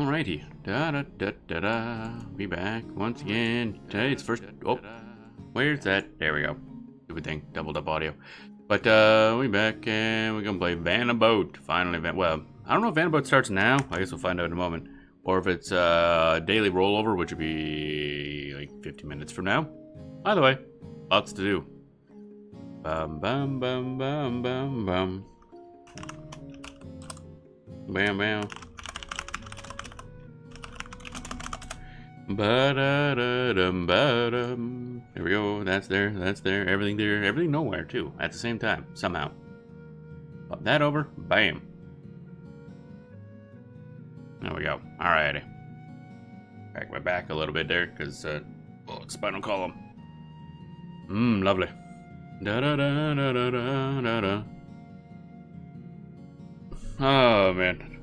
Alrighty. Da da da da da. Be back once again. Today it's first. Oh, where's that? There we go. Stupid thing. Doubled up audio. But we back and we're gonna play Vana'bout. Finally, well, I don't know if Vana'bout starts now. I guess we'll find out in a moment. Or if it's daily rollover, which would be like 50 minutes from now. Either way, lots to do. Bum bum bum bum bum bum. Bam bam. Ba-da-da-dum, ba-dum. There we go. That's there. That's there. Everything there. Everything nowhere, too. At the same time. Somehow. Pop that over. Bam. There we go. Alrighty. Crack my back a little bit there, because, spinal column. Lovely. Da-da-da-da-da-da-da. Oh, man.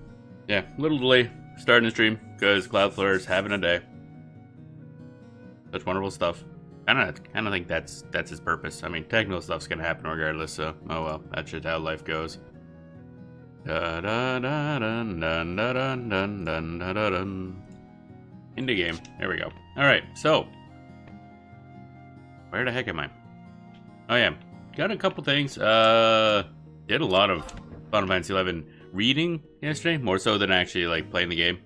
Yeah, little delay starting the stream, because Cloudflare's having a day. Such wonderful stuff. I don't think that's his purpose. I mean, technical stuff's gonna happen regardless, so oh well, that's just how life goes. Da da da dun dun da dun dun dun da da dun. Indie game. There we go. Alright, so where the heck am I? Oh yeah. Got a couple things. Did a lot of Final Fantasy 11 reading yesterday, more so than actually like playing the game.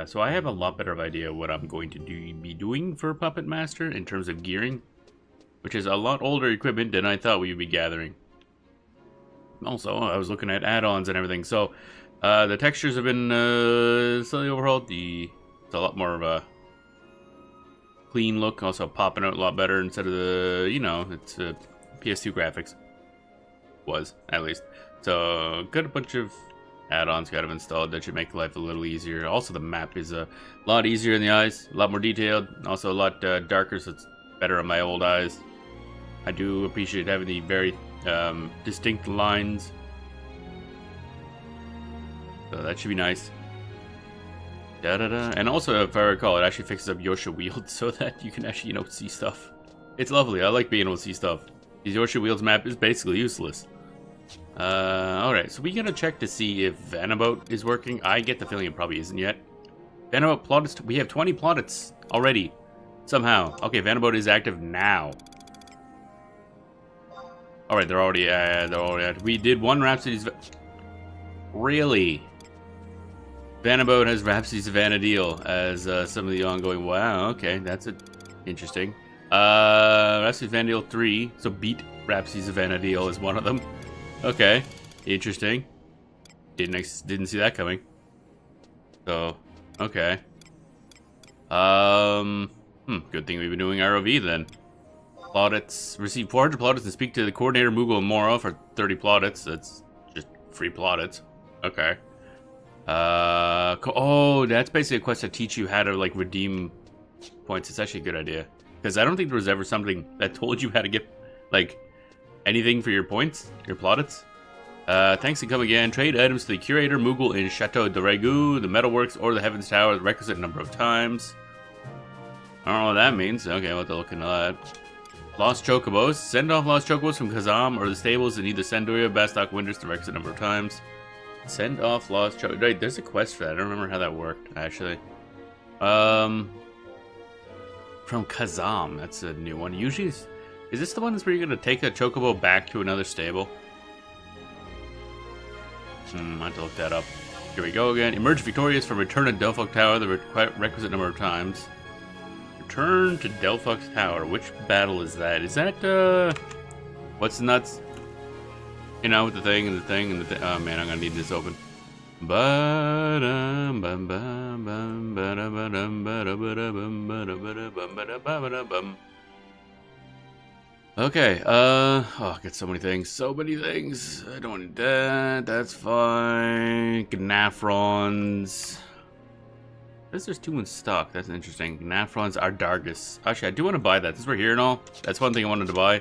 So I have a lot better of idea what I'm going to be doing for Puppet Master in terms of gearing, which is a lot older equipment than I thought we would be gathering. Also, I was looking at add-ons and everything, so the textures have been slightly overhauled. It's a lot more of a clean look, also popping out a lot better instead of the, you know, it's PS2 graphics. Was, at least. So, got a bunch of add-ons got them installed that should make life a little easier. Also, the map is a lot easier in the eyes, a lot more detailed, also a lot darker, so it's better on my old eyes. I do appreciate having the very distinct lines, so that should be nice. Da-da-da. And also, if I recall, it actually fixes up Yosha Wield so that you can actually, you know, see stuff. It's lovely. I like being able to see stuff. The Yosha Wield's map is basically useless. Alright, so we gotta check to see if Vana'bout is working. I get the feeling it probably isn't yet. Vana'bout plaudits, we have 20 plaudits already. Somehow. Okay, Vana'bout is active now. Alright, they're already active. We did one Rhapsody's... Really? Vana'bout has Rhapsody's Vana'deal as some of the ongoing... Wow, okay, that's interesting. Rhapsody's Vana'deal 3, so beat Rhapsody's Vana'deal is one of them. Okay, interesting. Didn't see that coming. So, okay. Good thing we've been doing ROV then. Plaudits. Receive 400 plaudits and speak to the coordinator Moogle and Mora for 30 plaudits. That's just free plaudits. Okay. Oh, that's basically a quest to teach you how to like redeem points. It's actually a good idea. Because I don't think there was ever something that told you how to get like anything for your points, your plaudits. Thanks and come again. Trade items to the Curator Moogle in Chateau de Ragu, the Metalworks, or the Heavens Tower the requisite number of times. I don't know what that means. Okay, we'll have to look into that. Lost Chocobos. Send off Lost Chocobos from Kazam or the stables in either Sandoria, Bastok, Winters the requisite number of times. Send off Lost Chocobos. Right, there's a quest for that. I don't remember how that worked, actually. From Kazam. That's a new one. Usually... Is this the one where you're going to take a Chocobo back to another stable? I have to look that up. Here we go again. Emerge victorious from Return to Delphox Tower the requisite number of times. Return to Delphox Tower. Which battle is that? Is that, what's the nuts? You know, with the thing and the thing and the thing. Oh man, I'm going to need this open. Okay, oh, I got so many things. I don't want that. That's fine. Gnafrons. There's two in stock. That's interesting. Gnafrons Ardargus. Actually, I do want to buy that. Since we're here and all, that's one thing I wanted to buy.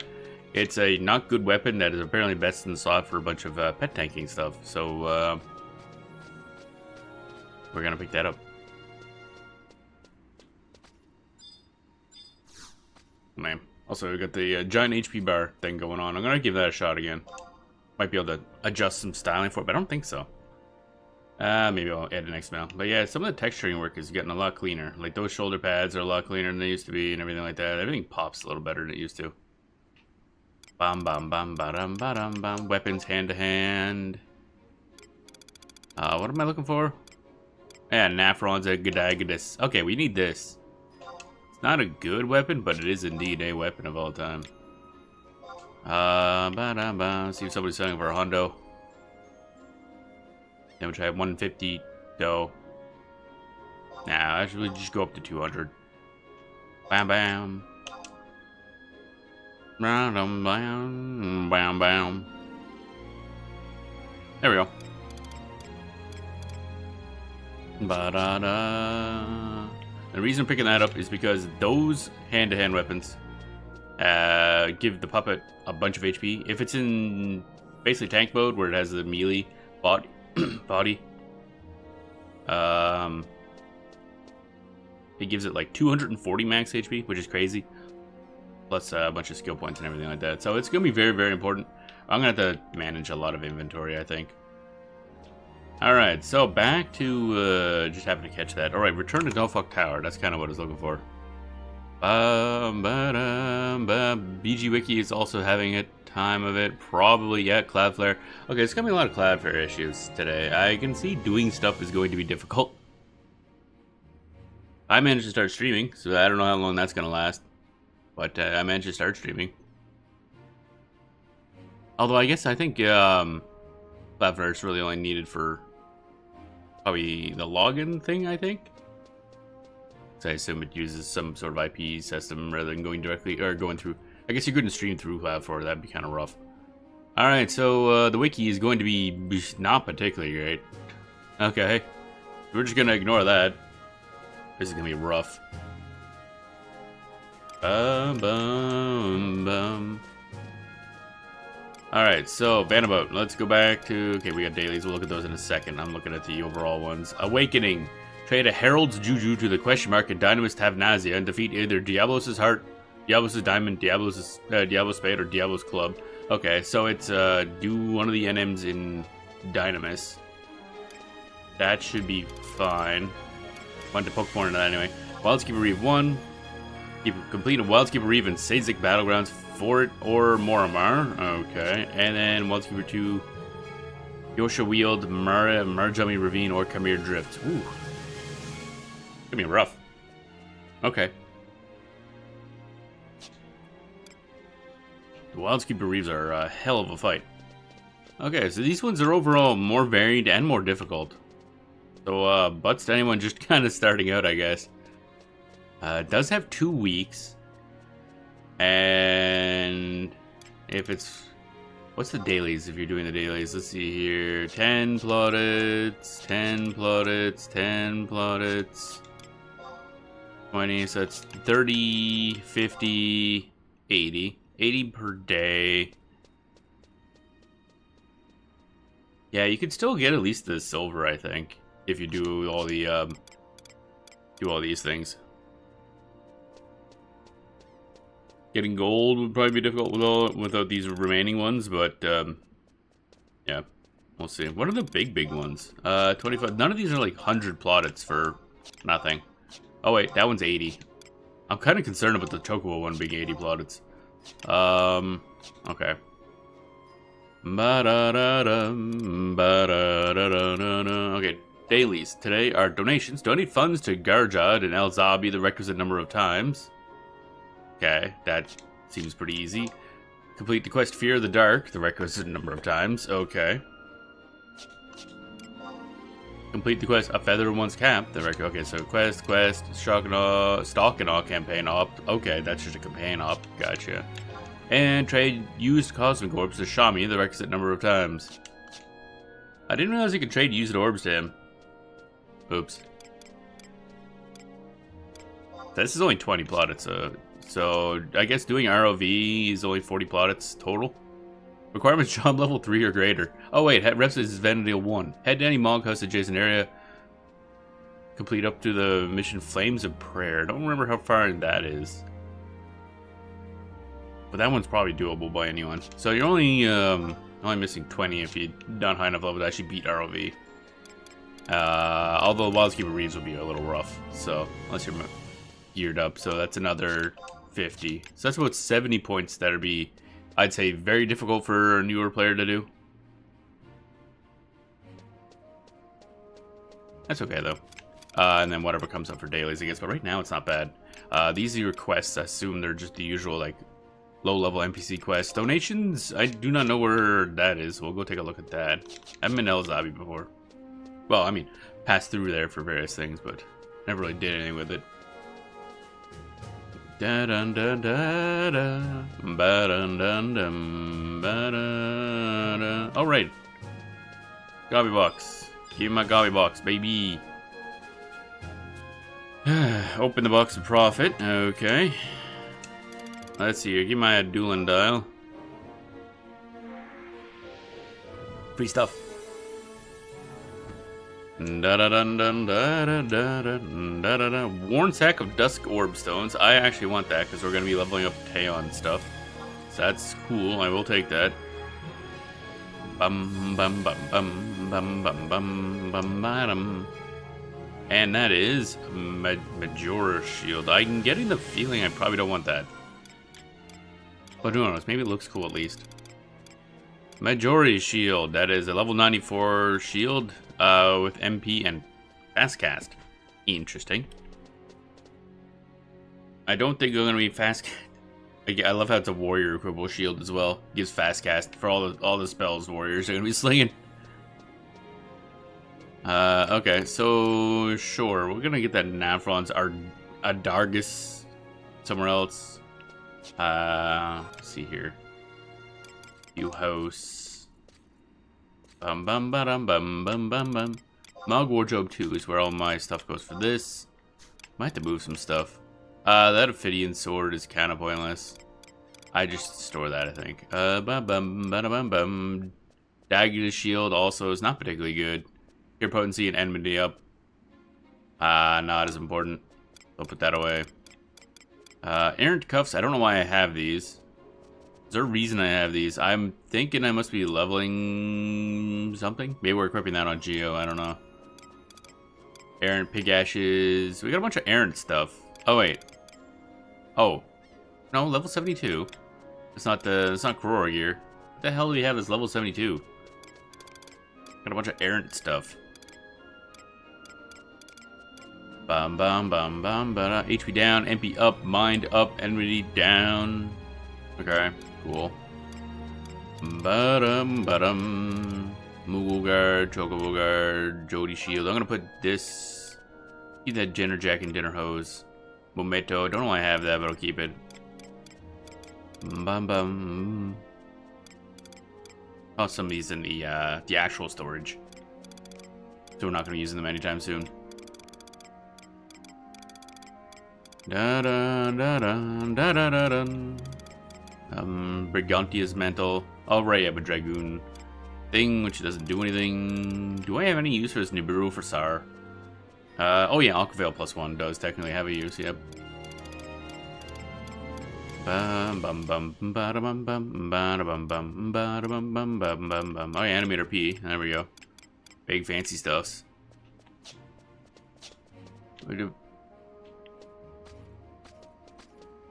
It's a not good weapon that is apparently best in the slot for a bunch of pet tanking stuff. So, we're gonna pick that up. Man. Also, we got the giant HP bar thing going on. I'm gonna give that a shot again. Might be able to adjust some styling for it, but I don't think so. Maybe I'll add an XML. But yeah, some of the texturing work is getting a lot cleaner. Like those shoulder pads are a lot cleaner than they used to be and everything like that. Everything pops a little better than it used to. Bam bam bam ba-dum ba-dum bam. Weapons hand to hand. What am I looking for? Yeah, Nafron's a Gadagadis. Okay, we need this. It's not a good weapon, but it is indeed a weapon of all time. See if somebody's selling for a hundo. Then we'll try 150 dough. Nah, actually just go up to 200. Bam bam. Bam bam bam bam. There we go. Ba-da-da. The reason I'm picking that up is because those hand-to-hand weapons give the puppet a bunch of HP. If it's in basically tank mode where it has the melee body, it gives it like 240 max HP, which is crazy. Plus a bunch of skill points and everything like that. So it's going to be very, very important. I'm going to have to manage a lot of inventory, I think. Alright, so back to, just happened to catch that. Alright, return to Delphoc Tower. That's kind of what I was looking for. BG Wiki is also having a time of it. Probably, yeah, Cloudflare. Okay, it's gonna be a lot of Cloudflare issues today. I can see doing stuff is going to be difficult. I managed to start streaming, so I don't know how long that's gonna last. But I managed to start streaming. Although I guess I think Cloudflare is really only needed for probably the login thing, I think. So I assume it uses some sort of IP system rather than going directly, or going through. I guess you couldn't stream through Cloudflare, that'd be kind of rough. Alright, so the wiki is going to be not particularly great. Okay, we're just going to ignore that. This is going to be rough. Bum, bum, bum. Alright, so Vana'bout. Let's go back to... Okay, we got dailies. We'll look at those in a second. I'm looking at the overall ones. Awakening. Trade a Herald's Juju to the question mark and Dynamis Tavnazia and defeat either Diablos' Heart, Diablos' Diamond, Diablos' Spade, or Diablos' Club. Okay, so it's do one of the NMs in Dynamis. That should be fine. Wanted to poke more into that anyway. Wildskeeper Reeve 1. Complete a Wildskeeper Reeve in Sazik Battlegrounds, Fort or Moramar. Okay. And then Wildskeeper 2. Yosha Wield, Marjami Ravine, or Khmer Drift. Ooh. Gonna be rough. Okay. The Wildskeeper Reeves are a hell of a fight. Okay, so these ones are overall more varied and more difficult. So, butts to anyone just kind of starting out, I guess. It does have 2 weeks. And if it's... What's the dailies if you're doing the dailies? Let's see here. 10 plaudits, 10 plaudits, 10 plaudits. 20, so that's 30, 50, 80. 80 per day. Yeah, you could still get at least the silver, I think, if you do all the do all these things. Getting gold would probably be difficult without these remaining ones, but yeah, we'll see. What are the big ones? 25. None of these are like 100 plaudits for nothing. Oh wait, that one's 80. I'm kind of concerned about the Chocobo one being 80 plaudits. Okay. Okay, dailies. Today are donations. Donate funds to Garjad and El Zabi the requisite number of times. Okay, that seems pretty easy. Complete the quest Fear the Dark the requisite number of times. Okay. Complete the quest A Feather in One's Cap. Okay, so quest, Stalk and Awe campaign op. Okay, that's just a campaign op. Gotcha. And trade used Cosmic Orbs to Shami the requisite number of times. I didn't realize you could trade used orbs to him. Oops. This is only 20 plaudits, so I guess doing ROV is only 40 plaudits total. Requirements job level 3 or greater. Oh wait, reps is Vana'bout 1. Head to any Monk House adjacent area. Complete up to the mission Flames of Prayer. Don't remember how far that is. But that one's probably doable by anyone. So you're only missing 20 if you're not high enough level to actually beat ROV. Although Wildskeeper Reeds will be a little rough, so unless you're geared up, so that's another 50. So that's about 70 points that'd be, I'd say, very difficult for a newer player to do. That's okay though. And then whatever comes up for dailies, I guess. But right now it's not bad. These are your quests. I assume they're just the usual like low-level NPC quests. Donations, I do not know where that is. We'll go take a look at that. I haven't been to El Zabi before. Well, I mean, passed through there for various things, but never really did anything with it. Da dun dun da da, ba dun dun dum, ba da da. All right, Gobby box. Give me my Gobby box, baby. Open the box of profit. Okay. Let's see here. Give me my dueling dial. Free stuff. Da da dun dun da da da da da da da. Worn sack of dusk orb stones. I actually want that because we're gonna be leveling up Teon stuff. So that's cool. I will take that. Bum bum bum bum bum bum bum bum bum. And that is Majora Shield. I'm getting the feeling I probably don't want that. But who knows? Maybe it looks cool at least. Majora Shield. That is a level 94 shield with MP and fast cast. Interesting. I don't think they're going to be fast. I love how it's a warrior equipable shield as well. Gives fast cast for all the spells warriors are going to be slinging. Okay, so sure, we're gonna get that Nafron's Adargus somewhere else. Let's see here. View house. Bum bum bum bum bum bum bum. Mog Wardrobe 2 is where all my stuff goes for this. Might have to move some stuff. That Ophidian sword is kind of pointless. I just store that, I think. Bum bum bum bum. Dagger shield also is not particularly good. Your potency and enmity up. Not as important. I'll put that away. Errant cuffs. I don't know why I have these. Is there a reason I have these? I'm thinking I must be leveling something. Maybe we're equipping that on Geo. I don't know. Errant pig ashes. We got a bunch of errant stuff. Oh wait. Oh. No, level 72. It's not Korora gear. What the hell do we have as level 72? Got a bunch of errant stuff. Bum bum bum bum ba. HP down, MP up, mind up, enmity down. Okay, cool. Ba-dum ba-dum. Moogle guard, Chocobo guard, Jody shield. I'm gonna put this. Keep that Jenner Jack and Dinner hose. Momento. Don't know why I have that, but I'll keep it. Bum bum. Oh, some of these in the actual storage. So we're not gonna be using them anytime soon. Da da da da da da da da. Brigantia's Mantle. Oh, right, I have a Dragoon thing, which doesn't do anything. Do I have any use for this Nibiru for Sar? Oh yeah, Alcavale +1 does technically have a use, yep. Bum bum bum ba da bum bum ba da bum bum ba da bum bum bum bum bum. Oh yeah, Animator P. There we go. Big fancy stuffs. We do.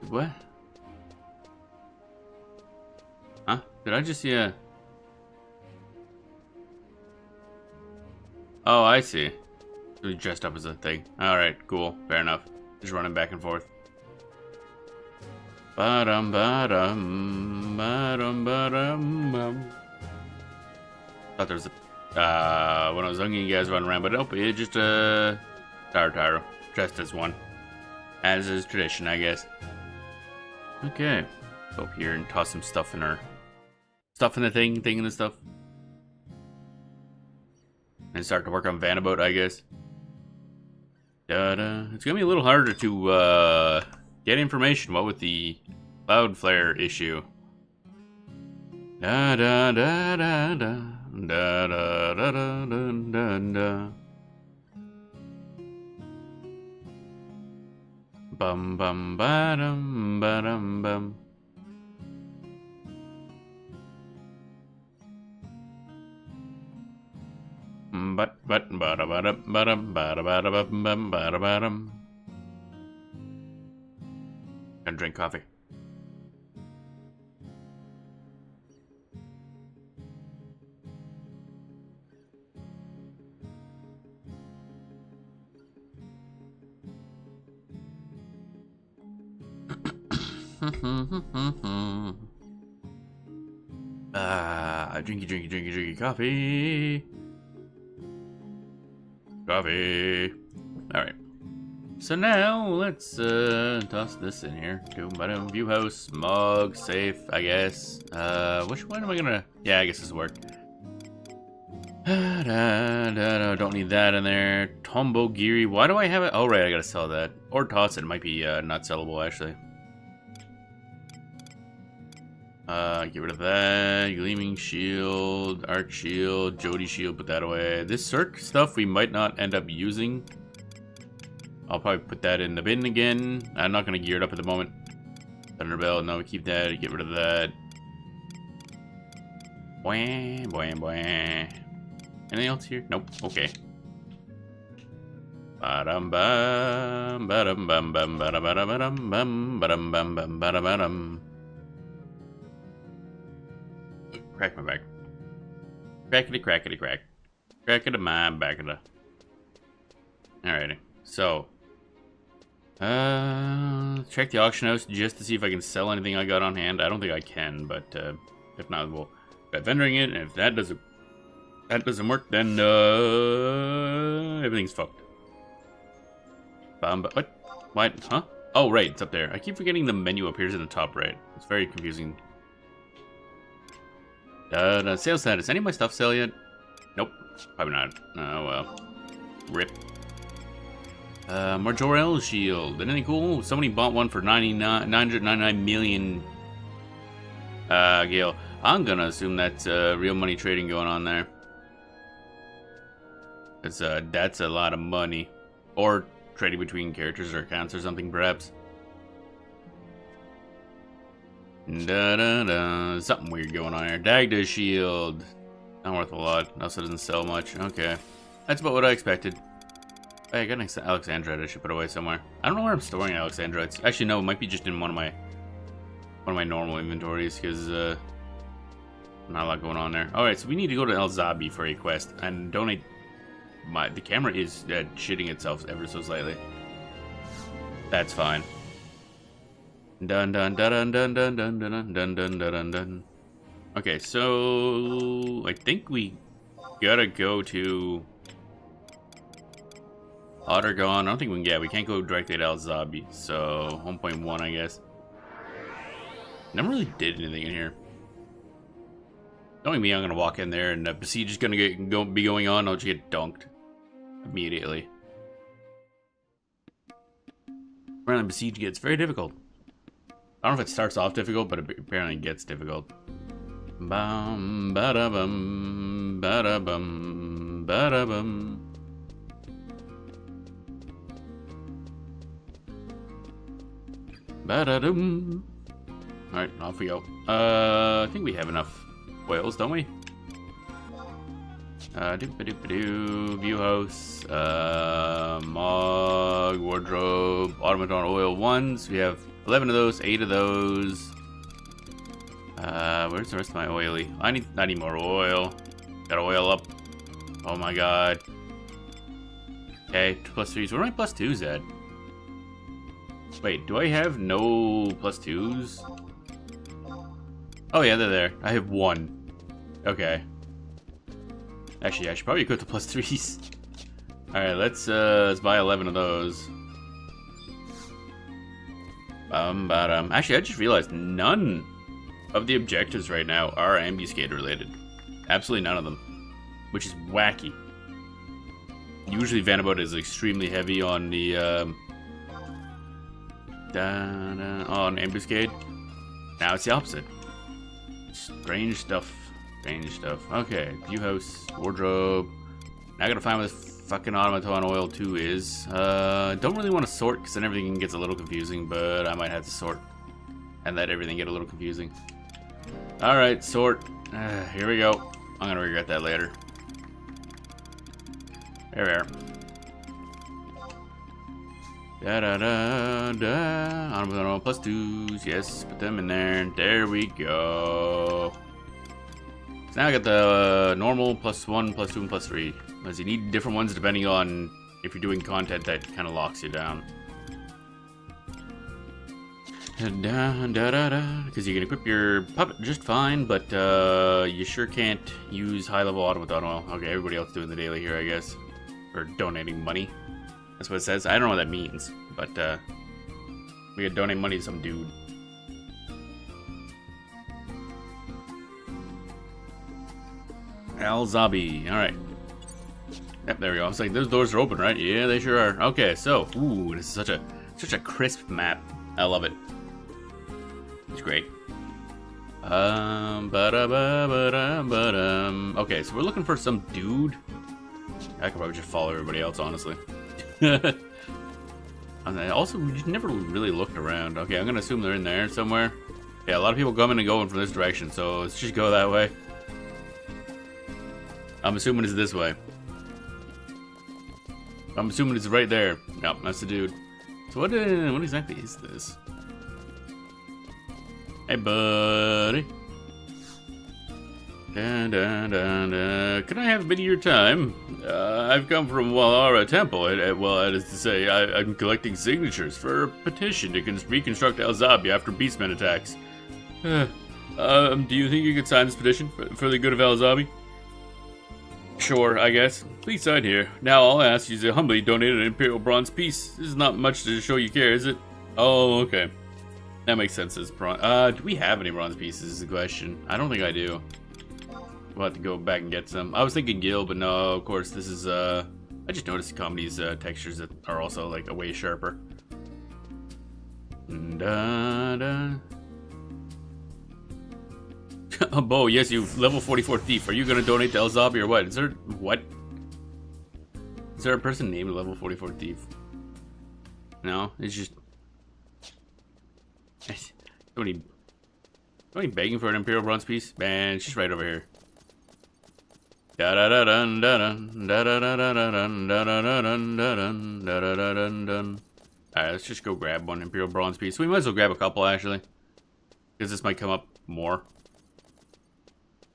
What? Huh? Did I just see a... Oh, I see. We dressed up as a thing. Alright, cool. Fair enough. Just running back and forth. Ba-dum, ba-dum, ba-dum, ba-dum, bum. Thought there was a... when I was young, you guys running around, but nope, it's just a... Taro, dressed as one. As is tradition, I guess. Okay. Go up here and toss some stuff in our... Stuff in the thing in the stuff. And start to work on Vana'bout, I guess. Da-da. It's gonna be a little harder to get information, what with the cloud flare issue. Da da da da da da da da da da da. Bum bum ba-dum ba-dum bum. Gonna drink coffee. Drinky coffee. Coffee. Alright. So now let's toss this in here. View house, mug, safe, I guess. Which one am I gonna? Yeah, I guess this will work. Don't need that in there. Tombo Giri. Why do I have it? Oh right, I gotta sell that. Or toss it. It might be not sellable actually. Get rid of that. Gleaming Shield, Arc Shield, Jody Shield, put that away. This Cirque stuff we might not end up using. I'll probably put that in the bin again. I'm not going to gear it up at the moment. Thunderbell, no, we keep that. Get rid of that. Bwah, bwah, bwah. Anything else here? Nope. Okay. Ba-dum bum, ba-dum bum bum, ba-dum ba-dum bum, ba-dum bum bum, ba-dum ba-dum. Crack my back. Crackety crackety crack. Crackety my backity. Alrighty. So check the auction house just to see if I can sell anything I got on hand. I don't think I can, but if not, we'll try vendoring it, and if that doesn't work, then everything's fucked. What? Huh? Oh right, it's up there. I keep forgetting the menu appears in the top right. It's very confusing. Sales status. Any of my stuff sell yet? Nope. Probably not. Oh well. Rip. Majorel Shield. Isn't it cool? Somebody bought one for 999 million. Gale. I'm gonna assume that's real money trading going on there. Cause that's a lot of money. Or trading between characters or accounts or something, perhaps. Something weird going on here. Dagda Shield. Not worth a lot. Also doesn't sell much. Okay. That's about what I expected. Hey, I got an Alexandrite I should put away somewhere. I don't know where I'm storing Alexandrites. Actually, no, it might be just in one of my normal inventories, because not a lot going on there. Alright, so we need to go to El Zabi for a quest and donate the camera is shitting itself ever so slightly. That's fine. Dun dun dun dun dun dun dun dun dun dun dun. Okay, so I think we gotta go to Ottergon. I don't think we can. Yeah, we can't go directly to El Zabi. So 1.1, I guess. Never really did anything in here. Knowing me, I'm gonna walk in there and the besiege is gonna be going on. I'll just get dunked immediately. Apparently, besiege gets very difficult. I don't know if it starts off difficult, but it apparently gets difficult. Bum, bada bum, bada bum, bada bum. Bada dum. Alright, off we go. I think we have enough oils, don't we? Doop-a-doop-a-doo, view house, mog, wardrobe, automaton oil ones. We have 11 of those, 8 of those. Where's the rest of my oily? I need more oil. Gotta oil up. Oh my god. Okay, +3s. Where are my +2s at? Wait, do I have no +2s? Oh yeah, they're there. I have 1. Okay. Actually, I should probably equip the +3s. Alright, let's buy 11 of those. Actually, I just realized none of the objectives right now are ambuscade related. Absolutely none of them. Which is wacky. Usually Vana'bout is extremely heavy on the on ambuscade. Now it's the opposite. Strange stuff. Strange stuff. Okay, view house, wardrobe. Now I gotta find what this fucking automaton oil 2 is. Don't really want to sort because then everything gets a little confusing, but I might have to sort and let everything get a little confusing. Alright, sort. Here we go. I'm gonna regret that later. Here we are. Da da da da. Honorable plus 2s. Yes, put them in there. There we go. So now I got the normal plus 1, plus 2, and plus 3. Because you need different ones depending on if you're doing content that kind of locks you down. Because you can equip your puppet just fine, but you sure can't use high-level automaton. Well, okay, everybody else doing the daily here, I guess. Or donating money. That's what it says. I don't know what that means, but we could donate money to some dude. Al Zabi. Alright. Yep, there we go. I was like, those doors are open, right? Yeah, they sure are. Okay, so, ooh, this is such a crisp map. I love it. It's great. Okay, so we're looking for some dude. I could probably just follow everybody else, honestly. Also, we just never really looked around. Okay, I'm gonna assume they're in there somewhere. Yeah, a lot of people coming and going from this direction, so let's just go that way. I'm assuming it's this way. I'm assuming it's right there. Yep, that's the dude. So what exactly is this? Hey, buddy. Can I have a bit of your time? I've come from Walara Temple. Well, that is to say, I'm collecting signatures for a petition to reconstruct Alzabi after beastmen attacks. Do you think you could sign this petition for the good of Alzabi? Sure, I guess. Please sign here. Now all I ask you is to humbly donate an Imperial Bronze piece. This is not much to show you care, is it? Oh, okay. That makes sense as bronze. Do we have any bronze pieces is the question. I don't think I do. We'll have to go back and get some. I was thinking Gil, but no, of course, this is, I just noticed Comedy's textures that are also, like, way sharper. Oh, Bo, yes, you level 44 thief. Are you gonna donate to Alzabi or what? Is there, what? Is there a person named level 44 thief? No, it's just... Somebody begging for an Imperial Bronze piece? Man, she's right over here. Alright, let's just go grab one Imperial Bronze piece. We might as well grab a couple, actually. Because this might come up more.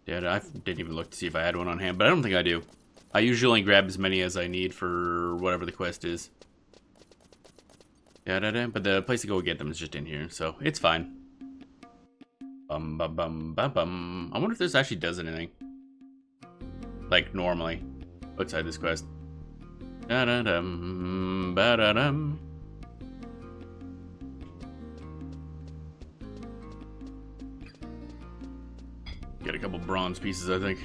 Yeah, I didn't even look to see if I had one on hand, but I don't think I do. I usually only grab as many as I need for whatever the quest is. But the place to go get them is just in here, so it's fine. I wonder if this actually does anything. Like, normally. Outside this quest. Get a couple bronze pieces, I think.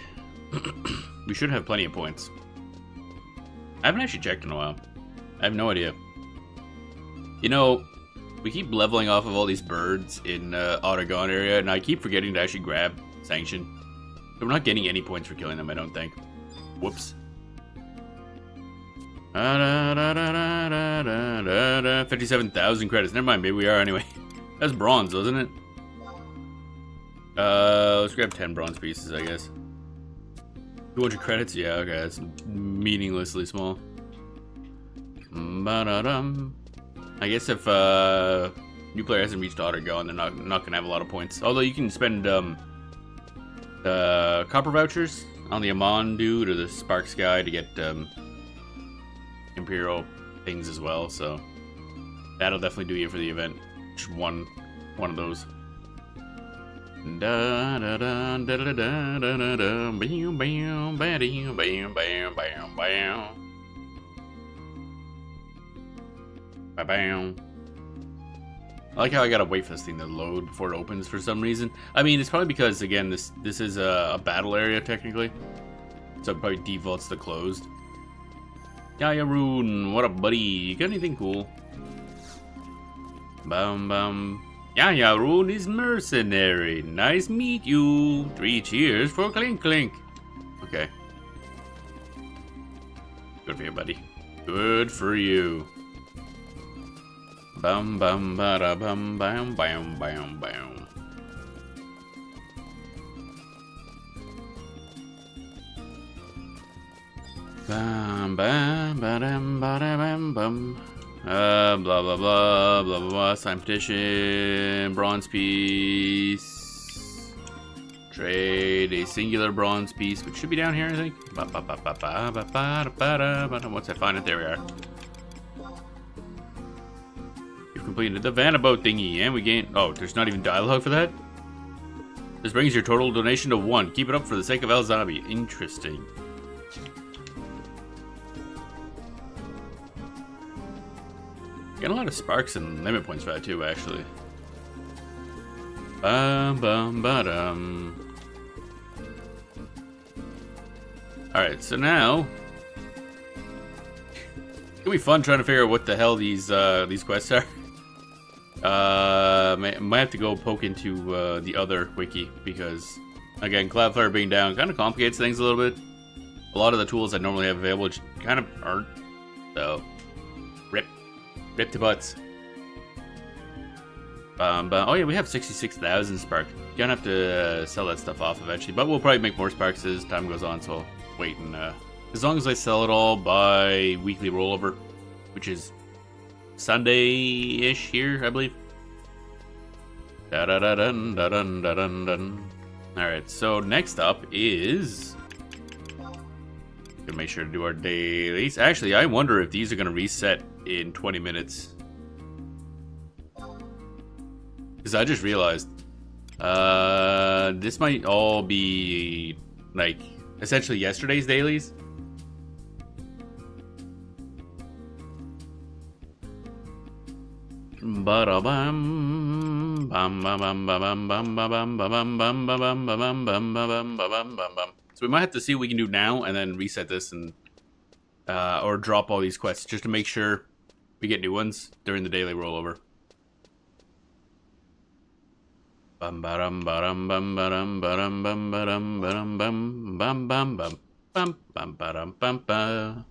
We should have plenty of points. I haven't actually checked in a while. I have no idea. You know, we keep leveling off of all these birds in Autogon area, and I keep forgetting to actually grab Sanction. So we're not getting any points for killing them, I don't think. Whoops. 57,000 credits. Never mind, maybe we are anyway. That's bronze, wasn't it? Let's grab 10 bronze pieces, I guess. 200 credits? Yeah, okay, that's meaninglessly small. I guess if new player hasn't reached Autogon, they're not gonna have a lot of points. Although you can spend the copper vouchers on the Amon dude or the Sparks guy to get Imperial things as well. So that'll definitely do you for the event. Just one of those. Bam. I like how I gotta wait for this thing to load before it opens for some reason. I mean, it's probably because, again, this is a battle area, technically. So it probably defaults to closed. Yaya Rune, what up, buddy? You got anything cool? Bum. Yaya Rune is mercenary. Nice meet you. 3 cheers for Clink Clink. Okay. Good for you, buddy. Good for you. Bum bada bum bam. Bam, bam, ba-dam, ba-da-bam, bum. Blah, blah, blah, blah, blah, blah. Sign petition. Bronze piece. Trade a singular bronze piece, which should be down here, I think. Once I find it, there we are. You've completed the Vana'bout thingy, and we gain... Oh, there's not even dialogue for that? This brings your total donation to 1. Keep it up for the sake of El Zombie. Interesting. Getting a lot of sparks and limit points for that too, actually. Bum bum ba-dum. Alright, so now it's gonna be fun trying to figure out what the hell these quests are. Might have to go poke into the other wiki because, again, Cloudflare being down kind of complicates things a little bit. A lot of the tools I normally have available just kind of aren't. So, rip to butts. Oh yeah, we have 66,000 spark. Gonna have to sell that stuff off eventually, but we'll probably make more sparks as time goes on. So I'll wait and as long as I sell it all by weekly rollover, which is Sunday-ish here, I believe. Da da da dun da dun da dun dun. All right, so next up is gonna make sure to do our dailies. Actually, I wonder if these are gonna reset in 20 minutes. Because I just realized this might all be like essentially yesterday's dailies. Ba-da-bum, bum bum bum bum bum bum bum bum bum bum bum bum bum bum bum bum bum. So we might have to see what we can do now and then reset this and or drop all these quests just to make sure we get new ones during the daily rollover. Bum bum bum bum bum bum bum bum bum bum bum bum bum bum bum bum bum bum.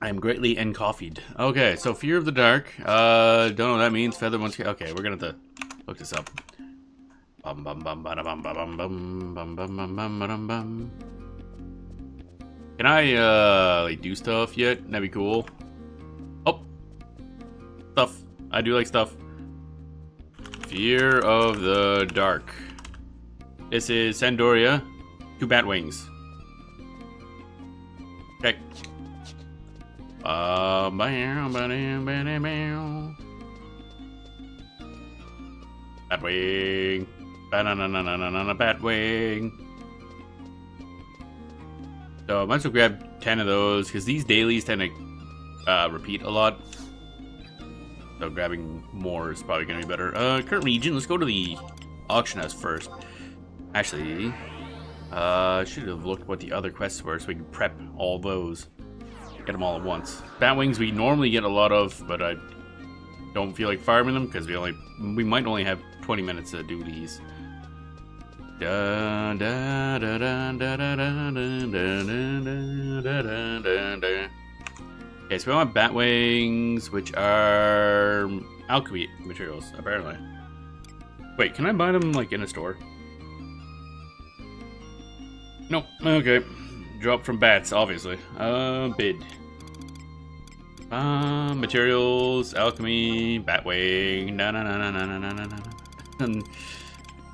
I am greatly encoffeed. Okay, so Fear of the Dark. Don't know what that means. Feather ones. Okay, we're gonna have to look this up. Bum bum bum bum bum bum bum bum bum bum bum bum. Can I like do stuff yet? That'd be cool. Oh, stuff. I do like stuff. Fear of the Dark. This is Sandoria. 2 bat wings. Okay. Batwing. Banana batwing. So I might as well grab 10 of those because these dailies tend to repeat a lot. So grabbing more is probably gonna be better. Current region. Let's go to the auction house first. Actually, should have looked what the other quests were so we can prep all those. Get them all at once. Batwings we normally get a lot of, but I don't feel like farming them because we might only have 20 minutes to do these. Da, da, da, da, da, da, da, da, da, da, da. Okay, so we want batwings, which are alchemy materials, apparently. Wait, can I buy them like in a store? Nope. Okay. Drop from bats, obviously. Bid. Materials, alchemy, batwing. Na na na na na na na na.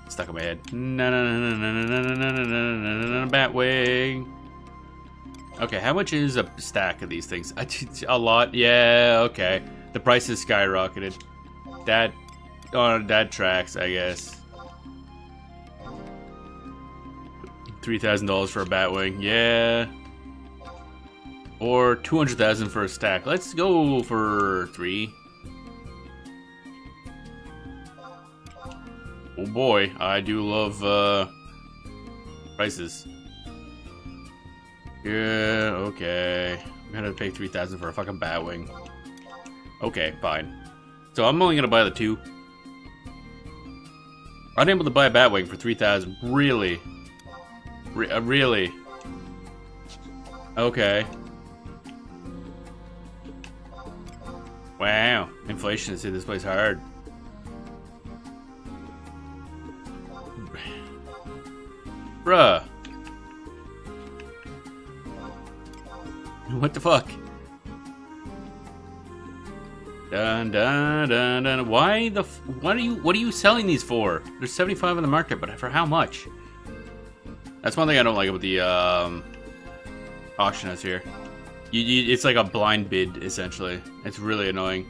Stuck in my head. Na na na na na na na na na. Batwing. Okay, how much is a stack of these things? A lot. Yeah. Okay. The price is skyrocketed. That tracks, I guess. $3,000 for a batwing, yeah. Or 200,000 for a stack. Let's go for 3. Oh boy, I do love prices. Yeah, okay. I'm gonna pay 3,000 for a fucking batwing. Okay, fine. So I'm only gonna buy the 2. Unable to buy a batwing for 3,000. Really? Really? Okay. Wow. Inflation has hit this place hard. Bruh. What the fuck? Dun dun dun dun. Why the what are you selling these for? There's 75 in the market, but for how much? That's one thing I don't like about the auction house here. It's like a blind bid essentially. It's really annoying.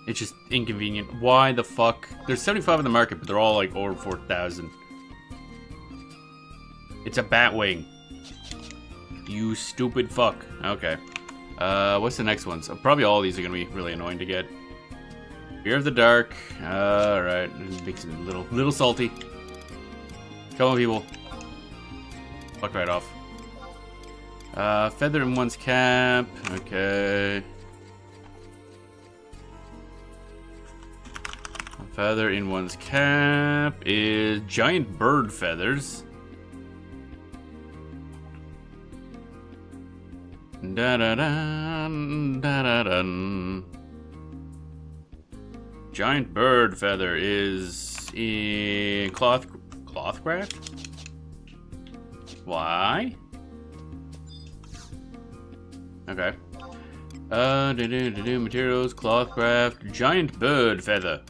It's just inconvenient. Why the fuck? There's 75 in the market, but they're all like over 4,000. It's a Batwing. You stupid fuck. Okay. What's the next one? So probably all of these are gonna be really annoying to get. Fear of the Dark. Alright. Makes it a little salty. Come on, people. Fuck right off. Feather in one's cap. Okay. Feather in one's cap is giant bird feathers. Da da da da da da. Giant bird feather is in clothcraft. Why? Okay. Materials, clothcraft, giant bird feather.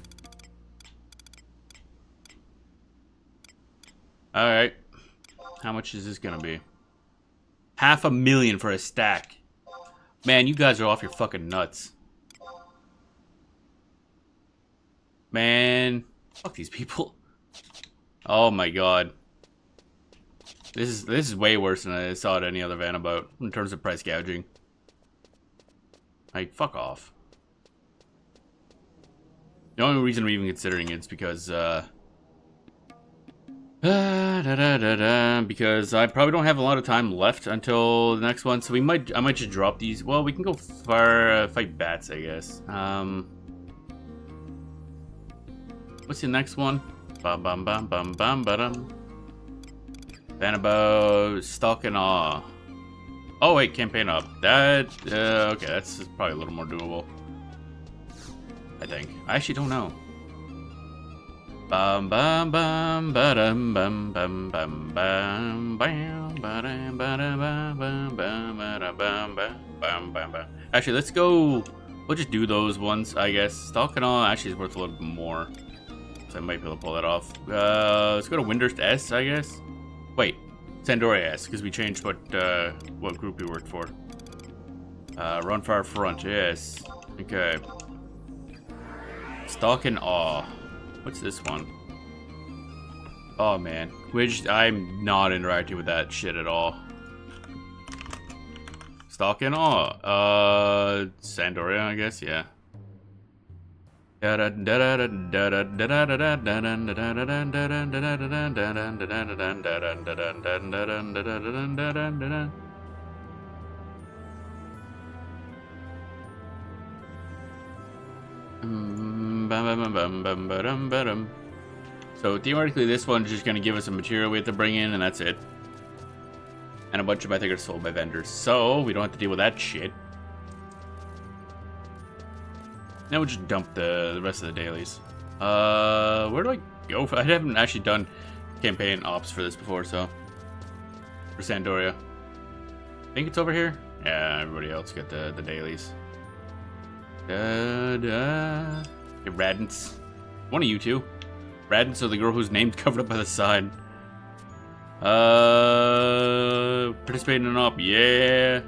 Alright. How much is this gonna be? 500,000 for a stack. Man, you guys are off your fucking nuts. Man. Fuck these people. Oh my god. This is way worse than I saw at any other Vana'bout in terms of price gouging. Like, fuck off. The only reason I'm even considering it is because, because I probably don't have a lot of time left until the next one, so I might just drop these. Well, we can go fight bats, I guess. What's the next one? Bum bum bum bum bum ba-dum. Vana'bout, Stalk and Awe. Oh wait, campaign up. That okay, that's probably a little more doable. I think. I actually don't know. Bum bum bum ba-dum bum bum bum bum bam ba-dum ba-dum bum bum ba-dum bum bum bum bum. Actually, let's go. We'll just do those ones, I guess. Stalk and Awe actually is worth a little bit more, so I might be able to pull that off. Let's go to Windurst S, I guess. Wait, Sandoria S, because we changed what group we worked for. Run Far Front, yes. Okay. Stalk and Awe. What's this one? Oh man, I'm not interacting with that shit at all. Stalk and Awe. Sandoria, I guess, yeah. So theoretically, this one's just gonna give us a material we have to bring in, and that's it. And a bunch of, I think, are sold by vendors, so we don't have to deal with that shit. Now we'll just dump the rest of the dailies. Where do I go? I haven't actually done campaign ops for this before, so for Sandoria, I think it's over here. Yeah, everybody else get the dailies. Hey, Radence. One of you two. Radence or the girl whose name's covered up by the side. Participate in an op, yeah.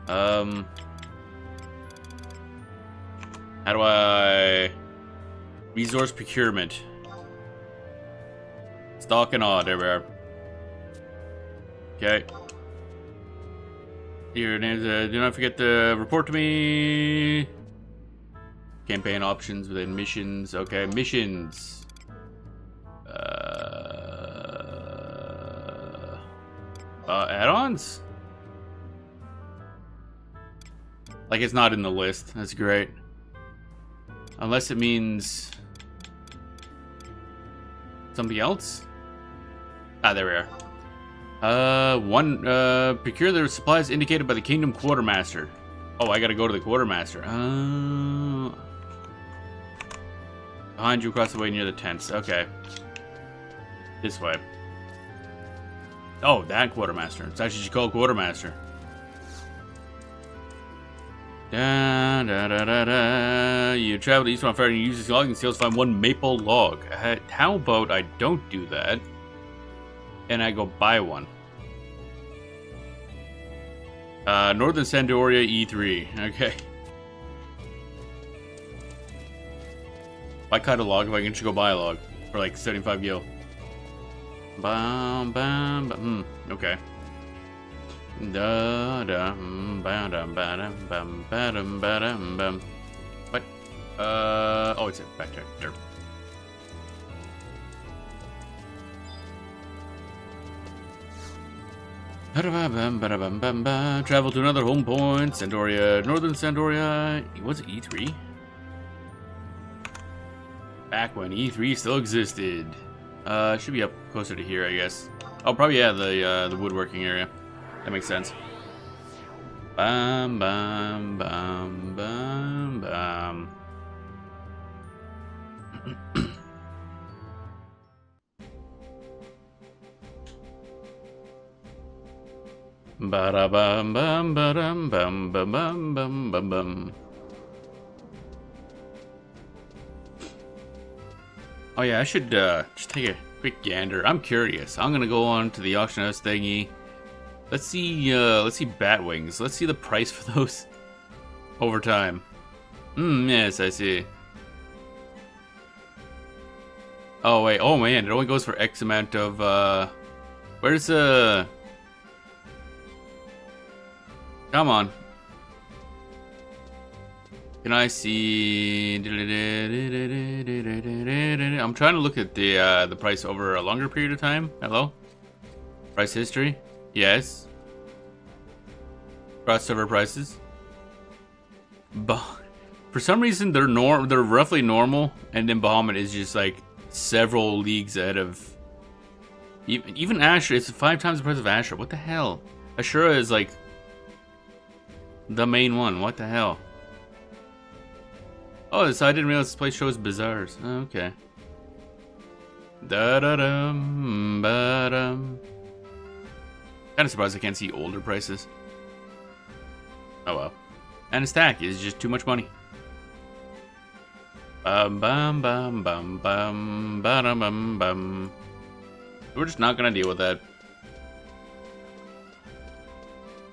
How do I... Resource procurement. Stalk and Awe, there we are. Okay. Your names, do not forget to report to me. Campaign options within missions. Okay, missions. Add-ons? Like it's not in the list. That's great. Unless it means something else. Ah, there we are. Procure the supplies indicated by the Kingdom Quartermaster. Oh, I gotta go to the Quartermaster. Behind you across the way near the tents. Okay. This way. Oh, that quartermaster. It's actually just called quartermaster. Da, da, da, da, da. You travel to Eastern Fair and you use this logging skills to find one maple log. How about I don't do that and I go buy one? Northern Sandoria E3. Okay. If I cut a log, if I can just go buy a log for like 75 gil. Bam, bam, bam. Okay. Da da ba dum ba dum bum ba dum ba dum bum. What? Oh, it's back there. There. Travel to another home point. Sandoria, Northern Sandoria. Was it E3? Back when E3 still existed. It should be up closer to here, I guess. Oh, probably yeah, the woodworking area. That makes sense. Bam, bam, bam, bam, bam. Ba bam bam bam bam bam bam bam bam bam. Oh yeah, I should just take a quick gander. I'm curious. I'm gonna go on to the auction house thingy. Let's see bat wings. Let's see the price for those over time. Yes, I see. Oh wait, oh man, it only goes for X amount of where's come on. Can I see? I'm trying to look at the price over a longer period of time. Hello? Price history? Yes. Cross server prices. But for some reason they're roughly normal, and then Bahamut is just like several leagues ahead of even Asher. It's 5 times the price of Asher. What the hell? Ashura is like the main one. What the hell? Oh, so I didn't realize this place shows bazaars. Oh, okay. Da da dum ba dum. Kind of surprised I can't see older prices. Oh well. And a stack is just too much money. Bum bum bum bum bum bum bum bum. We're just not gonna deal with that.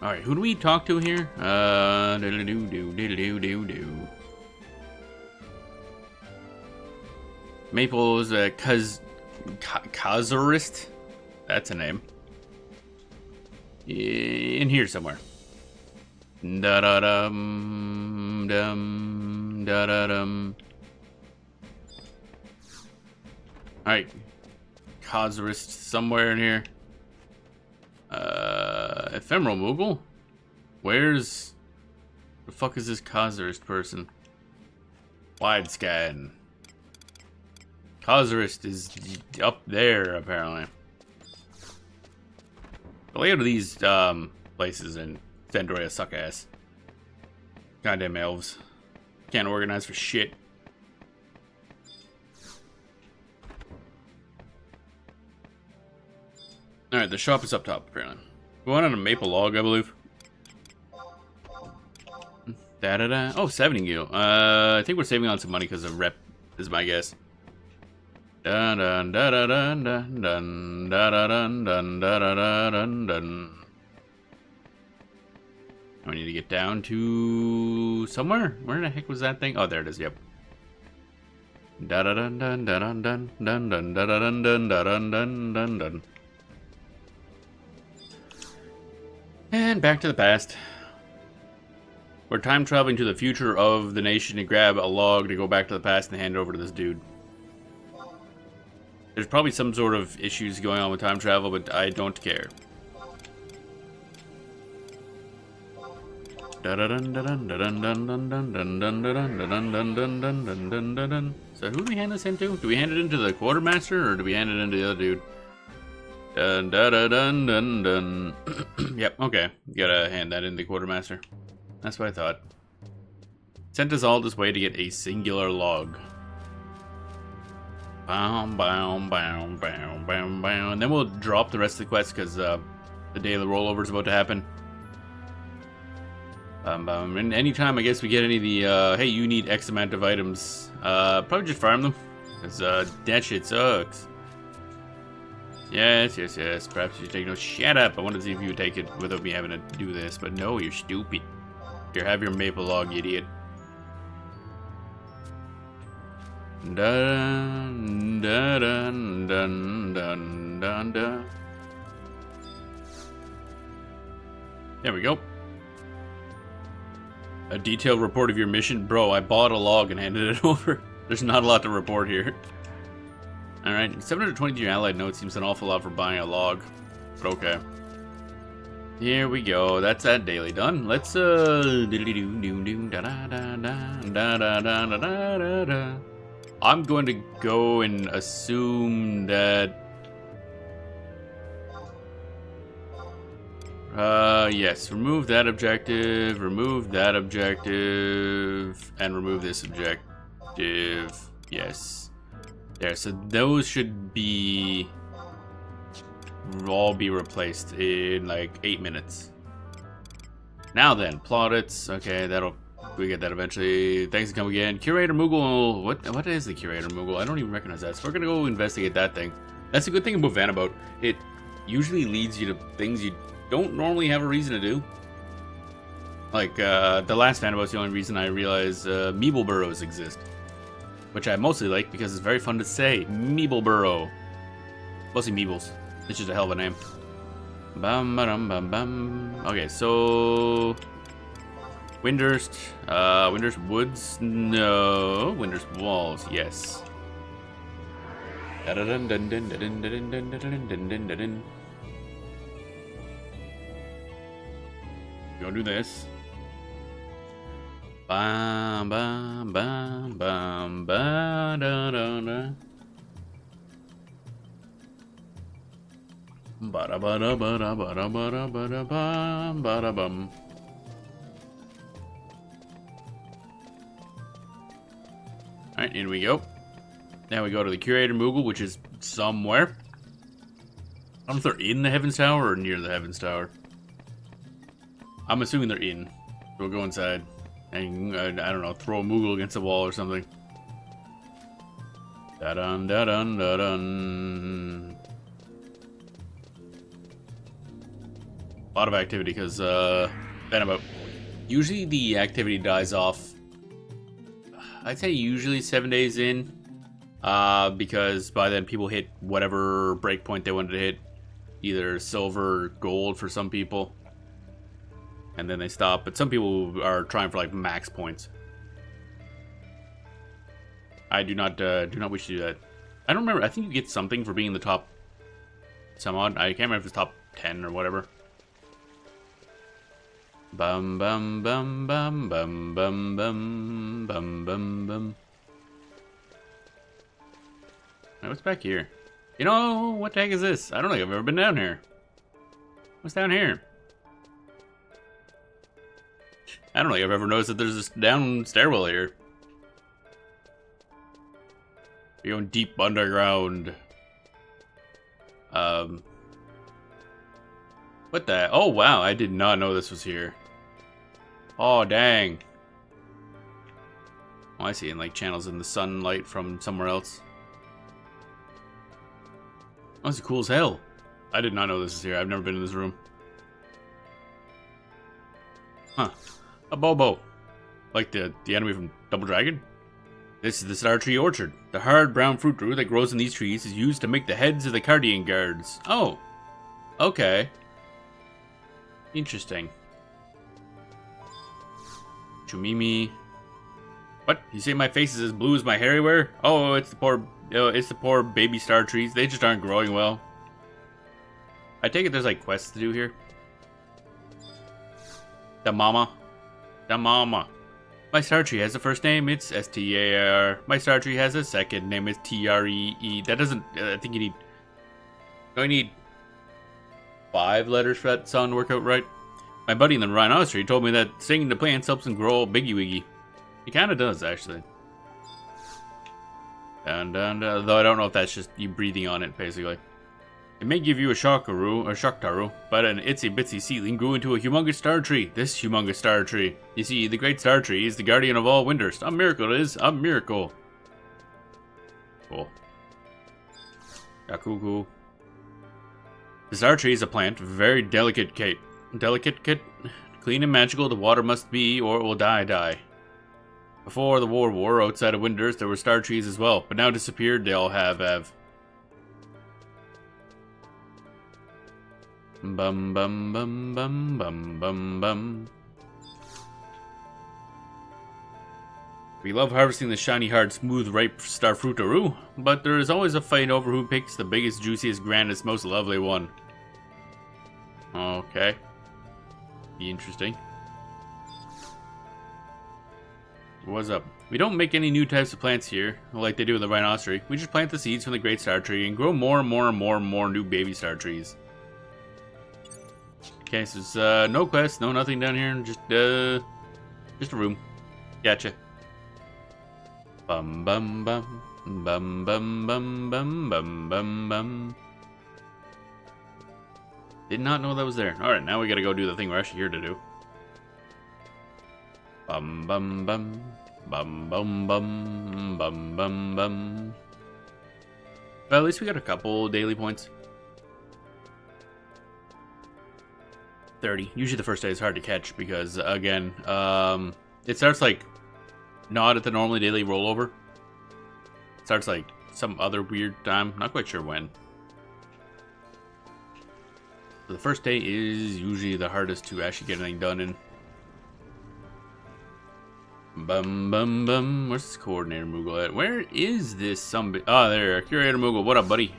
All right, who do we talk to here? Diddle doo doo diddle doo doo doo. Maple's Kazarist. That's a name. In here somewhere. Da da dum dum da da dum. All right, Kazarist somewhere in here. Ephemeral Moogle. Where's the fuck is this Kazarist person? Wide scan. Kazarist is up there apparently. The layout of these places in Sandoria suck ass. Goddamn elves. Can't organize for shit. Alright, the shop is up top apparently. We want on a maple log, I believe. Da da da. Oh, 70 gil. I think we're saving on some money because of rep, is my guess. Dun dun dun dun dun dun dun dun dun dun dun dun. I need to get down to somewhere. Where the heck was that thing? Oh, there it is. Yep. Dun dun dun dun dun dun dun dun dun dun dun dun dun dun. And back to the past. We're time traveling to the future of the nation to grab a log to go back to the past and hand it over to this dude. There's probably some sort of issues going on with time travel, but I don't care. So who do we hand this into? Do we hand it into the quartermaster or do we hand it into the other dude? Dun dun dun dun dun dun. Yep, okay. Gotta hand that in the quartermaster. That's what I thought. Sent us all this way to get a singular log. Bow, bow, bow, bow, bow, bow. And then we'll drop the rest of the quest because the day of the rollover is about to happen. And anytime I guess we get any of the, hey, you need X amount of items, probably just farm them. Because that shit sucks. Yes, yes, yes. Perhaps you should take no. Shut up. I wanted to see if you would take it without me having to do this, but no, you're stupid. Here, have your maple log, you idiot. Dun, dun, dun, dun, dun, dun, dun. There we go. A detailed report of your mission? Bro, I bought a log and handed it over. There's not a lot to report here. Alright, 723 allied notes seems an awful lot for buying a log. But okay. Here we go. That's that daily done. Let's I'm going to go and assume that yes, remove that objective, and remove this objective. Yes. There, so those should be all be replaced in like 8 minutes. Now then, plaudits. Okay, we get that eventually. Thanks to come again. Curator Moogle. What is the Curator Moogle? I don't even recognize that. So we're gonna go investigate that thing. That's a good thing about Vana'bout. It usually leads you to things you don't normally have a reason to do. Like the last Vana'bout's the only reason I realized Meeble burrows exist. Which I mostly like because it's very fun to say. Meeble burrow. Mostly Meebles. It's just a hell of a name. Bum, ba-dum, bum, bum. Okay, so Windurst. Windurst Woods? No. Windurst Walls, yes. Go do this. Bam, bam, bam, bam, ba, da, da, da. Ba da ba da ba da ba da ba da ba da bam, ba da bum. Alright, in we go. Now we go to the Curator Moogle, which is somewhere. I don't know if they're in the Heavens Tower or near the Heavens Tower. I'm assuming they're in. We'll go inside. And, I don't know, throw a Moogle against the wall or something. Da-dun, da-dun, da-dun. A lot of activity, because, Vana'bout. Usually the activity dies off, I'd say usually 7 days in. Because by then people hit whatever breakpoint they wanted to hit. Either silver or gold for some people. And then they stop, but some people are trying for like max points. I do not wish to do that. I don't remember. I think you get something for being in the top some odd. I can't remember if it's top 10 or whatever. Bum bum bum bum bum bum bum bum bum bum. Right, what's back here? You know, what the heck is this? I don't think I've ever been down here. What's down here? I don't think I've ever noticed that there's this down stairwell here. We're going deep underground. What the? Oh, wow. I did not know this was here. Oh, dang. Oh, I see. And like channels in the sunlight from somewhere else. Oh, this is cool as hell. I did not know this is here. I've never been in this room. Huh. A Bobo. Like the enemy from Double Dragon? This is the Star Tree Orchard. The hard brown fruit root that grows in these trees is used to make the heads of the Cardian guards. Oh. Okay. Interesting. Chumimi. What? You say my face is as blue as my hair wear? Oh, it's the poor baby star trees. They just aren't growing well. I take it there's like quests to do here. The mama. The mama. My star tree has a first name, it's S-T-A-R. My star tree has a second name, it's T-R-E-E. That doesn't, I think you need 5 letters for that song to work out right. My buddy in the Rhinoceros tree told me that singing to plants helps them grow biggy wiggy. It kinda does, actually. Dun, dun, dun. Though I don't know if that's just you breathing on it, basically. It may give you a shocktaru, but an itsy-bitsy seedling grew into a humongous star tree. This humongous star tree. You see, the great star tree is the guardian of all winters. A miracle it is. A miracle. Cool. Yeah, cool. The star tree is a plant, very delicate, Kate. Delicate, clean and magical. The water must be, or it will die. Before the war, outside of winters, there were star trees as well, but now disappeared. They all have. Bum bum bum bum bum bum bum. We love harvesting the shiny, hard, smooth, ripe star fruitaru, but there is always a fight over who picks the biggest, juiciest, grandest, most lovely one. Okay. Be interesting. What's up? We don't make any new types of plants here, like they do with the rhinoceros. We just plant the seeds from the great star tree and grow more and more new baby star trees. Okay, so it's no quest, no nothing down here, just a room. Gotcha. Bum bum bum bum bum bum bum bum bum bum. Did not know that was there. Alright, now we gotta go do the thing we're actually here to do. Bum bum bum bum bum bum bum bum bum. Well, at least we got a couple daily points. 30. Usually the first day is hard to catch because, again, it starts like not at the normally daily rollover. It starts like some other weird time. Not quite sure when. So the first day is usually the hardest to actually get anything done in. Bum bum bum. Where's this coordinator Moogle at? Where is this some? Ah, there. Curator Moogle. What up, buddy?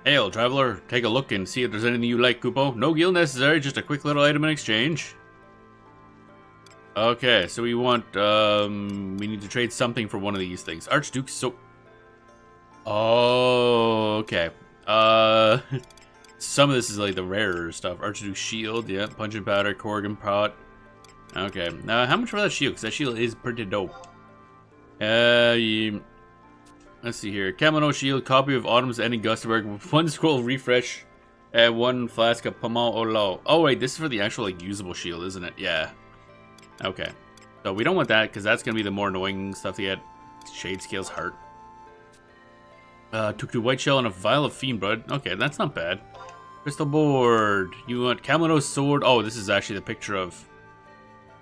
Hail, traveler. Take a look and see if there's anything you like, Kupo. No guild necessary, just a quick little item in exchange. Okay, so we want, we need to trade something for one of these things. Archduke Oh, okay. Some of this is like the rarer stuff. Archduke shield, yeah. Punch and powder, Corrigan pot. Okay, how much for that shield? Because that shield is pretty dope. Let's see here. Kamino shield, copy of Autumn's Ending Gustenberg, one scroll refresh, and one flask of Pama Olo. Oh wait, this is for the actual like usable shield, isn't it? Yeah. Okay. So we don't want that because that's gonna be the more annoying stuff to get. Shade Scale's heart. Took to white shell and a vial of fiend blood. Okay, that's not bad. Crystal board. You want Kamino's sword? Oh, this is actually the picture of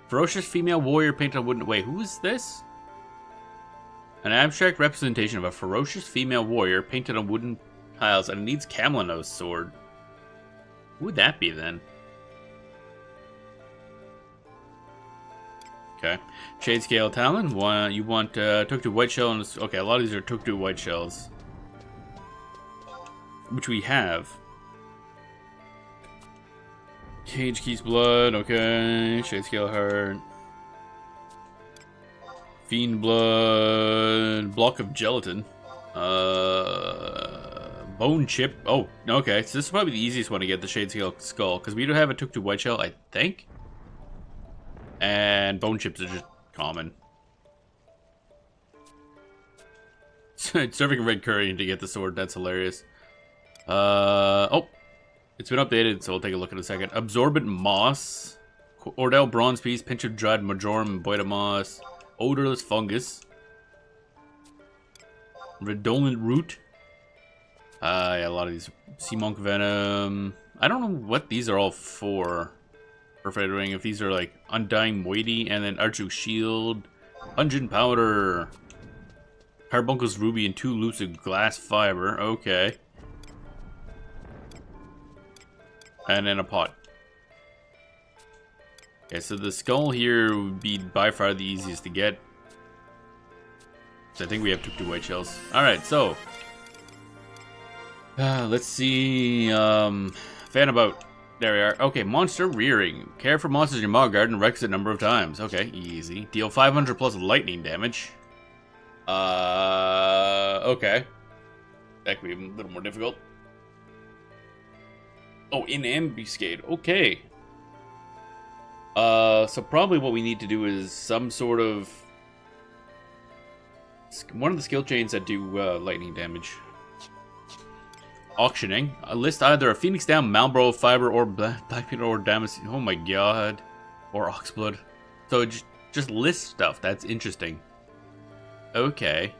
ferocious female warrior painted on wooden. Wait, who is this? An abstract representation of a ferocious female warrior painted on wooden tiles, and it needs Kamino's sword. Who would that be then? Okay. Shade Scale Talon. You want Tuktu White Shell. And okay, a lot of these are Tuktu White Shells. Which we have. Cage Keys Blood. Okay. Shade Scale Heart. Fiend Blood. Block of Gelatin. Bone Chip. Oh, okay. So this is probably the easiest one to get, the Shade Scale Skull. Because we do have a Tuktu White Shell, I think. And bone chips are just common. Serving red curry to get the sword, that's hilarious. Oh, it's been updated, so we'll take a look in a second. Absorbent moss, Ordell bronze piece, pinch of dried majorum and boida moss, odorless fungus, redolent root. Yeah, a lot of these. Sea monk venom. I don't know what these are all for. Ring, if these are like undying moiety, and then Archu shield, pungent powder, Carbuncul's ruby, and 2 loops of glass fiber. Okay, and then a pot. Okay, so the skull here would be by far the easiest to get. So I think we have 2 white shells. All right, so let's see. Vana'bout. There we are. Okay, monster rearing. Care for monsters in your Maw Garden, wrecks a number of times. Okay, easy. Deal 500 plus lightning damage. Okay. That could be a little more difficult. Oh, in ambuscade. Okay. So probably what we need to do is some sort of one of the skill chains that do lightning damage. Auctioning. List either a Phoenix Down, Malboro, Fiber, or Black Peter, or Damascene. Oh my god. Or Oxblood. So just list stuff. That's interesting. Okay.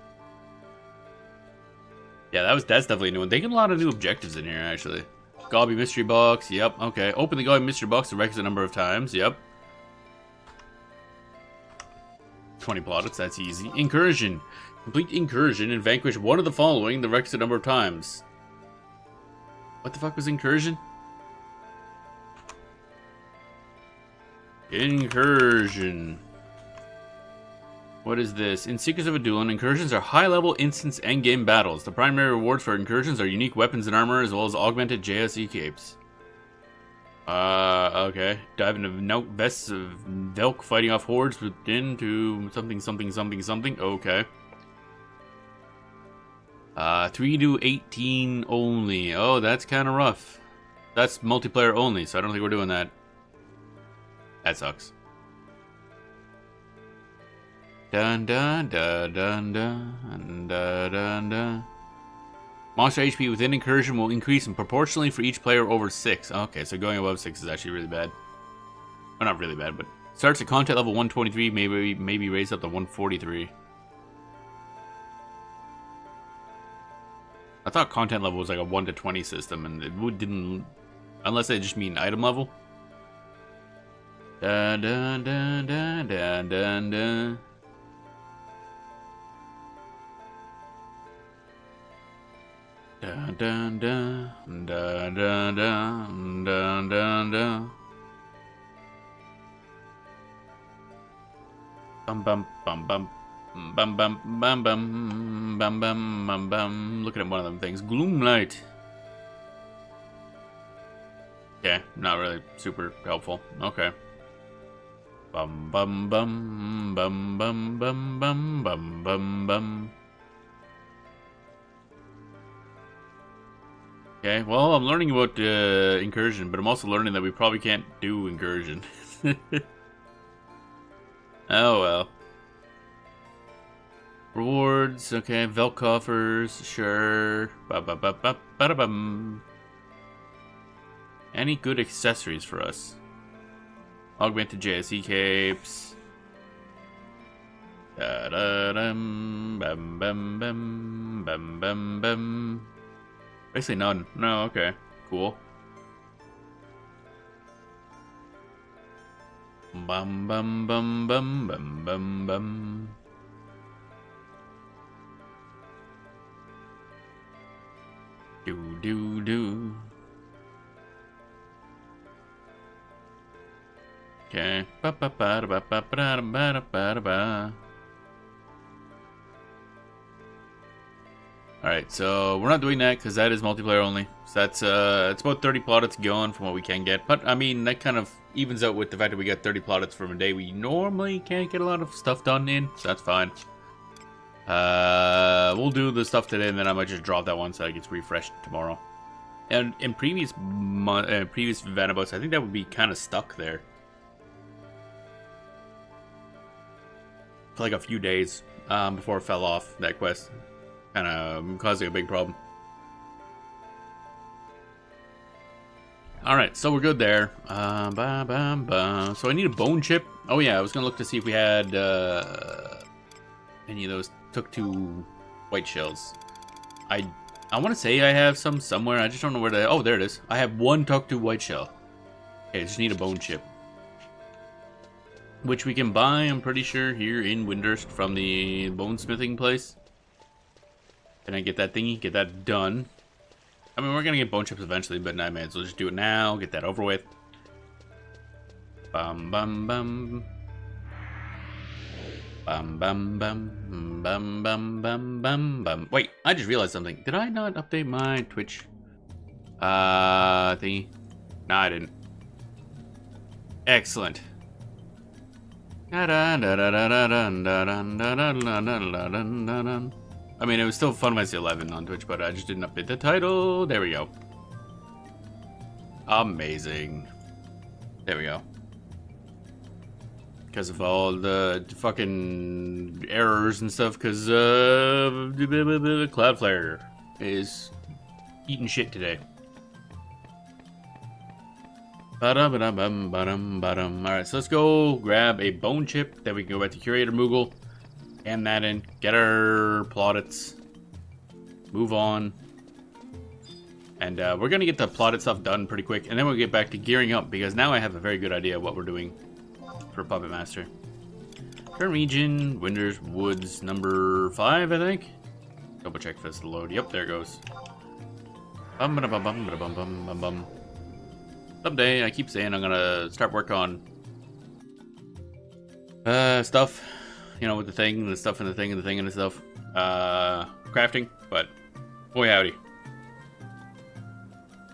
Yeah, that's definitely new. They get a lot of new objectives in here, actually. Gobby Mystery Box. Yep. Okay. Open the Gobby Mystery Box the requisite number of times. Yep. 20 plaudits. That's easy. Incursion. Complete incursion and vanquish one of the following the requisite number of times. What the fuck was incursion? Incursion. What is this? In Secrets of a Dueling, incursions are high-level instance endgame battles. The primary rewards for incursions are unique weapons and armor, as well as augmented JSE capes. Okay. Dive into Naut vests of Velk fighting off hordes within to something. Okay. 3 to 18 only. Oh, that's kind of rough. That's multiplayer only, so I don't think we're doing that. That sucks. Dun dun dun dun dun dun dun dun. Monster HP within incursion will increase proportionally for each player over 6. Okay, so going above 6 is actually really bad. Well, not really bad, but starts at content level 123, maybe raised up to 143. I thought content level was like a 1 to 20 system, and it didn't, unless they just mean item level. Dun dun dun dun dun dun dun. Dun dun dun dun dun dun dun dun dun. Bum bum bum bum bum bum bum bum bum bum bum bum. Looking at one of them things. Gloomlight. Okay, not really super helpful. Okay. Bum bum bum bum bum bum bum bum bum bum. Okay, well, I'm learning about incursion, but I'm also learning that we probably can't do incursion. Oh well. Rewards, okay, Velk coffers, sure. Ba-ba-ba-ba-ba-da-bum. Any good accessories for us? Augmented JSE capes. Da-da-dum, bum bum bum bum bum bum. Basically none. No, okay. Cool. Bum bum bum bum bum bum bum. Do do do. Okay. Ba ba ba da ba ba ba da ba da ba da ba. Alright, so we're not doing that because that is multiplayer only. So that's it's about 30 plaudits going from what we can get. But I mean, that kind of evens out with the fact that we get 30 plaudits from a day we normally can't get a lot of stuff done in, so that's fine. We'll do the stuff today, and then I might just drop that one so it gets refreshed tomorrow. And in previous Vana'bouts, I think that would be kind of stuck there for like a few days before it fell off, that quest. Kind of causing a big problem. Alright, so we're good there. So I need a bone chip. Oh yeah, I was gonna look to see if we had any of those took to white shells. I want to say I have some somewhere. I just don't know where they. Oh, there it is. I have one tuck to white shell. Okay, I just need a bone chip, which we can buy. I'm pretty sure here in Windurst from the bone smithing place. Can I get that thingy? Get that done. I mean, we're gonna get bone chips eventually, but I may as well just do it now. Get that over with. Bum bum bum. Bum bum bum bum bum bum bum bum. Wait, I just realized something. Did I not update my Twitch thingy? No, I didn't. Excellent. I mean, it was still Final Fantasy 11 on Twitch, but I just didn't update the title. There we go. Amazing. There we go. because of all the fucking errors and stuff. Because Cloudflare is eating shit today. Alright, so let's go grab a bone chip. Then we can go back to Curator Moogle. Scan that in. Get our plaudits. Move on. And we're going to get the plotted stuff done pretty quick. And then we'll get back to gearing up. Because now I have a very good idea of what we're doing for Puppet Master. Current region. Winters Woods number 5, I think. Double check for this to load. Yep, there it goes. Someday, I keep saying I'm going to start work on stuff. You know, with the thing and the stuff and the thing and the thing and the stuff. Crafting. But, boy howdy.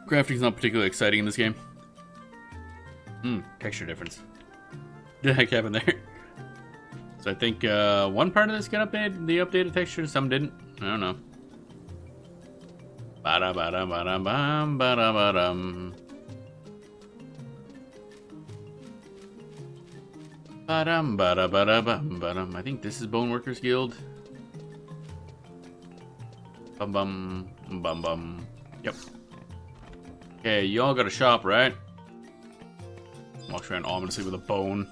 Crafting's not particularly exciting in this game. Texture difference. What the heck happened there? So I think one part of this got updated, the updated texture, some didn't. I don't know. Ba-da-ba-da-ba-da-bam, ba-da-ba-dum. Ba-dum, ba-da-ba-da-bum, ba-dum. I think this is Bone Workers Guild. Bum-bum, bum-bum. Yep. Okay, y'all got a shop, right? Walks around ominously with a bone.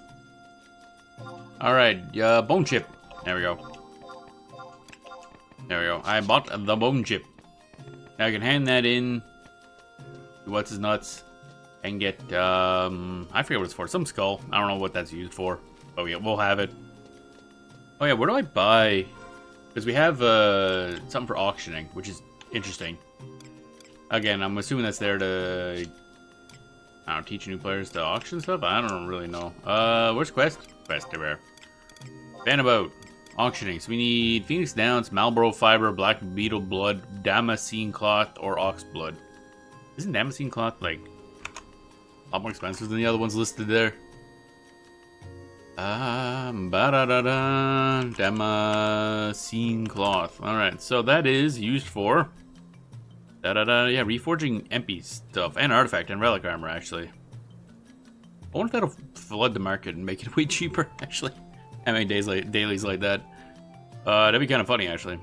Alright, bone chip. There we go. There we go. I bought the bone chip. Now I can hand that in to what's his nuts and get, I forget what it's for. Some skull. I don't know what that's used for. Oh yeah, we'll have it. Oh yeah, where do I buy? Because we have something for auctioning, which is interesting. Again, I'm assuming that's there to, I don't know, teach new players to auction stuff? I don't really know. Where's Quest? Quest, everywhere. Vana'bout. Auctioning. So we need Phoenix Downs, Marlboro Fiber, Black Beetle Blood, Damascene Cloth, or Ox Blood. Isn't Damascene Cloth, like, a lot more expensive than the other ones listed there? Ba-da-da-da. Damascene Cloth. Alright, so that is used for... yeah, reforging MP stuff and artifact and relic armor, actually. I wonder if that'll flood the market and make it way cheaper, actually. How many dailies like that? That'd be kind of funny, actually.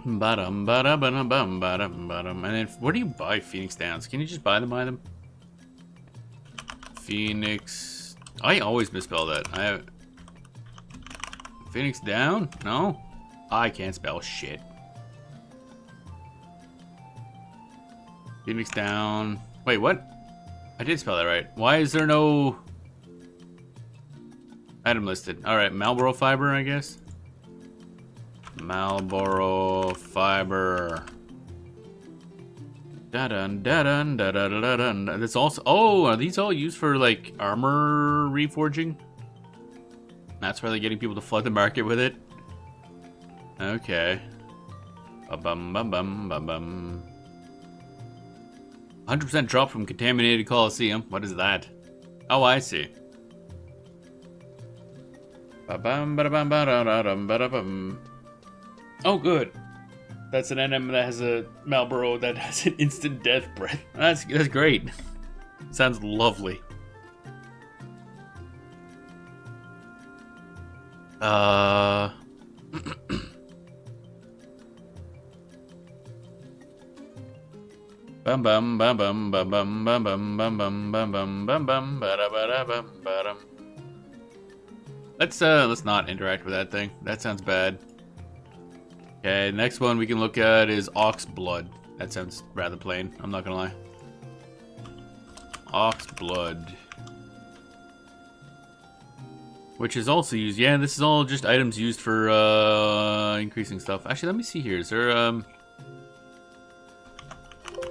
Ba-dum, ba-da-ba-dum, ba-dum, ba-dum. And then, where do you buy Phoenix Downs? Can you just buy them? Phoenix... I always misspell that. I have... Phoenix Down? No? I can't spell shit. Phoenix Down. Wait, what? I did spell that right. Why is there no item listed? Alright, Marlboro Fiber, I guess. Marlboro Fiber. Da-dun, da-dun, da-da-da-dun. That's also... Oh, are these all used for, like, armor reforging? That's why they're getting people to flood the market with it? Okay. Ba-bum-bum-bum-bum-bum. 100% drop from Contaminated Coliseum. What is that? Oh, I see. Oh, good. That's an NM that has a Marlboro that has an instant death breath. That's great. Sounds lovely. Bum bum bum bum bum bum bum bum bum bum bum bum bum bum bum bum. Let's not interact with that thing. That sounds bad. Okay, next one we can look at is Ox Blood. That sounds rather plain, I'm not gonna lie. Ox Blood. Which is also used, yeah, this is all just items used for increasing stuff. Actually, let me see here, is there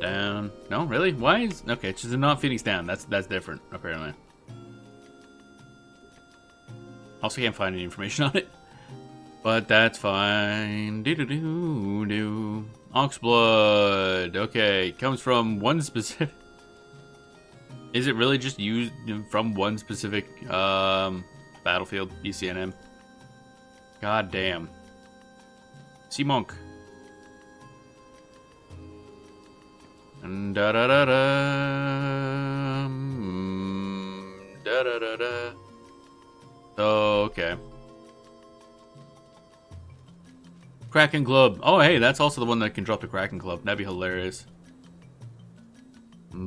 down? No, really? Why is... Okay, it's just not Phoenix Down, that's different, apparently. Also can't find any information on it. But that's fine. Do-do-do-do. Oxblood. Okay, comes from one specific... Is it really just used from one specific battlefield? ECNM. God damn. Sea Monk. Da-da-da-da. Da-da-da-da. So, okay. Kraken Club. Oh, hey, that's also the one that can drop the Kraken Club. That'd be hilarious. So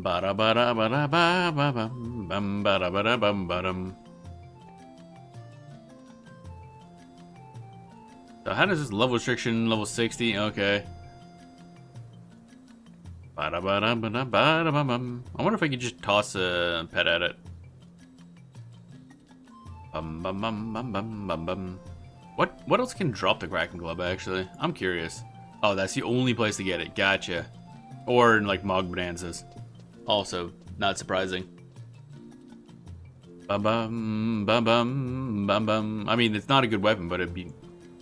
how does this level restriction, level 60? Okay. I wonder if I could just toss a pet at it. What else can drop the Kraken Club, actually? I'm curious. Oh, that's the only place to get it. Gotcha. Or in, like, Mog Bonanzas. Also, not surprising. I mean, it's not a good weapon, but it'd be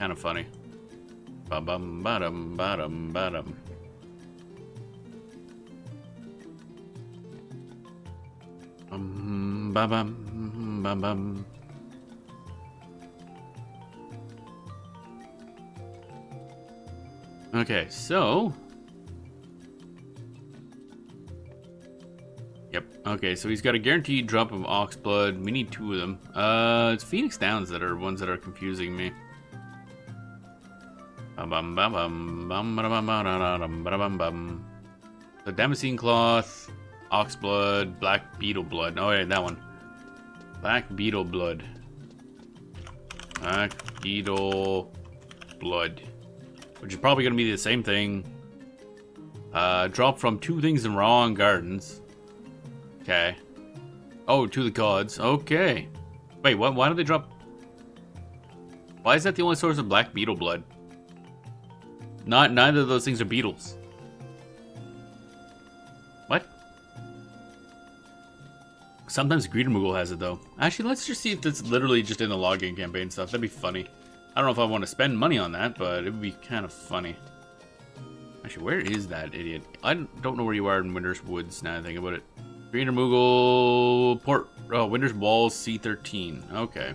kind of funny. Okay, so... Yep, okay, so he's got a guaranteed drop of Ox Blood. We need 2 of them. It's Phoenix Downs that are ones that are confusing me. The Damascene Cloth, Ox Blood, Black Beetle Blood. Oh yeah, that one. Black Beetle Blood. Black Beetle Blood. Which is probably going to be the same thing. Drop from 2 things in Raw and Gardens. Okay. Oh, to the gods. Okay. Wait, what? Why do they drop... Why is that the only source of Black Beetle Blood? Neither of those things are beetles. What? Sometimes Greetermoogle has it, though. Actually, let's just see if it's literally just in the login campaign stuff. That'd be funny. I don't know if I want to spend money on that, but it would be kind of funny. Actually, where is that idiot? I don't know where you are in Winter's Woods, now I think about it. Greetermoogle... Winter's Walls, C13. Okay.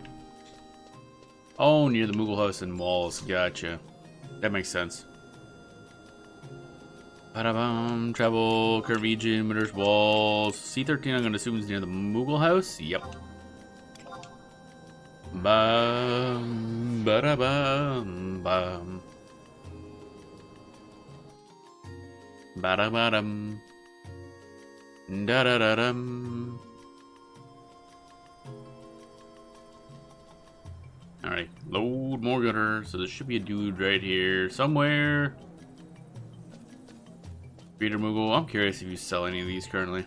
Oh, near the Moogle House and Walls. Gotcha. That makes sense. Travel, curve region, Winter's Walls. C13, I'm going to assume is near the Moogle House. Yep. Bum, ba-da-bum, bum. Ba-da-ba-dum. Da-da-da-dum. Alright, load more gunner. So there should be a dude right here somewhere. Greetermoogle. I'm curious if you sell any of these currently.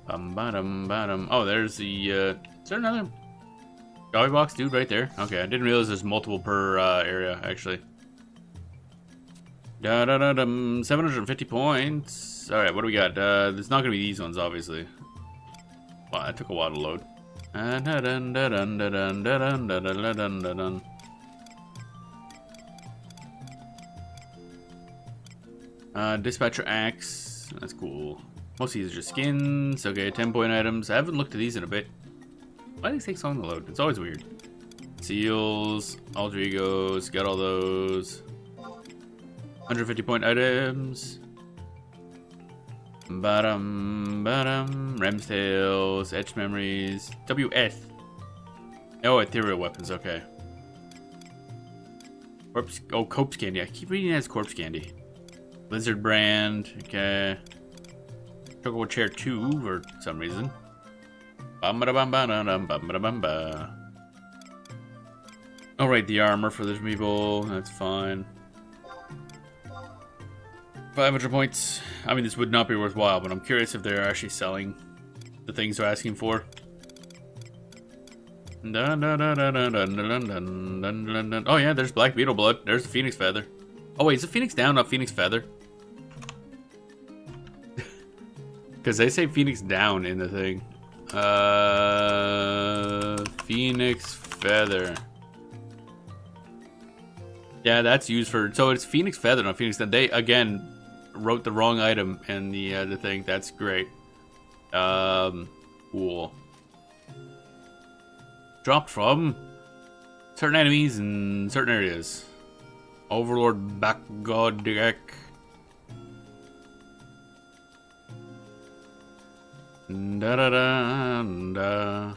Bum-ba-dum-ba-dum. Oh, there's the, is there another Jolly Box dude right there? Okay, I didn't realize there's multiple per area, actually. Da-da-da-dum. 750 points. Alright, what do we got? There's not gonna be these ones, obviously. Wow, that took a while to load. Dispatcher Axe. That's cool. Most of these are just skins. Okay, 10-point items. I haven't looked at these in a bit. Why do these take so long to load? It's always weird. Seals, alter egos, got all those. 150-point items. Rem's Tales, Etched Memories, WS. Oh, ethereal weapons, okay. Corpse Candy. I keep reading it as Corpse Candy. Lizard Brand, okay. Chocobo Chair 2 for some reason. Alright, the armor for this people, that's fine. 500 points. I mean, this would not be worthwhile, but I'm curious if they're actually selling the things they're asking for. Oh yeah, there's Black Beetle Blood. There's the Phoenix Feather. Oh wait, is it Phoenix Down, not Phoenix Feather? Because they say Phoenix Down in the thing. Phoenix Feather. Yeah, that's used for... So it's Phoenix Feather, not Phoenix Down. They, again, wrote the wrong item in the thing. That's great. Cool. Dropped from certain enemies in certain areas. Overlord Backgod. Da, da, da, da. 100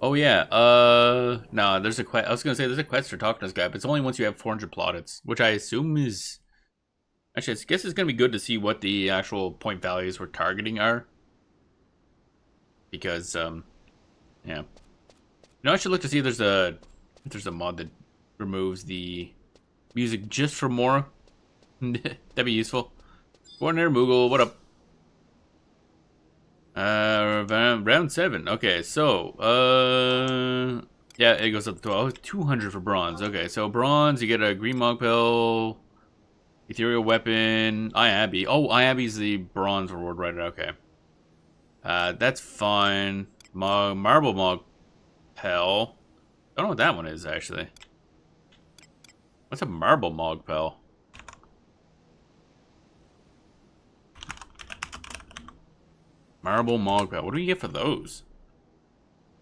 Oh yeah. No, there's a quest. I was gonna say there's a quest for talking to this guy, but it's only once you have 400 plaudits, which I assume is. Actually, I guess it's gonna be good to see what the actual point values we're targeting are, because yeah. I should look to see if there's a mod that removes the music just for more. That'd be useful. Go on there, Moogle. What up? Round 7. Okay, so, yeah, it goes up to 12. 200 for bronze. Okay, so bronze, you get a green Mog Pill, ethereal weapon, Iabi. Oh, Iabi's the bronze reward, right? Okay. That's fine. Marble Mog Pill. I don't know what that one is, actually. What's a marble Mog Pill? Marble Mog Pill. What do you get for those?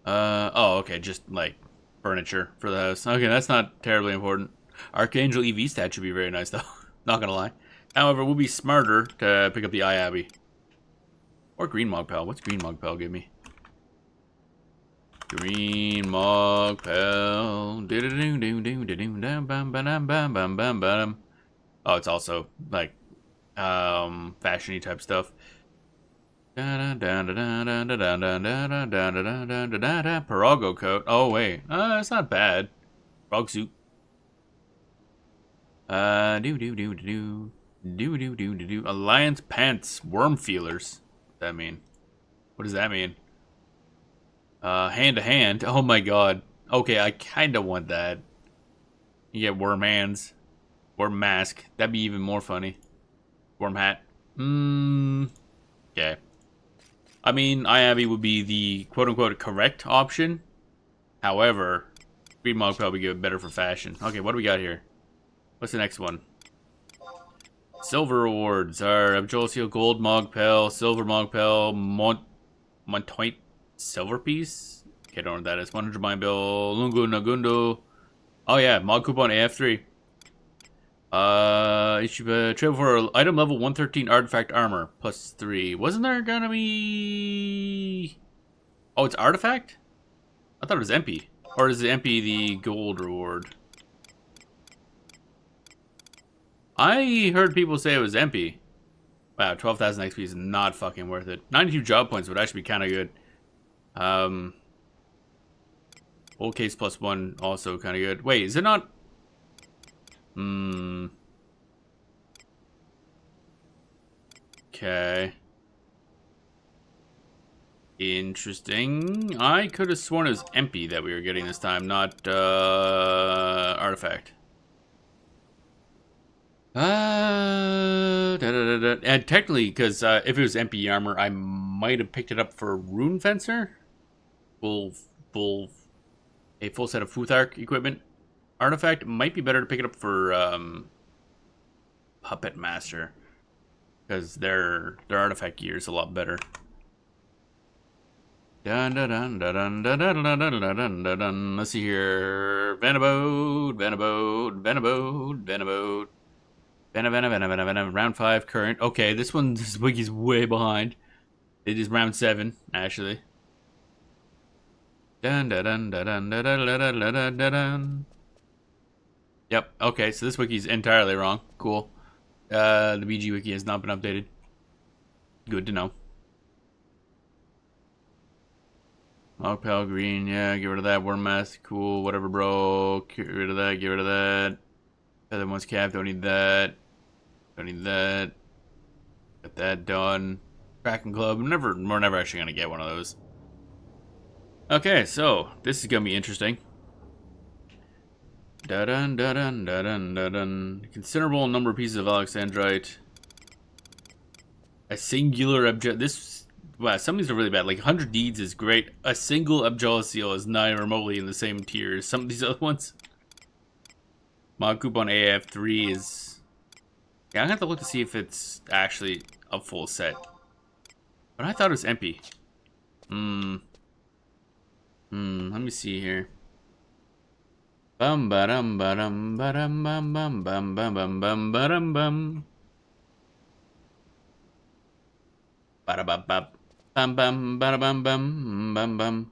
Oh, okay, just like furniture for the house. Okay, that's not terribly important. Archangel EV stat should be very nice, though. Not gonna lie. However, it would be smarter to pick up the Iabi. Or Green Mog Pal. What's Green Mog Pal give me? Green Mog Pal. Oh, it's also like fashiony type stuff. Parago coat. Oh wait, that's not bad. Frog suit. Alliance pants. Worm feelers. What does that mean? What does that mean? Hand to hand. Oh my god. Okay, I kinda want that. You get worm hands. Worm mask. That'd be even more funny. Worm hat. Okay. I mean, Iabi would be the quote-unquote correct option. However, Green Mog probably get better for fashion. Okay, what do we got here? What's the next one? Silver rewards are Abjolcio Gold Mogpel, Silver Mogpel, Montoint Silver Piece. Okay, don't know what that is. 100 Mind Bill, Lungu Nagundo. Oh yeah, Mog Coupon AF3. It should travel for item level 113 artifact armor plus 3. Wasn't there gonna be? Oh, it's artifact? I thought it was MP. Or is the MP the gold reward? I heard people say it was MP. Wow, 12,000 XP is not fucking worth it. 92 job points would actually be kind of good. Old case plus 1 also kind of good. Wait, is it not? Okay. Interesting. I could have sworn it was MP that we were getting this time, not artifact. And technically, because if it was MP armor, I might have picked it up for Rune Fencer. A full set of Futhark equipment. Artifact might be better to pick it up for Puppet Master, because their artifact gear is a lot better. Let's see here. Vana'bout. Round 5 current. Okay, this wiki's way behind. It is round 7, actually. Yep, okay, so this wiki's entirely wrong. Cool. The BG wiki has not been updated. Good to know. Mogpal green, yeah, get rid of that. Worm mask, cool, whatever, bro. Get rid of that, get rid of that. Other one's cap, don't need that. Don't need that. Got that done. Kraken Club, we're never actually gonna get one of those. Okay, so this is gonna be interesting. Considerable number of pieces of Alexandrite. A singular object. Wow, some of these are really bad. Like 100 deeds is great. A single Abjoliciel is not even remotely in the same tier as some of these other ones. Mod Coupon AF3 is... Yeah, I'm gonna have to look to see if it's actually a full set. But I thought it was MP. Let me see here. Bum ba-dum ba-dum ba-dum bum bum bum bum bum bum ba-dum bum. Ba-da-ba-ba. Bum bum ba-da-bum bum bum bum.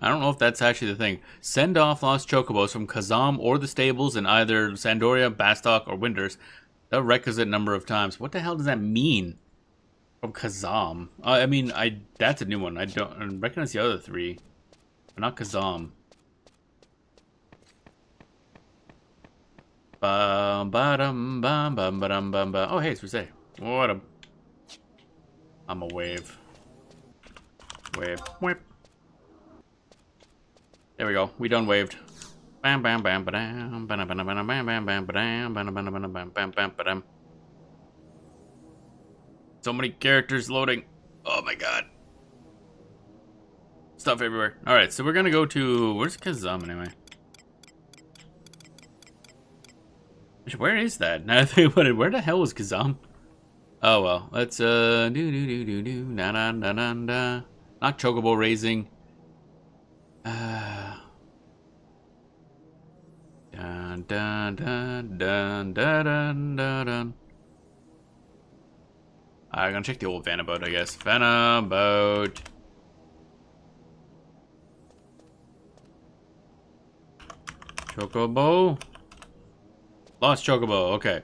I don't know if that's actually the thing. Send off lost chocobos from Kazam or the stables in either Sandoria, Bastok, or Winters the requisite number of times. What the hell does that mean? From Kazam? I mean, that's a new one. I don't recognize the other three, but not Kazam. Oh, hey, it's Rosé. What a... I'm a wave. Wave. Whip. There we go. We done waved. Bam bam bam bam bam bam bam bam bam bam bam bam bam bam. So many characters loading. Oh my god. Stuff everywhere. Alright, so we're gonna go to... Where's Kazam anyway? Where is that? Now I think about it, where the hell was Kazam? Oh well, let's do na na na na na. Not chocobo raising. Dun dun dun dun dun dun dun. I'm gonna check the old Vana'bout, I guess. Vana'bout. Chocobo. Lost chocobo. Okay.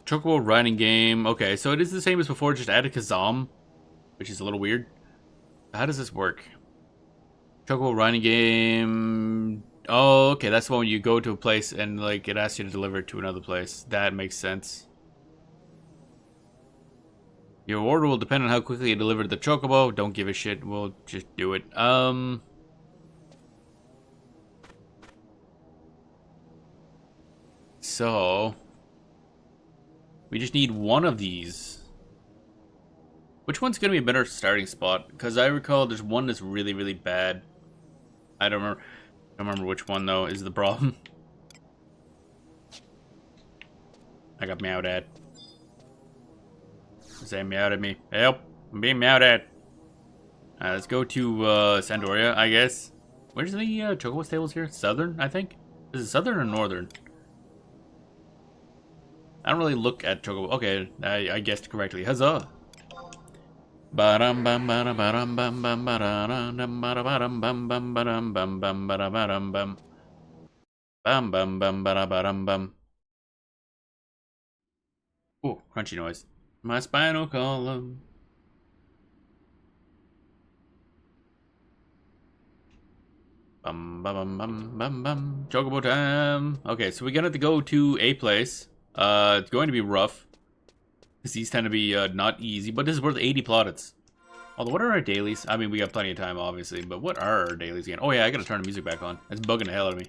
Chocobo riding game. Okay, so it is the same as before, just added Kazam, which is a little weird. How does this work? Chocobo riding game. Oh, okay, that's the one when you go to a place and like it asks you to deliver it to another place. That makes sense. Your order will depend on how quickly you deliver the chocobo. Don't give a shit. We'll just do it. So we just need one of these. Which one's gonna be a better starting spot? Because I recall there's one that's really, really bad. I don't remember which one though is the problem. I got meowed at. Say meowed at me. Help! I'm being meowed at. Let's go to Sandoria, I guess. Where's the chocobo stables here? Southern, I think. Is it southern or northern? I don't really look at chocobo. Okay, I guessed correctly. Huzzah! Bam bam bam bam bam bam bam bam bam bam bam bam bam bam bam bam bam bam bam. Ooh, crunchy noise. My spinal column. Bum bum bum bum bum. Chocobo time. Okay, so we're gonna have to go to a place. It's going to be rough. Because these tend to be not easy, but this is worth 80 plaudits. Although, what are our dailies? I mean, we got plenty of time, obviously, but what are our dailies again? Oh yeah, I gotta turn the music back on. It's bugging the hell out of me.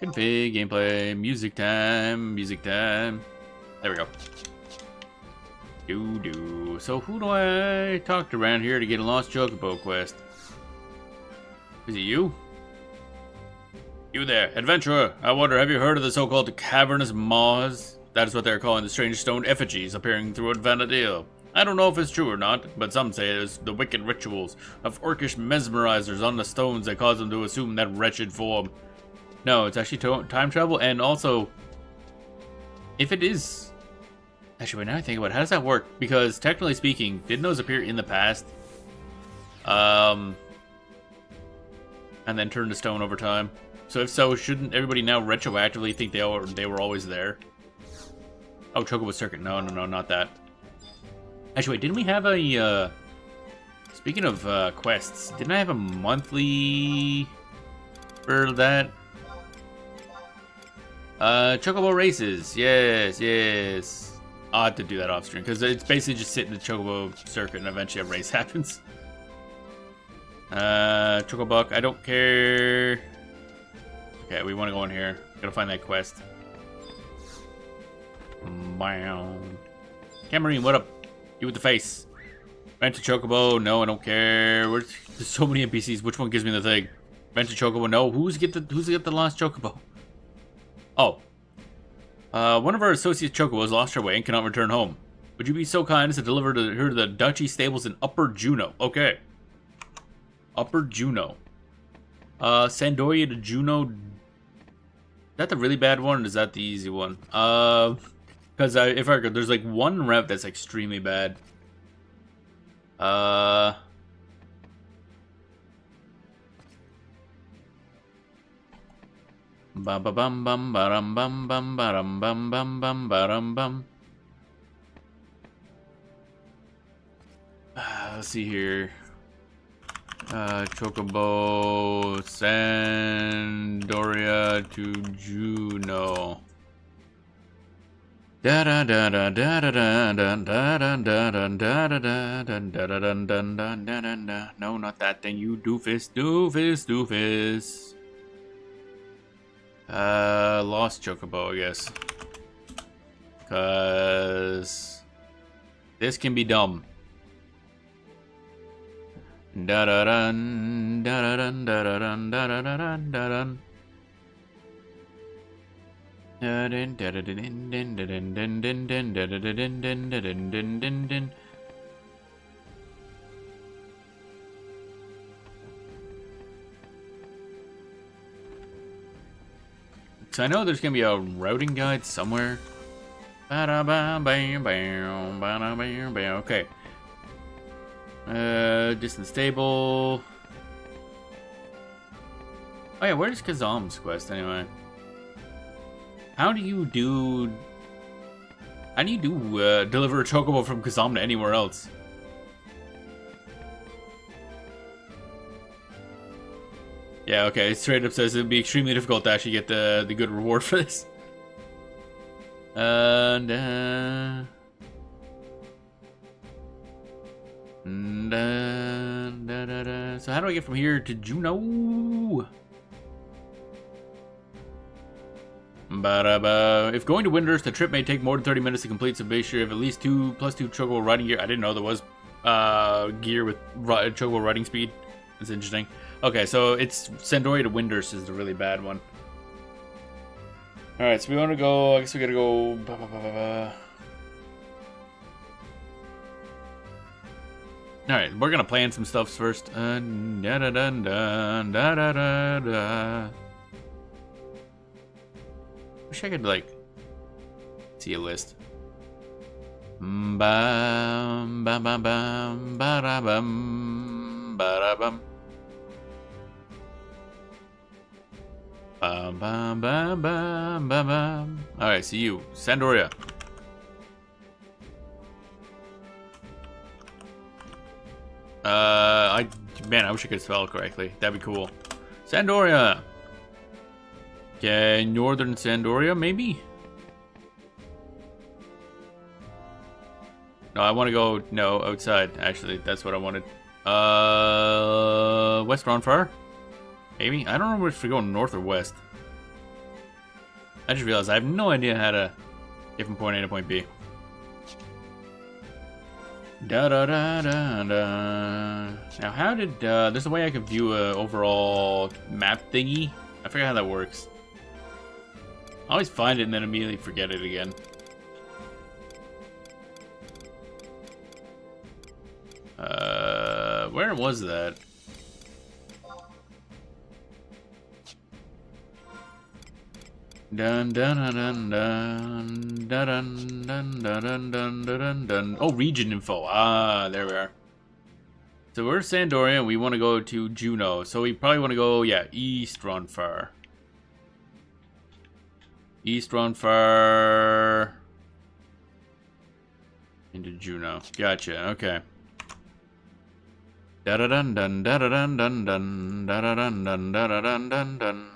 Config, gameplay, music time, music time. There we go. Do. So who do I talk to around here to get a lost chocobo quest? Is it you? You there, adventurer. I wonder, have you heard of the so-called cavernous maws? That is what they're calling the strange stone effigies appearing throughout Vana'bout. I don't know if it's true or not, but some say it is the wicked rituals of orcish mesmerizers on the stones that cause them to assume that wretched form. No, it's actually time travel, and also, if it is... Actually, wait, now I think about it, how does that work? Because, technically speaking, didn't those appear in the past? And then turn to stone over time? So if so, shouldn't everybody now retroactively think they were always there? Oh, Chocobo Circuit. No, not that. Actually, wait, didn't we have a, speaking of quests, didn't I have a monthly for that? Chocobo races. Yes. I'll have to do that off screen, because it's basically just sit in the Chocobo Circuit and eventually a race happens. Chocobuck, I don't care. Okay, we want to go in here. Gotta find that quest. Wow. Camarine, what up? You with the face. Rent a Chocobo, no, I don't care. There's so many NPCs. Which one gives me the thing? Rent a Chocobo, no. Who's get the lost Chocobo? Oh. One of our associate Chocobos lost her way and cannot return home. Would you be so kind as to deliver her to the Duchy stables in Upper Juno? Okay. Upper Juno. Sandoria to Juno. Is that the really bad one, or is that the easy one? Because if I recall, there's like one rev that's extremely bad. Bum ba bum bum ba-dum bum bum ba-dum bum bum bum ba-dum bum. Let's see here. Chocobo, Sandoria to Juno. Da da da da da da da da da da da da da da da da da. No, not that thing. You doofus, doofus, doofus. Lost Chocobo, I guess. Cause this can be dumb. Da da dun da da dun da da dun da da dun da dun. So I know there's gonna be a routing guide somewhere. Okay. Distance stable. Oh yeah, where's Kazam's quest anyway? How do you deliver a chocobo from Kazam to anywhere else? Yeah, okay, it straight up says it'd be extremely difficult to actually get the good reward for this. So how do I get from here to Juno? If going to Windurst, the trip may take more than 30 minutes to complete, so be sure you have at least 2 + 2 chocobo riding gear. I didn't know there was gear with chocobo riding speed. That's interesting. Okay, so it's Sandoria to Windurst is the really bad one. Alright, so we want to go, I guess we gotta go... Alright, we're gonna plan some stuff first. Wish I could, like, see a list. Bam, bam, bam, bam, ba-da-bum, ba-da-bum. Bam, bam, bam, bam, bam, bam. Alright, see you. Sandoria. Man, I wish I could spell it correctly. That'd be cool. Sandoria. Okay, northern Sandoria, maybe? No, I want to go, no, outside, actually. That's what I wanted. West Ronfar? Maybe? I don't know if we're going north or west. I just realized I have no idea how to get from point A to point B. Da da da da da. Now, how did there's a way I could view a overall map thingy? I forget how that works. I always find it and then immediately forget it again. Where was that? Dun dun dun dun dun dun dun dun dun dun dun. Oh, region info. Ah, there we are. So we're Sandoria and we want to go to Juno. So we probably want to go, yeah, East Ronfar. East Ronfar into Juno. Gotcha. Okay. Da da dun dun da da dun dun dun da da dun dun da da dun dun dun.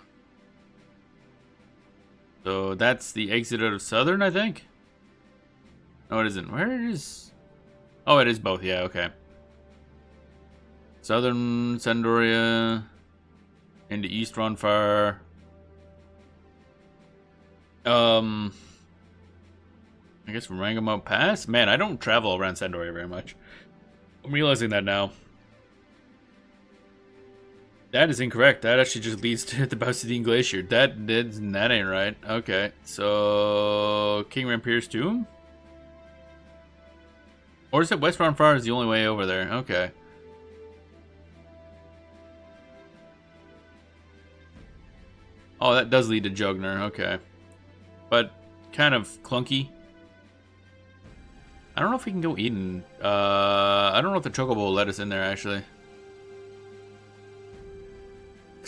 So that's the exit out of Southern, I think. No, it isn't. Where is? Oh, it is both. Yeah. Okay. Southern Sandoria into East Ronfar. I guess Vana'bout Pass? Man, I don't travel around Sandoria very much. I'm realizing that now. That is incorrect. That actually just leads to the Bausidine Glacier. That ain't right. Okay, so King Rampier's tomb? Or is it West Ronfar is the only way over there? Okay. Oh, that does lead to Jugner. Okay. But kind of clunky. I don't know if we can go Eden. I don't know if the Chocobo will let us in there, actually.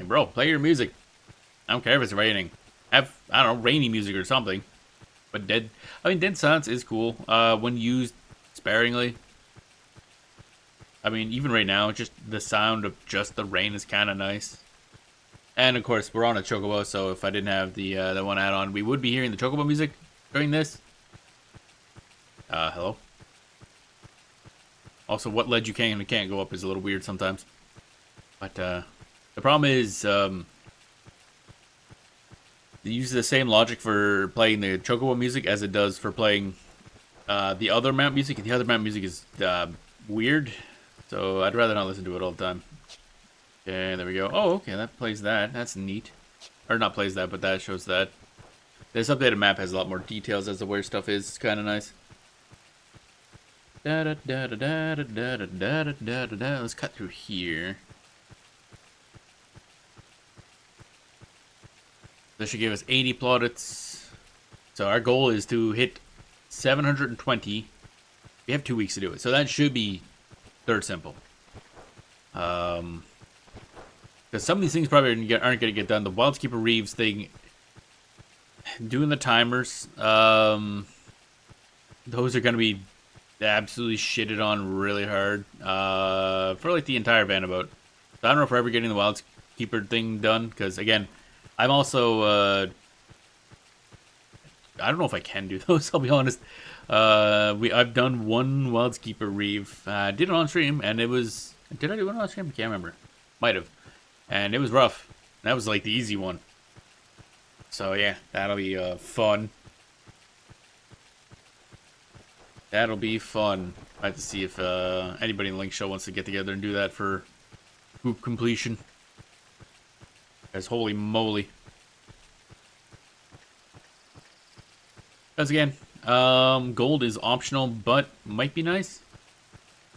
Like, bro, play your music. I don't care if it's raining. Have, I don't know, rainy music or something. But dead silence is cool when used sparingly. I mean, even right now, just the sound of just the rain is kind of nice. And of course, we're on a chocobo, so if I didn't have the one add-on, we would be hearing the chocobo music during this. Hello. Also, what ledge you can and can't go up is a little weird sometimes. But the problem is, they use the same logic for playing the chocobo music as it does for playing the other map music, and the other map music is weird. So I'd rather not listen to it all the time. Okay, there we go. Oh, okay, that plays that. That's neat. Or not plays that, but that shows that. This updated map has a lot more details as to where stuff is. It's kind of nice. Let's cut through here. This should give us 80 plaudits. So our goal is to hit 720. We have 2 weeks to do it. So that should be third simple. Because some of these things probably aren't going to get done. The Wildskeeper Reeves thing, doing the timers, those are going to be absolutely shitted on really hard for like the entire Vana'bout. So I don't know if we're ever getting the Wildskeeper thing done, because again, I'm also I don't know if I can do those, I'll be honest. I've done one Wildskeeper Reeve. Did it on stream, and it was... Did I do it on stream? I can't remember. Might have. And it was rough. That was like the easy one. So yeah, that'll be fun. That'll be fun. I have to see if anybody in the Link Show wants to get together and do that for group completion. Because holy moly. Because again, gold is optional, but might be nice.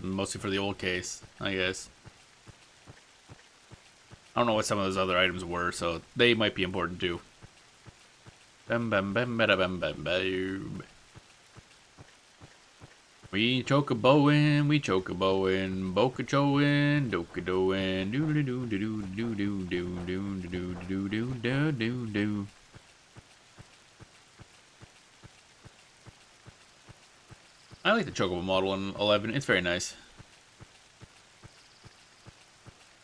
Mostly for the old case, I guess. I don't know what some of those other items were, so they might be important too. Bam bam bam bam bam bam bam. We chocoboin, bokachoin, dokadoin, doo doo doo doo doo doo doo doo doo doo doo doo doo doo. I like the chocobo model in 11. It's very nice.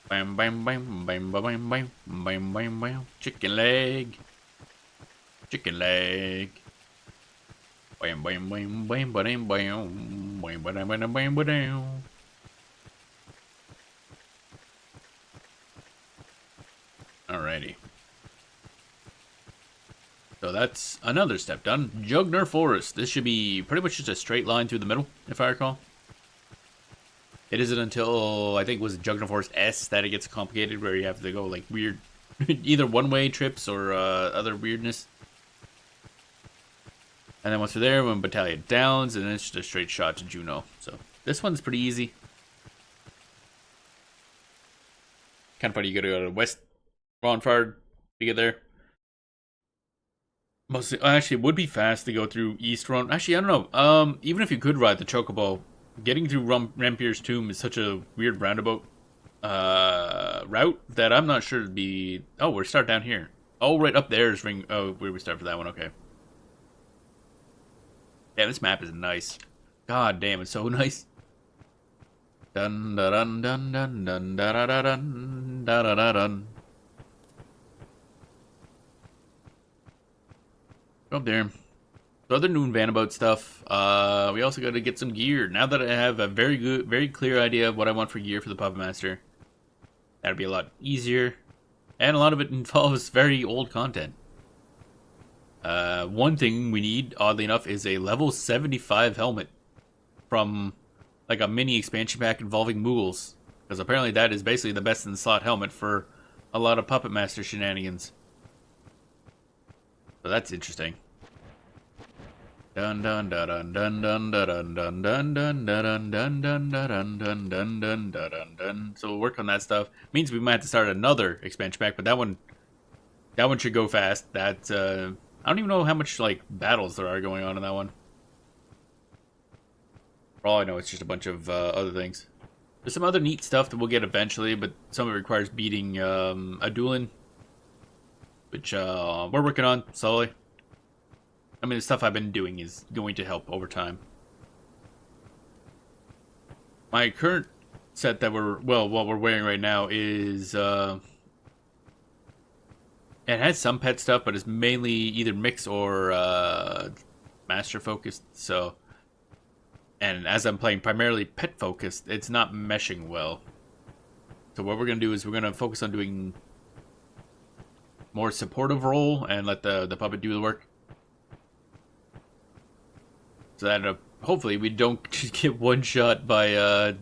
Bam bam bam bam bam bam bam bam bam. Chicken leg. Chicken leg. Bam bam bam bam bam bam bam bam bam bam bam. Alrighty. So that's another step done. Jugner Forest. This should be pretty much just a straight line through the middle, if I recall. It isn't until, I think it was Jugner Forest S that it gets complicated, where you have to go like weird, either one-way trips or other weirdness. And then once we're there, we're in Battalion Downs, and then it's just a straight shot to Juno. So this one's pretty easy. Kind of funny, you gotta go to West Ronfard to get there. Mostly, actually, it would be fast to go through East Ron. Actually, I don't know. Even if you could ride the Chocobo, getting through Rampier's Tomb is such a weird roundabout route that I'm not sure it'd be. Oh, we're start down here. Oh, right up there is Ring. Oh, where we start for that one? Okay. Yeah, this map is nice. God damn, it's so nice. Dun dun dun dun dun dun dun dun dun dun dun. Up there. So other new Vana'bout stuff. We also got to get some gear. Now that I have a very clear idea of what I want for gear for the Puppet Master, that'll be a lot easier. And a lot of it involves very old content. One thing we need, oddly enough, is a level 75 helmet from like a mini expansion pack involving Moogles. Because apparently that is basically the best in the slot helmet for a lot of Puppet Master shenanigans. So that's interesting. Dun dun dun dun dun dun dun dun dun dun dun dun dun dun dun dun dun dun dun. So we'll work on that stuff. Means we might have to start another expansion pack, but that one should go fast. That I don't even know how much like battles there are going on in that one. For all I know, it's just a bunch of other things. There's some other neat stuff that we'll get eventually, but some of it requires beating a dueling, which we're working on slowly. I mean, the stuff I've been doing is going to help over time. My current set that what we're wearing right now is it has some pet stuff, but it's mainly either mix or master focused. So, and as I'm playing primarily pet focused, it's not meshing well. So what we're gonna do is we're gonna focus on doing more supportive role and let the puppet do the work. So that hopefully we don't just get one shot by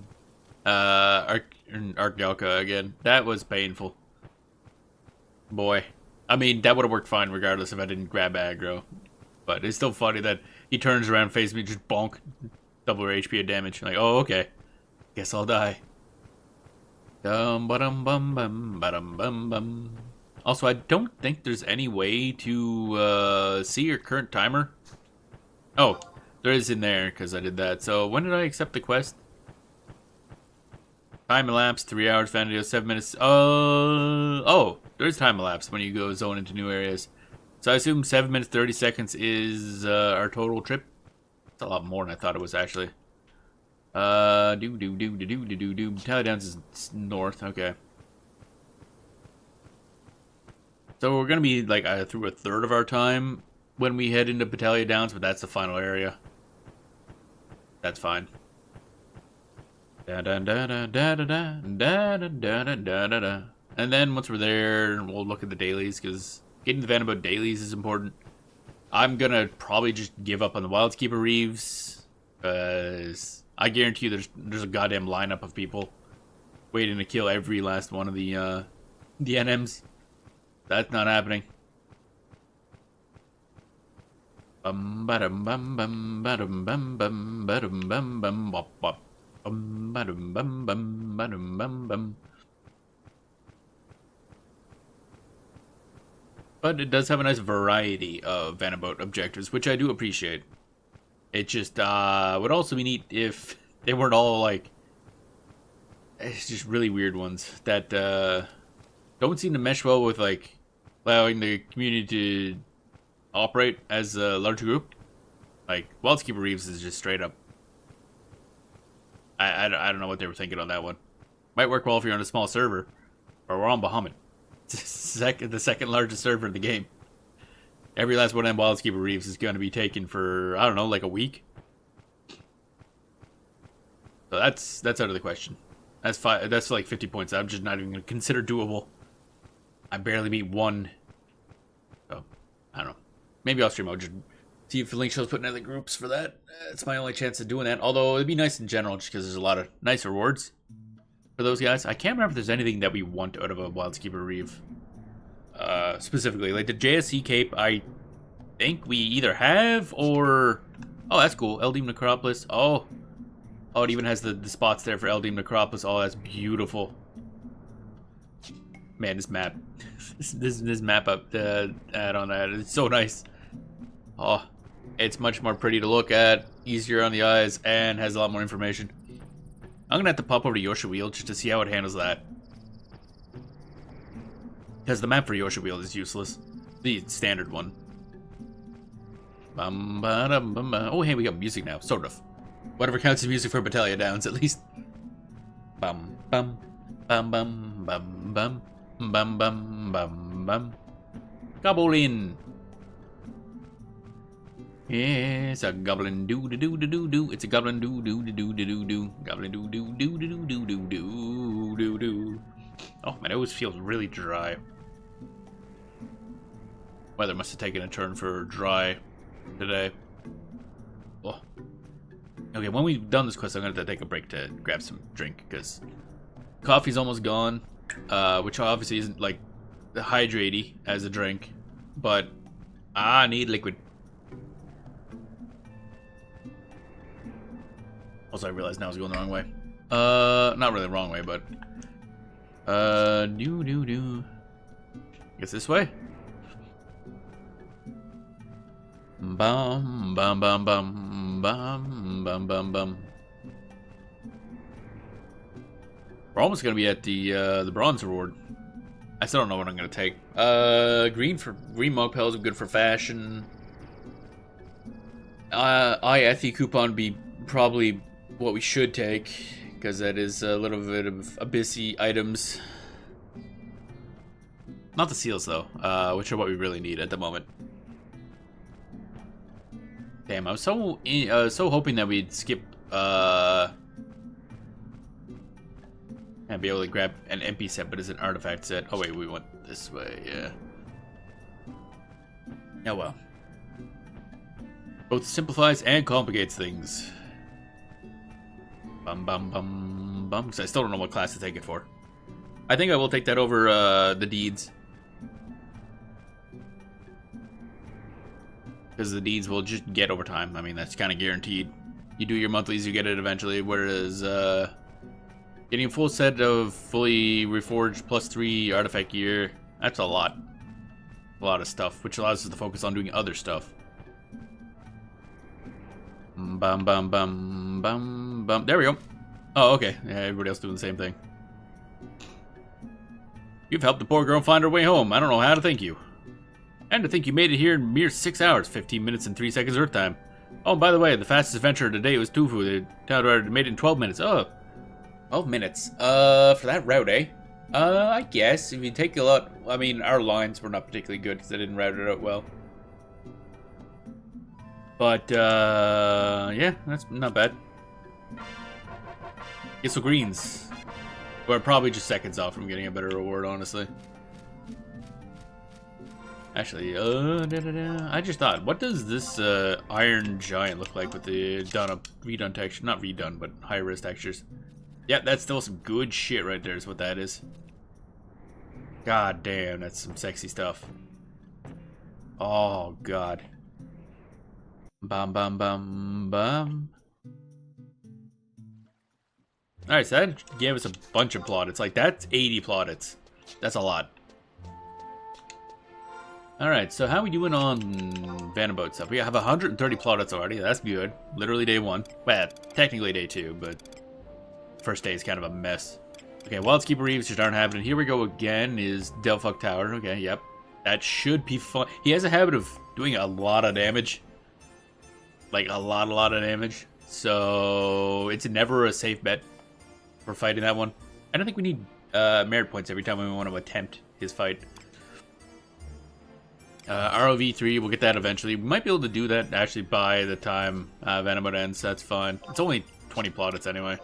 Arcgalka again. That was painful. Boy. I mean, that would have worked fine regardless if I didn't grab aggro. But it's still funny that he turns around, faces me, just bonk. Double her HP of damage. Like, oh, okay. Guess I'll die. Ba-dum-bum-bum, also, I don't think there's any way to see your current timer. Oh, there is in there because I did that. So when did I accept the quest? Time elapsed 3 hours. Vana'bout 7 minutes. Oh, there's time elapsed when you go zone into new areas. So I assume 7 minutes 30 seconds is our total trip. It's a lot more than I thought it was actually. Battalion Downs is north. Okay. So we're gonna be like through a third of our time when we head into Battalion Downs, but that's the final area. That's fine. And then once we're there, we'll look at the dailies because getting the Vana'bout dailies is important. I'm gonna probably just give up on the Wildskeeper Reeves, because I guarantee you there's a goddamn lineup of people waiting to kill every last one of the NMs. That's not happening. Bum bum bum bum bum bum bum bum bum bum bop bop bum bum bum bum bum bum. But it does have a nice variety of Vana'bout objectives, which I do appreciate. It just would also be neat if they weren't all like, it's just really weird ones that don't seem to mesh well with like allowing the community to operate as a large group. Like Wildskeeper Reeves is just straight up. I don't know what they were thinking on that one. Might work well if you're on a small server, or we're on Bahamut. The second largest server in the game. Every last one of them Wildskeeper Reeves is going to be taken for, I don't know, like a week. So that's out of the question. That's like 50 points. I'm just not even going to consider doable. I barely beat one. So, I don't know. Maybe off stream I'll just see if Link Show's putting other groups for that. It's my only chance of doing that. Although it'd be nice in general just because there's a lot of nice rewards for those guys. I can't remember if there's anything that we want out of a Wildskeeper Reeve. Specifically. Like the JSC cape, I think we either have or... Oh, that's cool. Eldim Necropolis. Oh, it even has the spots there for Eldim Necropolis. Oh, that's beautiful. Man, this map. this map up add on that. It's so nice. Oh, it's much more pretty to look at, easier on the eyes, and has a lot more information. I'm gonna have to pop over to Yosha Wheel just to see how it handles that. Because the map for Yosha Wheel is useless. The standard one. Oh, hey, we got music now, sort of. Whatever counts as music for Battalion Downs, at least. Bum bum bum bum bum bum bum bum bum bum. Goblin. Yeah, it's a goblin doo doo doo doo doo. It's a goblin doo doo doo doo doo doo. Goblin doo doo doo doo doo doo doo doo doo. Oh, my nose feels really dry. Weather must have taken a turn for dry today. Oh. Okay, when we've done this quest, I'm gonna have to take a break to grab some drink because coffee's almost gone, which obviously isn't like hydraty as a drink, but I need liquid. Also, I realized now I was going the wrong way. Not really the wrong way, but guess this way. Bum bum bum bum bum bum bum bum. We're almost gonna be at the bronze reward. I still don't know what I'm gonna take. Green mug pills are good for fashion. Ethy coupon be probably what we should take, because that is a little bit of abyssy items. Not the seals though, which are what we really need at the moment. Damn, I was so hoping that we'd skip and be able to grab an MP set, but it's an artifact set. Oh wait, we went this way, yeah. Oh well. Both simplifies and complicates things. Bum bum bum bum. Because I still don't know what class to take it for. I think I will take that over the deeds. Because the deeds will just get over time. I mean, that's kind of guaranteed. You do your monthlies, you get it eventually. Whereas getting a full set of fully reforged +3 artifact gear, that's a lot. A lot of stuff, which allows us to focus on doing other stuff. Bum bum bum bum bum. There we go. Oh, okay. Yeah, everybody else doing the same thing. You've helped the poor girl find her way home. I don't know how to thank you. And to think you made it here in mere 6 hours, 15 minutes and 3 seconds Earth time. Oh, and by the way, the fastest adventure today was Tufu. The town rider made it in 12 minutes. Oh, 12 minutes. For that route, eh? I guess if you take a lot. I mean, our lines were not particularly good because I didn't route it out well. But yeah, that's not bad. Get some greens. We're probably just seconds off from getting a better reward, honestly. Actually, I just thought, what does this Iron Giant look like with the redone texture? Not redone, but high-res textures. Yeah, that's still some good shit right there is what that is. God damn, that's some sexy stuff. Oh, God. Bum, bum, bum, bum. Alright, so that gave us a bunch of plaudits. Like, that's 80 plaudits. That's a lot. Alright, so how are we doing on Vana'bout stuff? We have 130 plaudits already. That's good. Literally day 1. Well, technically day 2, but first day is kind of a mess. Okay, Wildskeeper Reeves just aren't happening. Here we go again is Delphuc Tower. Okay, yep. That should be fun. He has a habit of doing a lot of damage. Like, a lot of damage. So, it's never a safe bet for fighting that one. I don't think we need merit points every time we want to attempt his fight. ROV3, we'll get that eventually. We might be able to do that actually by the time Vana'bout ends. That's fine. It's only 20 plaudits anyway.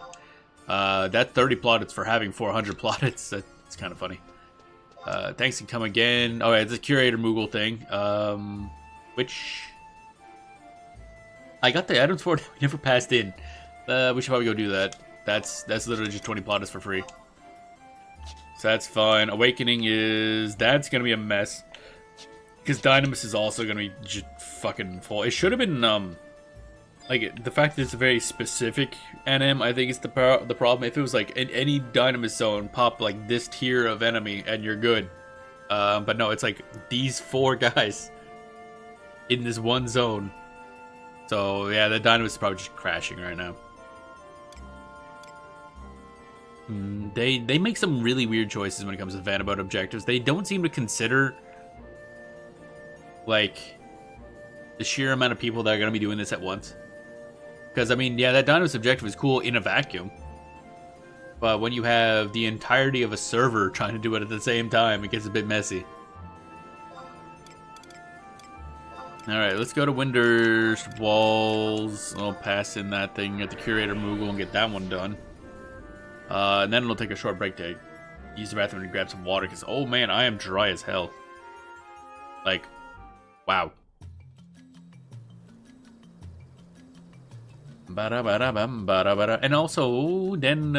That 30 plaudits for having 400 plaudits. That's kind of funny. Thanks and come again. Oh, yeah, it's a Curator Moogle thing. Which I got the addons for it. We never passed in. We should probably go do that. That's literally just 20 plaudits for free. So that's fine. Awakening is... That's going to be a mess. Because Dynamis is also going to be just fucking full. It should have been, like, the fact that it's a very specific NM, I think is the problem. If it was, like, in any Dynamis zone, pop, like, this tier of enemy, and you're good. But no, it's, like, these 4 guys in this one zone. So, yeah, the Dynamis is probably just crashing right now. They make some really weird choices when it comes to Vana'bout objectives. They don't seem to consider... like, the sheer amount of people that are going to be doing this at once. Because, I mean, yeah, that Dynamis objective is cool in a vacuum. But when you have the entirety of a server trying to do it at the same time, it gets a bit messy. Alright, let's go to Winder's Walls. I'll pass in that thing at the Curator Moogle and get that one done. And then it'll take a short break to use the bathroom and grab some water. Because, oh man, I am dry as hell. Like... wow. And also, then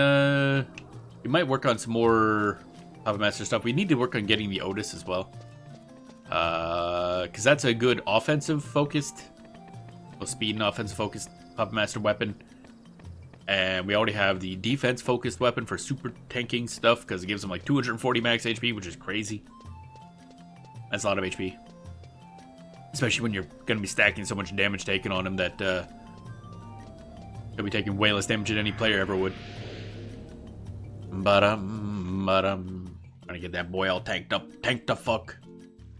we might work on some more Puppet Master stuff. We need to work on getting the Otis as well. Because that's a good offensive focused, well, speed and offensive focused Puppet Master weapon. And we already have the defense focused weapon for super tanking stuff because it gives them like 240 max HP, which is crazy. That's a lot of HP. Especially when you're going to be stacking so much damage taken on him that you'll be taking way less damage than any player ever would. Ba-dum. Trying to get that boy all tanked up. Tanked the fuck.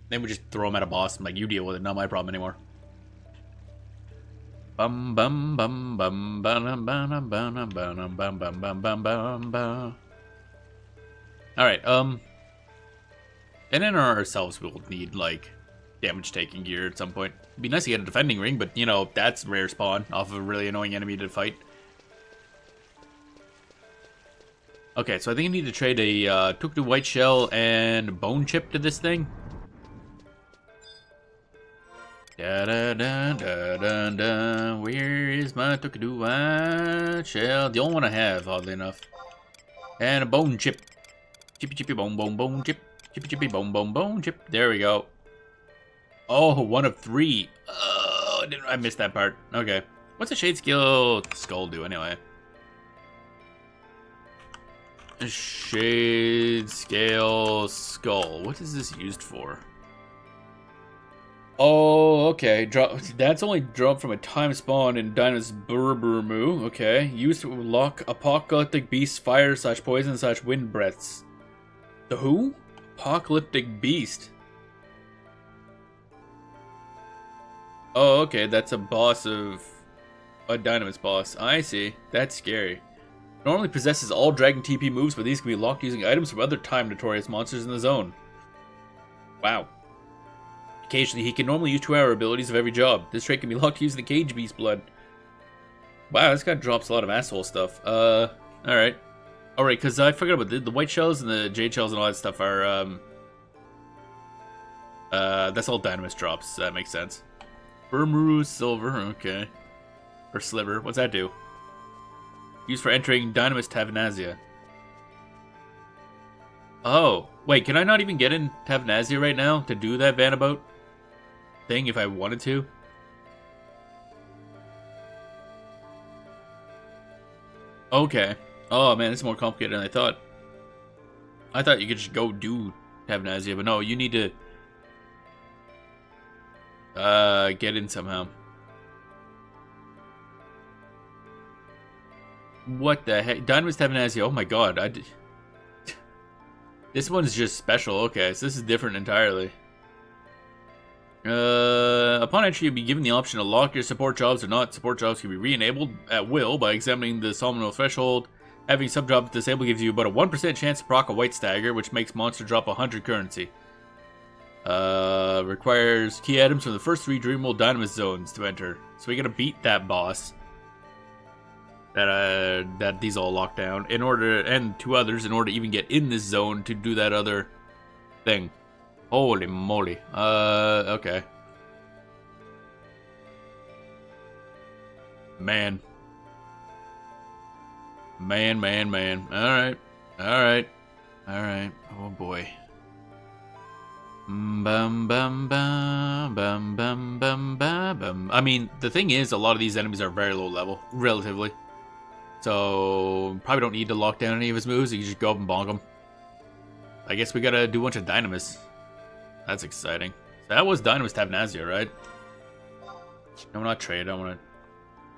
Then we just throw him at a boss. I'm like, you deal with it. Not my problem anymore. Bum bum bum bum bum bum bum bum bum bum bum bum bum bum. All right. And in ourselves, we'll need like damage taking gear at some point. It'd be nice to get a defending ring, but you know that's rare spawn off of a really annoying enemy to fight. Okay, so I think I need to trade a Tuktu white shell and bone chip to this thing. Da da da da da da. Where is my Tuktu white shell? The only one I have, oddly enough. And a bone chip. Chippy chippy bone bone bone chip. Chippy chippy bone bone bone chip. There we go. Oh, 1 of 3. Oh, I missed that part. Okay. What's a shade skill skull do anyway? A shade scale skull. What is this used for? Oh, okay. That's only dropped from a time spawn in Dyna's Burburmu. Okay. Used to lock apocalyptic beasts, fire / poison / wind breaths. The who? Apocalyptic beast. Oh, okay. That's a boss of a Dynamis boss. I see. That's scary. Normally possesses all Dragon TP moves, but these can be locked using items from other time notorious monsters in the zone. Wow. Occasionally, he can normally use 2-hour abilities of every job. This trait can be locked using the Cage Beast blood. Wow, this guy drops a lot of asshole stuff. Alright. Alright, because I forgot about the white shells and the jade shells and all that stuff are, that's all Dynamis drops, so that makes sense. Burmuru silver, okay. Or sliver, what's that do? Used for entering Dynamis Tavanazia. Oh, wait, can I not even get in Tavanazia right now to do that Vana'bout thing if I wanted to? Okay. Oh man, it's more complicated than I thought. I thought you could just go do Tavanazia, but no, you need to get in somehow. What the heck? Dynamis Tavanazia, oh my god, This one's just special, okay, so this is different entirely. Upon entry, you'll be given the option to lock your support jobs or not. Support jobs can be re-enabled at will by examining the Somnol threshold. Having sub-jobs disabled gives you about a 1% chance to proc a white stagger, which makes monster drop 100 currency. Requires key items from the first 3 Dreamworld Dynamis zones to enter. So we gotta beat that boss. That these all locked down in order, and 2 others in order to even get in this zone to do that other thing. Holy moly. Okay. Man. Alright. Alright. Oh boy. Bum bum bum bum bum bum bum. I mean, the thing is, a lot of these enemies are very low level, relatively. So, probably don't need to lock down any of his moves. You can just go up and bonk him. I guess we gotta do a bunch of Dynamis. That's exciting. So that was Dynamis Tavanazia, right? No, not trade. I want to...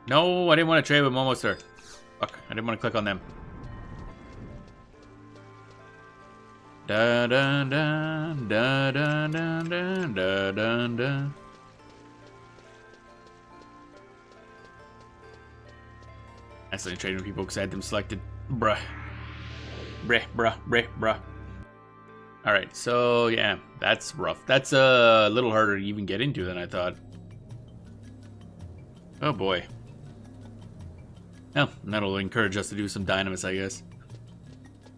No, I didn't want to trade, but I'm almost there. Fuck, I didn't want to click on them. Da da da da da da da da da. Accidentally trading with people because I had them selected. Bruh. Bruh. Alright, so yeah, that's rough. That's a little harder to even get into than I thought. Oh boy. Oh, that'll encourage us to do some Dynamis, I guess.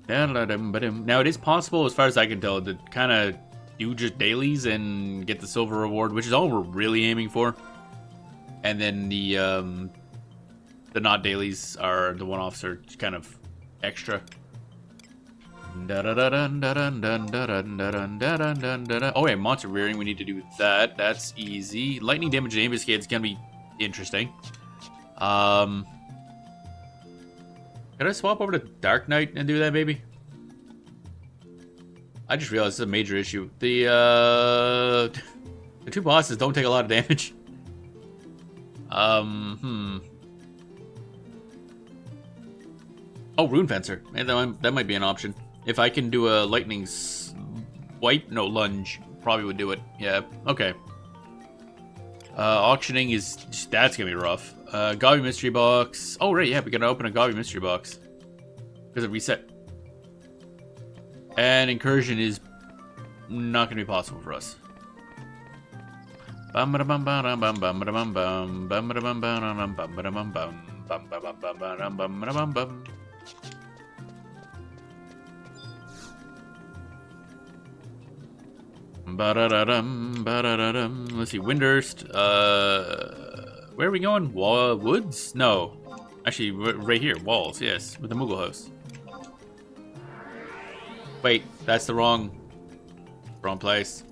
Now, it is possible, as far as I can tell, to kind of do just dailies and get the silver reward, which is all we're really aiming for. And then the not dailies are the one-offs are kind of extra. Oh yeah, monster rearing, we need to do that. That's easy. Lightning damage and ambuscade is gonna be interesting. Could I swap over to Dark Knight and do that, baby? I just realized it's a major issue. The 2 bosses don't take a lot of damage. Oh, Rune Fencer. Man, that might be an option. If I can do a lightning swipe, no, lunge, probably would do it. Yeah, okay. Auctioning is, that's gonna be rough. Gobby Mystery Box. Oh, right, yeah, we gotta open a Gobby Mystery Box. Because it reset. And Incursion is not gonna be possible for us. Bum ba bum ba bum bum bum bum bum bum bum bum bum bum bum bum bum bum bum. Ba-da-da-dum, ba-da-da-dum. Let's see, Windurst. Where are we going? Woods? No. Actually, right here. Walls, yes. With the Moogle house. Wait, that's the wrong place.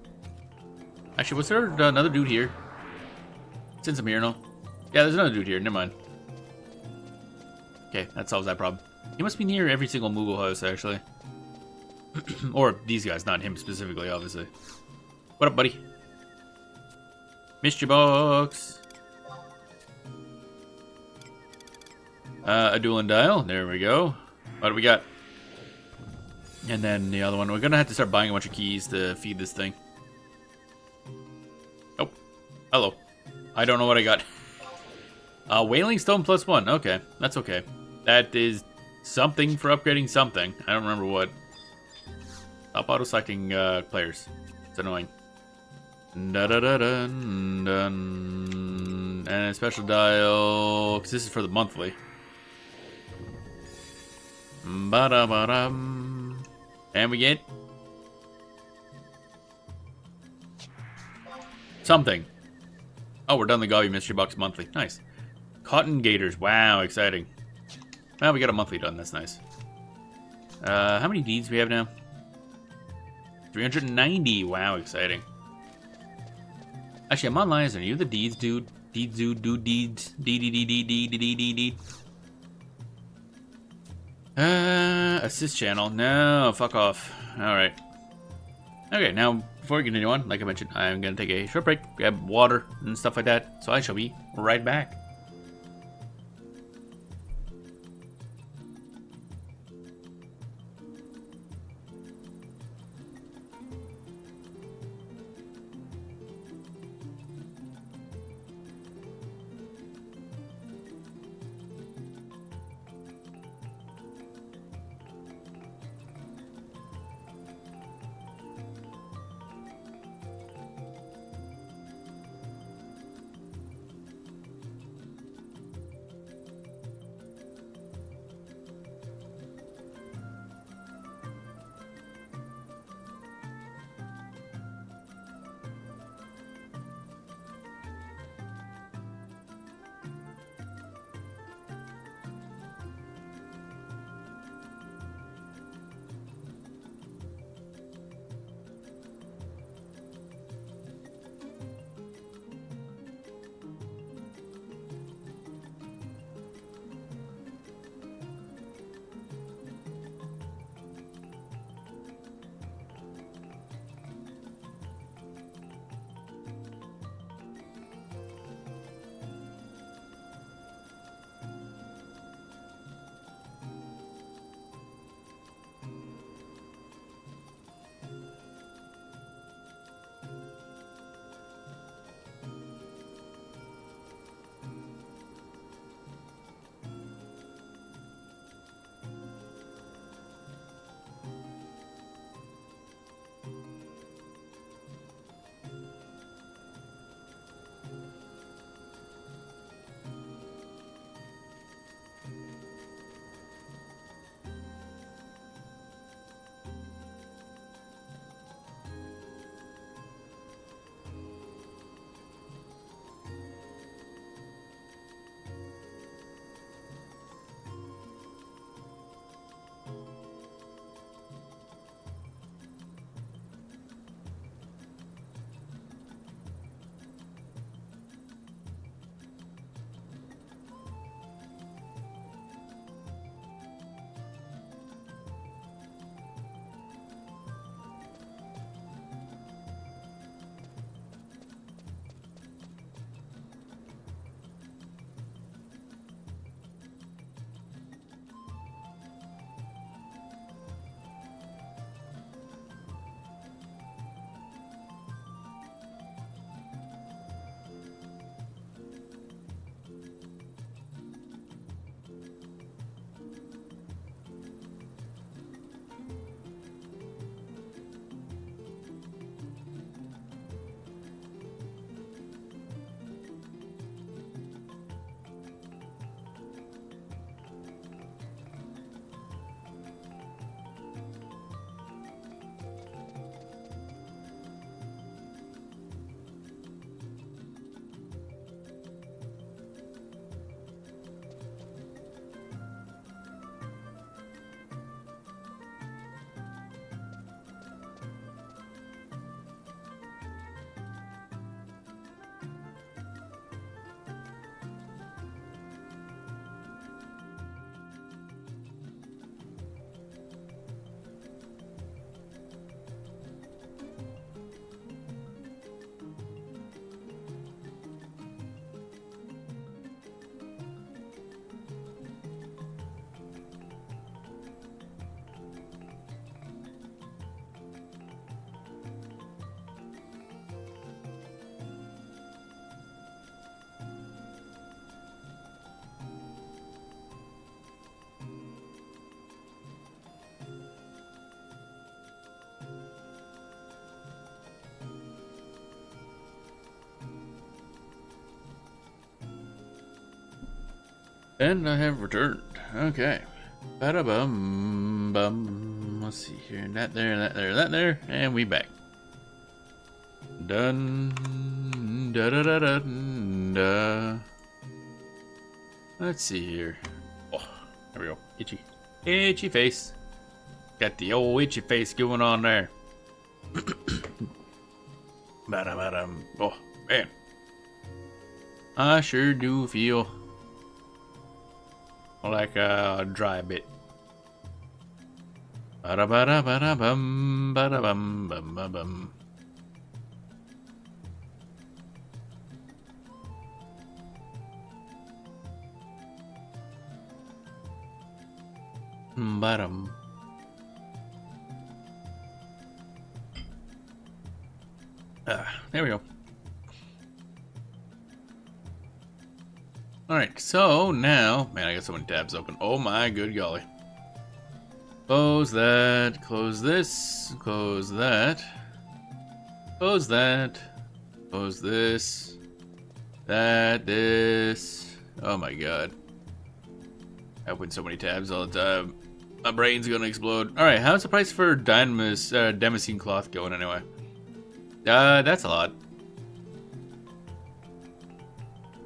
Actually, was there another dude here? Since I'm here, no? Yeah, there's another dude here. Never mind. Okay, that solves that problem. He must be near every single Moogle house, actually. Or these guys, not him specifically, obviously. What up, buddy? Mystery box. A duel and dial. There we go. What do we got? And then the other one. We're gonna have to start buying a bunch of keys to feed this thing. Oh, hello. I don't know what I got. Wailing Stone +1. Okay, that's okay. That is something for upgrading something. I don't remember what. Stop auto-selecting players. It's annoying. Da-da-da-dun, dun. And a special dial, because this is for the monthly. Ba-da-ba-dum. And we get something. Oh, we're done the Gobby Mystery Box monthly. Nice. Cotton Gators. Wow, exciting. Well, we got a monthly done. That's nice. How many deeds do we have now? 390. Wow, exciting. Actually, I'm online. Are you the deeds dude? Deeds dude, deeds. Deed. Assist channel. No, fuck off. Alright. Okay, now, before we continue on, like I mentioned, I'm gonna take a short break, grab water and stuff like that, so I shall be right back. And I have returned. Okay. Bada-bum, bum. Let's see here. That there, that there, that there. And we back. Done. Da-da-da-da-da. Let's see here. Oh, there we go. Itchy. Itchy face. Got the old itchy face going on there. Bada-bada-bum. Oh, man. I sure do feel like a dry bit. Bada-bada-bada-bum, bada-bum-bum-bum-bum. Bottom. There we go. Alright, so now, man, I got so many tabs open. Oh my good golly. Close that, close this, close that, close that, close this, this. Oh my god. I open so many tabs all the time. My brain's gonna explode. Alright, how's the price for Damascene cloth going anyway? That's a lot.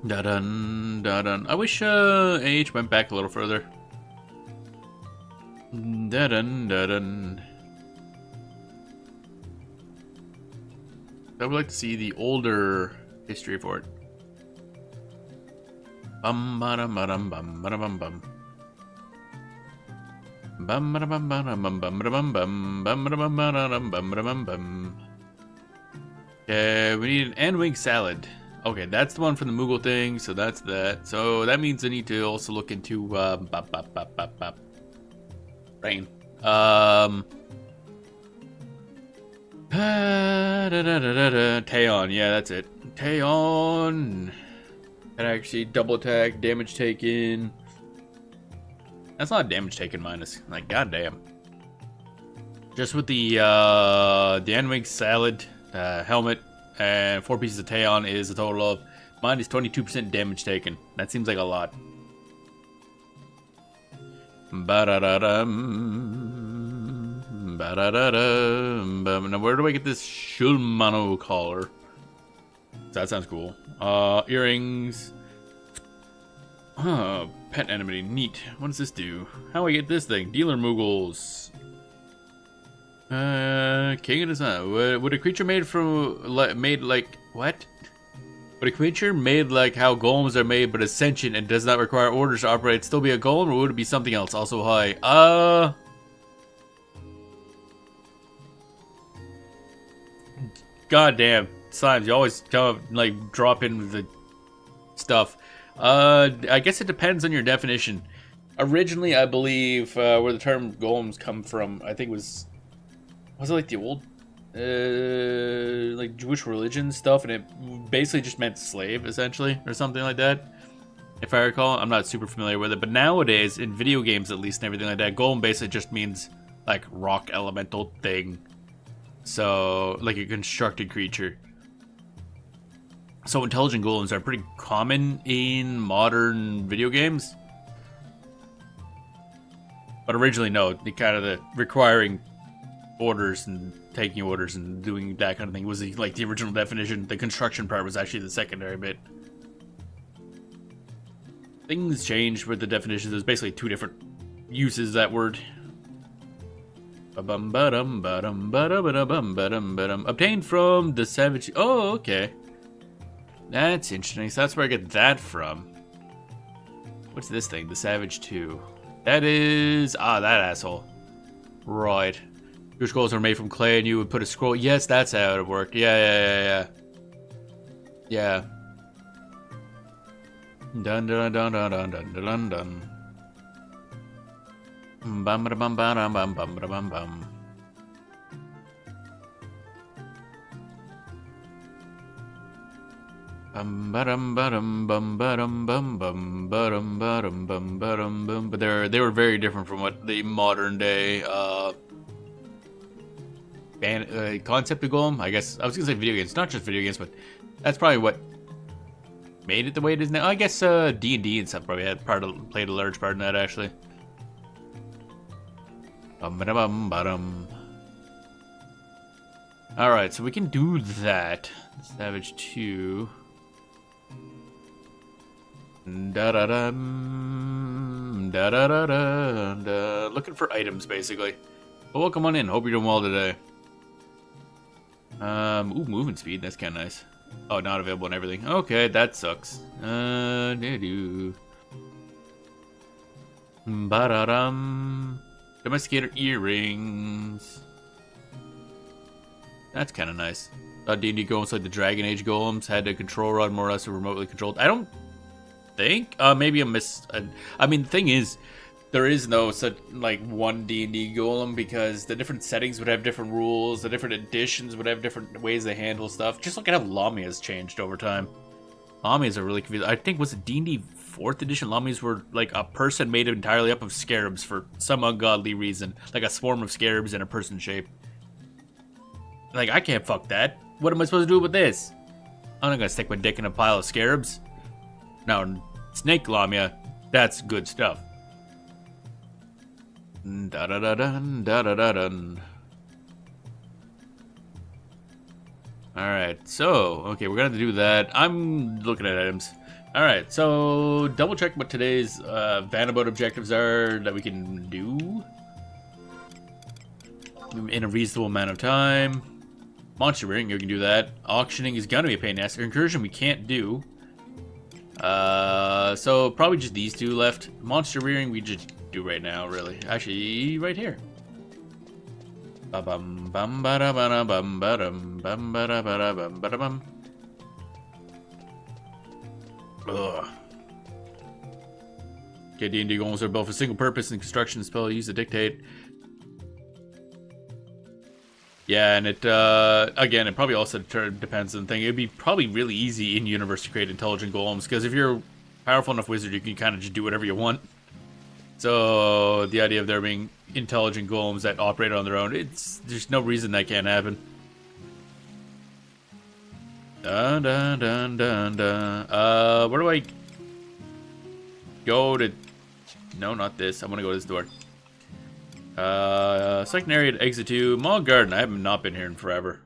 Da-dun, da-dun. I wish AH went back a little further. Da-dun, da-dun. I would like to see the older history for it. Bum ba-dum ba-dum bum ba-dum bum. Bum ba-dum ba-dum bum bum bum bum bum ba-dum ba-dum bum bum bum. Okay, we need an end-wing salad. Okay, that's the one from the Moogle thing, so that's that. So that means I need to also look into rain. Taeon, yeah, that's it. Taeon. That actually double attack, damage taken. That's not damage taken minus. Like, goddamn. Just with the N-Wing salad, helmet, and 4 pieces of Taeon is a total of minus 22% damage taken. That seems like a lot. Ba-da-da-dum. Ba-da-da-dum. Now, where do I get this Shulmano collar? That sounds cool. Earrings. Pet enemy. Neat. What does this do? How do I get this thing? Dealer Moogles. King of the Sun. Would a creature made like what? Would a creature made like how golems are made, but is sentient and does not require orders to operate, still be a golem, or would it be something else? Also high. Goddamn, Slimes, you always come up, like drop in with the stuff. I guess it depends on your definition. Originally, I believe where the term golems come from, I think was it like the old like Jewish religion stuff, and it basically just meant slave essentially or something like that, if I recall. I'm not super familiar with it, but nowadays in video games at least and everything like that, golem basically just means like rock elemental thing, so like a constructed creature. So intelligent golems are pretty common in modern video games, but originally no, the kind of the requiring orders and taking orders and doing that kind of thing was like the original definition. The construction part was actually the secondary bit. Things changed with the definitions. There's basically 2 different uses of that word. Obtained from the Savage. Oh, okay. That's interesting. So that's where I get that from. What's this thing? The Savage 2. That is that asshole. Right. Your scrolls are made from clay, and you would put a scroll. Yes, that's how it worked. Yeah. Dun dun dun dun dun dun dun dun. Bum bum bum bum bum bum bum bum. But they were very different from what the modern day concept of golem. I guess I was gonna say video games, not just video games, but that's probably what made it the way it is now. I guess D&D and stuff probably played a large part in that, actually. Alright, so we can do that. Savage 2. Looking for items, basically. Well, welcome on in. Hope you're doing well today. Ooh, movement speed. That's kind of nice. Oh, not available and everything. Okay, that sucks. Domesticator earrings. That's kind of nice. D&D golems like the Dragon Age golems had a control rod more or less remotely controlled. I don't think. Maybe I missed. I mean, the thing is, there is no such like one D&D golem because the different settings would have different rules. The different editions would have different ways they handle stuff. Just look at how Lamia's changed over time. Lamias are really confusing. I think was it D&D 4th edition? Lamias were like a person made entirely up of scarabs for some ungodly reason, like a swarm of scarabs in a person shape. Like I can't fuck that. What am I supposed to do with this? I'm not gonna stick my dick in a pile of scarabs. Now, Snake Lamia, that's good stuff. Da-da-da-dun, da-da-da-dun. Alright, so, okay, we're gonna do that. I'm looking at items. Alright, so, double check what today's Vana'bout objectives are that we can do in a reasonable amount of time. Monster Ring, you can do that. Auctioning is gonna be a pain in the ass. Incursion we can't do. So probably just these two left. Monster rearing we just do right now, really. Actually, right here. Ba-bum bum ba-da ba-da bum ba-dum bum ba-da ba-da bum ba-da bum. Ugh. Okay, D&D golems are both a single purpose and construction spell used to dictate. Yeah, and it, again, it probably also depends on the thing. It'd be probably really easy in universe to create intelligent golems, because if you're a powerful enough wizard, you can kind of just do whatever you want. So, the idea of there being intelligent golems that operate on their own, there's no reason that can't happen. Dun dun dun dun dun. Where do I go to... No, not this. I want to go to this door. Second area to exit to Mall Garden. I have not been here in forever.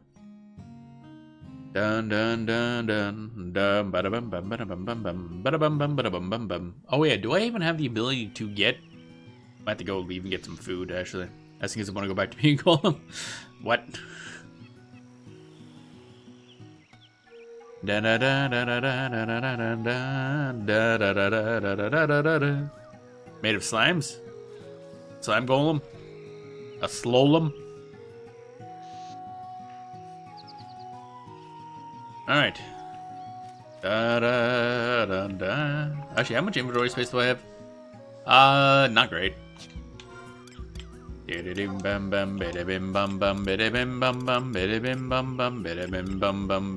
Dun dun dun dun dun bada bum bum bada bum bum bum bada bum bum bada bum bum bum. Oh yeah, do I even have the ability to get? I have to go leave and get some food. Actually, I think I want to go back to being golem. What? Da da da da da da da da da da da da da da da. Made of slimes. Slime golem. A slolem. Alright. Da da da da. Actually, how much inventory space do I have? Not great. Bam bam bam bam bam bam bam bam bam bam bam bam bam bam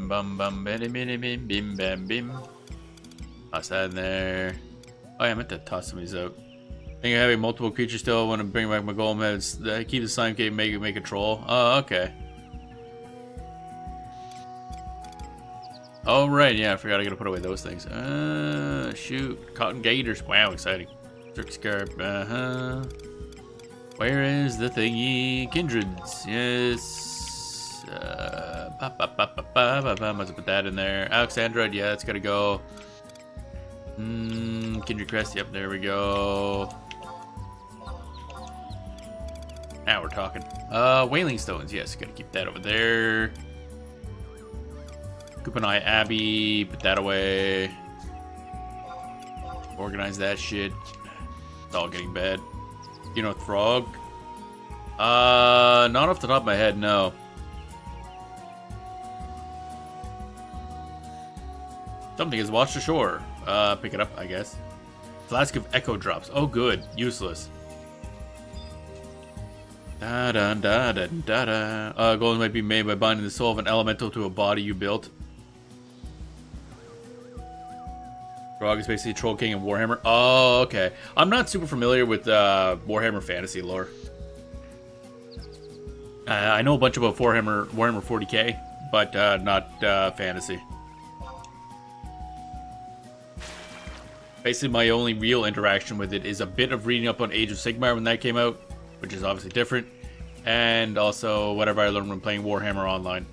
bam bam bim bam bim. Toss that in there. Oh yeah, I meant to toss some of these out. I think having multiple creatures still. I want to bring back my golem heads. Keep the slime cave, make a troll. Oh, okay. Oh, right, yeah, I forgot I gotta put away those things. Shoot. Cotton gators. Wow, exciting. Trick scarab. Where is the thingy? Kindreds. Yes. Must put that in there. Alexandra, yeah, that's gotta go. Kindred crest. Yep, there we go. Now we're talking. Wailing stones. Yes, gotta keep that over there. Kupanai Abbey, put that away. Organize that shit. It's all getting bad. You know, Throg? Not off the top of my head, no. Something has washed ashore. Pick it up, I guess. Flask of Echo Drops. Oh, good. Useless. Da da da da da da. Golems might be made by binding the soul of an elemental to a body you built. Frog is basically Troll King and Warhammer. Oh, okay. I'm not super familiar with Warhammer fantasy lore. I know a bunch about Warhammer 40k, but not fantasy. Basically, my only real interaction with it is a bit of reading up on Age of Sigmar when that came out, which is obviously different, and also whatever I learned when playing Warhammer Online.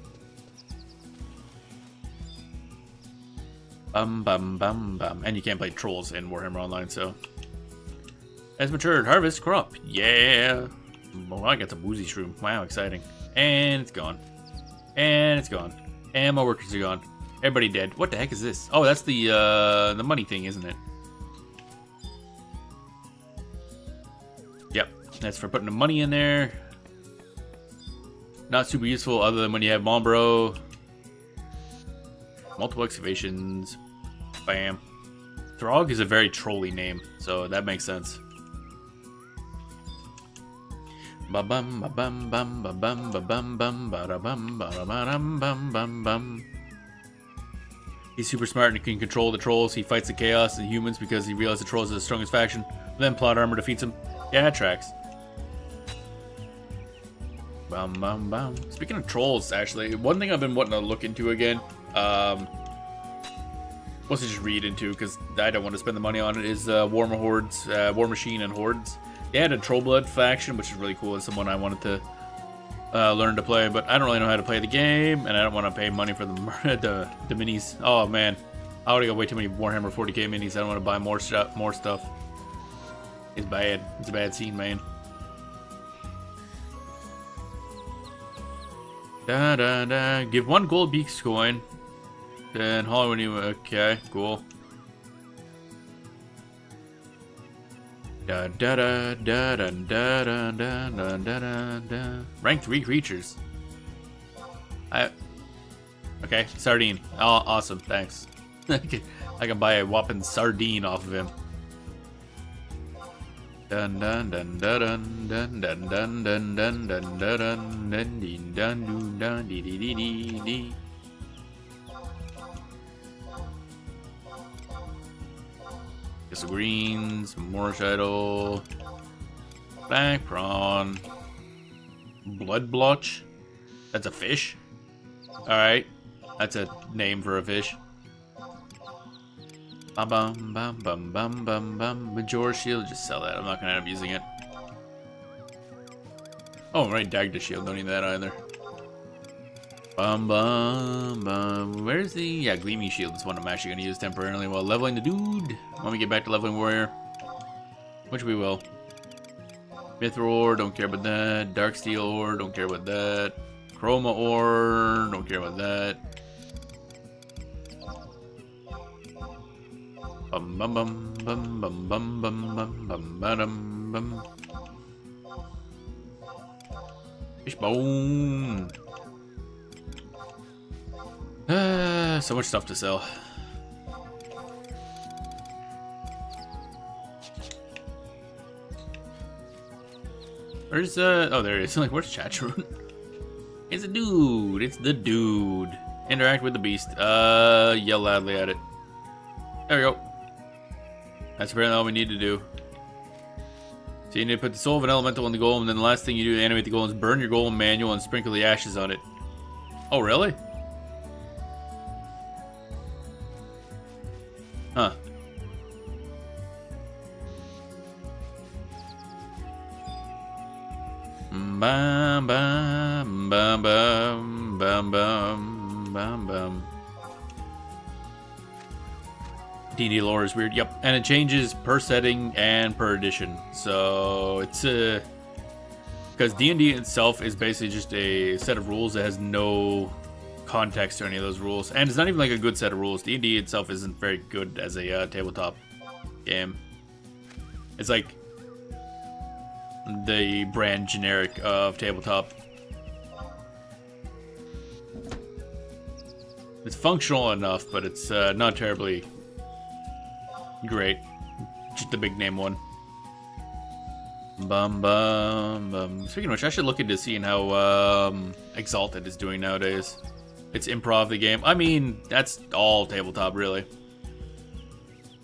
Bum bum bum bum. And you can't play trolls in Warhammer Online, so. Has matured. Harvest crop. Yeah. Oh, I got some woozy shroom. Wow, exciting. And it's gone. And it's gone. And my workers are gone. Everybody dead. What the heck is this? Oh, that's the money thing, isn't it? Yep. That's for putting the money in there. Not super useful other than when you have Mombro. Multiple excavations. Bam. Throg is a very trolly name, so that makes sense. Ba bum ba bum bum ba bum ba bum bum ba da bum ba da ba dum bum bum bum. He's super smart and can control the trolls. He fights the chaos and humans because he realizes the trolls are the strongest faction. Then plot armor defeats him. Yeah, it tracks. Bum bum bum. Speaking of trolls, actually, one thing I've been wanting to look into again, what's to just read into because I don't want to spend the money on it, is War Machine and Hordes. They had a Trollblood faction, which is really cool. It's someone I wanted to learn to play, but I don't really know how to play the game, and I don't want to pay money for the minis. Oh man, I already got way too many Warhammer 40k minis. I don't want to buy more stuff. It's bad. It's a bad scene, man. Da da da. Give 1 gold beaks coin. Then Hollywood. Okay, cool. Da da da da da da da da da da. Rank 3 creatures. Okay, sardine. Oh, awesome. Thanks. I can buy a whopping sardine off of him. Dun dun dun dun dun dun dun dun dun dun dun dun dun dun dun dee dee dee dee dee. Some greens, more shadow, black prawn, blood blotch. That's a fish. All right, that's a name for a fish. Bum bum bum bum bum bum bum. Major shield, just sell that. I'm not gonna end up using it. Oh right, Dagda shield. Don't need that either. Bum bum bum. Where's the Gleamy shield? This one I'm actually gonna use temporarily while leveling the dude. When we get back to leveling warrior, which we will. Mithril ore, don't care about that. Dark steel ore, don't care about that. Chroma ore, don't care about that. Bum bum bum bum bum bum bum bum bum bum bum. Fishbone. So much stuff to sell. Where's oh there it is. Like, where's Chatroon? It's a dude. It's the dude. Interact with the beast. Yell loudly at it. There we go. That's apparently all we need to do. So you need to put the soul of an elemental in the golem, and then the last thing you do to animate the golem is burn your golem manual and sprinkle the ashes on it. Oh really? Huh. Bam bam bam bam bam bam bam bam. D&D lore is weird. Yep, and it changes per setting and per edition. So it's because D&D itself is basically just a set of rules that has no context to any of those rules, and it's not even like a good set of rules. D&D itself isn't very good as a tabletop game. It's like the brand generic of tabletop. It's functional enough, but it's not terribly great. Just the big name one. Bum bum bum. Speaking of which, I should look into seeing how Exalted is doing nowadays. It's improv the game. I mean, that's all tabletop, really.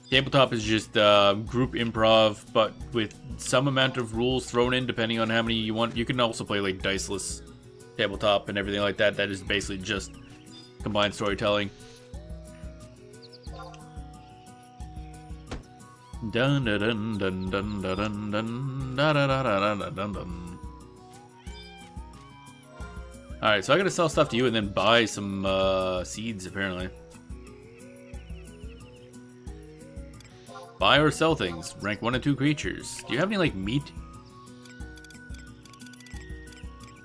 Tabletop is just group improv, but with some amount of rules thrown in, depending on how many you want. You can also play like diceless tabletop and everything like that. That is basically just combined storytelling. Dun dun dun dun dun dun dun dun dun dun dun dun dun. Alright, so I gotta sell stuff to you and then buy some seeds, apparently. Buy or sell things. Rank 1 and 2 creatures. Do you have any, like, meat?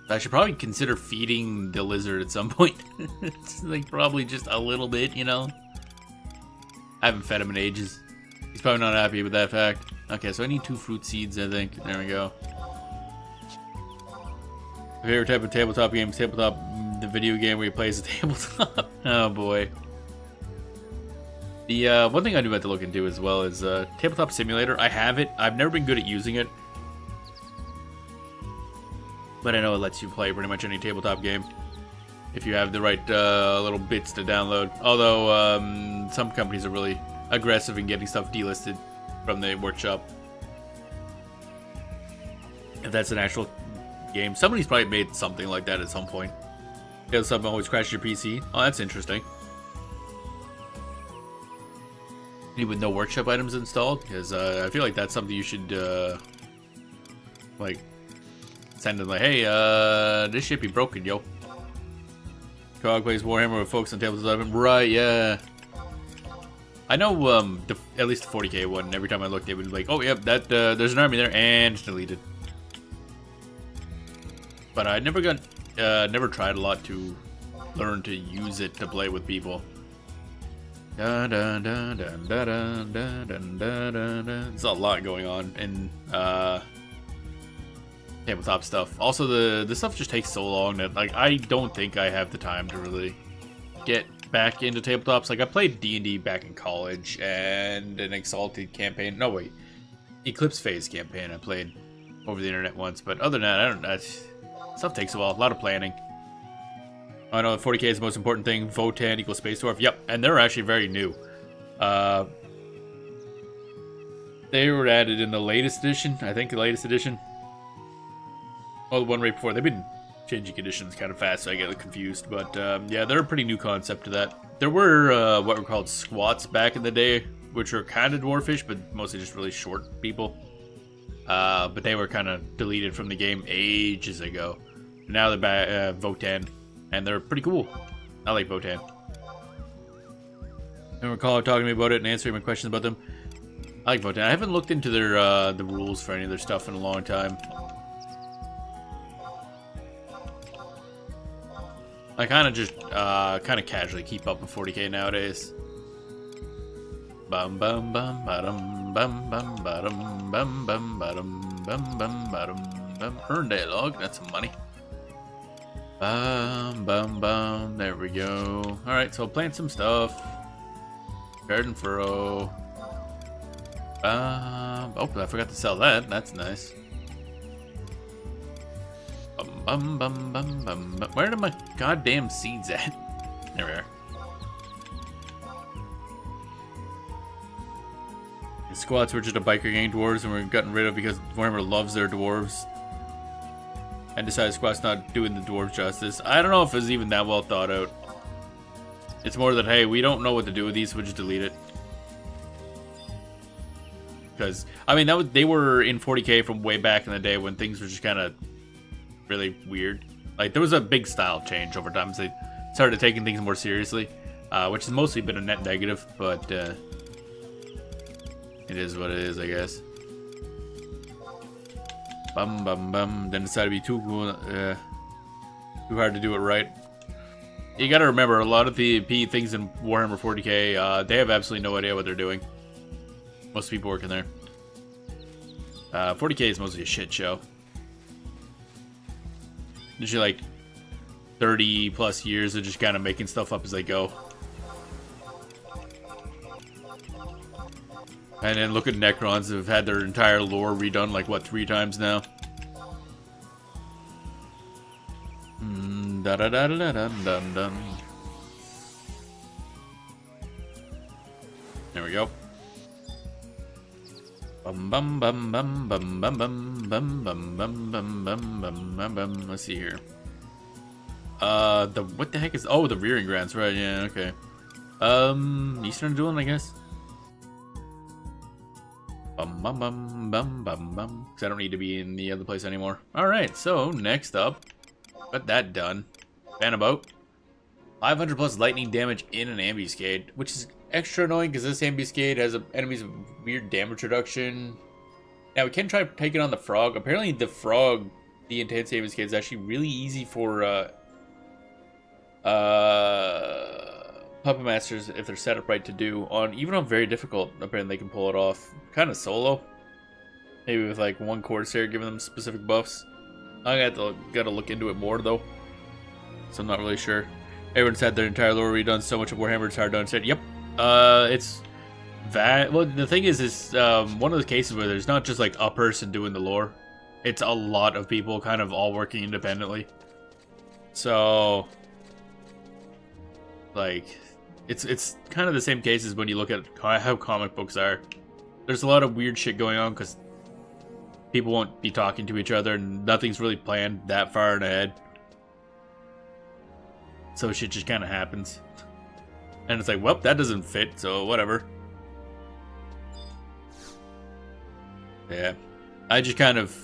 I should probably consider feeding the lizard at some point. It's, like, probably just a little bit, you know? I haven't fed him in ages. He's probably not happy with that fact. Okay, so I need 2 fruit seeds, I think. There we go. My favorite type of tabletop game is tabletop, the video game where you play as a tabletop. Oh boy. The one thing I do have to look into as well is Tabletop Simulator. I have it. I've never been good at using it. But I know it lets you play pretty much any tabletop game if you have the right little bits to download. Although some companies are really aggressive in getting stuff delisted from the workshop. If that's an actual game. Somebody's probably made something like that at some point. Because something always crashes your PC. Oh, that's interesting. With no workshop items installed, because I feel like that's something you should like send them like, hey, this should be broken, yo. Cog plays Warhammer with folks on tables 11. Right, yeah. I know at least the 40k one. Every time I looked, it would be like, oh, yep, that there's an army there, and it's deleted. But I never tried a lot to learn to use it to play with people. There's a lot going on in tabletop stuff. Also, the stuff just takes so long that like I don't think I have the time to really get back into tabletops. Like I played D&D back in college and an Exalted campaign. No wait, Eclipse Phase campaign I played over the internet once. But other than that, I don't know. Stuff takes a while. A lot of planning. I know 40k is the most important thing. Votan equals Space Dwarf. Yep, and they're actually very new. They were added in the latest edition. I think the latest edition. Oh, the one right before. They've been changing editions kind of fast, so I get confused. But yeah, they're a pretty new concept to that. There were what were called squats back in the day, which were kind of dwarfish, but mostly just really short people. But they were kind of deleted from the game ages ago. Now they're back, Votan. And they're pretty cool. I like Votan. I recall talking to me about it and answering my questions about them. I like Votan. I haven't looked into their the rules for any of their stuff in a long time. I kind of just casually keep up with 40k nowadays. Bum bum bum bum bum bum bum bum bum bum bum bum bum. Earn dialogue. That's some money. Bum, bum, bum. There we go. Alright, so plant some stuff. Garden furrow. Oh, I forgot to sell that. That's nice. Bum, bum, bum, bum, bum, bum. Where are my goddamn seeds at? There we are. The squats were just a biker gang dwarves and we're gotten rid of because Warhammer loves their dwarves. And decided Squat's not doing the dwarves justice. I don't know if it was even that well thought out. It's more that, hey, we don't know what to do with these, so we'll just delete it. Because, I mean, they were in 40k from way back in the day when things were just kind of really weird. Like, there was a big style change over time, so they started taking things more seriously. Which has mostly been a net negative, but it is what it is, I guess. Bum bum bum. Then decided to be too hard to do it right. You gotta remember, a lot of the things in Warhammer 40k, they have absolutely no idea what they're doing. Most people working there. 40k is mostly a shit show. Usually like 30 plus years of just kind of making stuff up as they go. And then look at Necrons who have had their entire lore redone like what, 3 times now. Da da da da da dun dun. There we go. Bum bum bum bum bum bum bum bum bum bum bum bum bum bum bum. Let's see here. What the heck is? Oh, the rearing grounds, right? Yeah, okay. Eastern Dueling, I guess. Bum bum bum bum bum bum. Because I don't need to be in the other place anymore. Alright, so next up, got that done. Vana'bout. 500 plus lightning damage in an ambuscade, which is extra annoying because this ambuscade has enemies with weird damage reduction. Now we can try taking on the frog. Apparently the frog, the intense ambuscade, is actually really easy for puppet masters if they're set up right to do. Even on very difficult, apparently they can pull it off. Kind of solo. Maybe with like one Corsair giving them specific buffs. I gotta look into it more though. So I'm not really sure. Everyone's had their entire lore redone. So much of Warhammer it's hard to understand. Yep. It's that. Well, the thing is one of those cases where there's not just like a person doing the lore. It's a lot of people kind of all working independently. So, like, it's kind of the same case as when you look at how comic books are. There's a lot of weird shit going on because people won't be talking to each other and nothing's really planned that far in ahead. So shit just kind of happens. And it's like, well, that doesn't fit, so whatever. Yeah. I just kind of...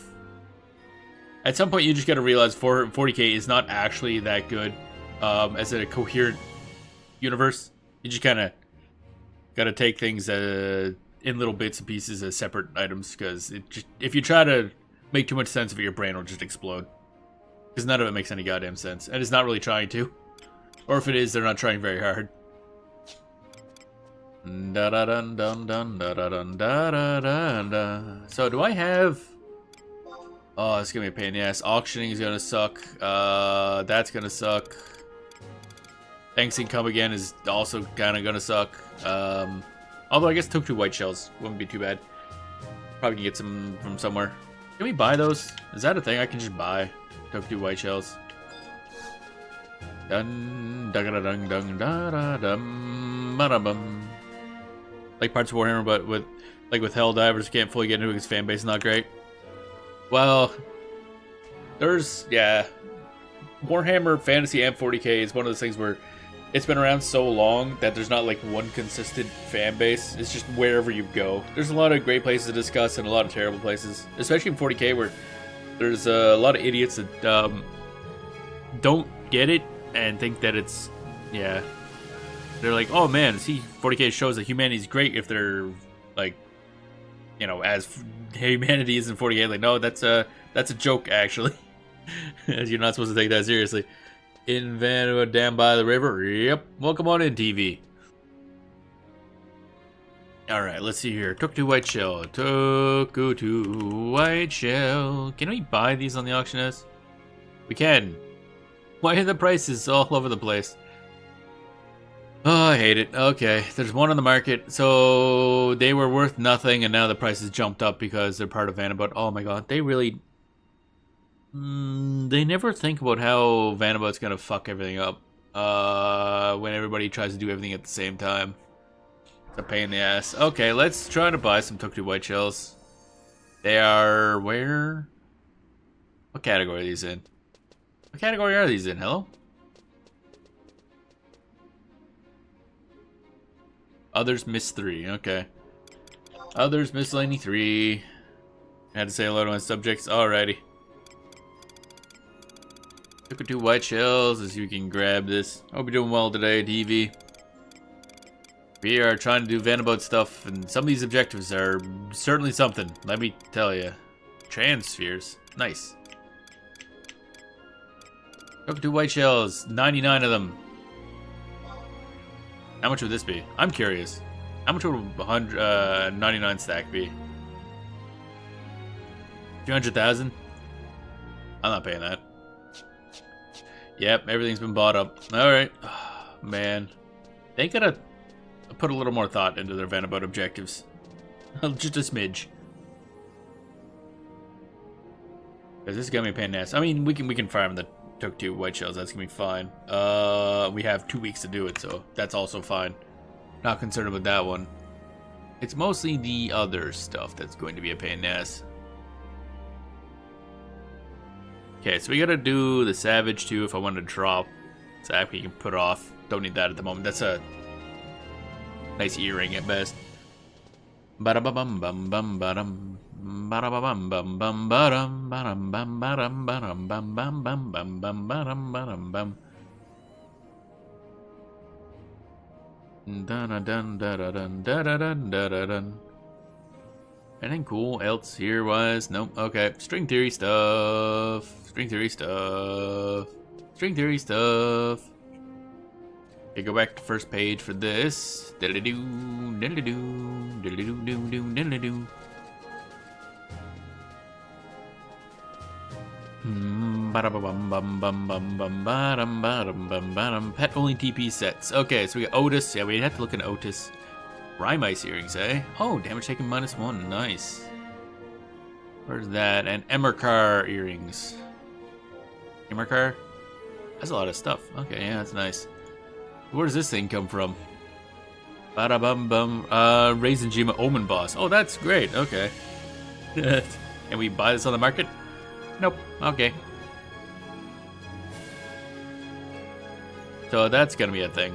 At some point, you just gotta realize 40k is not actually that good as a coherent universe. You just kind of gotta take things in little bits and pieces as separate items, because if you try to make too much sense of it, your brain will just explode. Because none of it makes any goddamn sense. And it's not really trying to. Or if it is, they're not trying very hard. So do I have... Oh, it's gonna be a pain in the ass. Auctioning is gonna suck. That's gonna suck. Thanks and come again is also kind of gonna suck. Although I guess took 2 white shells wouldn't be too bad. Probably can get some from somewhere. Can we buy those? Is that a thing I can just buy? Took 2 white shells. Dun da da dun dun da da dum ba da bum. Like parts of Warhammer, but with Helldivers, can't fully get into it because fan base is not great. Well, Warhammer Fantasy and 40k is one of those things where it's been around so long that there's not like one consistent fan base. It's just wherever you go. There's a lot of great places to discuss and a lot of terrible places, especially in 40k where there's a lot of idiots that don't get it and think that it's, yeah. They're like, oh man, see, 40k shows that humanity's great if they're like, you know, as humanity is in 40k. Like, no, that's a joke actually. You're not supposed to take that seriously. In Vana'bout, down by the river. Yep. Welcome on in, TV. All right, let's see here. Took 2 white shell. Took 2 white shell. Can we buy these on the auction house? We can. Why are the prices all over the place? Oh, I hate it. Okay, there's one on the market. So they were worth nothing, and now the prices jumped up because they're part of Vana'bout. Oh my god, they really... they never think about how Vana'bout's gonna fuck everything up. When everybody tries to do everything at the same time. It's a pain in the ass. Okay, let's try to buy some Tuk-Tu white shells. They are... where? What category are these in? What category are these in? Hello? Others miss 3. Okay. Others miscellany 3. I had to say hello to my subjects. Alrighty. Took 2 white shells as you can grab this. Hope you're doing well today, TV. We are trying to do Vana'bout stuff, and some of these objectives are certainly something. Let me tell you. Transspheres. Nice. Took 2 white shells. 99 of them. How much would this be? I'm curious. How much would 99 stack be? 200,000? I'm not paying that. Yep, everything's been bought up. Alright. Oh, man. They gotta put a little more thought into their Vana'bout objectives. Just a smidge. Because this is gonna be a pain in the ass. I mean, we can farm the Took 2 white shells. That's gonna be fine. We have 2 weeks to do it, so that's also fine. Not concerned about that one. It's mostly the other stuff that's going to be a pain in the ass. Okay, so we gotta do the Savage too if I want to drop. Zap, you can put off. Don't need that at the moment. That's a nice earring at best. Ba-da-ba-bum bum bum ba-dum. Ba-da-ba-bum bum bum ba-dum. Ba-dum bum ba-dum ba-dum bum bum bum bum bum ba-dum ba-dum bum. Dun-dun-dun dun-dun dun-dun dun-dun. Anything cool else here was? Nope. Okay. String theory stuff. String theory stuff. String theory stuff. Okay, go back to first page for this. Diddly-doo, diddly-doo, diddly-doo-doo-doo, diddly-doo. Pet only TP sets. Okay, so we got Otis. Yeah, we have to look at Otis. Rhyme Ice earrings, eh? Oh, damage taken -1. Nice. Where's that? And Emercar earrings. Emercar? That's a lot of stuff. Okay, yeah, that's nice. Where does this thing come from? Bada bum bum. Raisin Jima Omen Boss. Oh, that's great. Okay. And we buy this on the market? Nope. Okay. So that's gonna be a thing.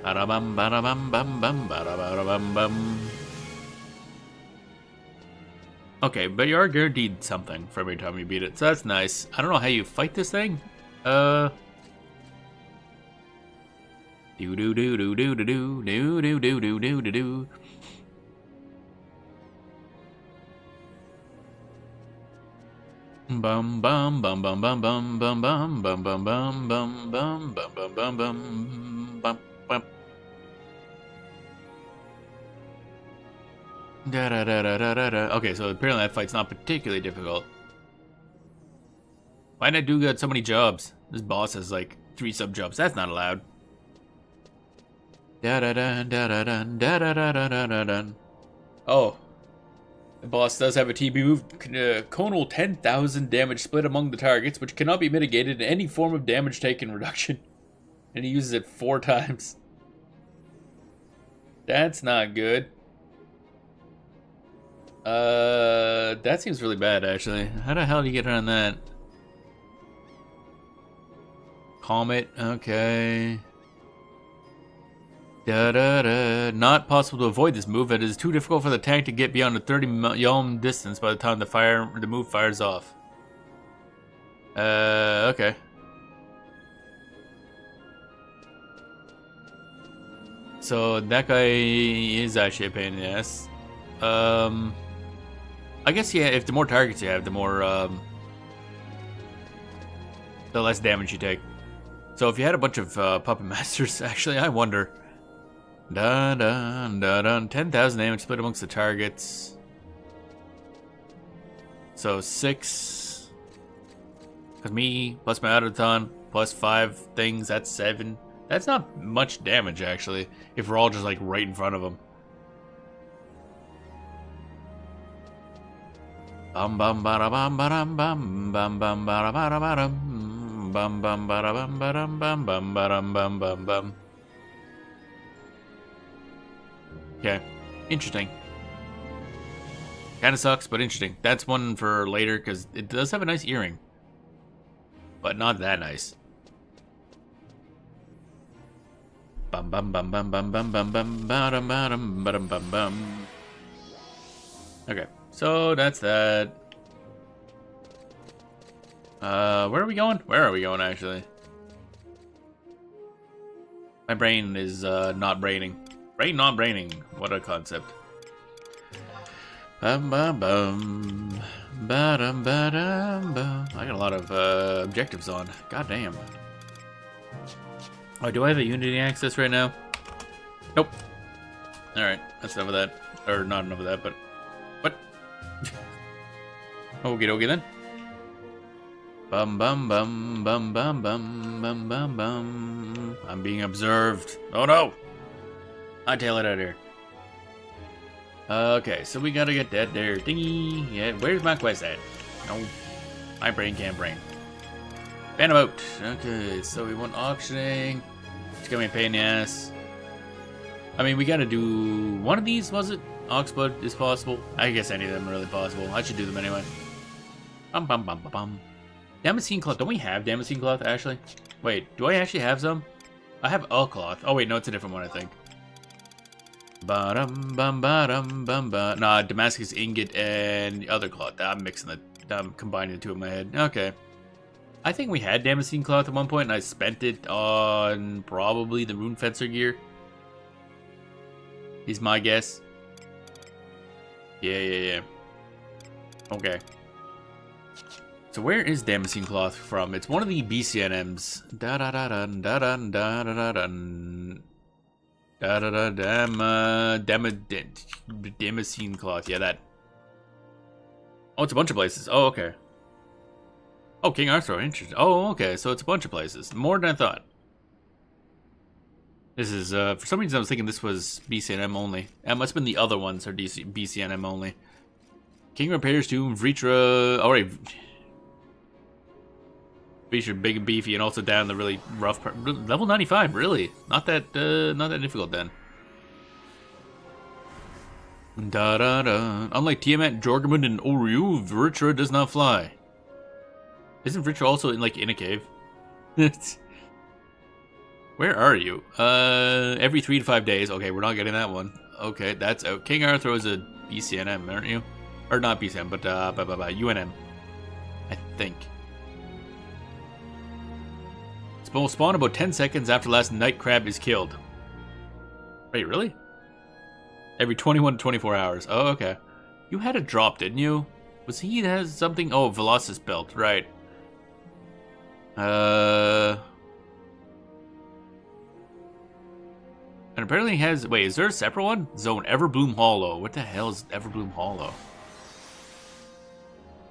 Bada bum bada bum bum bum bada bada bum bum. Okay, but you are guaranteed something for every time you beat it, so that's nice. I don't know how you fight this thing. Do do do do do do do do do do do do do do. Bum bum bum bum bum bum bum bum bum bum bum bum bum bum bum bum bum bum bum. Da da da da da da da. Okay, so apparently that fight's not particularly difficult. Why did I do got so many jobs? This boss has like 3 sub jobs. That's not allowed. Da da da da da da da da da da da da. Oh, the boss does have a TB move. Conal 10,000 damage split among the targets, which cannot be mitigated in any form of damage taken reduction. And he uses it 4 times. That's not good. That seems really bad, actually. How the hell do you get around that? Comet, okay. Da-da-da. Not possible to avoid this move. It is too difficult for the tank to get beyond a 30 yalm distance by the time the move fires off. Okay. So that guy is actually a pain in the ass. I guess yeah, if the more targets you have, the more the less damage you take. So if you had a bunch of puppet masters, actually, I wonder. Dun dun dun dun. 10,000 damage split amongst the targets. So 6. Cause me plus my autoton plus 5 things. That's 7. That's not much damage actually. If we're all just like right in front of them. Bum bum bada bum badum bum bum bum bada bada badum bum bum bada bum badum bum bum badum bum bum bum. Okay, interesting. Kind of sucks, but interesting. That's one for later because it does have a nice earring, but not that nice. Bum bum bum bum bum bum bum bum badum badum badum bum bum. Okay, so that's that. Where are we going? Where are we going actually? My brain is not braining. Brain not braining. What a concept. Bum bum bum. Ba-dum ba-dum bum. I got a lot of objectives on. God damn. Oh, do I have a Unity access right now? Nope. Alright, that's enough of that. Or not enough of that, but what? Okie dokie then. Bum bum bum bum bum bum bum bum bum. I'm being observed. Oh no! I tail it out here. Okay, so we gotta get that there thingy. Yeah, where's my quest at? No, my brain can't brain. Vana'bout. Okay, so we want auctioning. It's gonna be a pain in the ass. I mean, we gotta do one of these, was it? Oxblood is possible. I guess any of them are really possible. I should do them anyway. Bum bum bum bum bum. Damascene cloth. Don't we have Damascene cloth, actually? Wait, do I actually have some? I have a cloth. Oh wait, no, it's a different one, I think. Ba-dum, bum, ba-dum, bum, ba. Nah, Damascus ingot and the other cloth. I'm mixing the, I'm combining the two in my head. Okay. I think we had Damascene cloth at one point, and I spent it on probably the Rune Fencer gear. Is my guess. Yeah. Okay. So where is Damascene cloth from? It's one of the BCNMs. Da-da-da-dun, da-dun, da-da-da-dun. Damascene cloth. Yeah, that. Oh, it's a bunch of places. Oh, okay. Oh, King Arthur. Interesting. Oh, okay. So it's a bunch of places. More than I thought. This is, for some reason I was thinking this was BCNM only. It must have been the other ones are BCNM only. King repairs to Vritra. Alright. Vritra big and beefy and also down the really rough part. Level 95, really? Not that difficult then. Da-da-da. Unlike Tiamat, Jorgamund, and Oryu, Vritra does not fly. Isn't Vritra also in a cave? Where are you? Every 3 to 5 days. Okay, we're not getting that one. Okay, that's out. King Arthur is a BCNM, aren't you? Or not BCNM, but UNM. I think. Will spawn about 10 seconds after last night crab is killed. Wait, really? Every 21 to 24 hours. Oh, okay. You had a drop, didn't you? Was he that has something? Oh, Velocis belt, right. And apparently he has... Wait, is there a separate one? Zone Everbloom Hollow. What the hell is Everbloom Hollow?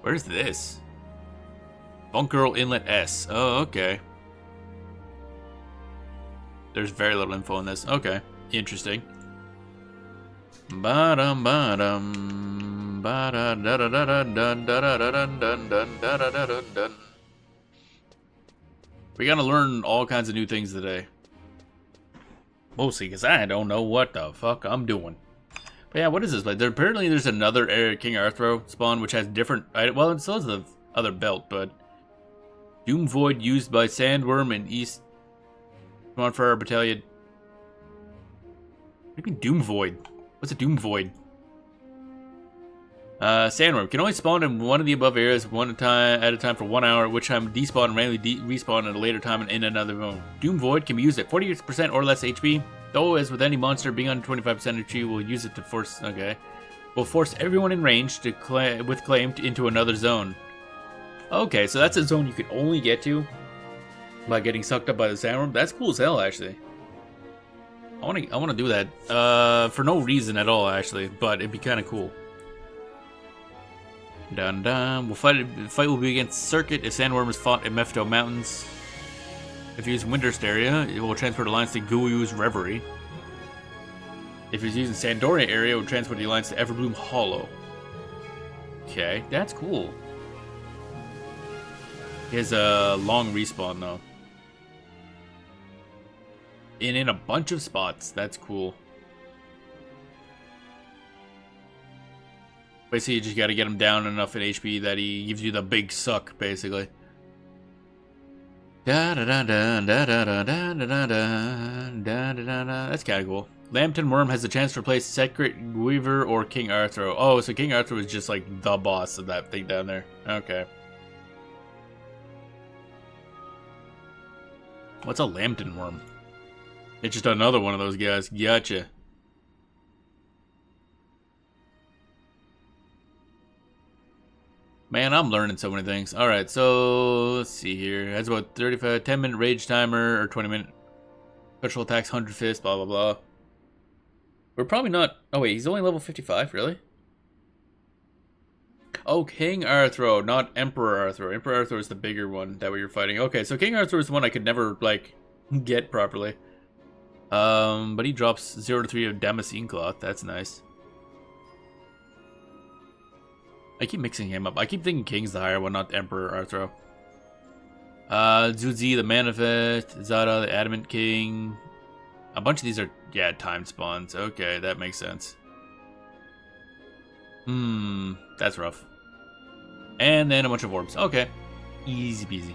Where's this? Bunker Inlet S. Oh, okay. There's very little info on this. Okay. Interesting. Ba-dum, ba-dum. Ba-da-da-da-da-dun-da-da-da-dun-dun-dun-da-da-da-dun-dun. We gotta learn all kinds of new things today. Mostly because I don't know what the fuck I'm doing. But yeah, what is this? Like, apparently there's another King Arthur spawn which has different... Well, it still has the other belt, but... Doom Void used by Sandworm in East... Come on for our battalion. What do you mean Doom Void? What's a Doom Void? Sandworm can only spawn in one of the above areas at a time for 1 hour, at which time despawn and randomly respawn at a later time in another zone. Doom Void can be used at 40% or less HP, though as with any monster being under 25% HP, will use it to force... Okay. Will force everyone in range to with claim into another zone. Okay, so that's a zone you can only get to by getting sucked up by the sandworm. That's cool as hell, actually. I want to do that for no reason at all, actually, but it'd be kind of cool. Dun dun. The fight will be against Circuit if Sandworm is fought in Mephisto Mountains. If you use Wintersteria, it will transfer the lines to Guyu's Reverie. If he's using Sandoria area, it will transfer the lines to Everbloom Hollow. Okay, that's cool. He has a long respawn though. And in a bunch of spots. That's cool. Basically, you just gotta get him down enough in HP that he gives you the big suck, basically. That's kinda cool. Lambton Worm has a chance to replace Secret Weaver or King Arthur. Oh, so King Arthur was just like the boss of that thing down there. Okay. What's a Lambton Worm? It's just another one of those guys. Gotcha. Man, I'm learning so many things. Alright, so let's see here. Has about 10-minute rage timer or 20-minute special attacks, 100 fists, blah blah blah. We're probably not... Oh wait, he's only level 55, really? Oh, King Arthur, not Emperor Arthur. Emperor Arthur is the bigger one that we were fighting. Okay, so King Arthur is the one I could never, like, get properly. But he drops 0 to 3 of Damascene cloth. That's nice. I keep mixing him up. I keep thinking King's the higher one, not Emperor Arthur. Zuzi, the Manifest, Zada, the Adamant King. A bunch of these are, yeah, time spawns. Okay, that makes sense. That's rough. And then a bunch of orbs. Okay. Easy peasy.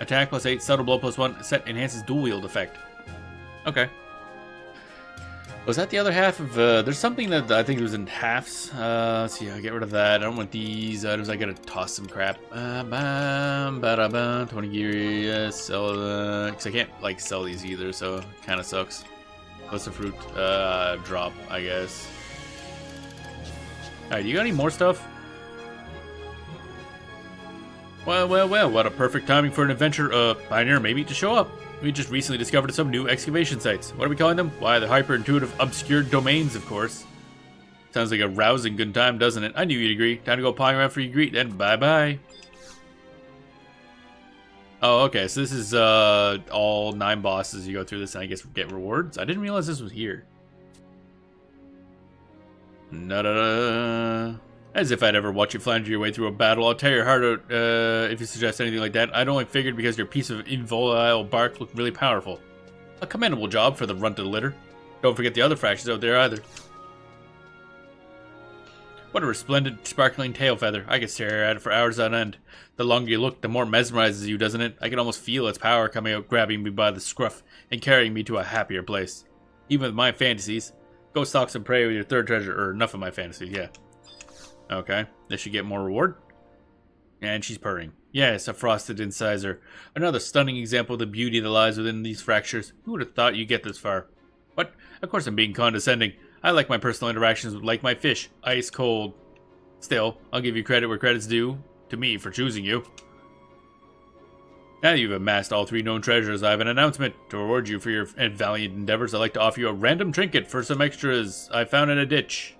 Attack +8, subtle blow +1, set enhances dual wield effect. Okay. Was that the other half of, there's something that I think it was in halves. Let's see, I'll get rid of that. I don't want these items, I gotta toss some crap. 20 gear, sell, cause I can't, like, sell these either, so it kinda sucks. What's the fruit, drop, I guess. Alright, you got any more stuff? Well, what a perfect timing for an adventure, pioneer maybe to show up. We just recently discovered some new excavation sites. What are we calling them? Why, the hyper-intuitive obscured domains, of course. Sounds like a rousing good time, doesn't it? I knew you'd agree. Time to go pawing around for your greet, then bye-bye. Oh, okay, so this is, all 9 bosses. You go through this and I guess get rewards? I didn't realize this was here. Na-da-da. As if I'd ever watch you flounder your way through a battle. I'll tear your heart out if you suggest anything like that. I'd only figured because your piece of inviolable bark looked really powerful. A commendable job for the runt of the litter. Don't forget the other fractions out there either. What a resplendent, sparkling tail feather. I could stare at it for hours on end. The longer you look, the more mesmerizes you, doesn't it? I can almost feel its power coming out, grabbing me by the scruff and carrying me to a happier place. Even with my fantasies. Go stalk some prey with your third treasure, or enough of my fantasies, yeah. Okay, this should get more reward. And she's purring. Yes, a frosted incisor. Another stunning example of the beauty that lies within these fractures. Who would have thought you'd get this far? What? Of course I'm being condescending. I like my personal interactions like my fish. Ice cold. Still, I'll give you credit where credit's due. To me for choosing you. Now you've amassed all 3 known treasures, I have an announcement. To reward you for your valiant endeavors, I'd like to offer you a random trinket for some extras I found in a ditch.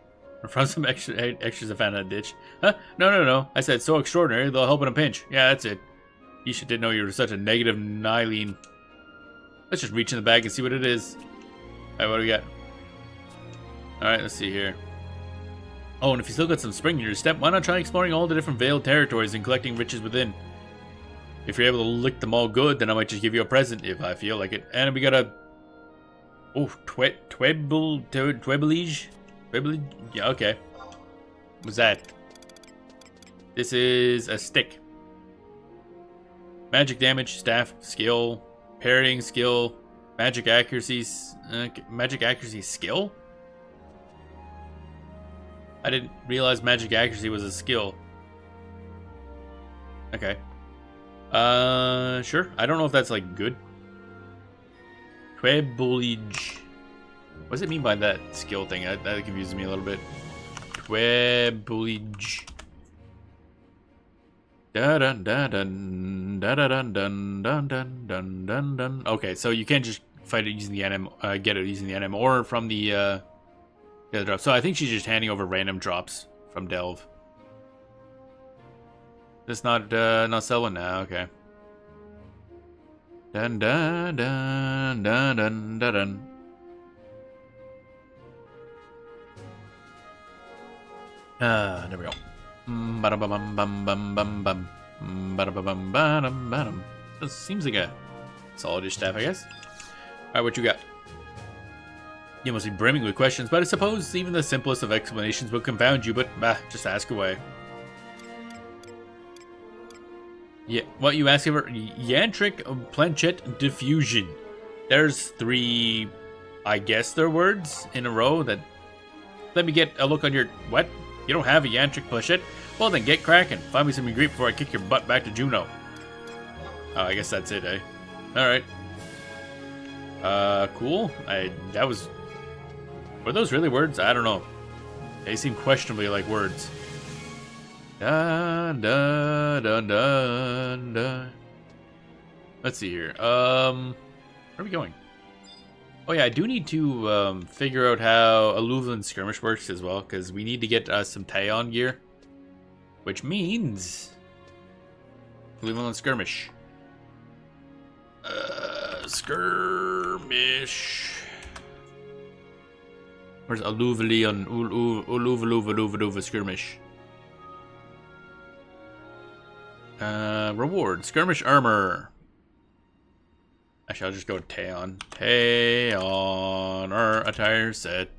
From some extras I found in a ditch. Huh? No. I said so extraordinary, they'll help in a pinch. Yeah, that's it. You should didn't know you were such a negative Nylene. Let's just reach in the bag and see what it is. Alright, what do we got? Alright, let's see here. Oh, and if you still got some spring in your step, why not try exploring all the different veiled territories and collecting riches within? If you're able to lick them all good, then I might just give you a present if I feel like it. And we got a... Oh, Twebelige? Yeah, okay. What's that? This is a stick. Magic damage, staff, skill, parrying skill, magic accuracy, skill? I didn't realize magic accuracy was a skill. Okay. Sure. I don't know if that's like good. Twebelige. What does it mean by that skill thing? That confuses me a little bit. Twebelige. Dun dun dun dun dun dun dun dun dun dun dun. Okay, so you can't just fight it using the NM, get it using the NM or from the other drop. So I think she's just handing over random drops from Delve. It's not selling now. Okay. Dun dun dun dun dun dun dun. There we go. This seems like a solidish staff, I guess. Alright, what you got? You must be brimming with questions, but I suppose even the simplest of explanations will confound you, but just ask away. Yeah, what you asking for? Yantric Planchet Diffusion. There's 3, I guess they're words in a row that... Let me get a look on your... What? You don't have a Yantric Planchet? Well then get cracking. Find me some ingredient before I kick your butt back to Juno. Oh, I guess that's it, eh? Alright. Cool. That was... Were those really words? I don't know. They seem questionably like words. Dun, dun, dun, dun, dun. Let's see here. Where are we going? Oh yeah, I do need to figure out how Alluvian Skirmish works as well, because we need to get some Taion gear. Which means... Alluvian Skirmish. Skirmish... Where's Alluvian Skirmish? Reward. Skirmish armor. Actually, I'll just go Taion. Taion or attire set.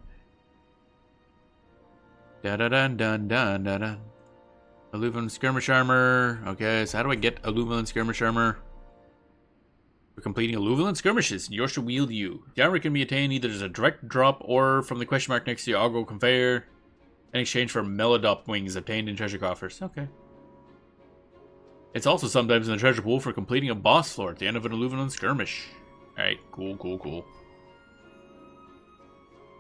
Da-da-dun-dun-dun-dun-dun. Alluvian skirmish armor. Okay, so how do I get Alluvian skirmish armor? For completing Alluvial skirmishes, yours should wield you. The armor can be attained either as a direct drop or from the question mark next to the Argo conveyor in exchange for Melodop wings obtained in treasure coffers. Okay. It's also sometimes in the treasure pool for completing a boss floor at the end of an Alluvial skirmish. Alright, cool.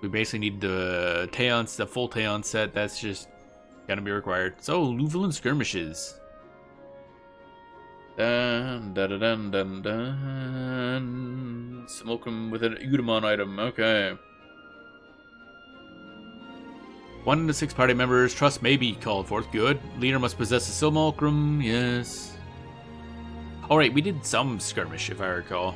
We basically need the Teon, the full Teon set. That's just gonna be required. So, Alluvial skirmishes. Dun. Simulacrum with an Udamon item. Okay. 1 in the 6 party members. Trust may be called forth. Good. Leader must possess a Simulacrum. Yes. Alright, we did some skirmish, if I recall.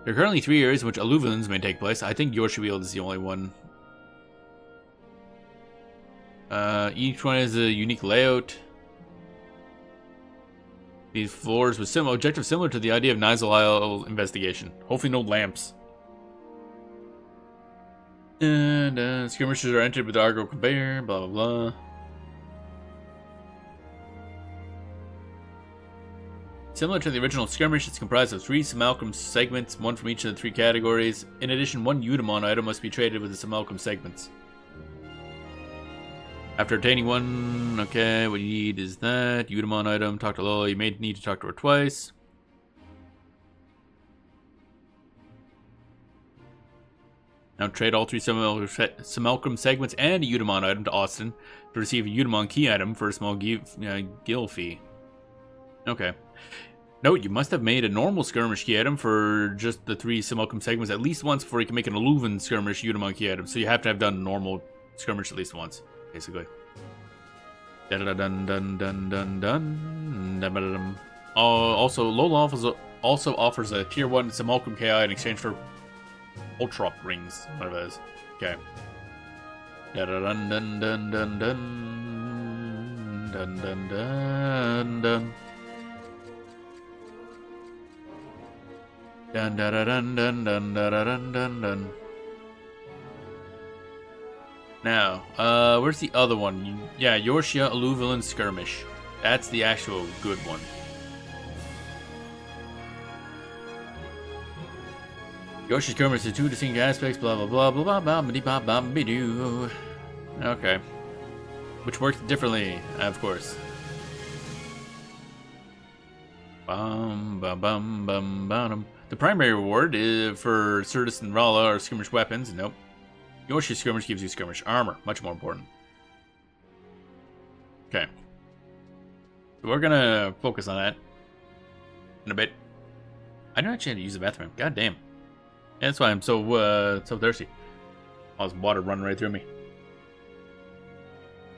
There are currently 3 areas in which Alluvians may take place. I think Yorshiwield is the only one. Each one has a unique layout. These floors with objective similar to the idea of Nizal Isle investigation. Hopefully no lamps. And skirmishes are entered with the Argo conveyor, blah blah blah. Similar to the original skirmish, it's comprised of 3 Simulacrum segments, 1 from each of the 3 categories. In addition, 1 Udamon item must be traded with the Simulacrum segments. After obtaining 1, okay, what you need is that. Udamon item, talk to Lola, you may need to talk to her twice. Now trade all 3 Simulacrum segments and a Udamon item to Austin to receive a Udamon key item for a small gil fee. Okay. Note, you must have made a normal skirmish key item for just the 3 Simulacrum segments at least once before you can make an Alluvian skirmish Udamon key item. So you have to have done normal skirmish at least once, basically. Also, Lola also offers a tier 1 Simulacrum KI in exchange for Ultrop rings, whatever it is. Okay. Now, where's the other one? Yeah, Yorshia Alluvial skirmish. That's the actual good one. Yorshia skirmish is 2 distinct aspects, blah blah blah blah blah blah blah blah. Okay. Which works differently, of course. The primary reward is for Certus and Rala are skirmish weapons. Nope. Yoshi skirmish gives you skirmish armor. Much more important. Okay. So we're gonna focus on that in a bit. I don't actually have to use the bathroom. God damn. Yeah, that's why I'm so thirsty. All this water running right through me.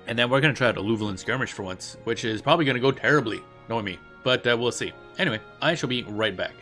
And then we're gonna try out Alluvial skirmish for once, which is probably gonna go terribly, knowing me. But we'll see. Anyway, I shall be right back.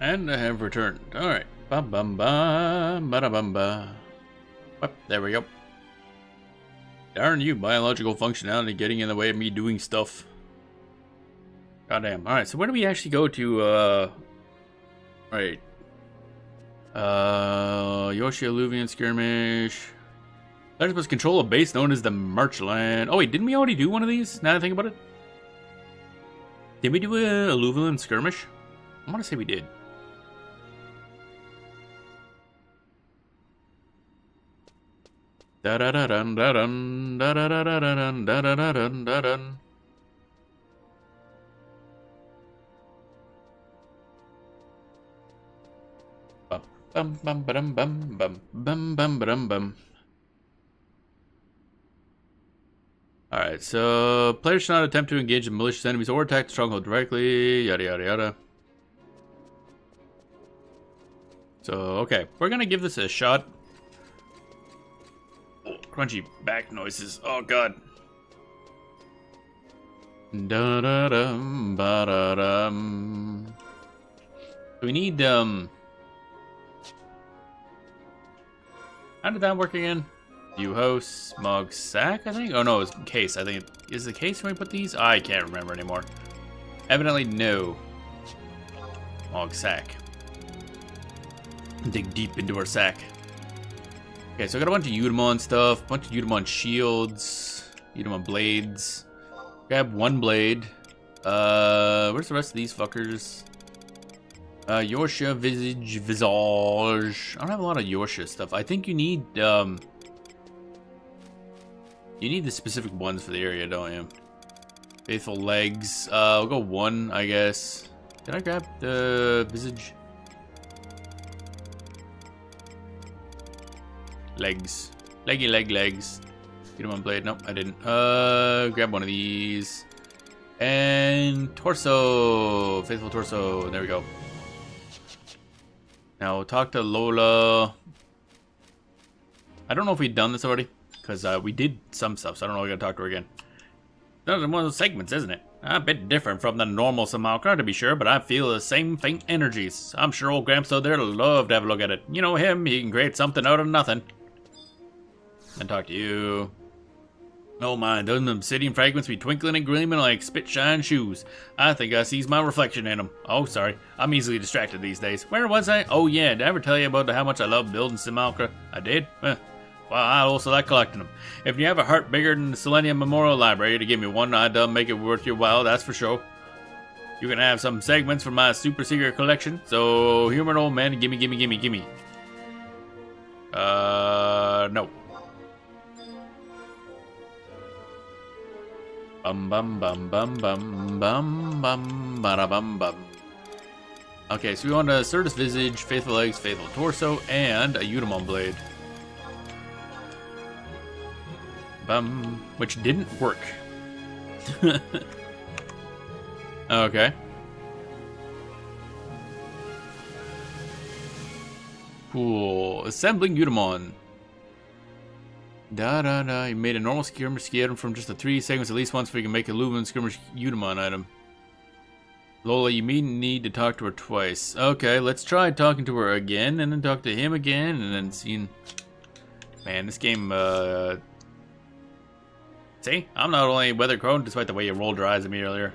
And I have returned. Alright. Bum bum bum, ba bum ba. There we go. Darn you, biological functionality getting in the way of me doing stuff. Goddamn. Alright, so where do we actually go to, right. Yoshi Alluvian Skirmish. Players must control a base known as the Marchland. Oh wait, didn't we already do one of these? Now that I think about it. Did we do a Alluvian Skirmish? I want to say we did. Da da da dun da dun da da da da dun da da da dun da dun. Bum bum bum bum bum bum bum bum bum. Alright, so players should not attempt to engage the malicious enemies or attack the stronghold directly, yada yada yada. So, okay, we're gonna give this a shot. Oh, crunchy back noises, oh god. Da da dum ba da dum. We need, how did that work again? View host, smog sack, I think? Oh no, it's case, I think. Is the case when we put these? I can't remember anymore. Evidently, no. Smog sack. Dig deep into our sack. Okay, so I got a bunch of Eudaimon stuff, a bunch of Eudaimon shields, Eudaimon blades. Grab one blade. Where's the rest of these fuckers? Yorsha, Visage. I don't have a lot of Yorsha stuff. I think you need, the specific ones for the area, don't you? Faithful legs. I'll go one, I guess. Did I grab the Visage? Legs. Legs. Eudaimon blade. Nope, I didn't. Grab one of these. And torso. Faithful torso. There we go. Now, talk to Lola. I don't know if we've done this already, because we did some stuff, so I don't know if we gotta talk to her again. That's one of those segments, isn't it? A bit different from the normal Simulacra, to be sure, but I feel the same faint energies. I'm sure old Gramps out there love to have a look at it. You know him, he can create something out of nothing. Then talk to you. Oh my, those obsidian fragments be twinkling and gleaming like spit-shine shoes. I think I sees my reflection in them. Oh, sorry. I'm easily distracted these days. Where was I? Oh yeah, did I ever tell you about how much I love building Simulacra? I did? Well, I also like collecting them. If you have a heart bigger than the Selenium Memorial Library to give me one, I'd make it worth your while, that's for sure. You can have some segments from my super secret collection, so human old man, gimme. No. Bum bum bum bum bum bum bum bada bum bum. Okay, so we want a Certus Visage, Faithful Legs, Faithful Torso, and a Eudaimon Blade. Bum, which didn't work. Okay. Cool. Assembling Eudaimon. You made a normal skirmish item from just the 3 segments at least once before you can make a Lumen skirmish Eudaimon item. Lola, you need to talk to her twice. Okay, let's try talking to her again, and then talk to him again, and then seeing... Man, this game, See? I'm not only weather-prone, despite the way you rolled your eyes at me earlier.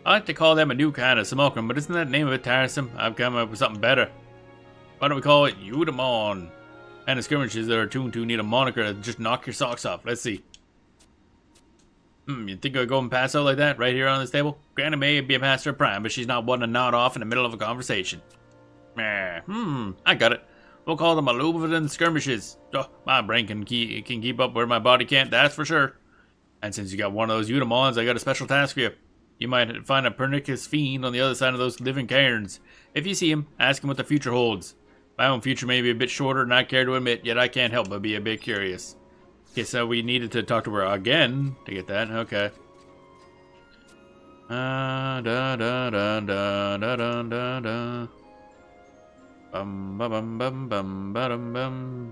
I like to call them a new kind of Simulacrum, but isn't that name a bit tiresome? I've come up with something better. Why don't we call it Eudaimon? And the skirmishes that are tuned to need a moniker to just knock your socks off. Let's see. You think I'd go and pass out like that, right here on this table? Granny may be a master of prime, but she's not one to nod off in the middle of a conversation. I got it. We'll call them Alluvian skirmishes. Oh, my brain can keep up where my body can't, that's for sure. And since you got one of those Eudaimons, I got a special task for you. You might find a pernicious fiend on the other side of those living cairns. If you see him, ask him what the future holds. My own future may be a bit shorter than I care to admit, yet I can't help but be a bit curious. Okay, so we needed to talk to her again to get that. Okay.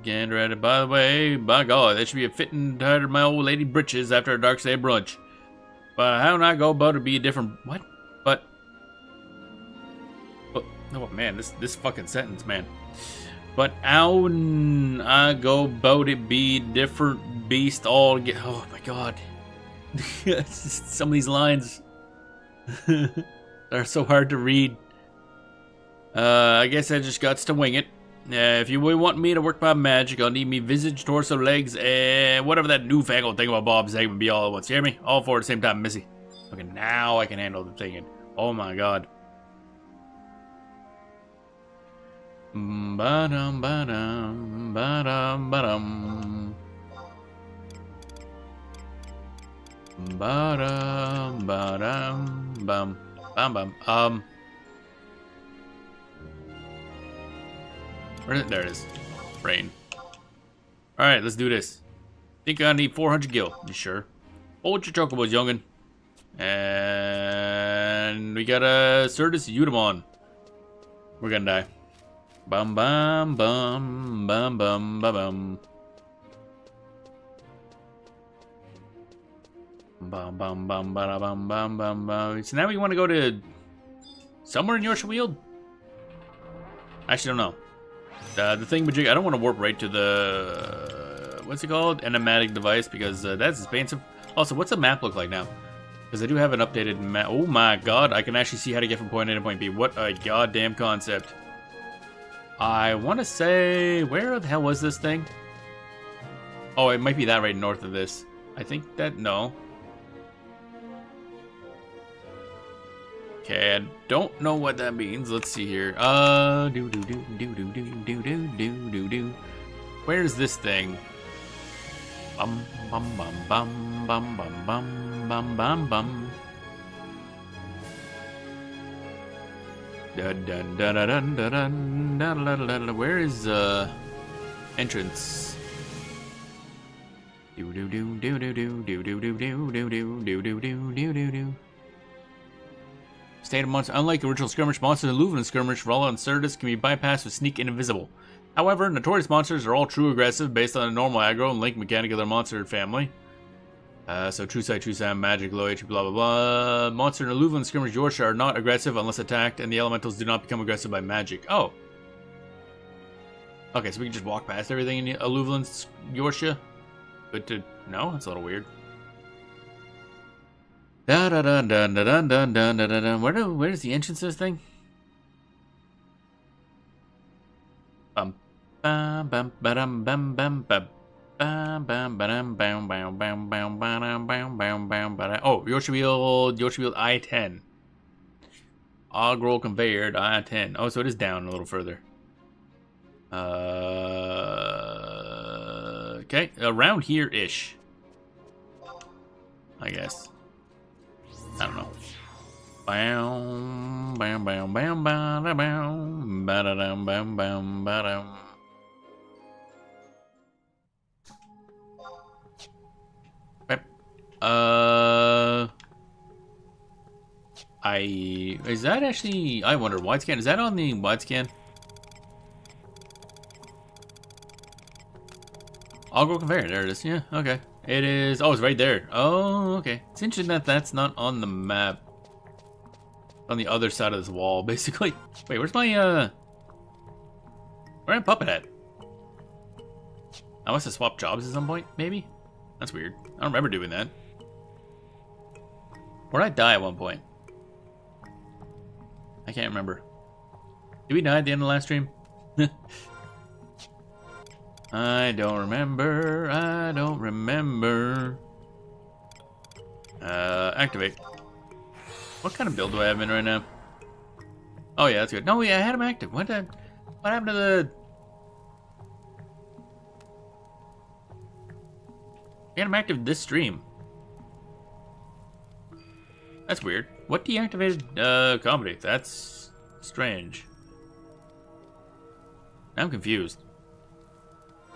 Getting ready. By the way, by God, that should be a fitting title of my old lady britches after a dark day brunch. But how do I go about it be a different... What? But... Oh man, this fucking sentence, man. But own I go bout it be different beast all get. Oh my god. Some of these lines are so hard to read. I guess I just got to wing it. If you really want me to work my magic, I'll need me visage, torso, legs, and whatever that newfangled thing about Bob's egg would be all at once. You hear me? All four at the same time, Missy. Okay, now I can handle the thing. Oh my god. Ba-dum, ba-dum, ba-dum, ba-dum. Ba-dum, ba-dum, bum, bum, bum. Where is it? There it is. Brain. Alright, let's do this. Think I need 400 gil. You sure? Hold your chocobos, youngin. And we got a Certus Eudaimon. We're gonna die. Bum bum bum bum bum bum bum. Bum bum bum bum bum bum bum bum. So now we want to go to somewhere in Yorkshire Weald? Actually, don't know. The thingamajig, I don't want to warp right to the, what's it called? Enigmatic device, because that's expensive. Also, what's the map look like now? Because I do have an updated map. Oh my god, I can actually see how to get from point A to point B. What a goddamn concept. I want to say, where the hell was this thing? Oh, it might be that right north of this. I think that, no. Okay, I don't know what that means. Let's see here. Where's this thing? Bum bum bum bum bum bum bum bum bum bum. Dun dun dun dun dun dun dun dun dun. Where is entrance? Do do do do do do do do do do do do do do do do do. State of monsters. Unlike the original skirmish, monsters in Luven skirmish, Rolla and Certus can be bypassed with sneak and invisible. However, notorious monsters are all true aggressive based on a normal aggro and link mechanic of their monster family. So true sight, true sound, magic, low HP, blah blah blah. Monster in Luven skirmish Yorkshire are not aggressive unless attacked, and the elementals do not become aggressive by magic. Oh. Okay, so we can just walk past everything in Luven Yorkshire? Good to know? That's a little weird. Da da da da da da da da da da da. Where's the entrance to this thing? Bum bum bum bum bum bum bum bum bum bum bum bum bum bum bum bum bum bum. Oh, Yorkshire Weald I-10. Aggro conveyor I-10. Oh, so it is down a little further. Okay, around here ish. I guess. I don't know. Bam, bam, bam, bam, bam, bam, bam, bam, bam, bam. Is that actually? I wonder. Wide scan. Is that on the wide scan? I'll go conveyor. There it is. Yeah. Okay. It is. Oh, it's right there. Oh, okay. It's interesting that that's not on the map. On the other side of this wall, basically. Wait, where's my where's my puppet at? I must have swapped jobs at some point, maybe? That's weird. I don't remember doing that. Or did I die at one point? I can't remember. Did we die at the end of the last stream? I don't remember. I don't remember. Activate. What kind of build do I have in right now? Oh yeah, that's good. No, yeah, I had him active. What happened to the... I had him active this stream. That's weird. What deactivated comedy? That's strange. I'm confused.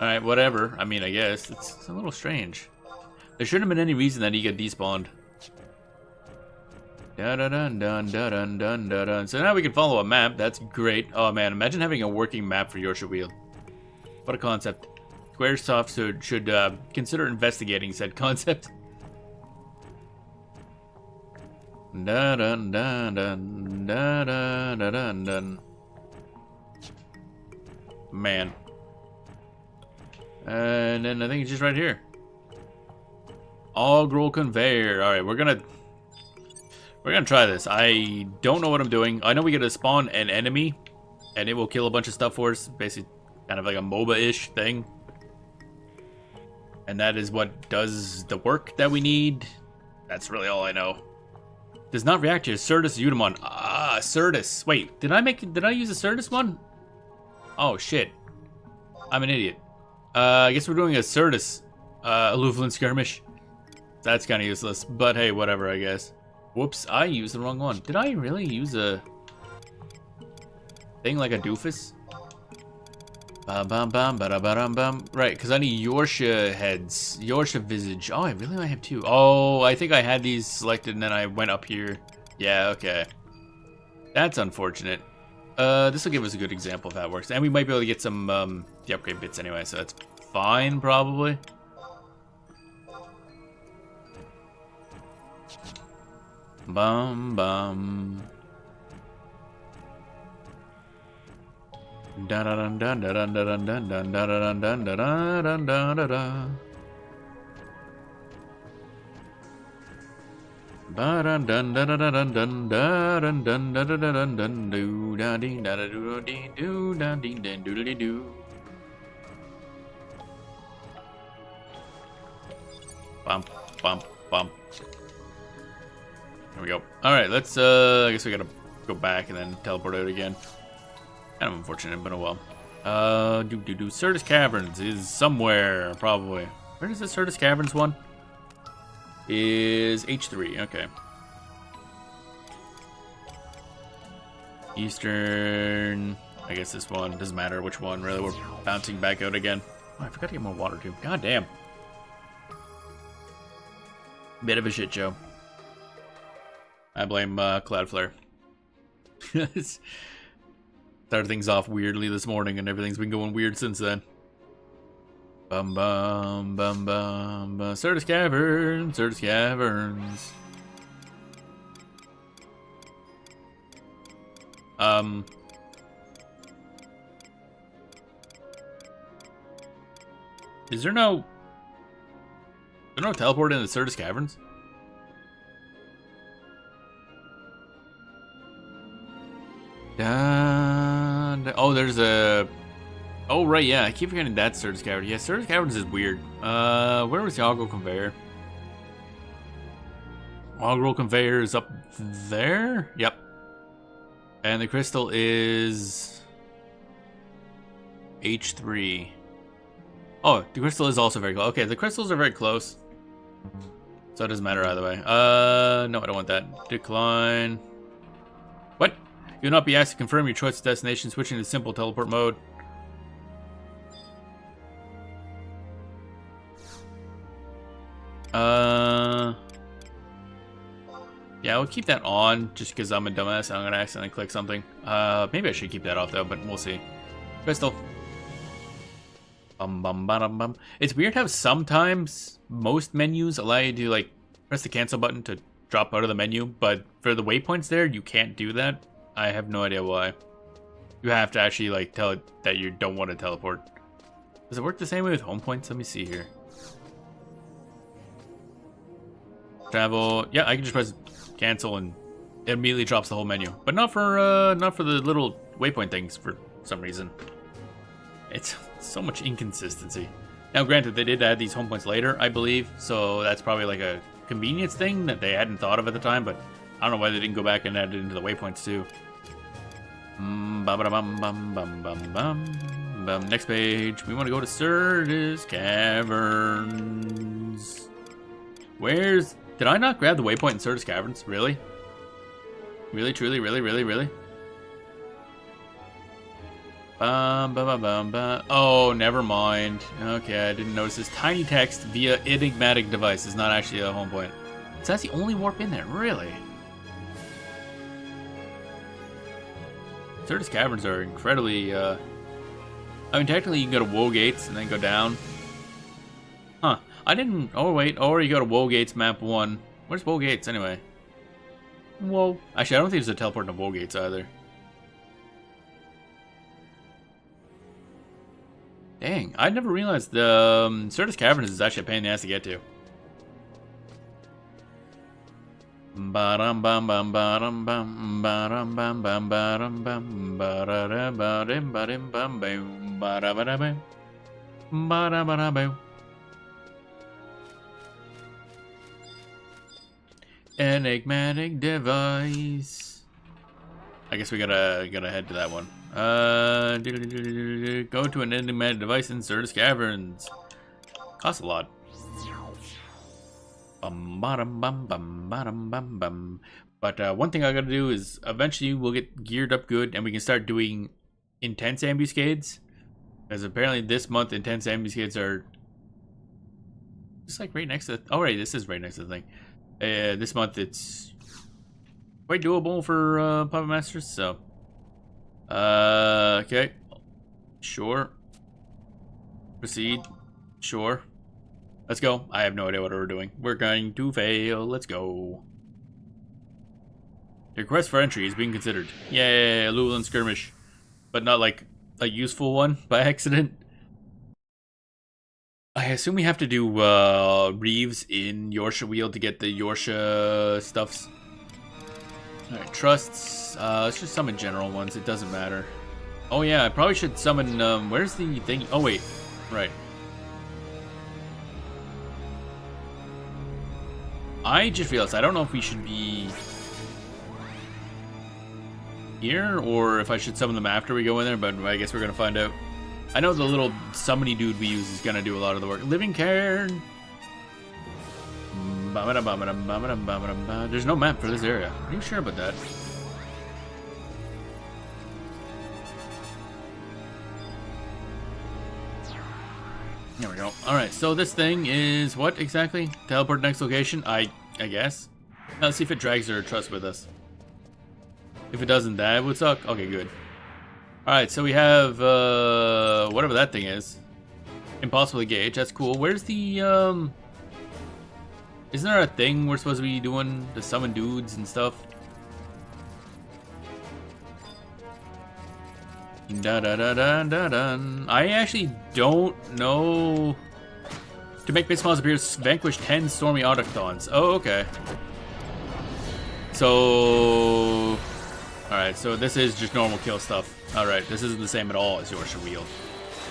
Alright, whatever. I mean, I guess. It's a little strange. There shouldn't have been any reason that he got despawned. Dun dun dun dun dun dun dun. So now we can follow a map. That's great. Oh man, imagine having a working map for Yorkshire Weald. What a concept. Squaresoft should consider investigating said concept. Dun dun dun dun dun dun dun dun. man. And then I think it's just right here. Augural conveyor. All right, we're gonna try this. I don't know what I'm doing. I know we get to spawn an enemy, and it will kill a bunch of stuff for us. Basically, kind of like a MOBA-ish thing. And that is what does the work that we need. That's really all I know. Does not react to Certus Eudaimon. Ah, Certus. Wait, did I use a Certus one? Oh shit. I'm an idiot. I guess we're doing a Certus Alooflin skirmish. That's kind of useless, but hey, whatever, I guess. Whoops, I used the wrong one. Did I really use a thing like a doofus? Bum bum bum ba bum bum. Right, because I need Yorsha heads. Yorsha visage. Oh, I really only have 2. Oh, I think I had these selected and then I went up here. Yeah, okay. That's unfortunate. This will give us a good example of how it works. And we might be able to get some the upgrade bits anyway, so that's fine, probably. Bum bum. Da da dun dun dun dun dun dun dun dun dun dun dun dun dun dun. Ba dun dun dun dun dun dun dun dun dun dun dun dun do da ding da da do dee do da ding ding do dee do. Bump bump bump. There we go. All right, let's. I guess we gotta go back and then teleport out again. Kind of unfortunate, but oh well. Certus Caverns is somewhere, probably. Where is the Certus Caverns one? Is H3, okay. Eastern, I guess this one, doesn't matter which one, really. We're bouncing back out again. Oh, I forgot to get more water too. God damn. Bit of a shit show. I blame Cloudflare. Started things off weirdly this morning, and everything's been going weird since then. Bum bum bum bum bum. Certus Caverns, Certus Caverns. Is there no teleport in the Certus Caverns? Oh, there's a... Oh, right, yeah. I keep forgetting that Certus Cavern. Yeah, Certus Caverns is weird. Where was the Augural Conveyor? Augural Conveyor is up there? Yep. And the crystal is... H3. Oh, the crystal is also very close. Okay, the crystals are very close. So it doesn't matter either way. No, I don't want that. Decline. What? You will not be asked to confirm your choice of destination, switching to simple teleport mode. Yeah, I'll keep that on just because I'm a dumbass and I'm gonna accidentally click something. Maybe I should keep that off though, but we'll see. Crystal. Bum bum bum bum. It's weird how sometimes most menus allow you to like press the cancel button to drop out of the menu, but for the waypoints there, you can't do that. I have no idea why. You have to actually like tell it that you don't want to teleport. Does it work the same way with home points? Let me see here. Travel. Yeah, I can just press cancel and it immediately drops the whole menu. But not for the little waypoint things for some reason. It's so much inconsistency. Now, granted, they did add these home points later, I believe, so that's probably like a convenience thing that they hadn't thought of at the time. But I don't know why they didn't go back and add it into the waypoints too. Next page. We want to go to Certus Caverns. Where's... Did I not grab the waypoint in Certus Caverns? Really? Really, truly, really, really, really? Oh, never mind. Okay, I didn't notice this. Tiny text via enigmatic device is not actually a home point. So that's the only warp in there, really? Certus Caverns are incredibly, I mean, technically you can go to Woe Gates and then go down. Huh. I didn't... Oh, wait. Or you go to Woe Gates map 1. Where's Woe Gates, anyway? Whoa. Actually, I don't think there's a teleport to Woe Gates, either. Dang, I never realized the Certus Caverns is actually a pain in the ass to get to. Ba-dum bum bum ba-dum bum ba-dum bum bum ba-dum bum ba-da-da-ba-dim ba-dim bum boom ba-da-ba-da-bum ba-da-ba-da-bum. Enigmatic device. I guess we gotta head to that one. Go to an enigmatic device in Certus Caverns. Costs a lot. But one thing I gotta do is eventually we'll get geared up good and we can start doing intense ambuscades. Because apparently this month intense ambuscades are just like right next to oh right, this is right next to the thing. This month it's quite doable for Puppet Masters, so okay. Sure. Proceed. Sure. Let's go. I have no idea what we're doing. We're going to fail. Let's go. The request for entry is being considered. Yay, a Llewellyn skirmish. But not like a useful one by accident. I assume we have to do Reeves in Yorsha Wheel to get the Yorsha stuffs. Alright, trusts. Let's just summon general ones. It doesn't matter. Oh yeah, I probably should summon, where's the thing? Oh wait, right. I just realized I don't know if we should be here or if I should summon them after we go in there, but I guess we're gonna find out. I know the little summony dude we use is gonna do a lot of the work. Living Cairn. There's no map for this area. Are you sure about that? There we go. Alright, so this thing is what exactly? Teleport next location? I guess. Now let's see if it drags our trust with us. If it doesn't, that would suck. Okay, good. Alright, so we have whatever that thing is. Impossible to gauge, that's cool. Where's the isn't there a thing we're supposed to be doing to summon dudes and stuff? Da da da da da da. I actually don't know. To make base models appear, vanquish 10 stormy autochtons. Oh, okay. So, alright, so this is just normal kill stuff. Alright, this isn't the same at all as Yorsha Wheel.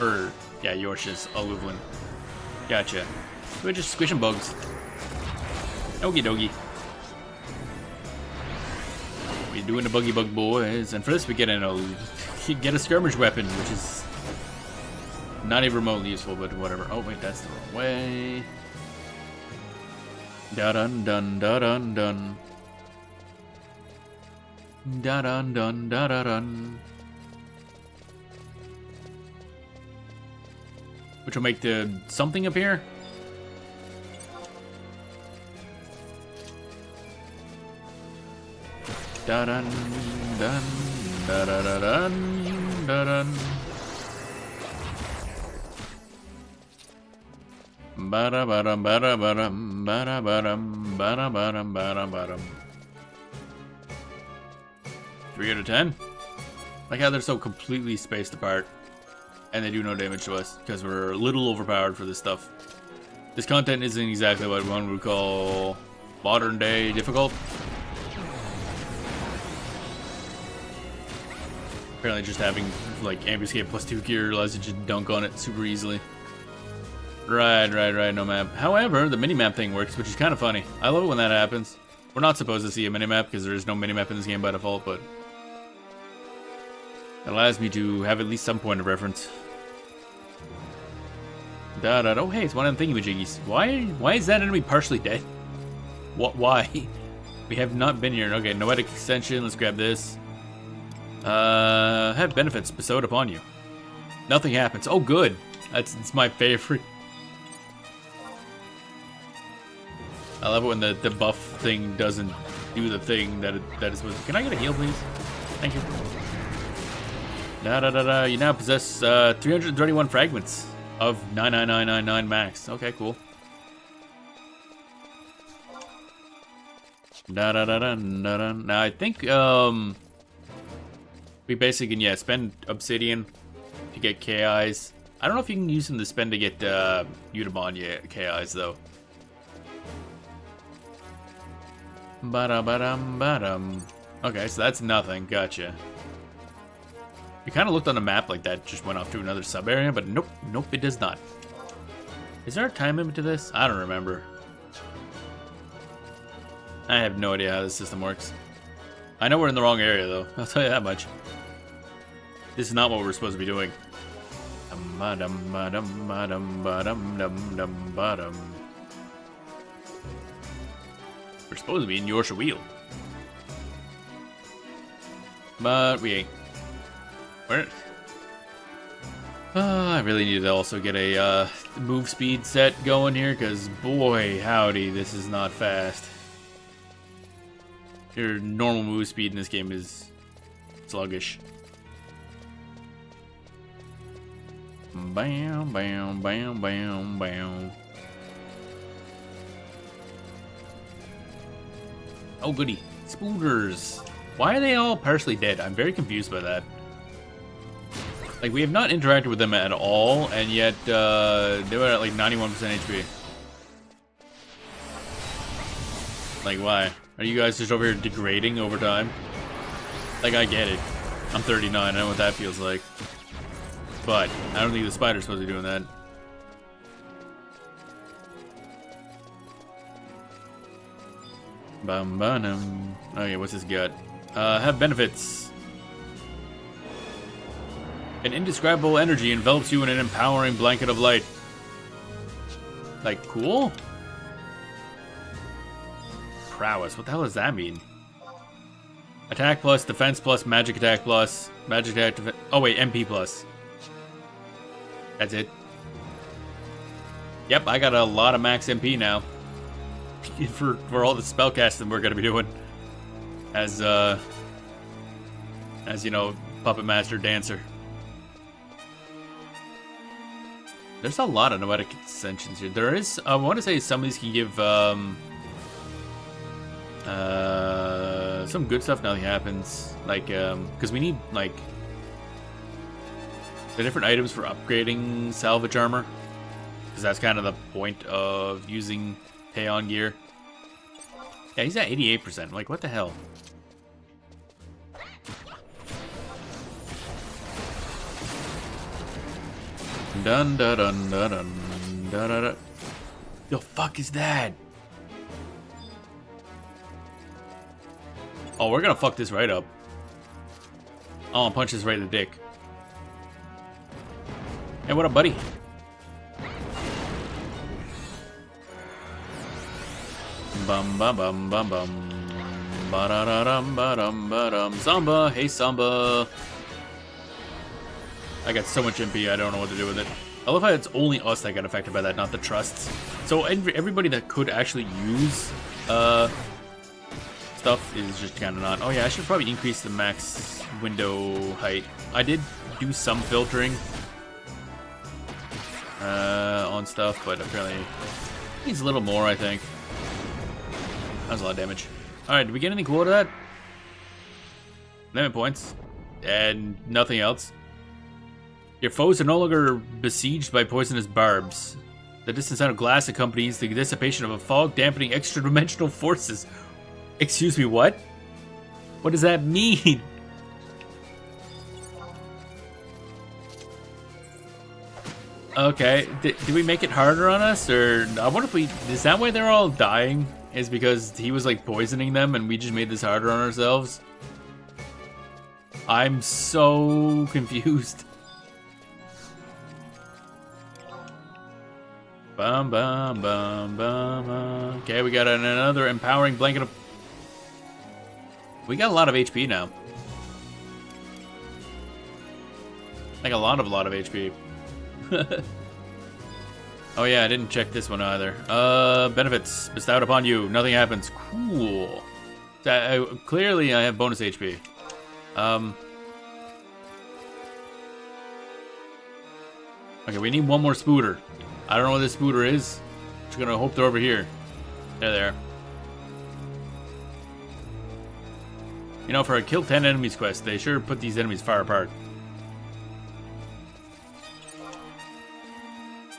Or, yeah, Yorsha's Llewellyn. Gotcha. We're just squishing bugs. Okie dokie. We're doing the buggy bug boys, and for this we get a skirmish weapon, which is not even remotely useful, but whatever. Oh wait, that's the wrong way. Da dun dun da dun dun. Da dun dun da da dun. Which will make the something appear. Da dun dun da da da dun da dun. Ba-da ba-dum ba-da ba-dum ba-da ba-dum ba-da ba-dum ba-da ba-dum. 3 out of 10? Like how they're so completely spaced apart. And they do no damage to us, because we're a little overpowered for this stuff. This content isn't exactly what one would call modern day difficult. Apparently just having like ambuscade +2 gear allows you to just dunk on it super easily. Right, no map. However, the minimap thing works, which is kind of funny. I love it when that happens. We're not supposed to see a minimap because there is no minimap in this game by default, but it allows me to have at least some point of reference. Oh hey, it's one of them thingy-majiggies. Why is that enemy partially dead? What? Why? We have not been here. Okay, noetic extension. Let's grab this. Have benefits bestowed upon you. Nothing happens. Oh, good. It's my favorite. I love it when the buff thing doesn't do the thing that it's supposed to. Can I get a heal, please? Thank you. You now possess 331 fragments of 99999 max. Okay, cool. Now I think we basically can spend obsidian to get KIs I don't know if you can use them to spend to get Eudaimonia KIs though. Ba-da-ba-dum-ba-dum. Okay, so that's nothing. Gotcha. It kind of looked on the map like that just went off to another sub area, but nope, nope, it does not. Is there a time limit to this? I don't remember. I have no idea how this system works. I know we're in the wrong area though. I'll tell you that much. This is not what we're supposed to be doing. We're supposed to be in Yorkshire Wheel. But we ain't. Where? I really need to also get a move speed set going here, because boy, howdy, this is not fast. Your normal move speed in this game is sluggish. Bam, bam, bam, bam, bam. Oh, goody. Spooters. Why are they all partially dead? I'm very confused by that. Like, we have not interacted with them at all, and yet they were at like 91% HP. Like, why? Are you guys just over here degrading over time? Like, I get it. I'm 39, I know what that feels like. But I don't think the spider's supposed to be doing that. Bum bum. Okay, what's this got? Have benefits. An indescribable energy envelops you in an empowering blanket of light. Like, cool? Prowess. What the hell does that mean? Attack plus, defense plus, magic attack plus, magic attack. Oh wait, MP plus. That's it. Yep, I got a lot of max MP now. for all the spellcasting we're gonna be doing. As you know, Puppet Master Dancer. There's a lot of noetic ascensions here. There is, I want to say some of these can give some good stuff. Nothing happens. Like, because we need, like, the different items for upgrading salvage armor. Because that's kind of the point of using Taeon gear. Yeah, he's at 88%. Like, what the hell? Dun dun dun dun dun dun dun dun. The fuck is that? Oh, we're gonna fuck this right up. Oh, I'll punch this right in the dick. Hey, what up, buddy? Bum bum bum bum bum. Ba da da dum ba dum ba dum. Samba, hey Samba. I got so much MP, I don't know what to do with it. I love how it's only us that got affected by that, not the trusts. So everybody that could actually use stuff is just kind of not. Oh yeah, I should probably increase the max window height. I did do some filtering on stuff, but apparently needs a little more, I think. That was a lot of damage. Alright, did we get anything cool out of that? Limit points. And nothing else. Your foes are no longer besieged by poisonous barbs. The distant sound of glass accompanies the dissipation of a fog, dampening extra-dimensional forces. Excuse me, what? What does that mean? Okay, did we make it harder on us? Or I wonder if we... Is that why they're all dying? Is because he was like poisoning them and we just made this harder on ourselves? I'm so confused. Bum bum bum bum. Okay, we got another empowering blanket of... We got a lot of HP now. Like a lot of HP. Oh yeah, I didn't check this one either. Benefits bestowed upon you. Nothing happens. Cool. Clearly, I have bonus HP. Okay, we need one more spooter. I don't know what this spooter is. Just gonna hope they're over here. There they are. You know, for a kill 10 enemies quest, they sure put these enemies far apart.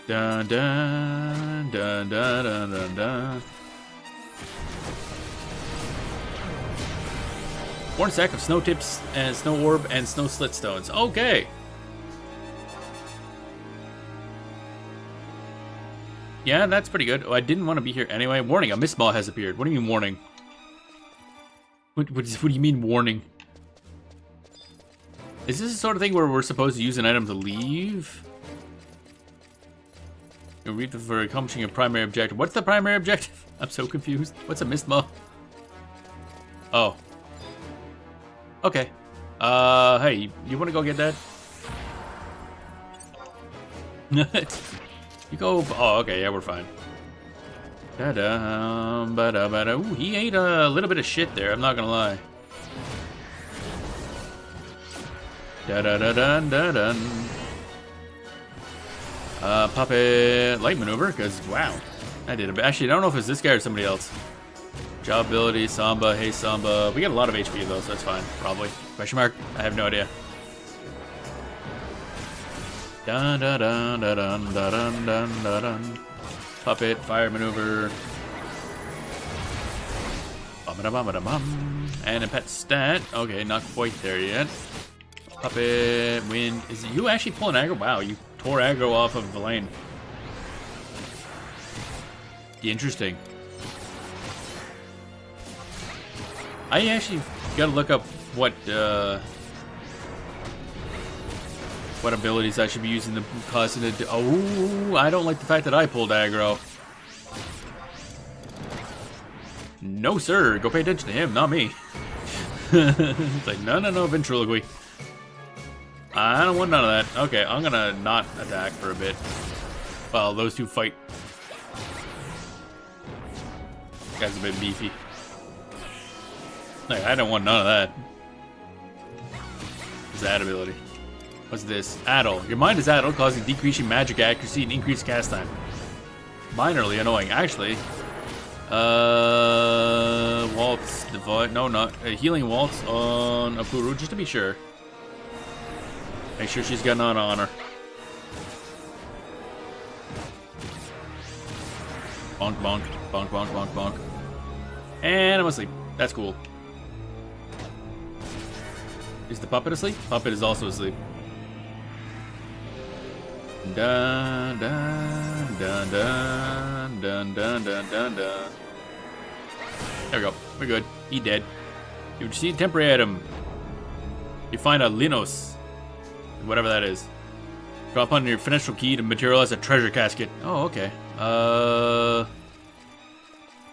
Dun dun dun dun dun dun dun. 1 stack of snow tips and snow orb and snow slit stones. Okay. Yeah, that's pretty good. Oh, I didn't want to be here anyway. Warning, a mist ball has appeared. What do you mean warning? What do you mean warning? Is this the sort of thing where we're supposed to use an item to leave? You'll read for accomplishing a primary objective. What's the primary objective? I'm so confused. What's a mist ball? Oh. Okay. Hey, you want to go get that? You go. Oh, okay. Yeah, we're fine. Da-da, ba-da-ba-da. Ooh, he ate a little bit of shit there. I'm not gonna lie. Da-da-da-dun-da-dun. Puppet light maneuver, because wow, I did a bit. Actually, I don't know if it's this guy or somebody else. Job ability, Samba, hey Samba. We got a lot of HP though, so that's fine. Probably. Question mark? I have no idea. Dun dun dun dun dun dun dun dun dun. Puppet, fire maneuver. Bum-a-da-bum-a-da-bum. And a pet stat. Okay, not quite there yet. Puppet, wind. Is it you actually pulling aggro? Wow, you tore aggro off of the lane. Interesting. I actually gotta look up what abilities I should be using to cause it to. Oh, I don't like the fact that I pulled aggro. No, sir. Go pay attention to him, not me. It's like, no, ventriloquy. I don't want none of that. Okay, I'm gonna not attack for a bit while those two fight. This guy's a bit beefy. Like, I don't want none of that. What's that ability? What's this? Addle. Your mind is addled, causing decreasing magic accuracy and increased cast time. Minorly annoying. Actually, waltz, divide. No, not a healing waltz on Apuru, just to be sure. Make sure she's got none on her. Bonk, bonk, bonk, bonk, bonk, bonk. And I'm asleep. That's cool. Is the puppet asleep? Puppet is also asleep. Dun dun dun dun dun dun dun dun dun. There we go. We're good. He dead. You see a temporary item. You find a Linos. Whatever that is. Drop on your financial key to materialize a treasure casket. Oh, okay.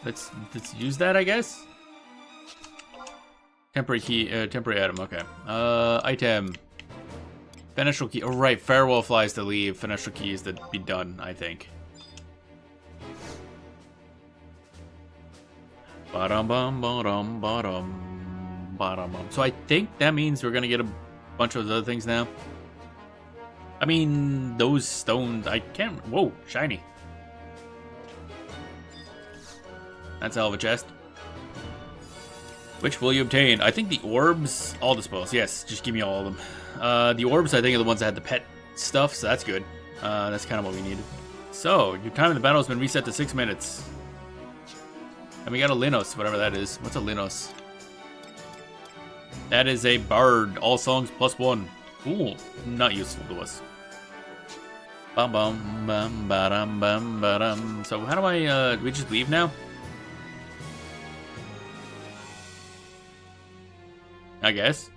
Let's use that, I guess. Temporary key, temporary item. Okay. Item. Financial key. Oh, right. Farewell flies to leave. Financial keys to be done, I think. So I think that means we're gonna get a bunch of those other things now. I mean, those stones. I can't. Whoa, shiny. That's a hell of a chest. Which will you obtain? I think the orbs, all dispose. Yes, just give me all of them. The orbs, I think, are the ones that had the pet stuff, so that's good. That's kind of what we needed. So, your time in the battle has been reset to 6 minutes. And we got a Linos, whatever that is. What's a Linos? That is a bard. All songs +1. Cool. Not useful to us. Bum bum bum ba-dum bum ba-dum. So how do I, do we just leave now? I guess.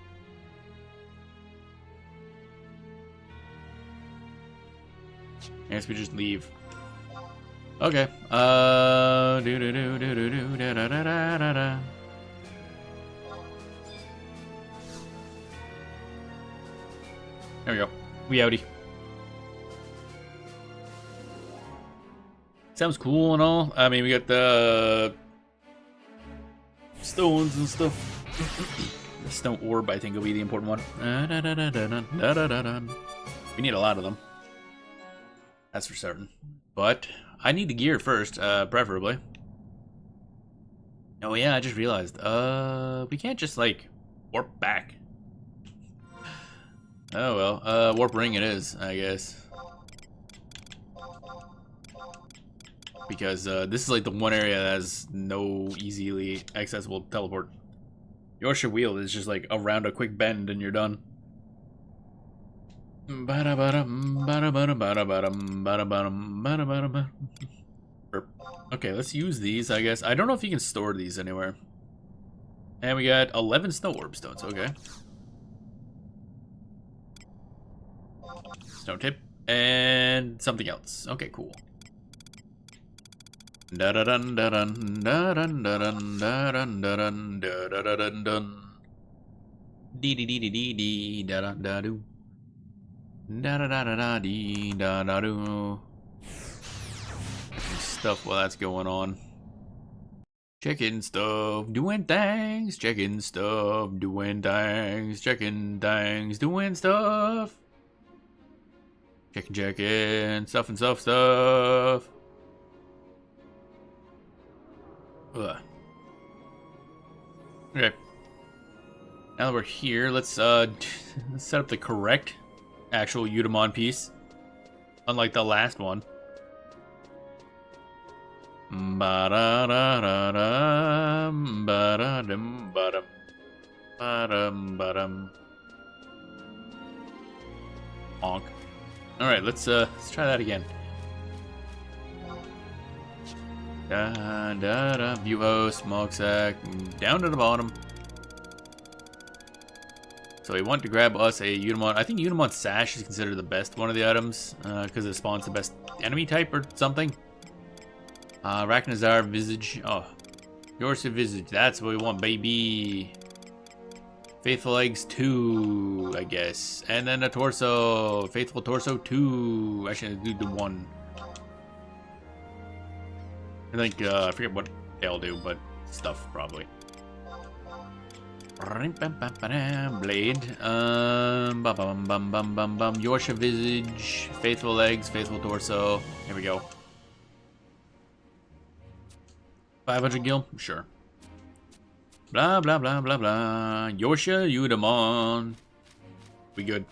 I guess we just leave. Okay. Do do do do do do da da da da da da. There we go. We outie. Sounds cool and all. I mean, we got the stones and stuff. The stone orb, I think, will be the important one. We need a lot of them. That's for certain. But I need the gear first, preferably. Oh yeah, I just realized. We can't just like warp back. Oh well, warp ring it is, I guess. because this is like the one area that has no easily accessible teleport. Yorkshire Wheel is just like around a quick bend and you're done. Okay, let's use these, I guess. I don't know if you can store these anywhere. And we got 11 snow orb stones, okay. Snow tip. And something else. Okay, cool. Da da dun da dun da dun da dun da dun da dun da da da dun dun. Dee dee dee dee dee dee da da da do. Da da da da da dee da da do. Stuff while that's going on. Checking stuff, doing things, checking stuff, doing things, checking things, doing stuff. Checking, stuff and stuff. Ugh. Okay. Now that we're here, let's set up the correct actual Eudemon piece. Unlike the last one. Ba-da-da-da-dum, ba-da-dum, ba-dum, ba-dum, ba-dum. Honk. Alright, let's try that again. Da da da, view host, smokestack, down to the bottom. So we want to grab us a Eudemon. I think Eudemon Sash is considered the best one of the items, because it spawns the best enemy type or something. Arachnazar Visage. Oh, Yorsa Visage. That's what we want, baby. Faithful Eggs 2, I guess. And then a Torso. Faithful Torso 2. Actually, do the 1. I think, I forget what they'll do, but stuff, probably. Blade. Yorsa Visage. Faithful Eggs. Faithful Torso. Here we go. 500 gil? Sure. Blah, blah, blah, blah, blah. Yorshia Eudemon. We good.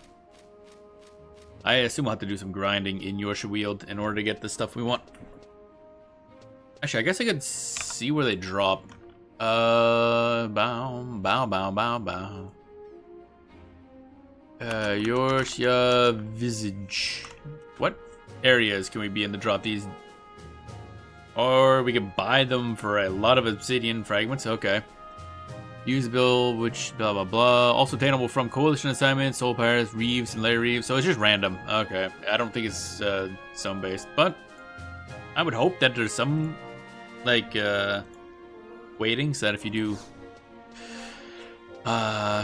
I assume we'll have to do some grinding in Yorshia Wield in order to get the stuff we want. Actually, I guess I could see where they drop. Bow, bow, bow, bow, bow. Yorshia Visage. What areas can we be in to drop these? Or we can buy them for a lot of obsidian fragments. Okay. Usable, which blah blah blah. Also attainable from coalition assignments, soul pirates, reeves, and layer reeves. So it's just random. Okay. I don't think it's zone based, but I would hope that there's some like weightings that if you do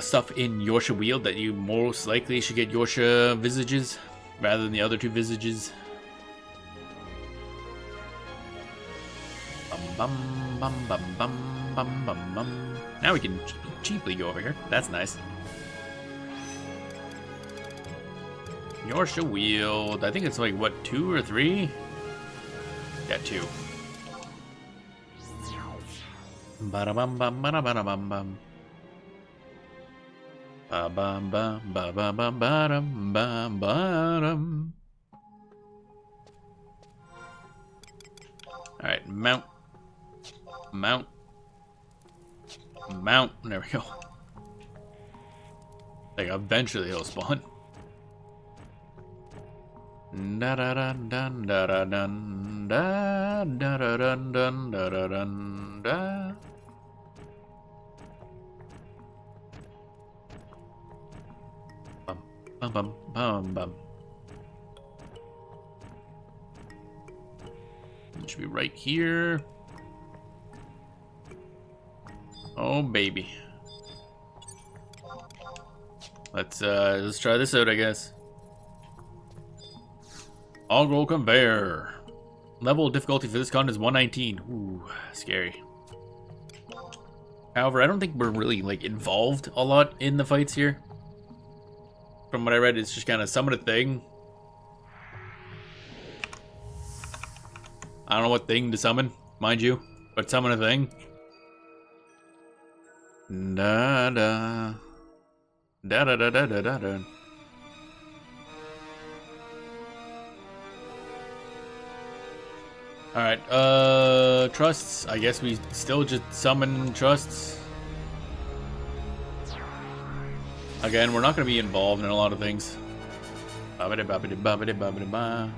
stuff in Yorshia Wield that you most likely should get Yorshia Visages rather than the other two Visages. Bum, bum, bum, bum, bum, bum, bum. Now we can cheaply go over here. That's nice. Yorshia Wield. I think it's like, what, 2 or 3? Yeah, 2. Ba-da-bum, bum, ba-da-ba-da-bum, bum. Ba-bum, bum, ba-ba-bum, ba-dum, bum, ba-dum. Alright, mount. Mount. Mount. There we go. Like, eventually he'll spawn. Da da dun dun da da dun da da da dun dun da da dun da. Bum bum bum bum bum. It should be right here. Oh baby. Let's try this out, I guess. Augural Conveyor. Level of difficulty for this con is 119. Ooh, scary. However, I don't think we're really like involved a lot in the fights here. From what I read, it's just kind of summon a thing. I don't know what thing to summon, mind you, but summon a thing. Da da da da da da da da da. Alright, trusts. I guess we still just summon trusts. Again, we're not going to be involved in a lot of things. Bobbidi bobbidi bobbidi bobbidi ba.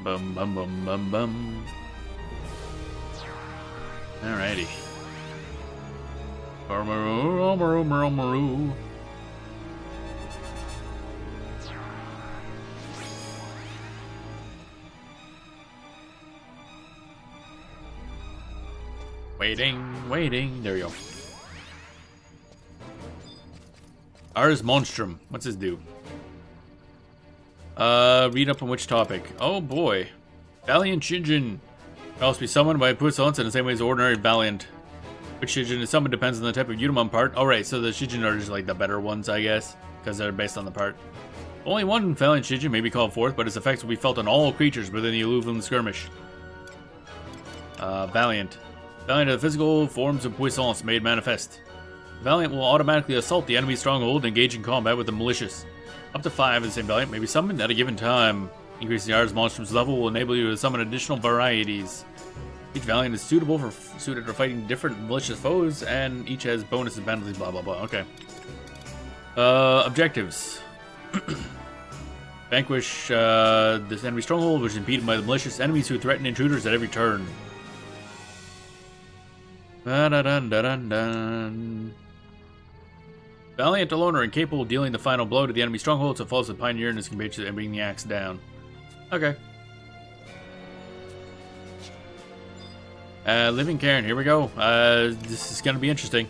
Bum bum bum bum bum. Alrighty. Omaru, omaru, omaru. Waiting, waiting. There we go. Ars Monstrum. What's this do? Read up on which topic? Oh boy. Valiant Shijin. Can also be summoned by Puissance in the same way as ordinary Valiant. Which Shijin is summoned depends on the type of Unimon part. Alright, so the Shijin are just like the better ones, I guess. Because they're based on the part. Only one Valiant Shijin may be called forth, but its effects will be felt on all creatures within the Illuvian skirmish. Valiant. Valiant are the physical forms of Puissance made manifest. Valiant will automatically assault the enemy's stronghold and engage in combat with the malicious. Up to 5 of the same Valiant may be summoned at a given time. Increasing the Ars Monstrum's level will enable you to summon additional varieties. Each Valiant is suited for fighting different malicious foes, and each has bonuses and penalties, blah blah blah. Okay. Objectives. Vanquish this enemy stronghold, which is impeded by the malicious enemies who threaten intruders at every turn. Dun. Valiant alone are incapable of dealing the final blow to the enemy stronghold, so falls the Pioneer and is compared to bringing the axe down. Okay. Living Cairn, here we go. This is gonna be interesting.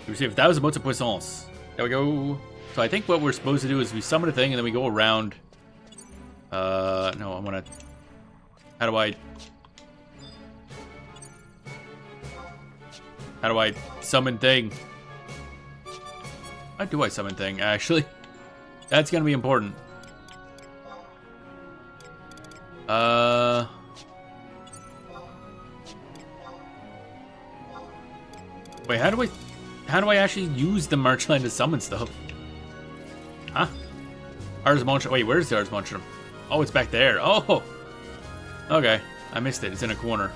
We receive 1,000 motes of puissance. There we go. So I think what we're supposed to do is we summon a thing and then we go around. No, I'm gonna. How do I summon thing? How do I summon thing, actually? That's gonna be important. Wait, how do I actually use the Marchline to summon stuff? Huh? Ars Monstrum. Wait, where's the Ars Monstrum? Oh, it's back there. Oh! Okay, I missed it. It's in a corner.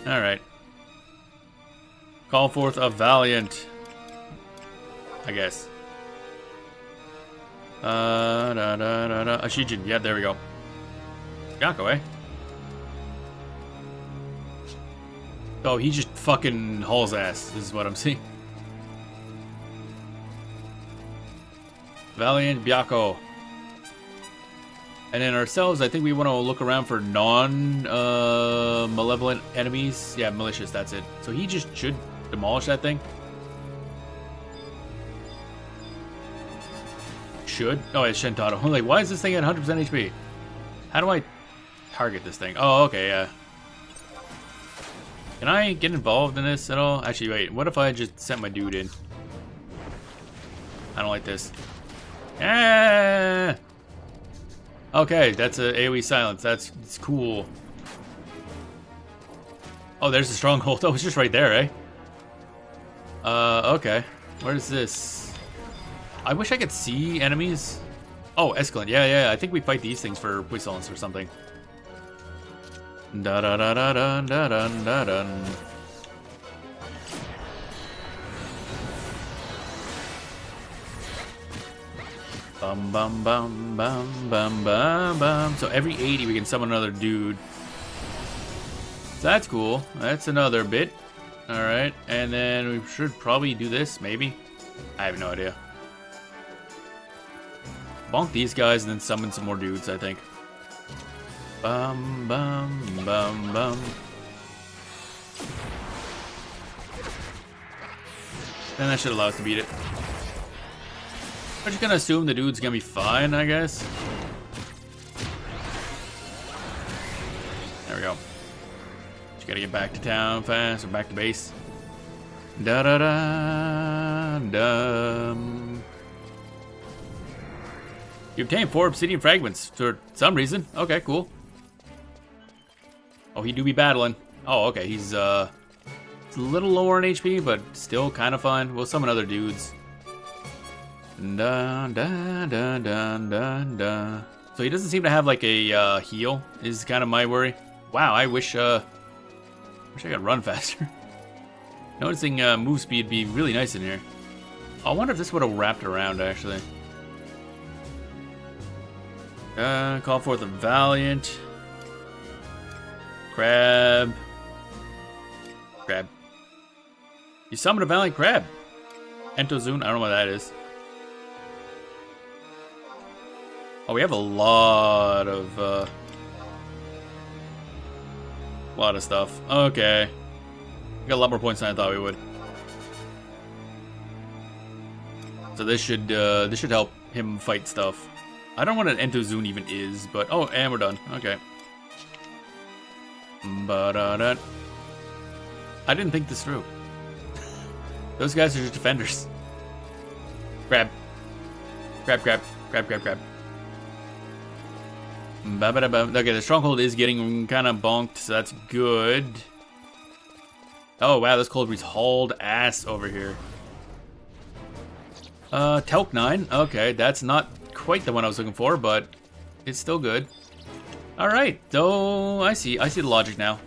Alright. Call forth a Valiant. I guess. A Shijin. Yeah, there we go. Yako, eh? Oh, he just fucking hauls ass. This is what I'm seeing. Valiant Byako. And then ourselves, I think we want to look around for non-malevolent enemies. Yeah, malicious, that's it. So he just should demolish that thing. Should? Oh, it's Shentaro. I'm like, why is this thing at 100% HP? How do I target this thing? Oh, okay, yeah. Can I get involved in this at all? Actually, wait. What if I just sent my dude in? I don't like this. Ah! Okay, that's a AoE silence. That's cool. Oh, there's the stronghold. Oh, it's just right there, eh? Okay. Where's this? I wish I could see enemies. Oh, Escalant. Yeah. I think we fight these things for puissance or something. Da da da da da da da da da. Bum bum bum bum bum bum bum. So every 80 we can summon another dude. So that's cool. That's another bit. Alright, and then we should probably do this, maybe? I have no idea. Bonk these guys and then summon some more dudes, I think. Bum bum bum bum. Then that should allow us to beat it. I'm just gonna assume the dude's gonna be fine, I guess. There we go. Just gotta get back to town fast, or back to base. Da da da dum. You obtained 4 obsidian fragments for some reason. Okay, cool. Oh, he do be battling. Oh, okay, he's a little lower in HP, but still kind of fun. We'll summon other dudes. Dun, dun, dun, dun, dun, dun. So he doesn't seem to have like a heal, is kind of my worry. Wow, I wish I could run faster. Noticing move speed would be really nice in here. I wonder if this would have wrapped around actually. Call forth a Valiant. Crab. Crab. You summoned a Valiant Crab. Entozune, I don't know what that is. Oh, we have a lot of stuff. Okay. We got a lot more points than I thought we would. So this should help him fight stuff. I don't know what an Entozune even is, but oh, and we're done. Okay. I didn't think this through. Those guys are just defenders. Grab. Grab, grab, grab, grab, grab. Okay, the stronghold is getting kind of bonked, so that's good. Oh wow, this cold breeze hauled ass over here. Telk 9. Okay, that's not quite the one I was looking for, but it's still good. Alright, so I see the logic now.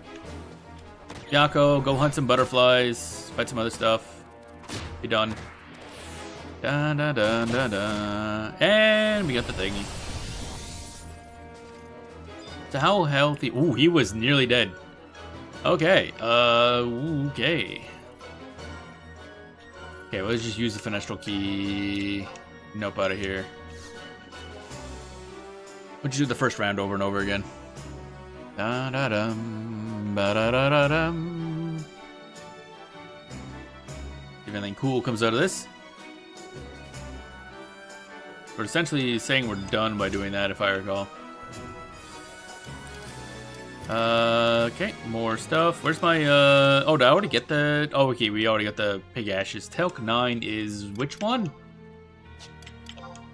Yako, go hunt some butterflies, fight some other stuff. Be done. Dun, dun, dun, dun, dun. And we got the thingy. So how healthy? Ooh, he was nearly dead. Okay, okay. Okay, let's just use the Finestral Key. Nope, out of here. We'll just do the first round over and over again. Da-da-dum, ba-da-da-da-dum. If anything cool comes out of this. We're essentially saying we're done by doing that, if I recall. Okay, more stuff. Where's my, oh, did I already get the, oh, okay, we already got the Pig Ashes. Telk 9 is which one?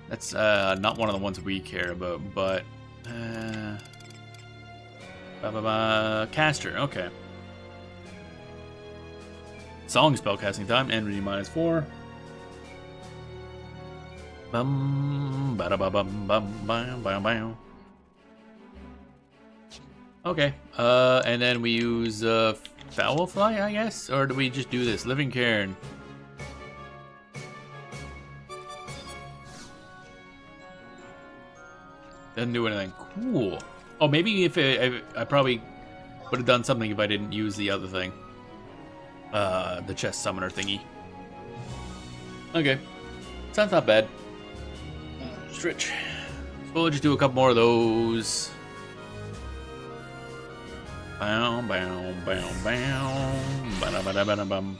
That's, not one of the ones we care about, but, Caster, okay. Song spellcasting time, energy -4. Bum, ba-da-ba-bum, bum, bam, bam, bam. Okay, and then we use Foul Fly, I guess? Or do we just do this? Living Cairn. Doesn't do anything. Cool. Oh, maybe if I probably would have done something if I didn't use the other thing. The chest summoner thingy. Okay. Sounds not bad. Stretch. So we'll just do a couple more of those. Bow, bow, bow, bow. Ba-da-ba-da-ba-da-bum.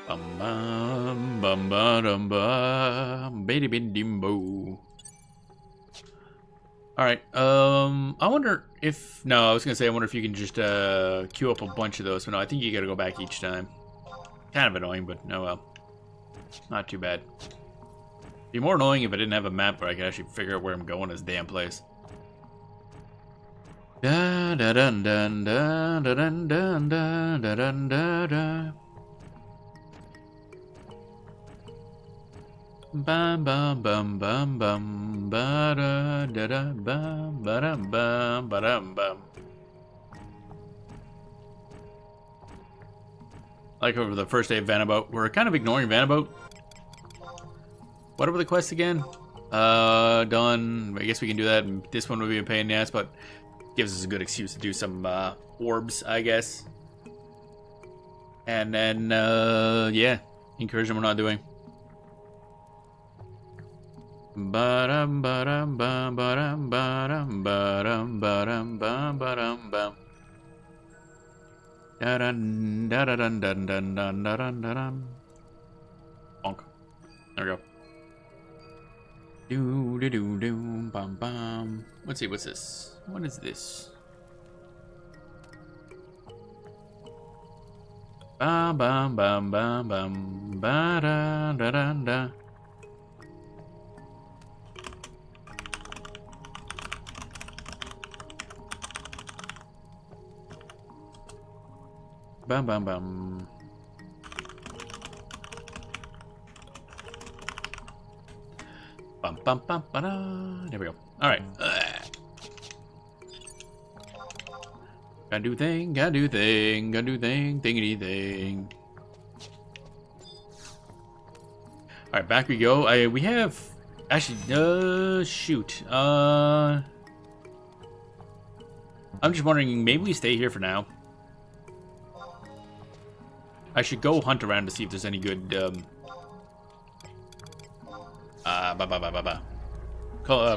Bum bum bum bum bum bitty dimbo. Alright, I wonder if no, I was gonna say I wonder if you can just queue up a bunch of those, but no, I think you gotta go back each time. Kind of annoying, but no well. Not too bad. Be more annoying if I didn't have a map where I could actually figure out where I'm going this damn place. Da da dun dun da da dun dun da da dun da da. Bum bum bum bum bum ba da da da bum ba dum bum ba dum bum. Like over the first day of Vana'bout, we're kind of ignoring Vana'bout. What were the quests again? Done. I guess we can do that. This one would be a pain in the ass, but gives us a good excuse to do some orbs, I guess. And then, yeah, incursion we're not doing. Ba-dum ba-dum bum ba-dum ba-dum ba-dum ba-dum bum ba-dum bum. Da-dun da-da-dun dun dun dun dun dun. Bonk. There we go. Do do do do bum bum. Let's see, what's this? What is this? Bum bum bum bum bum ba da da da da. Bum bum bum. Bum, bum, bum, ba-da. There we go. Alright. Gotta do thing, thingity thing. Alright, back we go. We have... Actually, shoot. I'm just wondering, maybe we stay here for now. I should go hunt around to see if there's any good,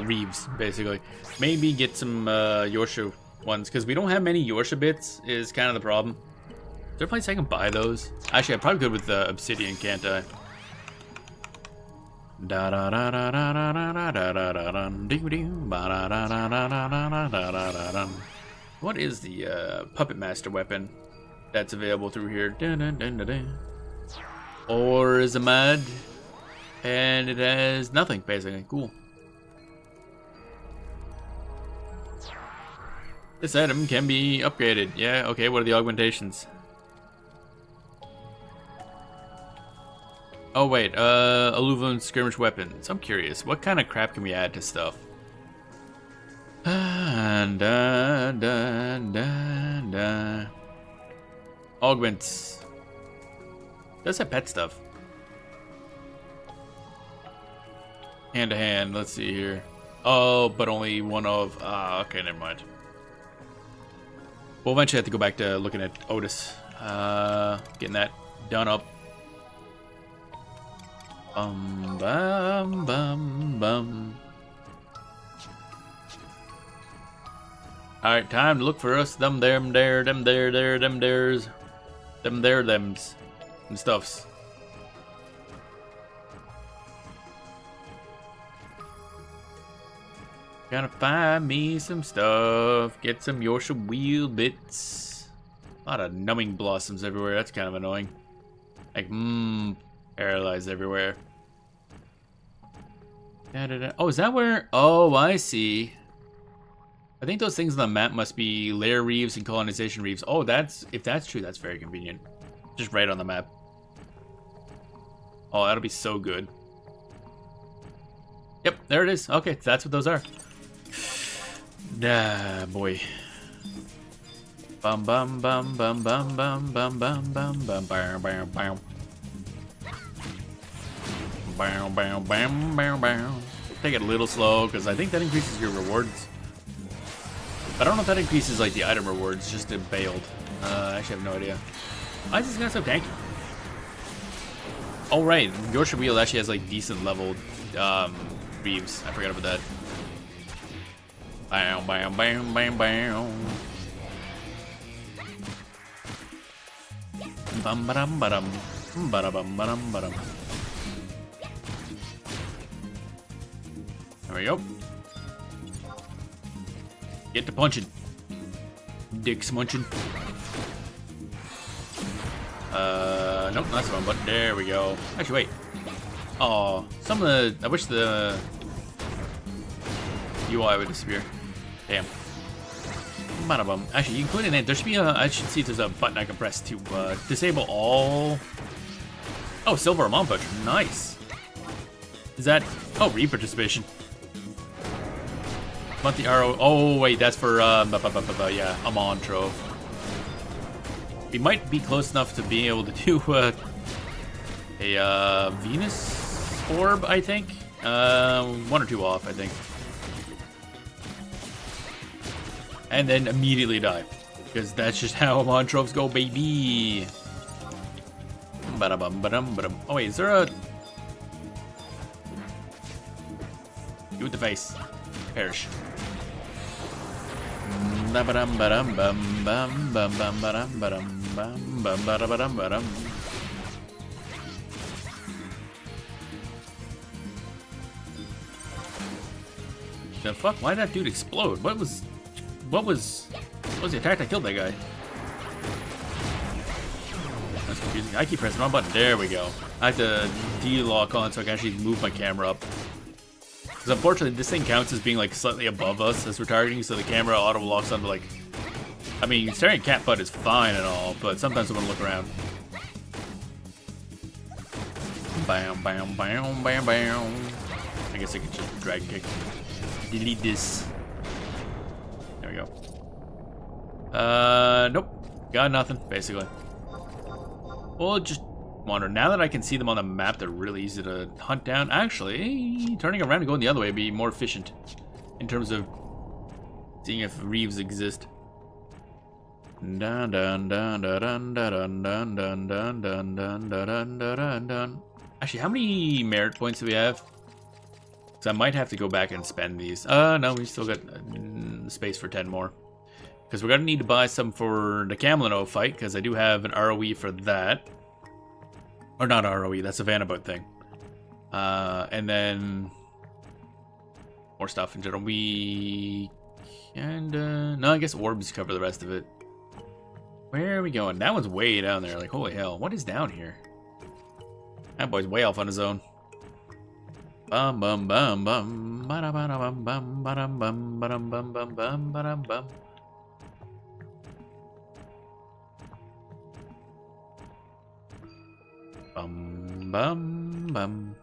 reeves, basically. Maybe get some, Yorsha ones, because we don't have many Yorsha bits, is kind of the problem. Is there a place I can buy those? Actually, I'm probably good with, obsidian, can't I? What is the puppet master weapon that's available through here? Or is a mud, and it has nothing basically. Cool. This item can be upgraded. Yeah. Okay. What are the augmentations? Oh wait, Aluvian skirmish weapons. I'm curious, what kind of crap can we add to stuff? Augments. Does have pet stuff. Hand to hand, let's see here. Oh, but only one of... okay, never mind. We'll eventually have to go back to looking at Otis. Getting that done up. Bum, bum, bum, bum. Alright, time to look for us. Them there, them there, them there, them there's. Them there, thems. And stuffs. Gotta find me some stuff. Get some Yorsha wheel bits. A lot of numbing blossoms everywhere. That's kind of annoying. Like, paralyzed everywhere. Oh, is that where? Oh, I see. I think those things on the map must be lair reefs and colonization reefs. Oh, if that's true, that's very convenient. Just right on the map. Oh, that'll be so good. Yep, there it is. Okay, that's what those are. Ah, boy. Bum bum bum bum bum bum bum bum bum bum bam bam bam. Bam bam bam bam bam. Take it a little slow because I think that increases your rewards. I don't know if that increases like the item rewards, just bailed. I actually have no idea. Why is this guy so tanky? Oh right, Yorsha Wheel actually has like decent leveled reeves. I forgot about that. Bam bam bam bam bam. Bum badum badum. Badum badum badum. There we go. Get to punching. Dick's munching. Nope, that's the one button. There we go. Actually, wait. Oh, some of the... I wish the UI would disappear. Damn. Vana'bout. Actually, you can put it in. There should be a... I should see if there's a button I can press to disable all... Oh, silver Amon Butcher. Nice. Is that... Oh, re-participation. Want the arrow? Oh wait, that's for yeah, Amon Trove. We might be close enough to being able to do a Venus orb, I think. 1 or 2 off, I think. And then immediately die, because that's just how Amon Troves go, baby. Ba-da-bum, ba-dum, ba-dum. Oh wait, is there a... You with the face. Perish. The fuck? Why did that dude explode? What was the attack that killed that guy? That's confusing. I keep pressing the wrong button. There we go. I have to D-lock on so I can actually move my camera up. Because unfortunately, this thing counts as being like slightly above us as we're targeting, so the camera auto locks onto like... I mean, staring at cat butt is fine and all, but sometimes I want to look around. Bam, bam, bam, bam, bam. I guess I could just drag kick. Delete this. There we go. Nope. Got nothing, basically. We'll just wander. Now that I can see them on the map, they're really easy to hunt down. Actually, turning around and going the other way would be more efficient in terms of seeing if reeves exist. Dun dun dun dun dun dun dun dun dun dun dun dun dun dun. Actually, how many merit points do we have? Because I might have to go back and spend these. No, we still got space for 10 more. Because we're going to need to buy some for the Camelino fight, because I do have an ROE for that. Or not ROE, that's a Vana'bout thing. And then more stuff in general. No, I guess orbs cover the rest of it. Where are we going? That one's way down there. Like, holy hell. What is down here? That boy's way off on his own. Bum bum bum bum. Ba ba bum bum ba bum bum ba bum bum bum ba bum. Bum bum bum.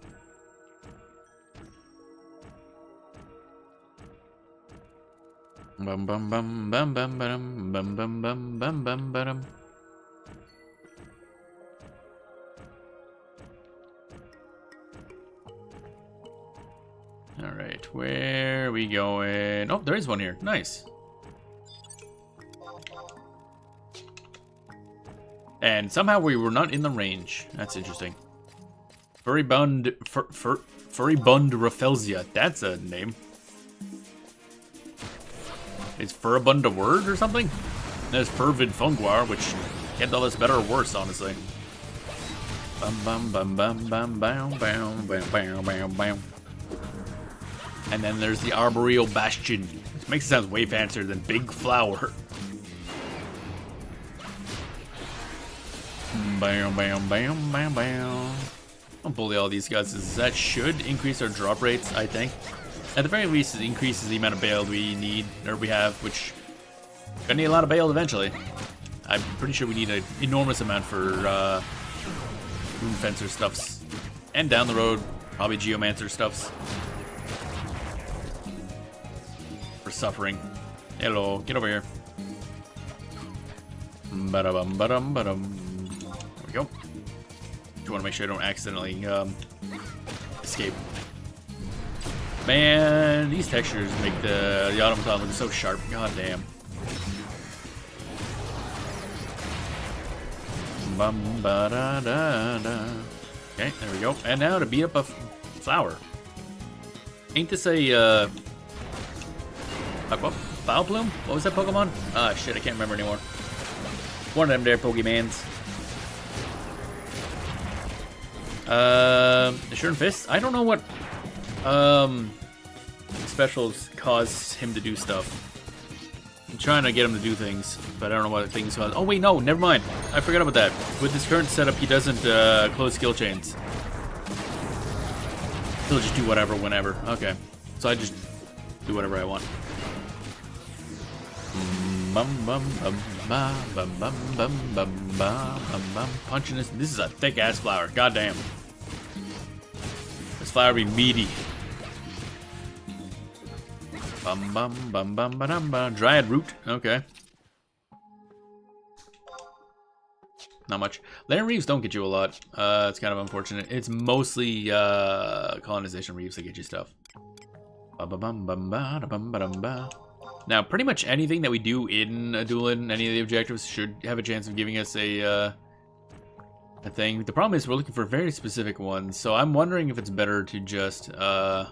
Bum bum bum bum bum bum bum bum bum bum bum bum. All right, where are we going? Oh, there is one here. Nice. And somehow we were not in the range. That's interesting. Furibund Rafflesia. That's a name. Is Furibund a word or something? There's Fervid Funguar, which can't tell us better or worse, honestly. Bum bum bum bum bum bam bam bam bam bam bam. And then there's the Arboreal Bastion, which makes it sound way fancier than Big Flower. Bam bam bam bam bam. I'll bully all these guys, as that should increase our drop rates, I think. At the very least, it increases the amount of bail we need, or we have, which gonna need a lot of bail eventually. I'm pretty sure we need an enormous amount for Rune Fencer stuffs. And down the road, probably Geomancer stuffs. For suffering. Hello, get over here. Ba-da-bum, ba-dum, ba-dum. There we go. Just want to make sure I don't accidentally escape. Man, these textures make the automaton look so sharp. God damn. Bum ba da da da. Okay, there we go. And now to beat up a flower. Ain't this a what? Foul Plume? What was that Pokemon? Ah, shit, I can't remember anymore. One of them there Pokemans. Assured Fist? I don't know what specials cause him to do stuff. I'm trying to get him to do things, but I don't know what things cause. Oh wait, no, never mind. I forgot about that. With his current setup, he doesn't close skill chains. He'll just do whatever, whenever. Okay, so I just do whatever I want. Bum bum bum bum bum bum bum bum bum bum. Punching this. This is a thick ass flower. God damn. This flower be meaty. Bum bum bum bum bum bum. Dryad root. Okay. Not much. Land reefs don't get you a lot. It's kind of unfortunate. It's mostly colonization reefs that get you stuff. Bum bum bum bum bum bum bum. Now, pretty much anything that we do in a Duelin, any of the objectives, should have a chance of giving us a thing. The problem is we're looking for very specific ones, so I'm wondering if it's better to just, I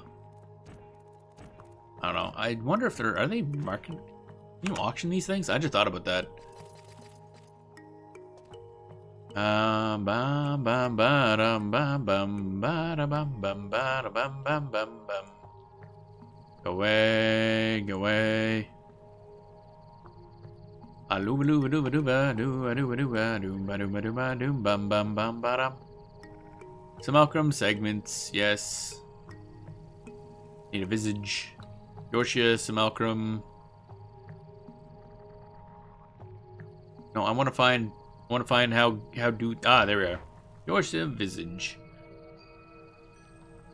don't know. I wonder if are they marketing? Can you auction these things? I just thought about that. Bum bum bum bum bum bum bum bum bum bum bum. Go away, go away. Simulacrum segments, yes. Need a visage. Yorshia, Simulacrum. No, I want to find how do there we are. Yorshia visage.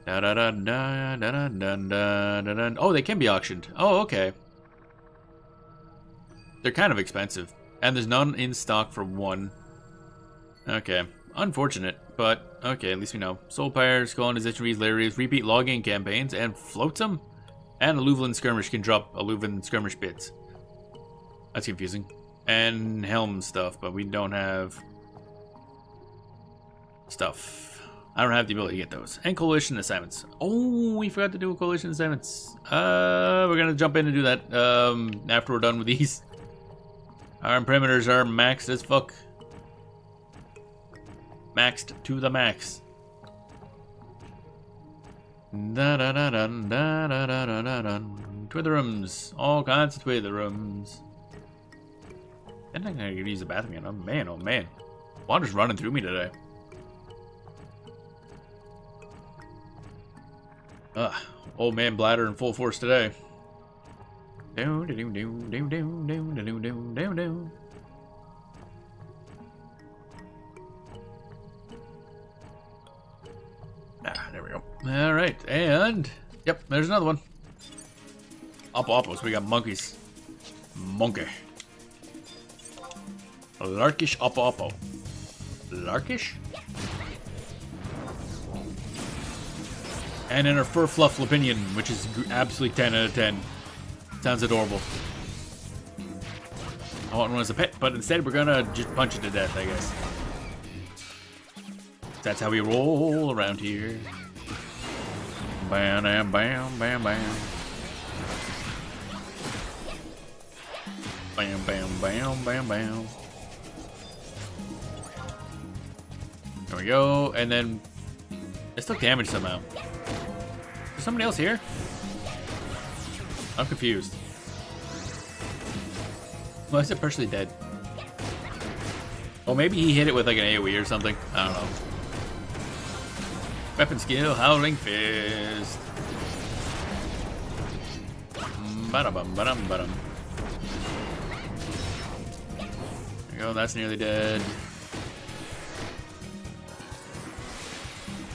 Da da da da da da da da da da. Oh, they can be auctioned. Oh, okay. They're kind of expensive, and there's none in stock for one. Okay, unfortunate, but okay, at least we know. Soul Pyres, colonization areas, repeat logging campaigns, and flotsam, and a Luveland skirmish can drop a Luveland skirmish bits. That's confusing. And helm stuff, but we don't have stuff. I don't have the ability to get those. And coalition assignments. Oh, we forgot to do a coalition assignments. We're gonna jump in and do that after we're done with these. Our perimeters are maxed as fuck. Maxed to the max. Da da da da da da da da da. Twitherums. All kinds of twitherums. I think I could use the bathroom again. Oh man. Water's running through me today. Old man bladder in full force today. Ah, there we go. All right, and yep, there's another one. Oppos, we got monkeys. Monkey. Larkish Oppo. Larkish? And in her fur fluff Lapinian, which is absolutely 10 out of 10. Sounds adorable. I want one as a pet, but instead we're gonna just punch it to death, I guess. That's how we roll around here. Bam, bam, bam, bam, bam. Bam, bam, bam, bam, bam. There we go, and then it took damage somehow. Is somebody else here? I'm confused. Why is it partially dead? Oh, maybe he hit it with like an AoE or something. I don't know. Weapon skill, Howling Fist. Ba-da-bum, ba-dum, ba-dum. There we go, that's nearly dead.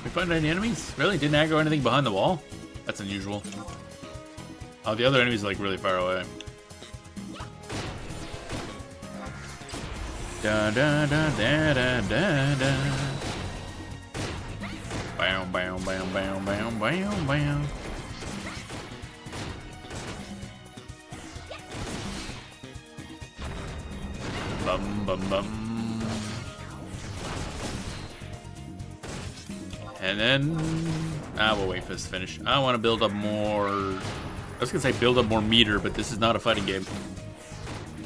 We find any enemies? Really? Didn't aggro anything behind the wall? That's unusual. Oh, the other enemy's like really far away. Da da da da da da da. Bam bam bam bam bam bam bam. Bum bum bum. And then we'll wait for this to finish. I want to build up more. I was gonna say build up more meter, but this is not a fighting game.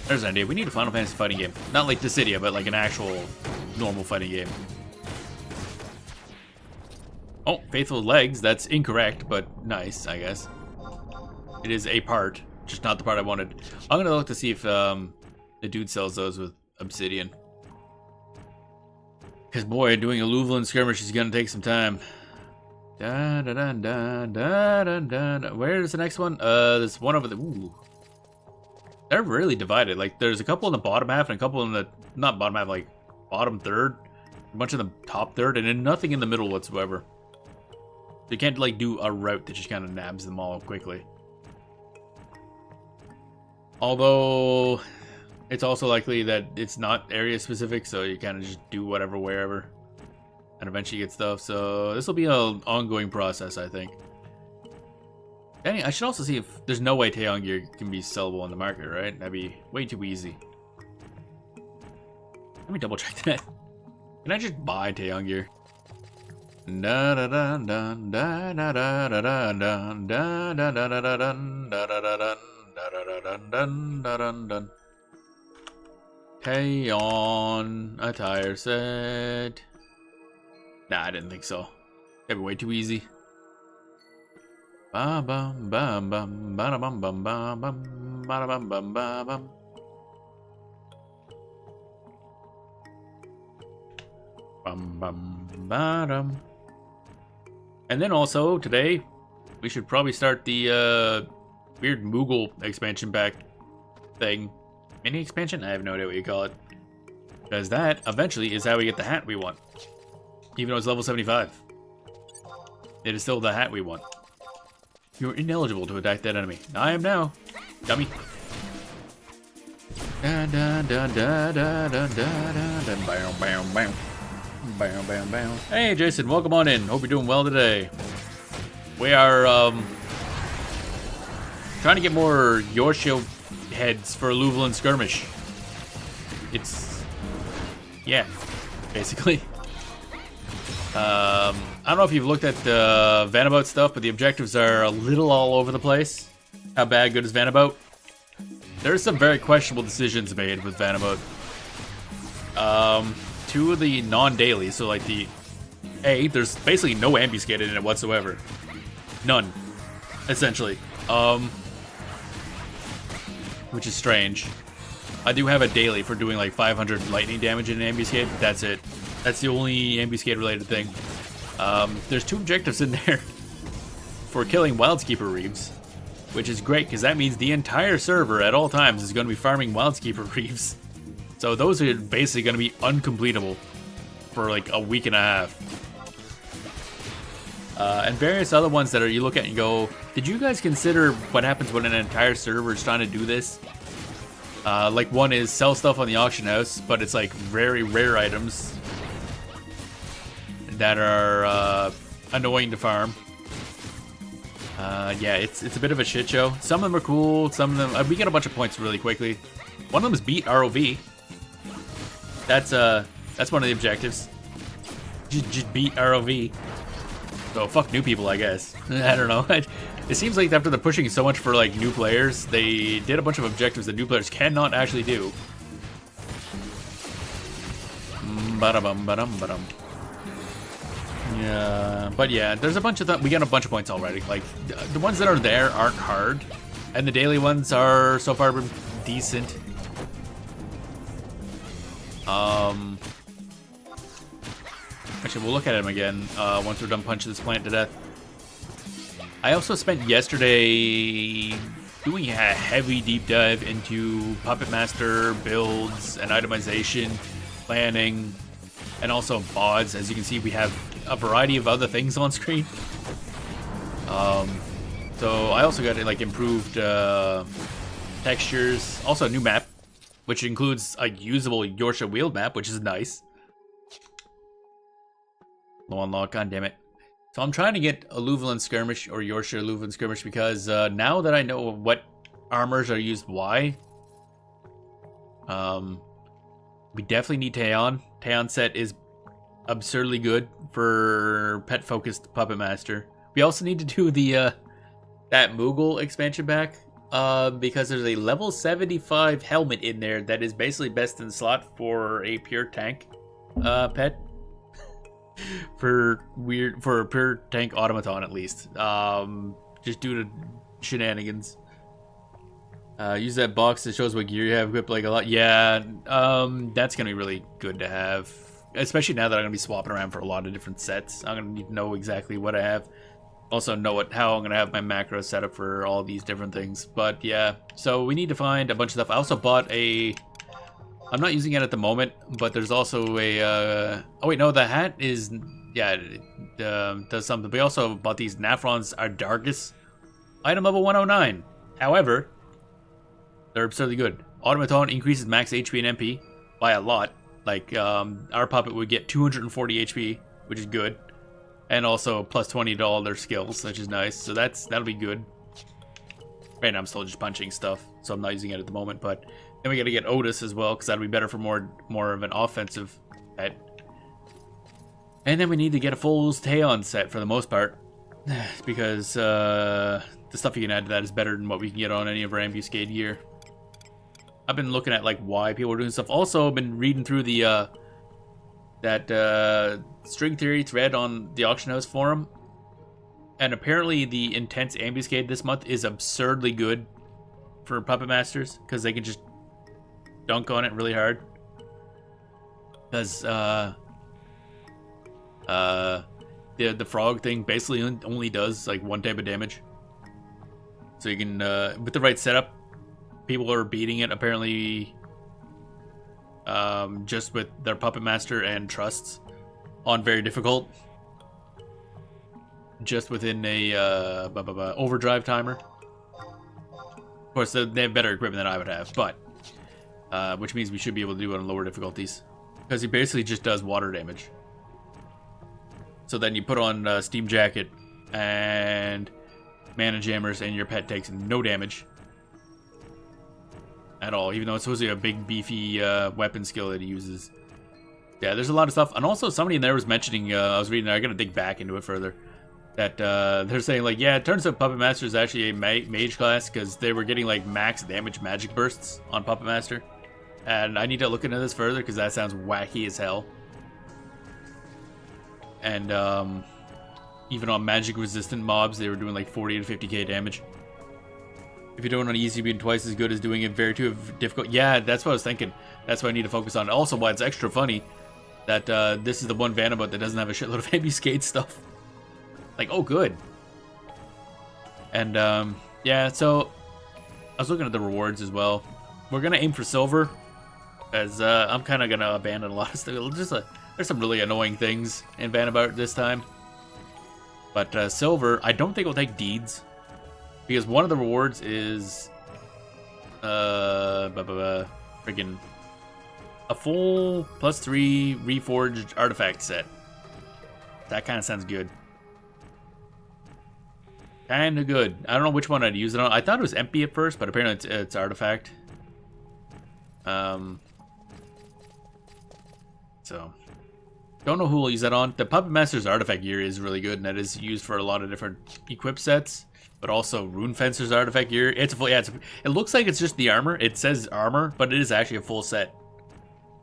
There's an idea. We need a Final Fantasy fighting game. Not like Dissidia, but like an actual normal fighting game. Oh, Faithful Legs. That's incorrect, but nice, I guess. It is a part, just not the part I wanted. I'm gonna look to see if the dude sells those with obsidian. Because boy, doing a Luveland skirmish is gonna take some time. Da da da da da da da. Where's the next one? There's one over the. Ooh. They're really divided. Like, there's a couple in the bottom half and a couple in the not bottom half, like bottom third, a bunch in the top third, and then nothing in the middle whatsoever. You can't like do a route that just kind of nabs them all quickly. Although, it's also likely that it's not area specific, so you kind of just do whatever wherever, and eventually get stuff. So this will be an ongoing process, I think. Dang, I should also see if there's no way Taeyon gear can be sellable on the market, right? That'd be way too easy. Let me double check that. Can I just buy Taeyon gear? Da da da da da da da da da da da da da da da da da. Taeyon attire set. Nah, I didn't think so. That'd be way too easy. Ba bum bum bum ba bum bum bum bum ba bum bum ba bum. Bum bum ba dum. And then also today, we should probably start the weird Moogle expansion pack thing. Mini expansion? I have no idea what you call it. Because that eventually is how we get the hat we want. Even though it's level 75. It is still the hat we want. You're ineligible to attack that enemy. I am now. Dummy. Dun, dun, dun, dun, dun, dun, dun, dun, bam, bam, bam. Bam, bam, bam. Hey, Jason, welcome on in. Hope you're doing well today. We are, trying to get more Yorkshire heads for Louvain skirmish. It's, yeah, basically. I don't know if you've looked at the Vana'bout stuff, but the objectives are a little all over the place. How bad good is Vana'bout? There's some very questionable decisions made with Vana'bout. Two of the non-daily, so like there's basically no ambuscade in it whatsoever. None, essentially. Which is strange. I do have a daily for doing like 500 lightning damage in an ambuscade, but that's it. That's the only ambuscade related thing. There's two objectives in there for killing Wildskeeper Reeves, which is great because that means the entire server at all times is going to be farming Wildskeeper Reeves. So those are basically going to be uncompletable for like a week and a half. And various other ones that you look at and go, did you guys consider what happens when an entire server is trying to do this? Like one is sell stuff on the auction house, but it's like very rare items that are annoying to farm. Yeah, it's a bit of a shit show. Some of them are cool, some of them we get a bunch of points really quickly. One of them is beat ROV. That's one of the objectives. Just beat ROV. So fuck new people, I guess. I don't know. It seems like after they're pushing so much for like new players, they did a bunch of objectives that new players cannot actually do. Ba-da-bum, ba-dum, ba-dum. Yeah, but yeah, there's a bunch of we got a bunch of points already. Like the ones that are there aren't hard, and the daily ones are so far been decent. Actually, we'll look at him again once we're done punching this plant to death. I also spent yesterday doing a heavy deep dive into Puppet Master builds and itemization, planning, and also mods. As you can see, we have a variety of other things on screen. So I also got like improved textures, also a new map, which includes a usable Yorkshire wheel map, which is nice. Low on log, god damn it. So I'm trying to get a Louvain skirmish or Yorkshire Louvain skirmish because now that I know what armors are used why, we definitely need Taeon. Taeon set is absurdly good for pet-focused Puppet Master. We also need to do the that Moogle expansion pack because there's a level 75 helmet in there that is basically best in slot for a pure tank pet. for a pure tank automaton at least. Just due to shenanigans. Use that box that shows what gear you have equipped like a lot. Yeah, that's gonna be really good to have. Especially now that I'm gonna be swapping around for a lot of different sets. I'm gonna need to know exactly what I have. Also know how I'm gonna have my macros set up for all these different things. But yeah, so we need to find a bunch of stuff. I also bought I'm not using it at the moment, but there's also a oh wait, no, the hat is, yeah, it does something. We also bought these Nafron's Ardargus, item level 109. However, they're absurdly good. Automaton increases max HP and MP by a lot. Like, our puppet would get 240 HP, which is good. And also plus 20 to all their skills, which is nice. So that'll be good. Right now I'm still just punching stuff, so I'm not using it at the moment. But then we gotta get Otis as well, because that'll be better for more of an offensive pet. And then we need to get a full Taeon set for the most part. Because the stuff you can add to that is better than what we can get on any of our ambuscade gear. I've been looking at like why people are doing stuff. Also, I've been reading through the that string theory thread on the auction house forum, and apparently the intense ambuscade this month is absurdly good for puppet masters because they can just dunk on it really hard. Because the frog thing basically only does like one type of damage. So you can with the right setup, people are beating it apparently just with their puppet master and trusts on very difficult. just within a overdrive timer. Of course, they have better equipment than I would have, but which means we should be able to do it on lower difficulties because he basically just does water damage. So then you put on Steam Jacket and Mana Jammers, and your pet takes no damage at all, even though it's supposed to be a big, beefy weapon skill that he uses. Yeah, there's a lot of stuff. And also, somebody in there was mentioning, I was reading there, I gotta dig back into it further, that they're saying, like, yeah, it turns out Puppet Master is actually a mage class because they were getting, like, max damage magic bursts on Puppet Master. And I need to look into this further because that sounds wacky as hell. And, even on magic resistant mobs, they were doing like 40 to 50k damage. If you're doing it on easy, being twice as good as doing it very difficult. Yeah, that's what I was thinking. That's what I need to focus on. Also, why it's extra funny that this is the one Vana'bout that doesn't have a shitload of ambuscade stuff. Like, oh, good. And yeah, so I was looking at the rewards as well. We're gonna aim for silver, as I'm kind of gonna abandon a lot of stuff. There's some really annoying things in Vana'bout this time. But silver, I don't think we'll take deeds, because one of the rewards is freaking a full +3 reforged artifact set. That kind of sounds good. Kind of good. I don't know which one I'd use it on. I thought it was MP at first, but apparently it's artifact. So. Don't know who will use that on. The Puppet Master's artifact gear is really good, and that is used for a lot of different equip sets. But also Rune Fencer's artifact gear. It's a full. Yeah, it looks like it's just the armor. It says armor, but it is actually a full set,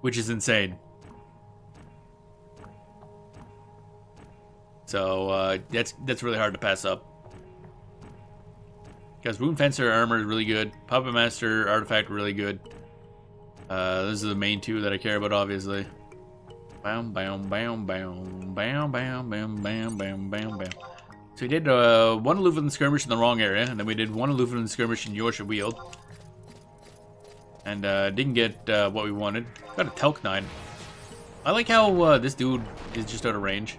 which is insane. So that's really hard to pass up. Because Rune Fencer armor is really good. Puppet Master artifact really good. Those are the main two that I care about, obviously. Bam, bam, bam, bam, bam, bam, bam, bam, bam, bam, bam. So we did one Lutheran skirmish in the wrong area, and then we did one Lutheran skirmish in Yorkshire Weald. And didn't get what we wanted. Got a Telk 9. I like how this dude is just out of range.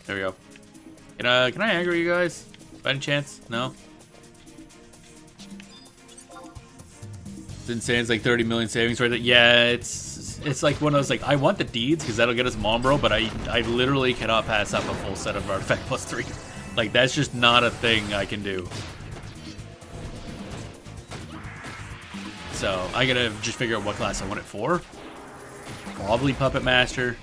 There we go. Can I aggro you guys? By any chance? No? It's insane. It's like 30 million savings right there. Yeah, it's like one of those, like, I want the deeds because that'll get us Mombro, but I literally cannot pass up a full set of artifact +3. Like, that's just not a thing I can do. So I gotta just figure out what class I want it for. Probably Puppet Master.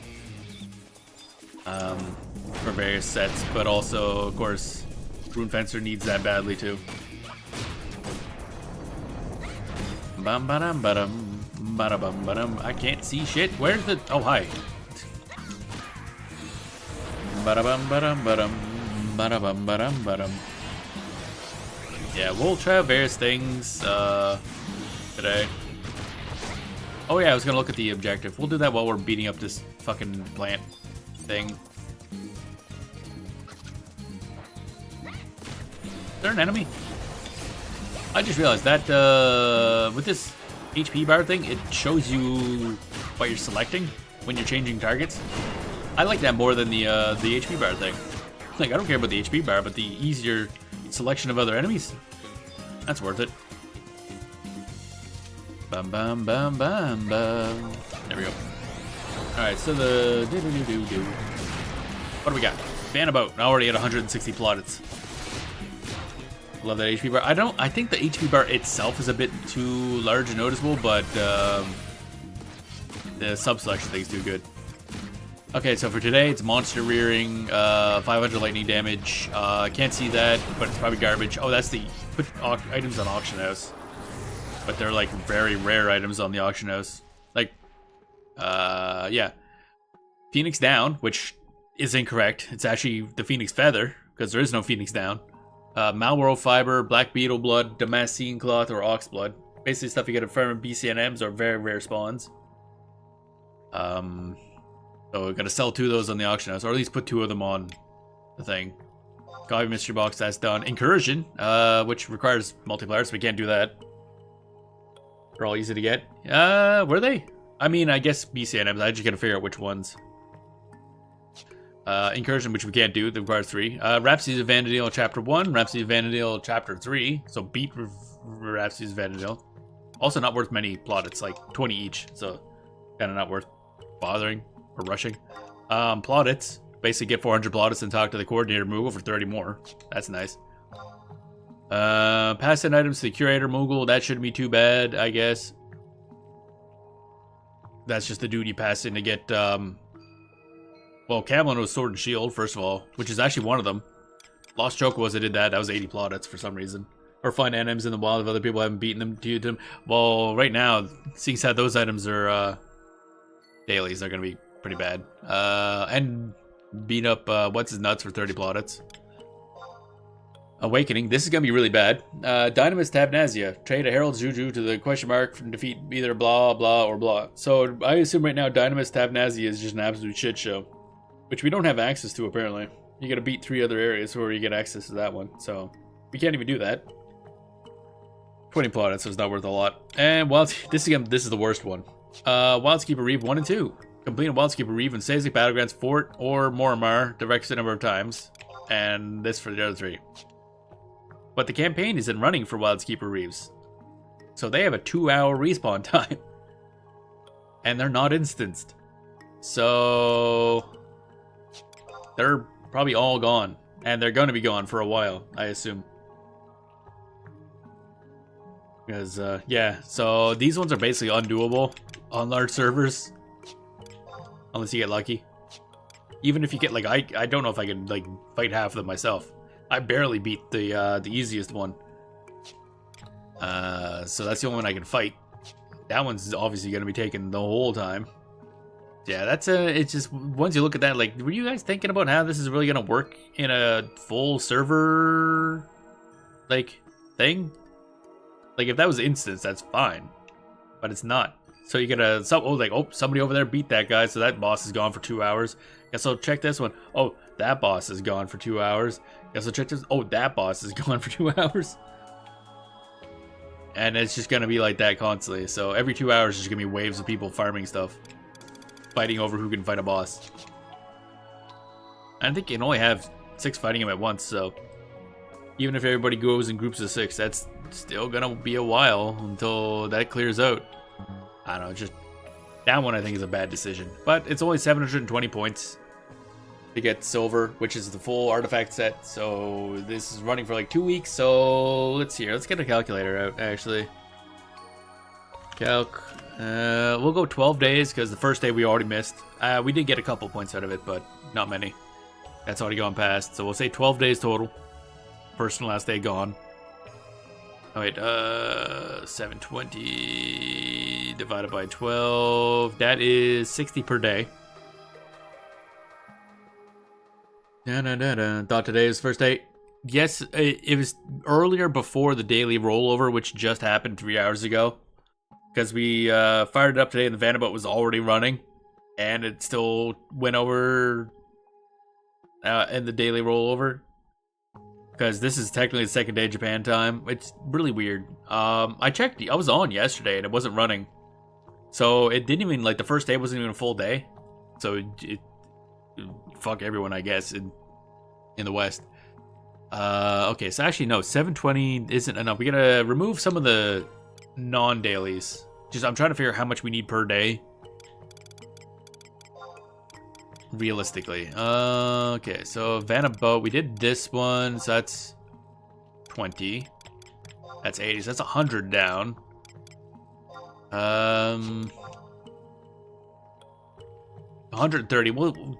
For various sets, but also, of course, Rune Fencer needs that badly too. Bum ba-dum ba-dum, ba-da-bum ba-dum. I can't see shit. Where's the? Oh, hi. Ba-da-bum ba-dum ba-dum, ba-da-bum ba-dum ba-dum. Yeah, we'll try out various things today. Oh yeah, I was gonna look at the objective. We'll do that while we're beating up this fucking plant thing. Is there an enemy? I just realized that with this HP bar thing, it shows you what you're selecting when you're changing targets. I like that more than the HP bar thing. Like, I don't care about the HP bar, but the easier selection of other enemies, that's worth it. Bum bum bum bum bum. There we go. Alright, so the what do we got? Vana'bout, already at 160 plaudits. Love that HP bar. I think the HP bar itself is a bit too large and noticeable, but the sub-selection thing's too good. Okay, so for today, it's monster rearing, 500 lightning damage. Can't see that, but it's probably garbage. Oh, that's the put items on auction house. But they're like very rare items on the auction house. Like, yeah. Phoenix Down, which is incorrect. It's actually the Phoenix Feather, because there is no Phoenix Down. Malwaro Fiber, Black Beetle Blood, Damascene Cloth, or Ox Blood. Basically stuff you get from BCNMs or very rare spawns. So we're gonna sell 2 of those on the auction house, or at least put 2 of them on the thing. Copy Mystery Box, that's done. Incursion, which requires multipliers, so we can't do that. They're all easy to get. Were they? I mean, I guess BCNMs, I just gotta figure out which ones. Incursion, which we can't do, that requires 3. Rhapsodies of Vana'bout Chapter 1, Rhapsody of Vana'bout Chapter 3. So beat Rhapsodies of Vana'bout. Also not worth many plaudits, like 20 each. So kind of not worth bothering or rushing. Plaudits. Basically get 400 plaudits and talk to the coordinator Moogle for 30 more. That's nice. Pass in items to the curator Moogle. That shouldn't be too bad, I guess. That's just the dude you pass in to get, well, Camelin was Sword and Shield, first of all, which is actually one of them. Lost Chocobos, I did that. That was 80 plaudits for some reason. Or find items in the wild if other people haven't beaten them to them. Well, right now, seeing how those items are, dailies, they're going to be pretty bad. And beat up, what's his nuts for 30 plaudits. Awakening. This is going to be really bad. Dynamis Tabnazia. Trade a Herald's Juju to the question mark from defeat either blah, blah, or blah. So I assume right now Dynamis Tabnazia is just an absolute shit show. Which we don't have access to, apparently. You gotta beat 3 other areas where you get access to that one. So we can't even do that. 20 plaudits, so it's not worth a lot. And this is the worst one. Wildskeeper Reeve 1 and 2. Complete a Wildskeeper Reeve in Sazek Battlegrounds, Fort, or Moramar, the requisite number of times. And this for the other 3. But the campaign isn't running for Wildskeeper Reeves. So they have a 2-hour respawn time. And they're not instanced. So they're probably all gone. And they're going to be gone for a while, I assume. Because, yeah. So these ones are basically undoable on large servers. Unless you get lucky. Even if you get, like, I don't know if I can, like, fight half of them myself. I barely beat the easiest one. So that's the only one I can fight. That one's obviously going to be taken the whole time. Yeah, that's it's just, once you look at that, like, were you guys thinking about how this is really going to work in a full server, like, thing? Like, if that was instance, that's fine. But it's not. So you get somebody over there beat that guy, so that boss is gone for 2 hours. Guess I'll check this one. Oh, that boss is gone for 2 hours. Guess I'll check this. Oh, that boss is gone for 2 hours. And it's just going to be like that constantly. So every 2 hours, there's going to be waves of people farming stuff. Fighting over who can fight a boss. I think you can only have 6 fighting him at once, so even if everybody goes in groups of 6, that's still gonna be a while until that clears out. I don't know, just that one I think is a bad decision. But it's only 720 points to get silver, which is the full artifact set. So this is running for like 2 weeks. So let's get a calculator out actually. Calc. We'll go 12 days because the first day we already missed. We did get a couple points out of it, but not many. That's already gone past. So we'll say 12 days total. First and last day gone. Oh wait, 720 divided by 12. That is 60 per day. Thought today was first day. Yes, it was earlier before the daily rollover, which just happened 3 hours ago. Because we fired it up today and the Vana'bout was already running. And it still went over in the daily rollover. Because this is technically the second day Japan time. It's really weird. I checked. I was on yesterday and it wasn't running. So it didn't even, like, the first day wasn't even a full day. So it fuck everyone, I guess, in the West. Okay, so actually, no, 720 isn't enough. We gotta remove some of the non-dailies. I'm trying to figure out how much we need per day. Realistically. Okay, so Vana'bout, we did this one, so that's 20. That's 80, so that's 100 down. 130.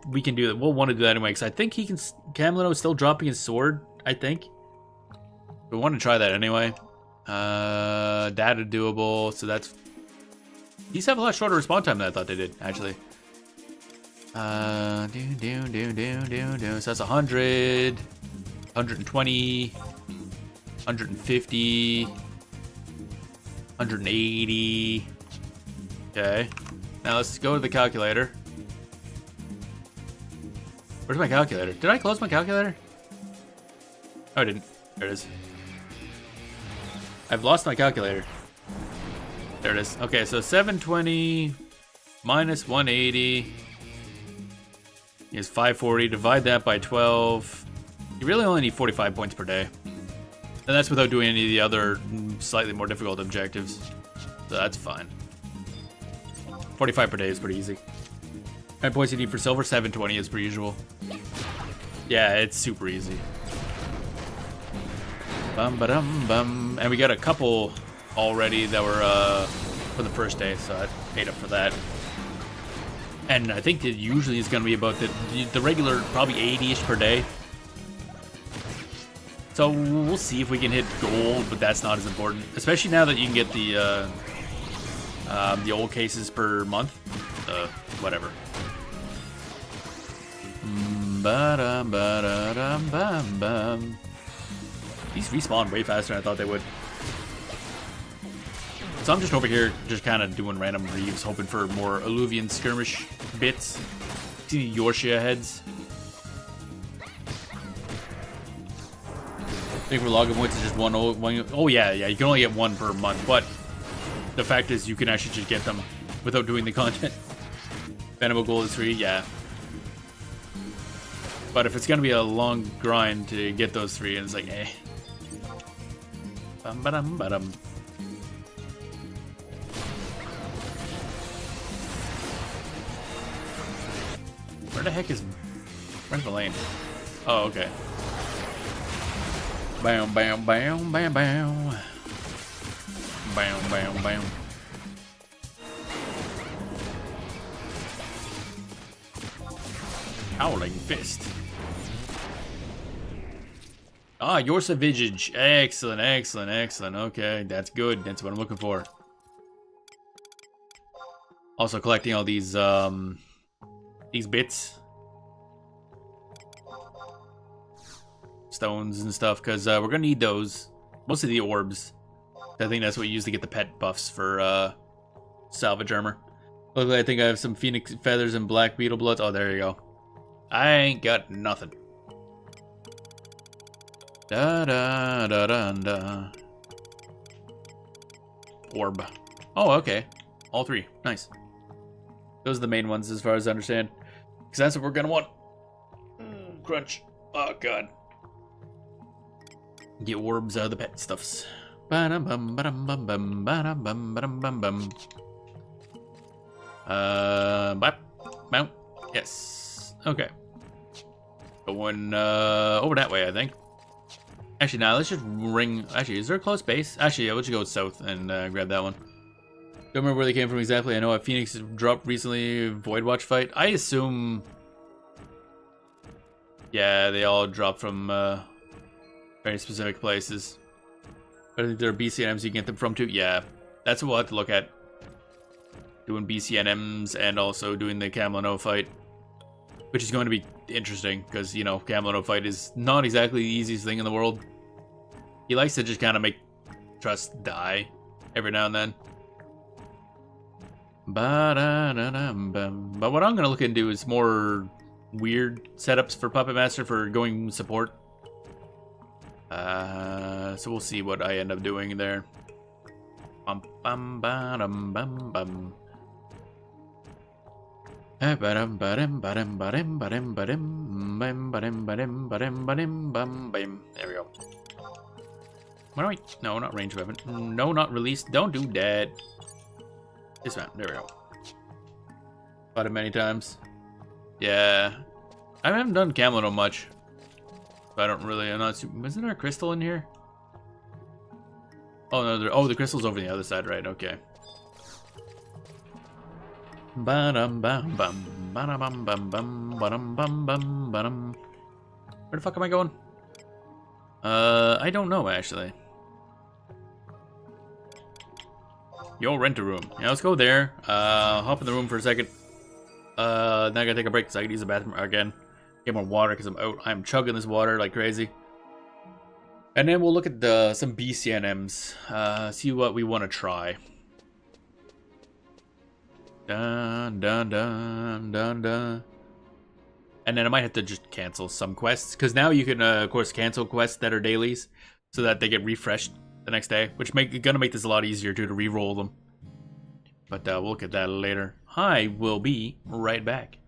We can do that. We'll want to do that anyway, because I think he can. Camelin is still dropping his sword, I think. We want to try that anyway. Data doable, so that's. These have a lot shorter respawn time than I thought they did, actually. So that's 100, 120, 150, 180. Okay. Now let's go to the calculator. Where's my calculator? Did I close my calculator? Oh, I didn't. There it is. I've lost my calculator. There it is. Okay, so 720 minus 180 is 540. Divide that by 12. You really only need 45 points per day. And that's without doing any of the other slightly more difficult objectives. So that's fine. 45 per day is pretty easy. How many points you need for silver? 720 as per usual. Yeah, it's super easy. Bum ba dum bum. And we got a couple already that were for the first day, so I paid up for that. And I think it usually is going to be about the regular, probably 80-ish per day. So we'll see if we can hit gold, but that's not as important. Especially now that you can get the old cases per month. Whatever. These respawn way faster than I thought they would. So I'm just over here, just kind of doing random reeves, hoping for more Alluvian skirmish bits. See the Yorshia heads. I think for login points is just one. Oh yeah, you can only get one per month, but the fact is you can actually just get them without doing the content. Vana'bout gold is free, yeah. But if it's gonna be a long grind to get those 3, and it's like, eh. Bum ba dum ba dum. Where the heck is... Where's the lane? Oh, okay. Bam, bam, bam, bam, bam. Bam, bam, bam. Howling Fist. Ah, Yorsa Vigage. Excellent, excellent, excellent. Okay, that's good. That's what I'm looking for. Also collecting all these bits. Stones and stuff, because we're gonna need those. Mostly the orbs. I think that's what you use to get the pet buffs for salvage armor. Luckily, I think I have some phoenix feathers and black beetle bloods. Oh, there you go. I ain't got nothing. Da da da da da. Orb. Oh, okay. All 3. Nice. Those are the main ones as far as I understand. Because that's what we're gonna want. Crunch. Oh, God. Get orbs out of the pet stuffs. Ba-dum-bum, ba-dum-bum, bum, ba-dum-bum, ba-dum-bum, bum. Bop. Mount. Yes. Okay. Going over that way, I think. Actually, now let's just ring. Actually, is there a close base? Actually, yeah, let's just go south and grab that one. Don't remember where they came from exactly. I know a Phoenix dropped recently. Void Watch fight. I assume. Yeah, they all dropped from very specific places. But I think there are BCNMs you can get them from too. Yeah, that's what we'll have to look at. Doing BCNMs and also doing the Camlino fight. Which is going to be interesting, because, you know, Camlino fight is not exactly the easiest thing in the world. He likes to just kind of make Trust die every now and then. But what I'm going to look into is more weird setups for Puppet Master for going support. So we'll see what I end up doing there. Bum bum bum bum bum. There we go. Wait, no, not range weapon. No, not release. Don't do that. This one. There we go. Fought it many times. Yeah. I haven't done Camlino much. I don't really. I'm not super. Isn't there a crystal in here? Oh no! Oh, the crystal's over the other side, right? Okay. Ba-dum bum bum ba-dum bum bum ba-dum bum bum ba-dum. Where the fuck am I going? I don't know actually. Yo, rent a room. Yeah, let's go there. Hop in the room for a second. Now I gotta take a break because I can use the bathroom again. Get more water because I'm out. I'm chugging this water like crazy. And then we'll look at some BCNMs. See what we want to try. Dun dun dun dun dun. And then I might have to just cancel some quests, because now you can of course cancel quests that are dailies so that they get refreshed the next day, which gonna make this a lot easier too to re-roll them. But we'll look at that later. I will be right back.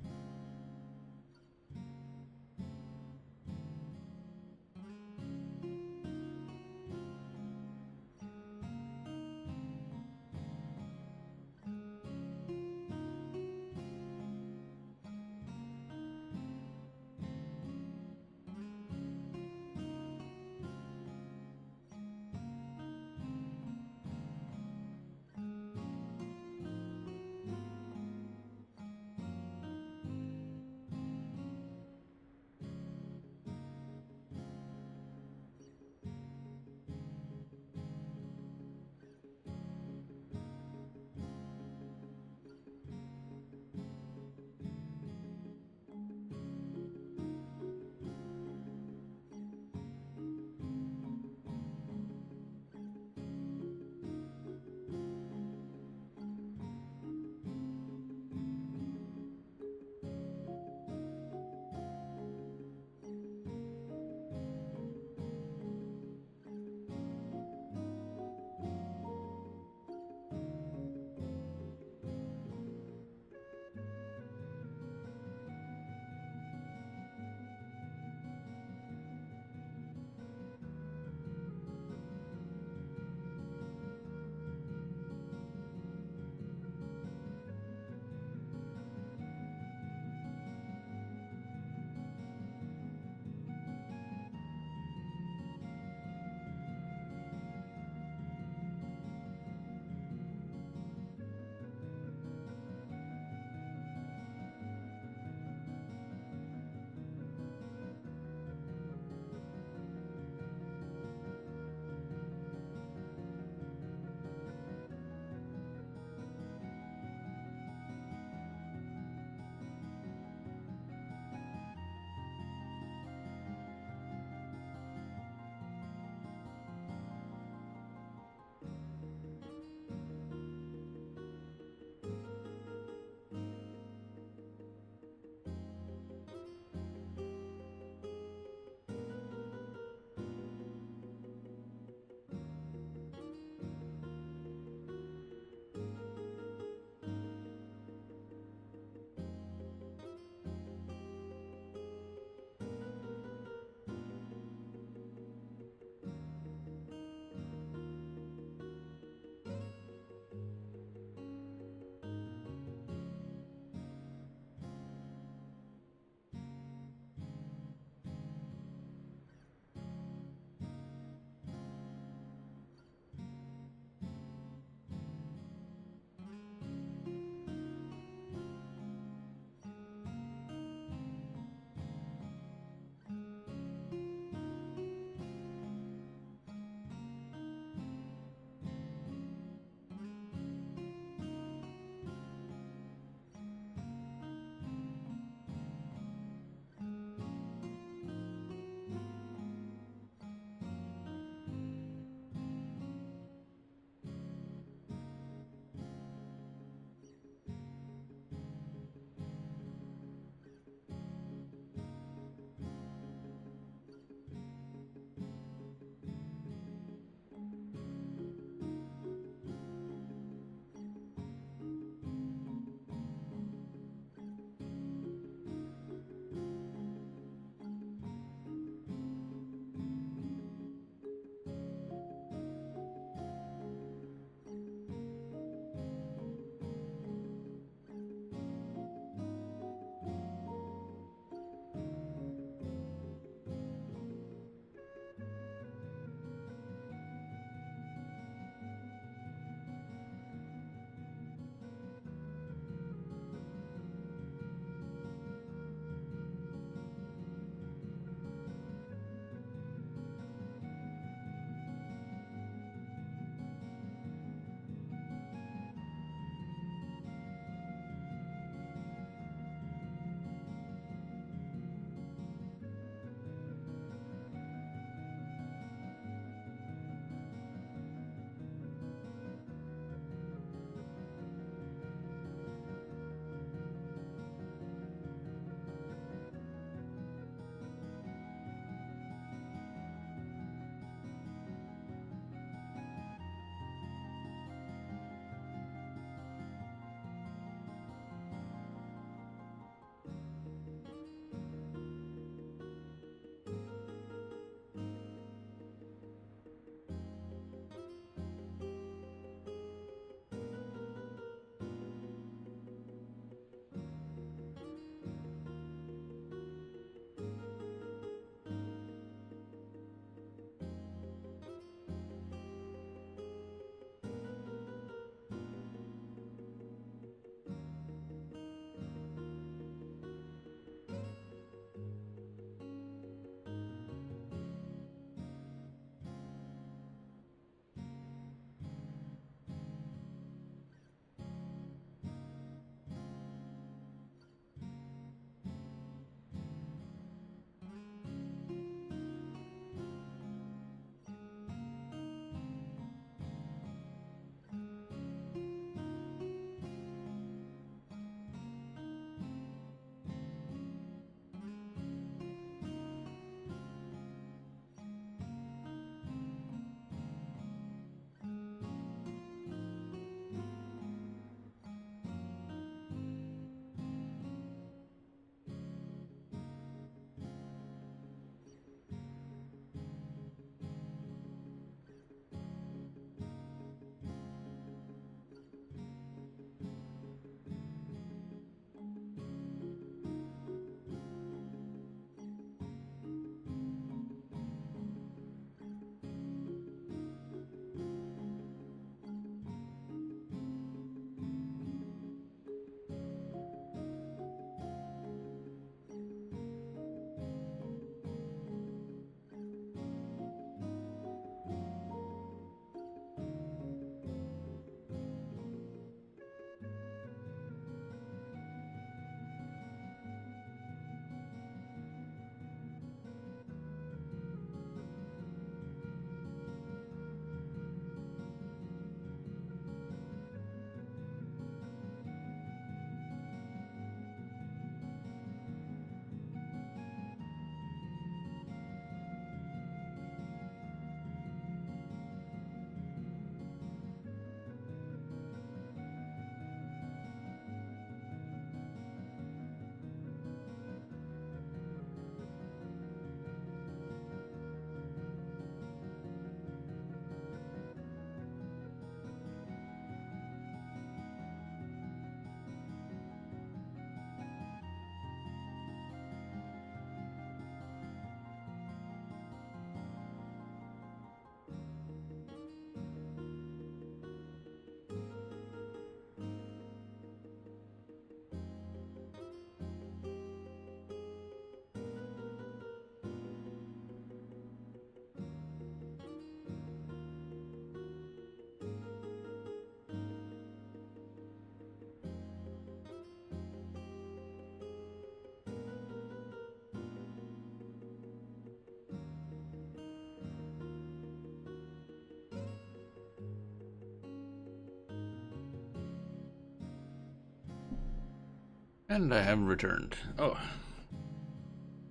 And I have returned. Oh.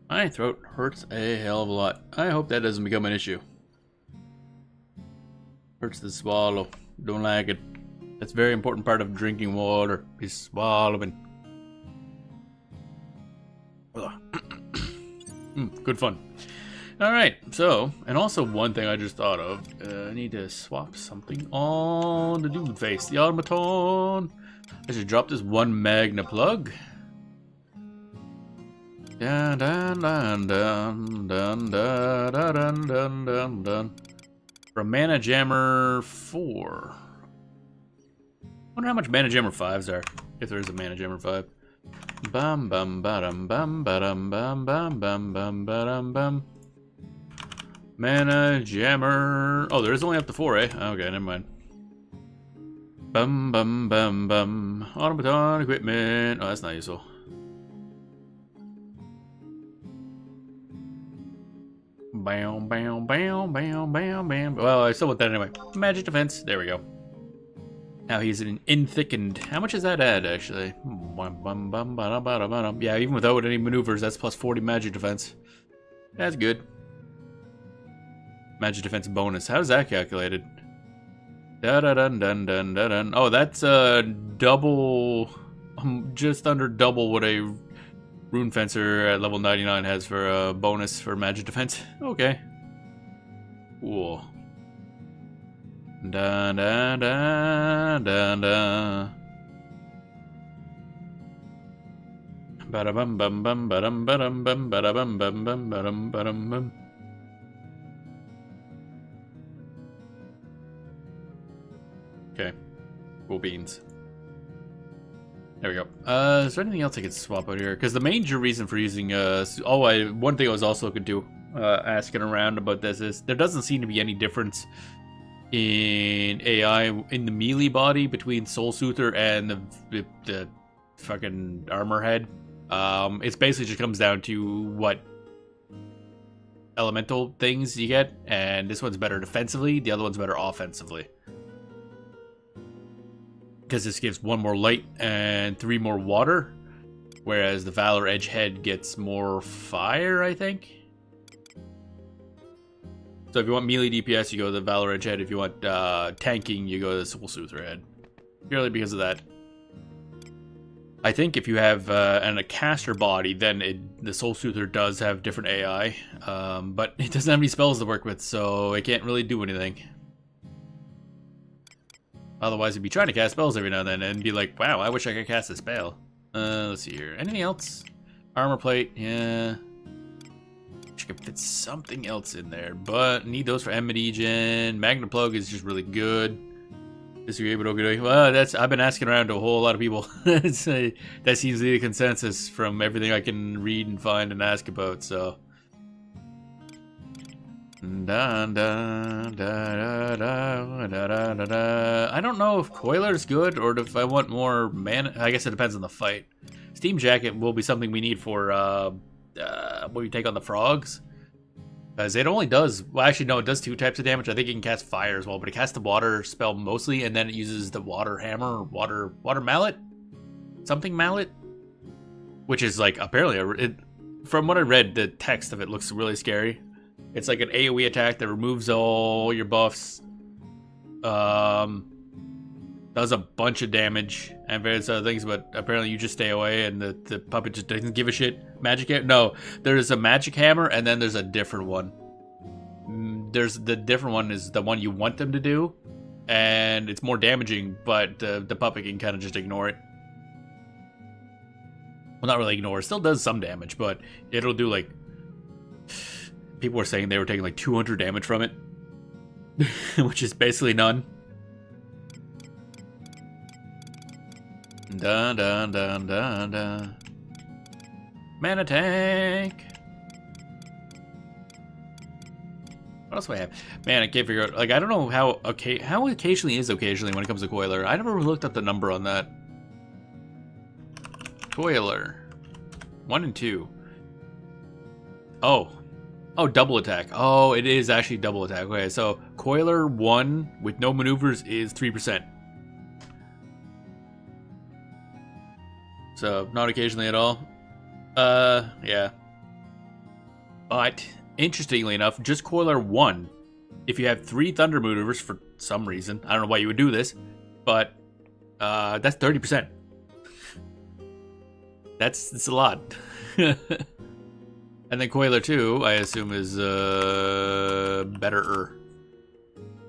My throat hurts a hell of a lot. I hope that doesn't become an issue. Hurts to swallow. Don't like it. That's a very important part of drinking water, is swallowing. Good fun. Alright, so, and also one thing I just thought of. I need to swap something on the dude face, the automaton. I should drop this one magna plug. Dun dun dun dun dun dun dun dun dun dun. For a mana jammer 4. Wonder how much mana jammer 5s are, if there is a mana jammer 5. Bum bum ba-dum bum ba-dum bum bum bum bum ba-dum bum. Mana jammer. Oh, there is only up to 4, eh? Okay, never mind. Bum bum bum bum. Automaton equipment. Oh, that's not useful. Bam bam bam bam bam bam. Well, I still want that anyway. Magic defense. There we go. Now he's in thickened. How much does that add, actually? Yeah, even without any maneuvers, that's plus 40 magic defense. That's good. Magic defense bonus. How's that calculated? Da da dun dun dun dun dun. Oh, that's double, just under double what a rune fencer at level 99 has for a bonus for magic defense. Okay. Cool. Dun dun dun dun dun. Bada bum bum bum badum badum bum bada bum bum bum badum badum bum. Okay, cool beans. There we go. Is there anything else I could swap out here? Because the major reason for using one thing I was also looking to asking around about this is there doesn't seem to be any difference in AI in the melee body between Soul Soother and the fucking armor head. It's basically just comes down to what elemental things you get, and this one's better defensively, the other one's better offensively. Because this gives 1 more light and 3 more water, whereas the Valor Edge head gets more fire, I think. So if you want melee DPS, you go to the Valor Edge head. If you want tanking, you go to the Soul Soother head. Purely because of that. I think if you have a caster body, then the Soul Soother does have different AI. But it doesn't have any spells to work with, so it can't really do anything. Otherwise, it'd be trying to cast spells every now and then and be like, wow, I wish I could cast a spell. Let's see here. Anything else? Armor plate, yeah. I could fit something else in there, but need those for Emmedigen. Magna Plug is just really good. Disagree, but okay. Well, I've been asking around to a whole lot of people. That seems to be the consensus from everything I can read and find and ask about, so. Da, da, da, da, da, da, da, da. I don't know if Coiler's good or if I want more mana. I guess it depends on the fight. Steam Jacket will be something we need for when we take on the frogs. Because it only does, well, actually, no, it does 2 types of damage. I think it can cast fire as well, but it casts the water spell mostly, and then it uses the water hammer, water mallet? Something mallet? Which is like, apparently, from what I read, the text of it looks really scary. It's like an AoE attack that removes all your buffs. Does a bunch of damage and various other things, but apparently you just stay away and the puppet just doesn't give a shit. Magic hammer? No, there's a magic hammer and then there's a different one. The different one is the one you want them to do, and it's more damaging, but the puppet can kind of just ignore it. Well, not really ignore. It still does some damage, but it'll do like... People were saying they were taking like 200 damage from it, which is basically none. Dun dun dun dun dun. Mana tank. What else do I have? Man, I can't figure out. Like, I don't know how occasionally is occasionally when it comes to Coiler. I never looked up the number on that. Coiler, 1 and 2. Oh, double attack. Oh, it is actually double attack. Okay, so Coiler 1 with no maneuvers is 3%. So, not occasionally at all. Yeah. But, interestingly enough, just Coiler 1, if you have 3 Thunder maneuvers for some reason, I don't know why you would do this, but that's 30%. That's a lot. And then Coiler 2, I assume, is better.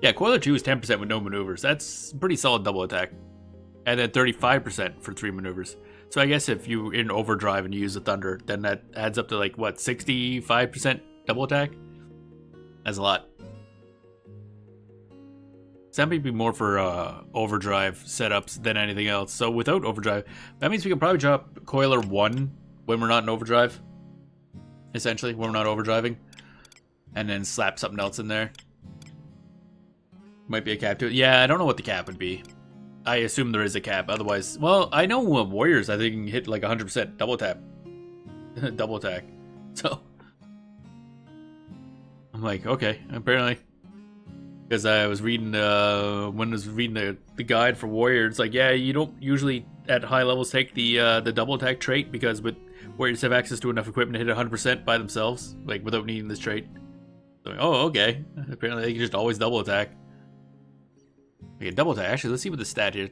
Yeah, Coiler 2 is 10% with no maneuvers. That's pretty solid double attack. And then 35% for 3 maneuvers. So I guess if you're in overdrive and you use the Thunder, then that adds up to like, what, 65% double attack? That's a lot. So that may be more for overdrive setups than anything else. So without overdrive, that means we can probably drop Coiler 1 when we're not in overdrive. Essentially, when we're not overdriving. And then slap something else in there. Might be a cap to it. Yeah, I don't know what the cap would be. I assume there is a cap. Otherwise, well, I know Warriors, I think, can hit like 100% double tap. Double attack. So, I'm like, okay, apparently. Because I was reading, when I was reading the guide for Warriors, it's like, yeah, you don't usually at high levels take the double attack trait because with Warriors have access to enough equipment to hit 100% by themselves, like without needing this trait. So, oh, okay. Apparently they can just always double attack. Okay, double attack. Actually, let's see what the stat here.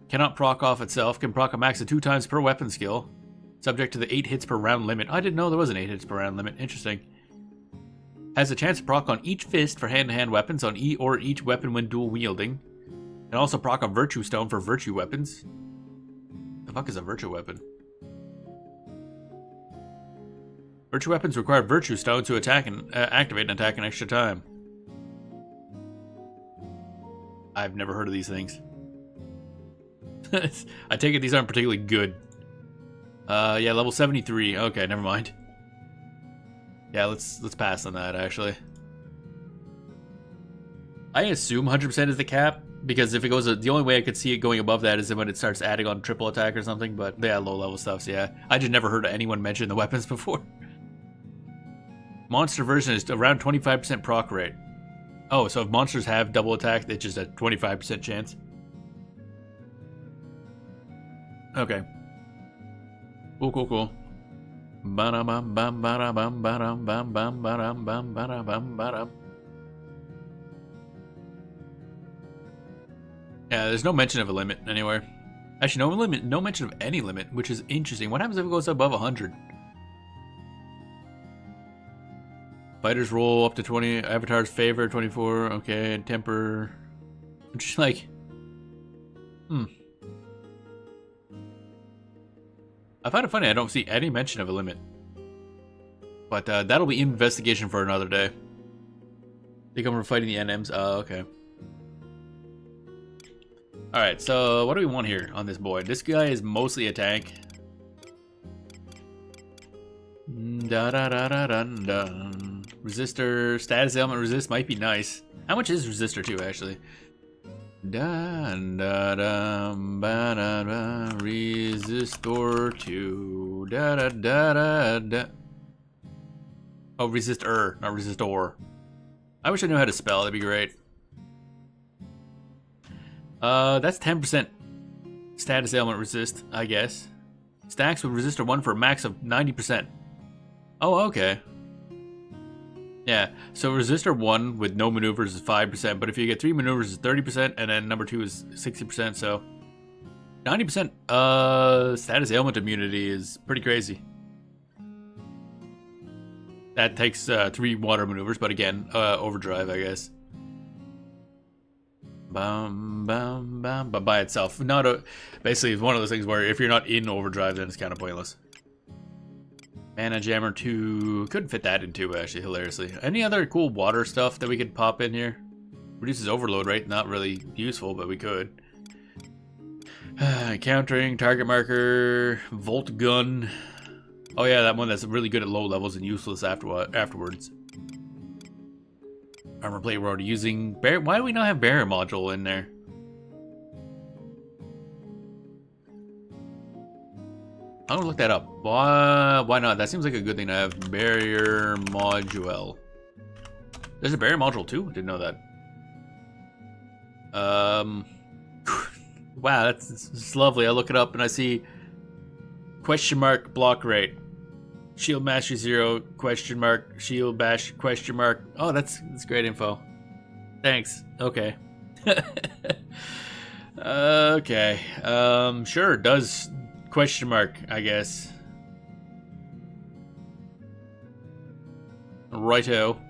Cannot proc off itself. Can proc a max of 2 times per weapon skill. Subject to the 8 hits per round limit. I didn't know there was an 8 hits per round limit. Interesting. Has a chance to proc on each fist for hand-to-hand weapons on or each weapon when dual wielding. And also proc a Virtue Stone for virtue weapons. The fuck is a virtue weapon? Virtue weapons require Virtue Stone to attack and activate and attack an extra time. I've never heard of these things. I take it these aren't particularly good. Yeah, level 73. Okay, never mind. Yeah, let's pass on that, actually. I assume 100% is the cap, because if it goes, the only way I could see it going above that is when it starts adding on triple attack or something, but yeah, low level stuff, so yeah. I just never heard anyone mention the weapons before. Monster version is around 25% proc rate. Oh, so if monsters have double attack, it's just a 25% chance. Okay. Cool. Yeah, there's no mention of a limit anywhere. Actually, no mention of any limit, which is interesting. What happens if it goes above 100? Fighters roll up to 20. Avatar's favor 24. Okay, and temper. I'm just like, I find it funny. I don't see any mention of a limit. But that'll be investigation for another day. They come from fighting the NMs. Oh, okay. Alright, so what do we want here on this boy? This guy is mostly a tank. Resistor, status ailment resist might be nice. How much is resistor 2 actually? Resistor 2. Oh, resistor, not resistor. I wish I knew how to spell, that'd be great. That's 10% status ailment resist, I guess. Stacks with resistor 1 for a max of 90%. Oh, okay. Yeah, so resistor 1 with no maneuvers is 5%, but if you get 3 maneuvers is 30%, and then number 2 is 60%, so 90% status ailment immunity is pretty crazy. That takes 3 water maneuvers, but again, overdrive, I guess. But by itself, basically it's one of those things where if you're not in overdrive, then it's kind of pointless. Mana Jammer 2, couldn't fit that in 2 actually, hilariously. Any other cool water stuff that we could pop in here? Reduces overload rate, not really useful, but we could. Countering, target marker, volt gun. Oh yeah, that one that's really good at low levels and useless afterwards. Armor plate we're already using. Why do we not have barrier module in there? I'm gonna look that up. Why not? That seems like a good thing to have. Barrier module. There's a barrier module too? Didn't know that. Wow, that's lovely. I look it up and I see question mark block rate. Shield mastery 0, question mark, shield bash, question mark. Oh, that's great info. Thanks. Okay. Okay. Sure, does question mark, I guess. Righto.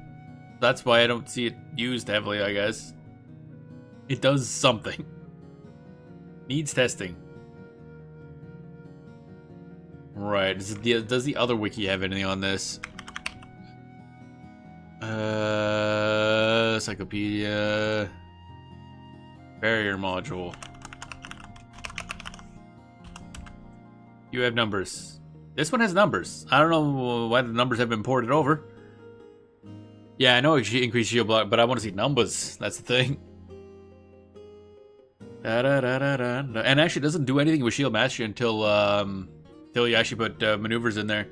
That's why I don't see it used heavily, I guess. It does something. Needs testing. Right. Does the other wiki have anything on this? Encyclopedia. Barrier module. You have numbers. This one has numbers. I don't know why the numbers have been ported over. Yeah, I know it should increase shield block, but I want to see numbers. That's the thing. And actually, it doesn't do anything with shield mastery until you actually put maneuvers in there,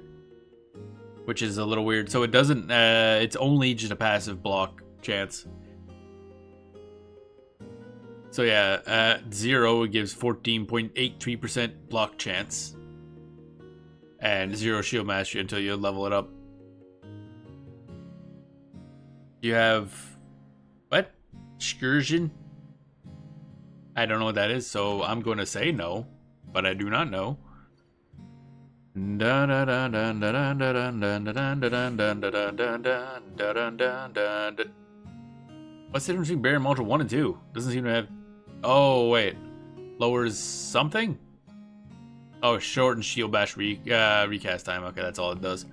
which is a little weird. So it doesn't. It's only just a passive block chance. So yeah, at 0 it gives 14.83% block chance, and 0 shield mastery until you level it up. You have what? Excursion? I don't know what that is, so I'm going to say no, but I do not know. What's the difference between Barrier Module 1 and 2? Doesn't seem to have... Oh, wait. Lowers something? Oh, shorten shield bash recast time. Okay, that's all it does.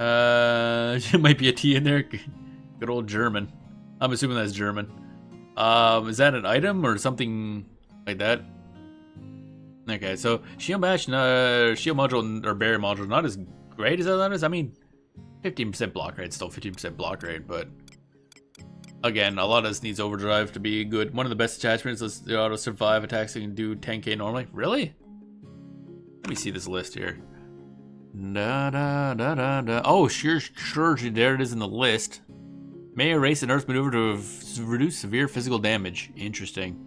It might be a T in there. Good old German. I'm assuming that's German. Is that an item or something like that? Okay, so shield bash, shield module or barrier module not as great as others. I mean, 15% block rate, still 15% block rate, but again, a lot of this needs overdrive to be good. One of the best attachments is the auto survive attacks that can do 10k normally. Really? Let me see this list here. Oh, sure, there it is in the list. May erase an Earth maneuver to reduce severe physical damage. Interesting.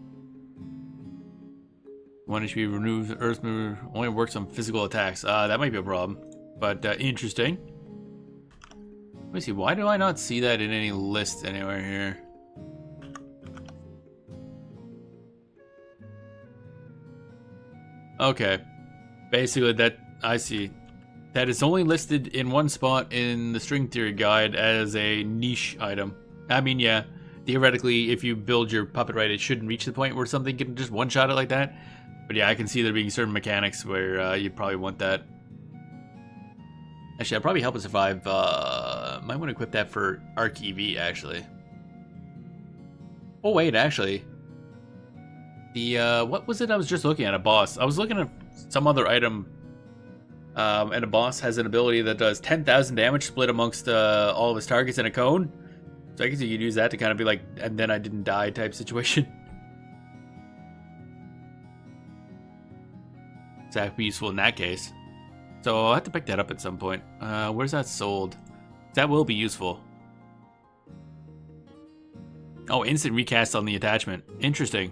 1 HP removes Earth maneuver, only works on physical attacks. That might be a problem, but interesting. Let me see, why do I not see that in any list anywhere here? Okay. Basically, that I see. That is only listed in one spot in the string theory guide as a niche item. I mean, yeah, theoretically, if you build your puppet right, it shouldn't reach the point where something can just one-shot it like that. But yeah, I can see there being certain mechanics where you'd probably want that. Actually, I'd probably help it survive. Might want to equip that for Arc EV, actually. Oh, wait, actually. The, what was it I was just looking at? A boss. I was looking at some other item. And a boss has an ability that does 10,000 damage split amongst all of his targets in a cone. So I guess you could use that to kind of be like, and then I didn't die type situation. So that would be useful in that case. So I'll have to pick that up at some point. Where's that sold? That will be useful. Oh, instant recast on the attachment. Interesting.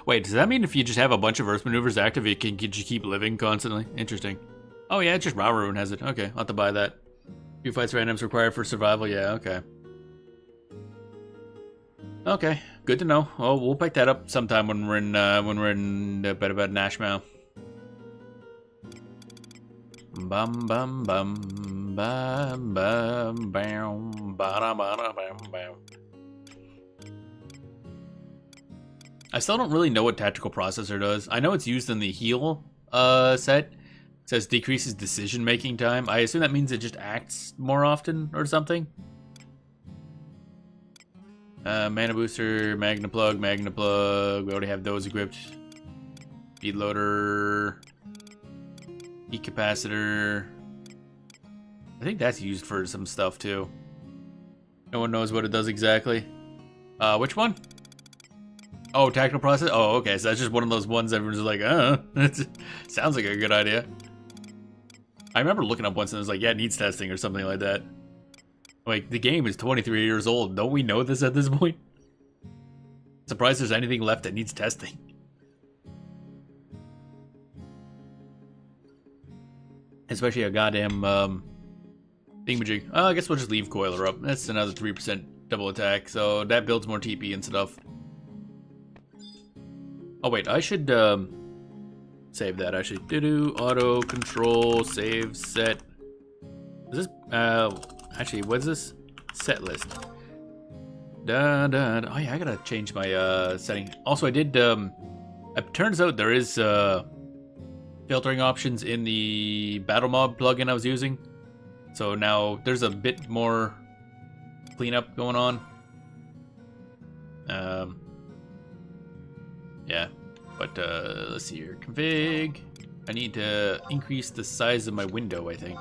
Wait, does that mean if you just have a bunch of Earth maneuvers active, it can just keep living constantly? Interesting. Oh yeah, just Railroad has it. Okay, I'll have to buy that. Few fights randoms required for survival. Yeah, okay. Okay, good to know. Well, we'll pick that up sometime when we're in Vana'bout Nashmau. Bum bum bum bum bum bam bam bam bam. I still don't really know what tactical processor does. I know it's used in the heal set. It says decreases decision making time. I assume that means it just acts more often or something. Mana booster, magna plug. We already have those equipped. Speed loader, heat capacitor. I think that's used for some stuff too. No one knows what it does exactly. Which one? Oh, tactical process? Oh, okay, so that's just one of those ones everyone's like, it sounds like a good idea. I remember looking up once and it was like, yeah, it needs testing or something like that. Like, the game is 23 years old. Don't we know this at this point? Surprised there's anything left that needs testing. Especially a goddamn thingamajig. Oh, I guess we'll just leave Coiler up. That's another 3% double attack, so that builds more TP and stuff. Oh wait, I should save that actually. Auto control save set. Is this actually what's this? Set list. Oh yeah, I gotta change my setting. Also I did it turns out there is filtering options in the battle mob plugin I was using. So now there's a bit more cleanup going on. Yeah, but let's see here. Config. I need to increase the size of my window, I think.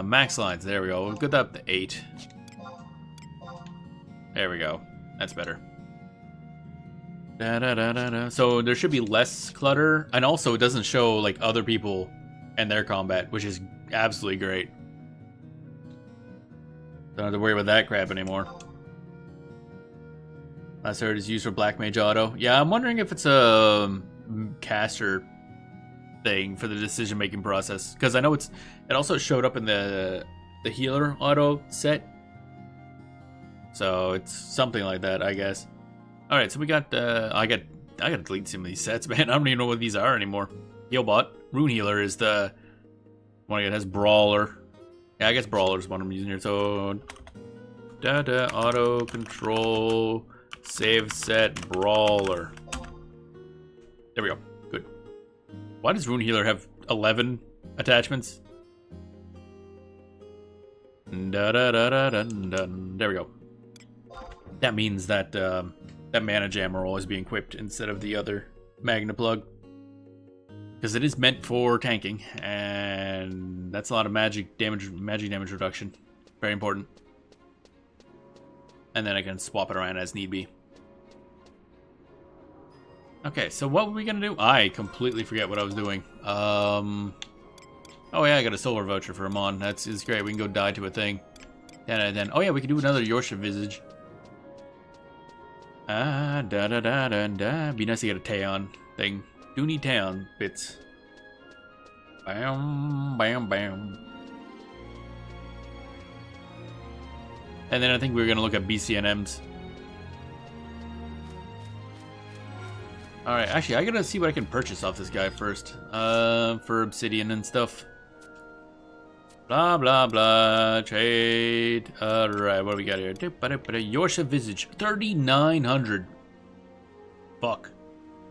Max lines, there we go. We'll get that up to 8. There we go. That's better. So there should be less clutter, and also it doesn't show like other people and their combat, which is absolutely great. Don't have to worry about that crap anymore. Last heard is used for Black Mage Auto. Yeah, I'm wondering if it's a caster thing for the decision-making process, because I know it also showed up in the healer auto set, so it's something like that, I guess. All right, so we got I gotta delete some of these sets, man. I don't even know what these are anymore. Healbot, Rune Healer is the one that has Brawler. Yeah, I guess Brawler is one I'm using here. So auto control save set Brawler. There we go. Good. Why does Rune Healer have 11 attachments? There we go. That means that that mana jammer will always be equipped instead of the other Magna plug, because it is meant for tanking, and that's a lot of magic damage reduction. Very important. And then I can swap it around as need be. Okay, so what were we gonna do? I completely forget what I was doing. Oh yeah, I got a silver voucher for Amon. That's great. We can go die to a thing. 10 out of 10. Oh yeah, we can do another Yorsha Visage. Be nice to get a Taeon thing. Do need Taeon bits. Bam, bam, bam. And then I think we're gonna look at BCNMs. Alright, actually I gotta see what I can purchase off this guy first. For obsidian and stuff. Blah blah blah. Trade. Alright, what do we got here? Yorsha Visage. 3,900. Fuck.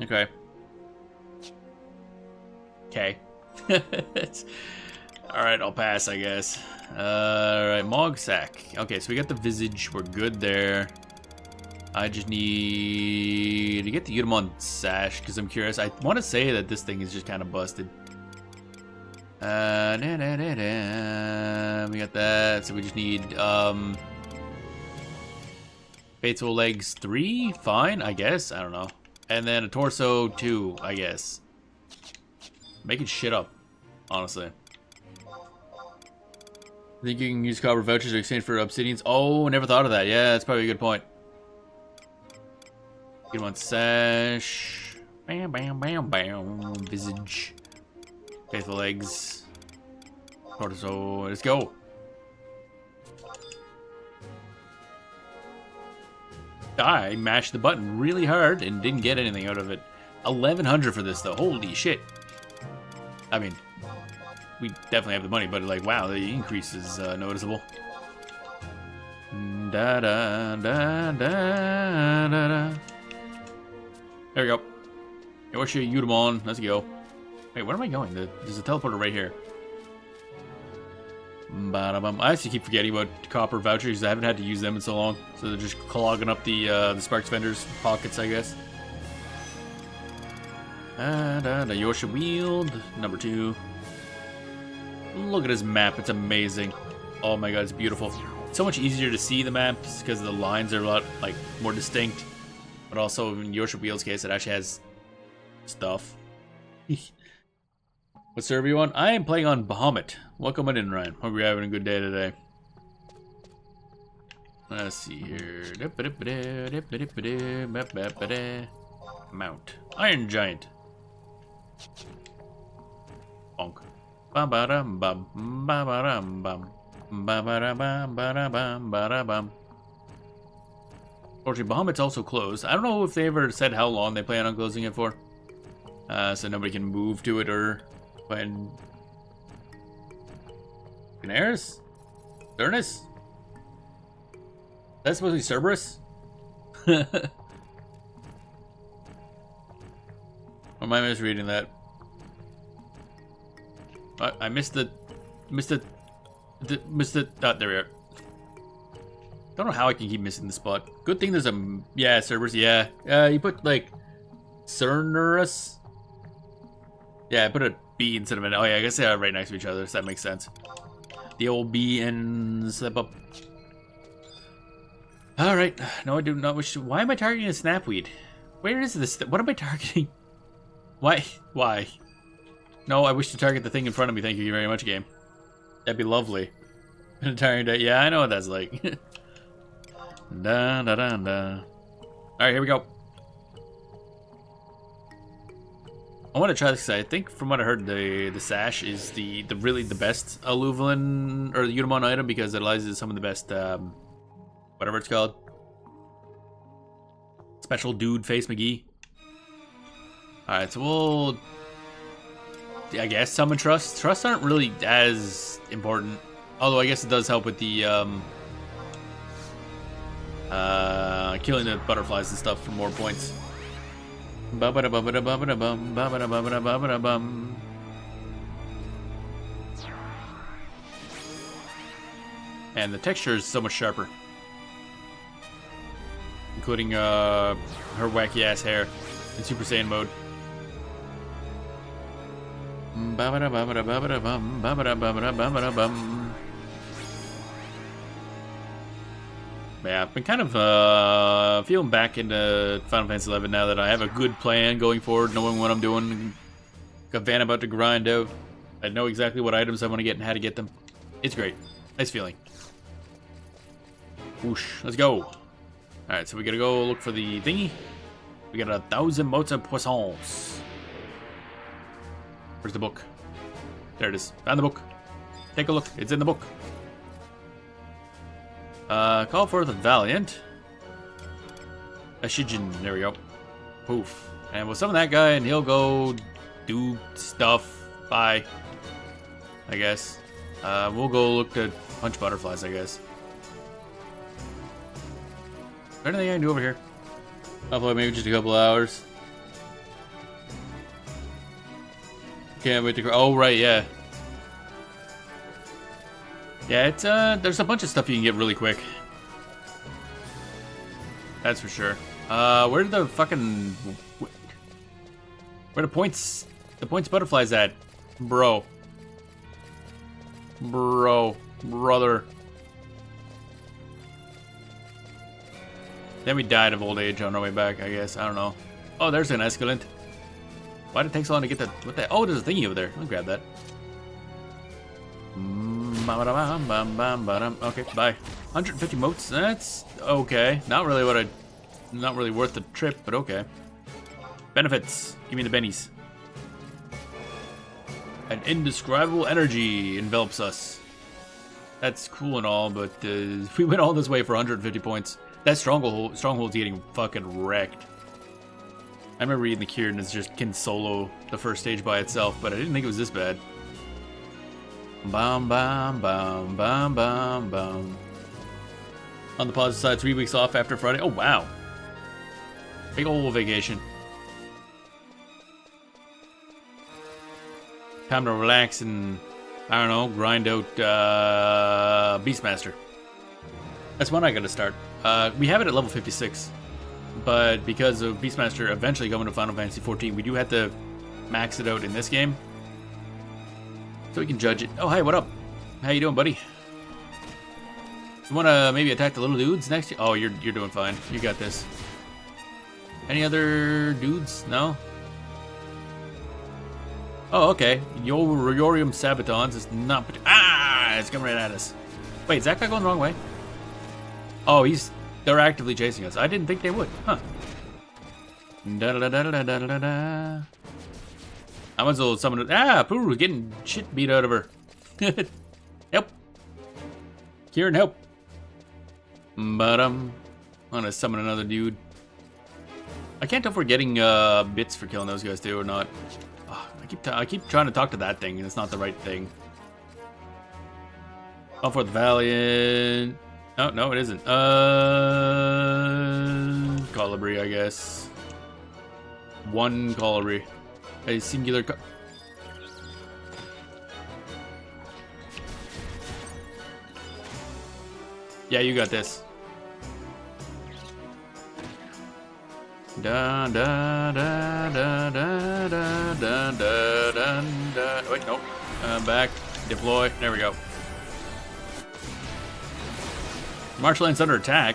Okay. Okay. Alright, I'll pass, I guess. Alright, Mogsack. Okay, so we got the Visage. We're good there. I just need to get the Utamon Sash because I'm curious. I want to say that this thing is just kind of busted. We got that, so we just need Faithful Legs 3, fine, I guess, I don't know. And then a Torso 2, I guess. Making shit up, honestly. Think you can use copper vouchers to exchange for obsidians? Oh, never thought of that. Yeah, that's probably a good point. Get one Sash. Bam, bam, bam, bam. Visage. Faithful Legs. Torso. Let's go. I mashed the button really hard and didn't get anything out of it. 1,100 for this though. Holy shit. I mean, we definitely have the money, but like, wow, the increase is noticeable. Da da da da da da. There we go. Yorsha Utamon. Let's go. Wait, where am I going? There's a teleporter right here. I actually keep forgetting about copper vouchers. I haven't had to use them in so long, so they're just clogging up the Sparks vendors' pockets, I guess. The Yorsha Wield, number 2. Look at his map, it's amazing. Oh my god, it's beautiful. It's so much easier to see the maps because the lines are a lot like more distinct. But also in Yorsha Wield's case, it actually has stuff. What server you on? I am playing on Bahamut. Welcome in, Ryan. Hope you're having a good day today. Let's see here. Mount. Iron Giant. Bonk. Ba-ba-dum-bum. Ba-ba-dum-bum. Ba-ba-da-bum. Ba-da-bum. Unfortunately, Bahamut's also closed. I don't know if they ever said how long they plan on closing it for. So nobody can move to it or when. Canaris? Thurnus? That's supposed to be Cerberus? Or am I misreading that? I missed the. Oh, there we are. Don't know how I can keep missing the spot. Good thing there's a. Yeah, Cerberus, yeah. You put like. Cernurus? Yeah, I put a B instead of an. Oh, yeah, I guess they are right next to each other, so that makes sense. The old B and step up. Alright, no, I do not wish to. Why am I targeting a snapweed? Where is this? What am I targeting? Why? Why? No, I wish to target the thing in front of me. Thank you very much, game. That'd be lovely. An entire day. Yeah, I know what that's like. Da da da da. Alright, here we go. I want to try this because I think from what I heard, the sash is the really the best Aluvian or the Unimon item because it allows you some of the best whatever it's called. Special dude face McGee. Alright, so we'll I guess summon Trusts. Trusts aren't really as important. Although I guess it does help with the killing the butterflies and stuff for more points. And the texture is so much sharper. Including her wacky ass hair in Super Saiyan mode. Yeah, I've been kind of feeling back into Final Fantasy XI now that I have a good plan going forward, knowing what I'm doing. Got Vana'bout to grind out. I know exactly what items I want to get and how to get them. It's great. Nice feeling. Whoosh, let's go. Alright, so we gotta go look for the thingy. We got 1,000 motes of poissons. Where's the book? There it is. Found the book. Take a look. It's in the book. Call for the Valiant. Ashijin. There we go. Poof. And we'll summon that guy and he'll go do stuff. Bye. I guess. We'll go look to punch butterflies, I guess. Is there anything I can do over here? Hopefully maybe just a couple hours. Can't wait to. Oh right, yeah. Yeah, it's there's a bunch of stuff you can get really quick. That's for sure. Where did the fucking where the points butterflies at? Brother. Then we died of old age on our way back, I guess. I don't know. Oh, there's an escalant. Why did it take so long to get that? What the? Oh, there's a thingy over there. Let me grab that. Okay, bye. 150 motes. That's okay. Not really worth the trip, but okay. Benefits. Give me the bennies. An indescribable energy envelops us. That's cool and all, but we went all this way for 150 points. That stronghold's getting fucking wrecked. I remember reading the Kieran is just can solo the first stage by itself, but I didn't think it was this bad. Bum bum bum bum bum bum. On the positive side, 3 weeks off after Friday. Oh wow. Big ol' vacation. Time to relax and, I don't know, grind out Beastmaster. That's when I gotta start. We have it at level 56. But because of Beastmaster eventually coming to Final Fantasy XIV, we do have to max it out in this game. So we can judge it. Oh, hi, what up? How you doing, buddy? You wanna maybe attack the little dudes next? Oh, you're doing fine. You got this. Any other dudes? No? Oh, okay. Yorium Sabatons is not... Ah! It's coming right at us. Wait, is that guy going the wrong way? Oh, they're actively chasing us. I didn't think they would. Huh. Da da da da da da da da. I might as well summon it. Ah, Pooh, getting shit beat out of her. Help. Kieran, help. But I'm gonna summon another dude. I can't tell if we're getting bits for killing those guys too or not. Oh, I keep trying to talk to that thing and it's not the right thing. Oh, for the Valiant. Oh, no, it isn't. Colibri, I guess. One Colibri. A singular Yeah, you got this. Da da da da da da da da da. Wait, no. Back. Deploy. There we go. Marshland's under attack.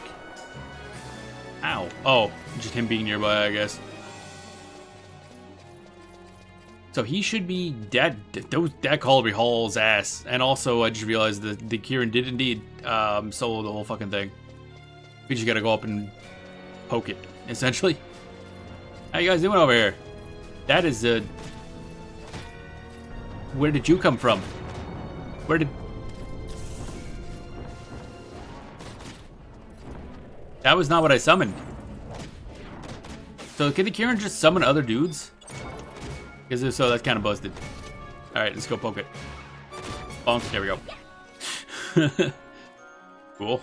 Ow. Oh, just him being nearby, I guess. So he should be dead. That Colibri hauls ass. And also, I just realized that the Kieran did indeed solo the whole fucking thing. We just gotta go up and poke it, essentially. How you guys doing over here? That is a... Where did you come from? Where did... That was not what I summoned. So can the Kieran just summon other dudes? Because if so, that's kind of busted. Alright, let's go poke it. Bonk, there we go. Cool.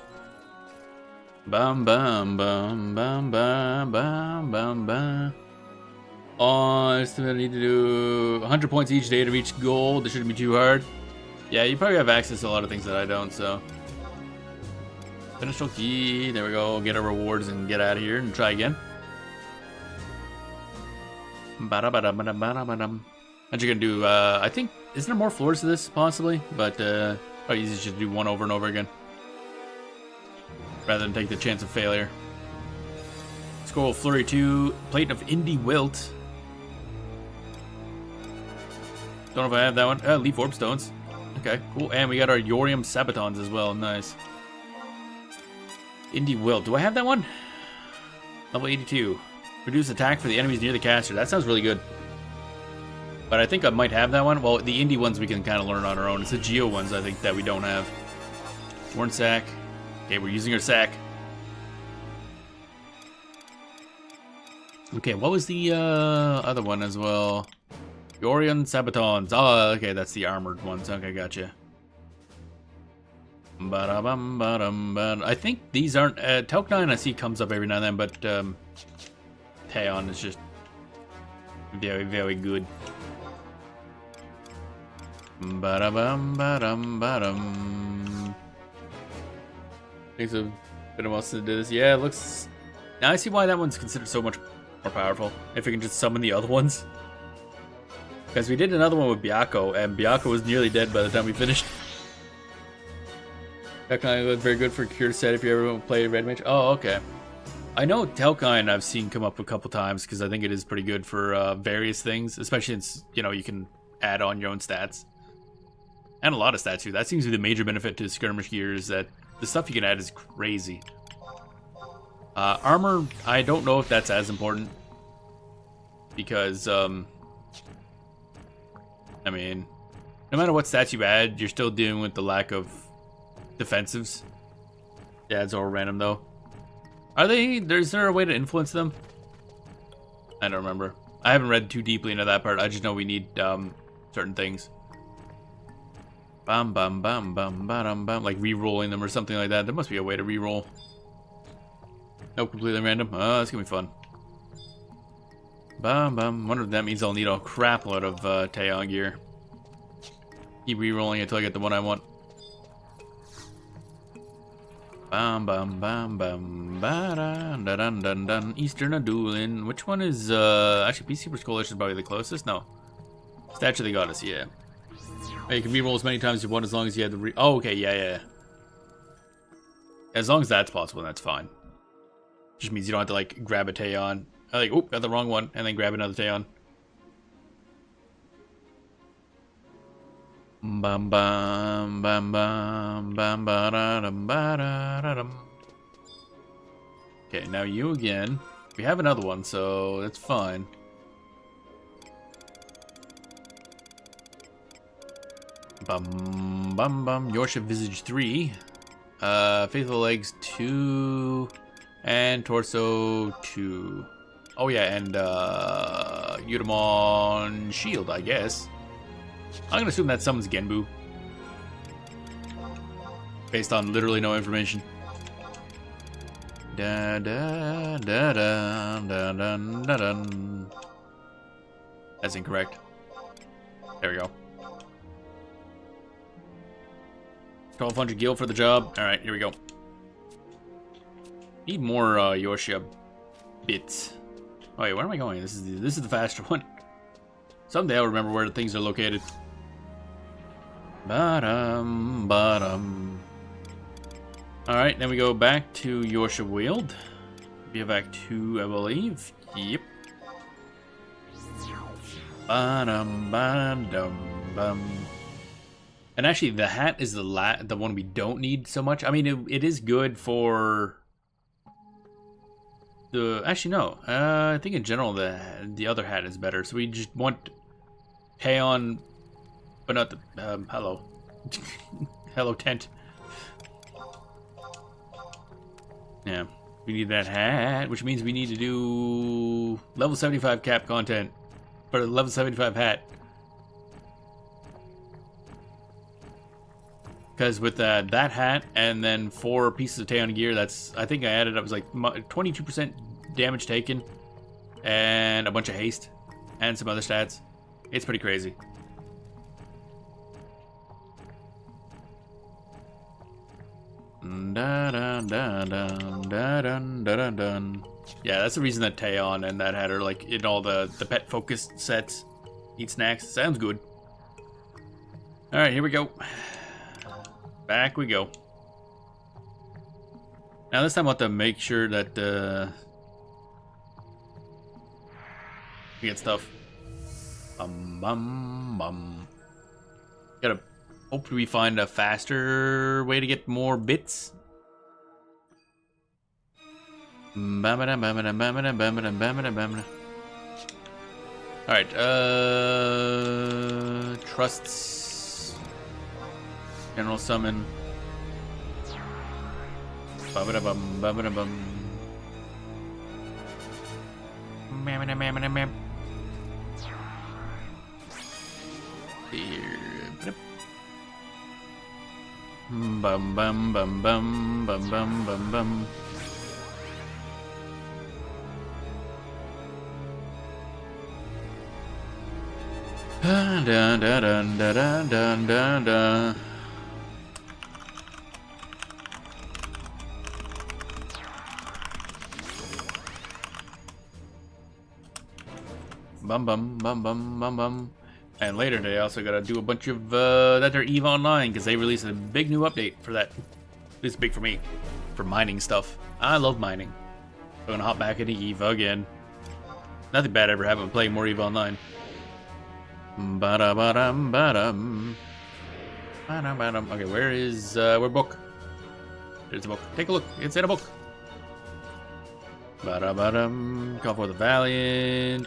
Bum bum bum bum bum bum bum bum. Oh, I still need to do 100 points each day to reach gold. This shouldn't be too hard. Yeah, you probably have access to a lot of things that I don't, so. Finish key. There we go. Get our rewards and get out of here and try again. What you gonna do? I think, isn't there more floors to this possibly? But probably easy to just do one over and over again, rather than take the chance of failure. Scroll Flurry 2, Plate of Indie Wilt. Don't know if I have that one. Leaf Orb Stones. Okay, cool. And we got our Yorium Sabatons as well. Nice. Indie Wilt. Do I have that one? Level 82. Reduce attack for the enemies near the caster. That sounds really good. But I think I might have that one. Well, the indie ones we can kind of learn on our own. It's the Geo ones, I think, that we don't have. Worn sack. Okay, we're using our sack. Okay, what was the other one as well? Yorion Sabatons. Oh, okay, that's the armored ones. Okay, gotcha. I think these aren't... Telknine I see comes up every now and then, but Taeon is just very, very good. Thanks a bit of us to do this. Yeah, it looks... Now I see why that one's considered so much more powerful. If we can just summon the other ones. Because we did another one with Byakko, and Byakko was nearly dead by the time we finished. Telkine looked very good for Cure set if you ever want to play Red Mage. Oh, okay. I know Telkine I've seen come up a couple times because I think it is pretty good for various things, especially since, you know, you can add on your own stats. And a lot of stats too. That seems to be the major benefit to Skirmish Gear is that the stuff you can add is crazy. Armor, I don't know if that's as important. Because, I mean, no matter what stats you add, you're still dealing with the lack of defensives. Yeah, it's all random though. Are they, is there a way to influence them? I don't remember. I haven't read too deeply into that part. I just know we need certain things. Bum bum bum bum bum bum, like re-rolling them or something like that. There must be a way to re-roll. Nope, completely random. Oh, that's gonna be fun. Bum bum. Wonder if that means I'll need a crap load of Taeon gear. Keep re-rolling until I get the one I want. Bum bum bum bum ba dun dun dun dun. Eastern Adulin. Which one is actually Peacekeeper's Coalition is probably the closest? No. Statue of the Goddess, yeah. You can re-roll as many times as you want as long as you have the oh, okay, yeah. As long as that's possible, that's fine. Just means you don't have to like grab a Taeon. Like, oop, got the wrong one, and then grab another Taeon. Bum bum bum bum bum ba da dum ba da dum. Okay, now you again. We have another one, so that's fine. Bum bum bum. Yorship Visage 3. Faithful Legs 2. And Torso 2. Oh yeah, and Eudaimon Shield, I guess. I'm gonna assume that summons Genbu. Based on literally no information. Da da da da da da da da. That's incorrect. There we go. 1200 gil for the job. Alright, here we go. Need more Yorshia bits. Oh wait, where am I going? This is the faster one. Someday I'll remember where the things are located. Bottom. Alright, then we go back to Yorshia Weald. Bivac 2, I believe. Yep. Bum. And actually, the hat is the one we don't need so much. I mean, it is good for the... Actually, no. I think in general, the other hat is better. So we just want Taeon, but not the... hello. Hello, tent. Yeah, we need that hat, which means we need to do level 75 cap content for the level 75 hat. Because with that hat and then 4 pieces of Taeon gear, that's, I think I added up, it was like 22% damage taken and a bunch of haste and some other stats. It's pretty crazy. Yeah, that's the reason that Taeon and that hat are like in all the pet focused sets. Eat snacks. Sounds good. Alright, here we go. Back we go. Now this time I want to make sure that we get stuff. Gotta hope we find a faster way to get more bits. Alright, trusts. General summon. Here. Bum bum bum bum bum bum bum bum. Dun dun dun dun dun dun dun dun. Bum bum bum bum bum bum. And later they also gotta do a bunch of that are EVE Online because they released a big new update for that. This is big for me, for mining stuff. I love mining. I'm gonna hop back into EVE again. Nothing bad ever happened playing more EVE Online. Ba-da-ba-dum, ba-dum. Ba-dum. Okay, where is where book? There's a book. Take a look. It's in a book. Ba-da-ba-dum. Call for the Valiant.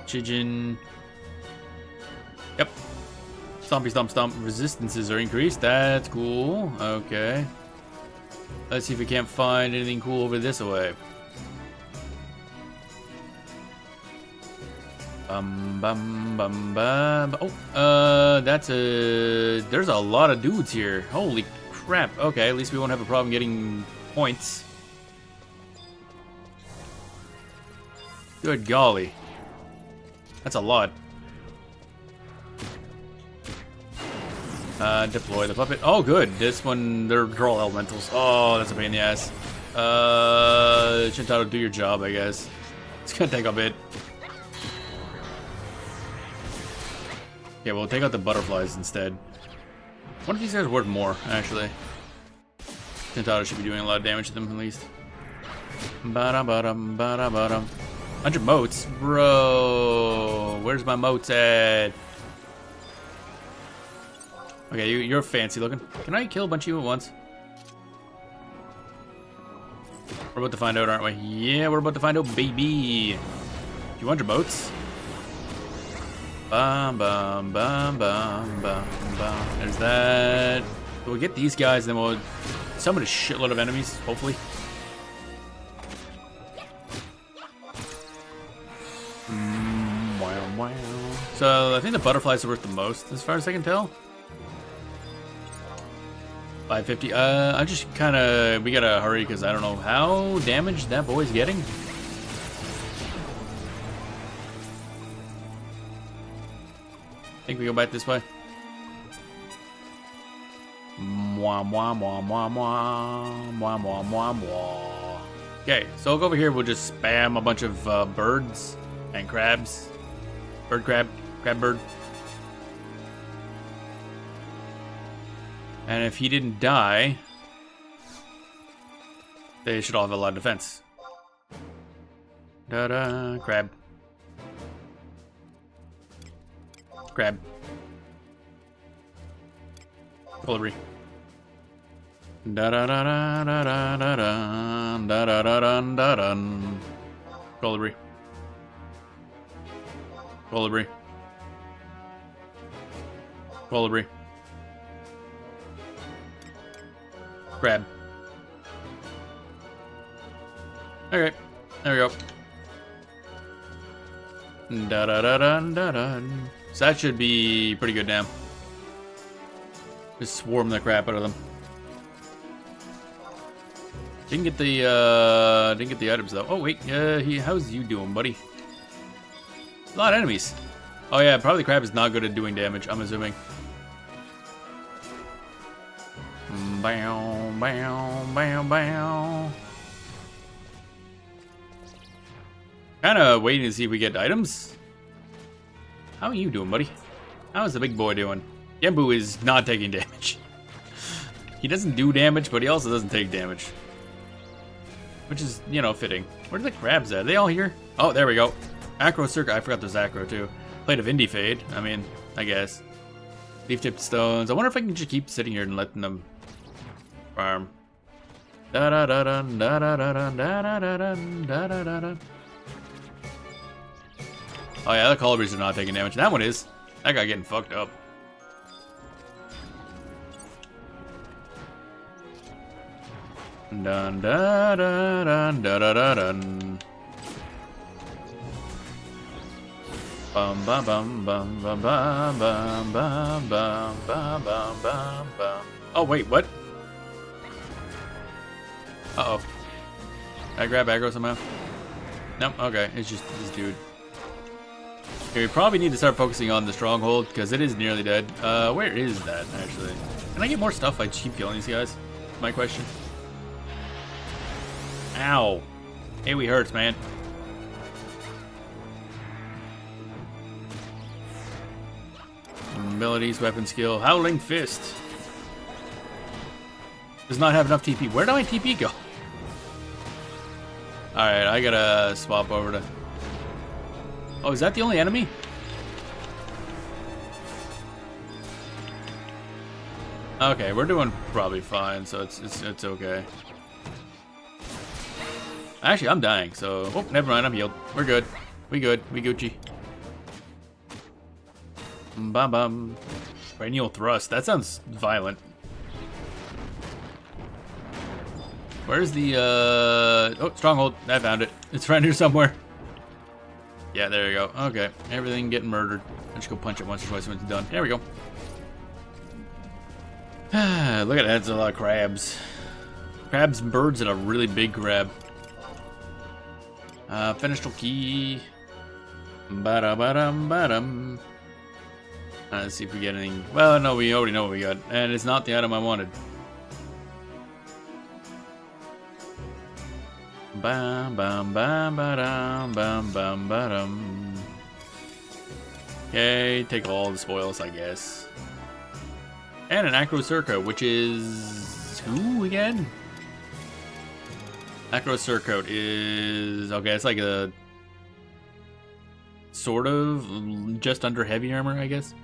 Chijin. Yep. Stompy stomp stomp. Resistances are increased. That's cool. Okay. Let's see if we can't find anything cool over this way. Bum bum bum bum. Oh, that's a... There's a lot of dudes here. Holy crap. Okay, at least we won't have a problem getting points. Good golly. That's a lot. Deploy the puppet. Oh, good. This one, they're all elementals. Oh, that's a pain in the ass. Shintaro, do your job, I guess. It's gonna take a bit. Okay, we'll take out the butterflies instead. One of these guys worth more, actually. Shintaro should be doing a lot of damage to them, at least. Ba-dum, 100 motes? Bro, where's my motes at? Okay, you're fancy looking. Can I kill a bunch of you at once? We're about to find out, aren't we? Yeah, we're about to find out, baby. 200 boats. Bum, bum, bum, bum, bum, bum. There's that. We'll get these guys, then we'll summon a shitload of enemies, hopefully. Wow, wow. So I think the butterflies are worth the most, as far as I can tell. 550. I'm just kind of. We gotta hurry because I don't know how damaged that boy's getting. Think we go back this way. Mwah, mwah, mwah, mwah, mwah, mwah, mwah, mwah, mwah. Okay, so I'll go over here. We'll just spam a bunch of birds and crabs. Bird crab, crab bird. And if he didn't die, they should all have a lot of defense. Da-da, crab. Crab. Colibri. Da-da-da-da-da-da-da-da. Da-da-da-da-da-da. Colibri. Colibri. Colibri. Crab. Okay, there we go. Da da da da da da. So that should be pretty good now. Just swarm the crap out of them. Didn't get the items though. Oh wait, how's you doing, buddy? A lot of enemies. Oh yeah, probably crab is not good at doing damage. I'm assuming. Bow, bow, bow, bow. Kind of waiting to see if we get items. How are you doing, buddy? How's the big boy doing? Gembu is not taking damage. He doesn't do damage, but he also doesn't take damage. Which is, you know, fitting. Where are the crabs at? Are they all here? Oh, there we go. Acro Circle. I forgot there's Acro, too. Plate of Indie Fade. I mean, I guess. Leaf-tipped stones. I wonder if I can just keep sitting here and letting them farm. Da da da da da da da da da da da da da da. Oh yeah, the colibris are not taking damage. That one is. That guy getting fucked up. Dun da da dun da da da dun. Bum bum bum bum bum bum bum bum bum bum bum bum bum. Oh wait, what? Uh oh. Did I grab aggro somehow? Nope. Okay, it's just this dude. Okay, we probably need to start focusing on the stronghold because it is nearly dead. Where is that actually? Can I get more stuff by keep killing these guys? My question. Ow. Hey, we hurts, man. Abilities, weapon skill, Howling Fist. Does not have enough TP. Where did my TP go? Alright, I gotta swap over to... Oh, is that the only enemy? Okay, we're doing probably fine, so it's okay. Actually, I'm dying, so... Oh, never mind, I'm healed. We're good. We good. We Gucci. Bum bum. Cranial thrust. That sounds violent. Where's the, Oh, stronghold. I found it. It's right here somewhere. Yeah, there you go. Okay. Everything getting murdered. Let's go punch it once or twice when it's done. There we go. Look at that. That's a lot of crabs. Crabs and birds and a really big crab. Fenestral key. Ba-da-ba-dum, ba-dum. Let's see if we get anything. Well, no, we already know what we got. And it's not the item I wanted. Bam, bam, bam, ba-dum, bam, bam, ba-dum. Okay, take all the spoils, I guess. And an Acro Surcoat, which is... who again? Acro Surcoat is... okay, it's like a... sort of just under heavy armor, I guess.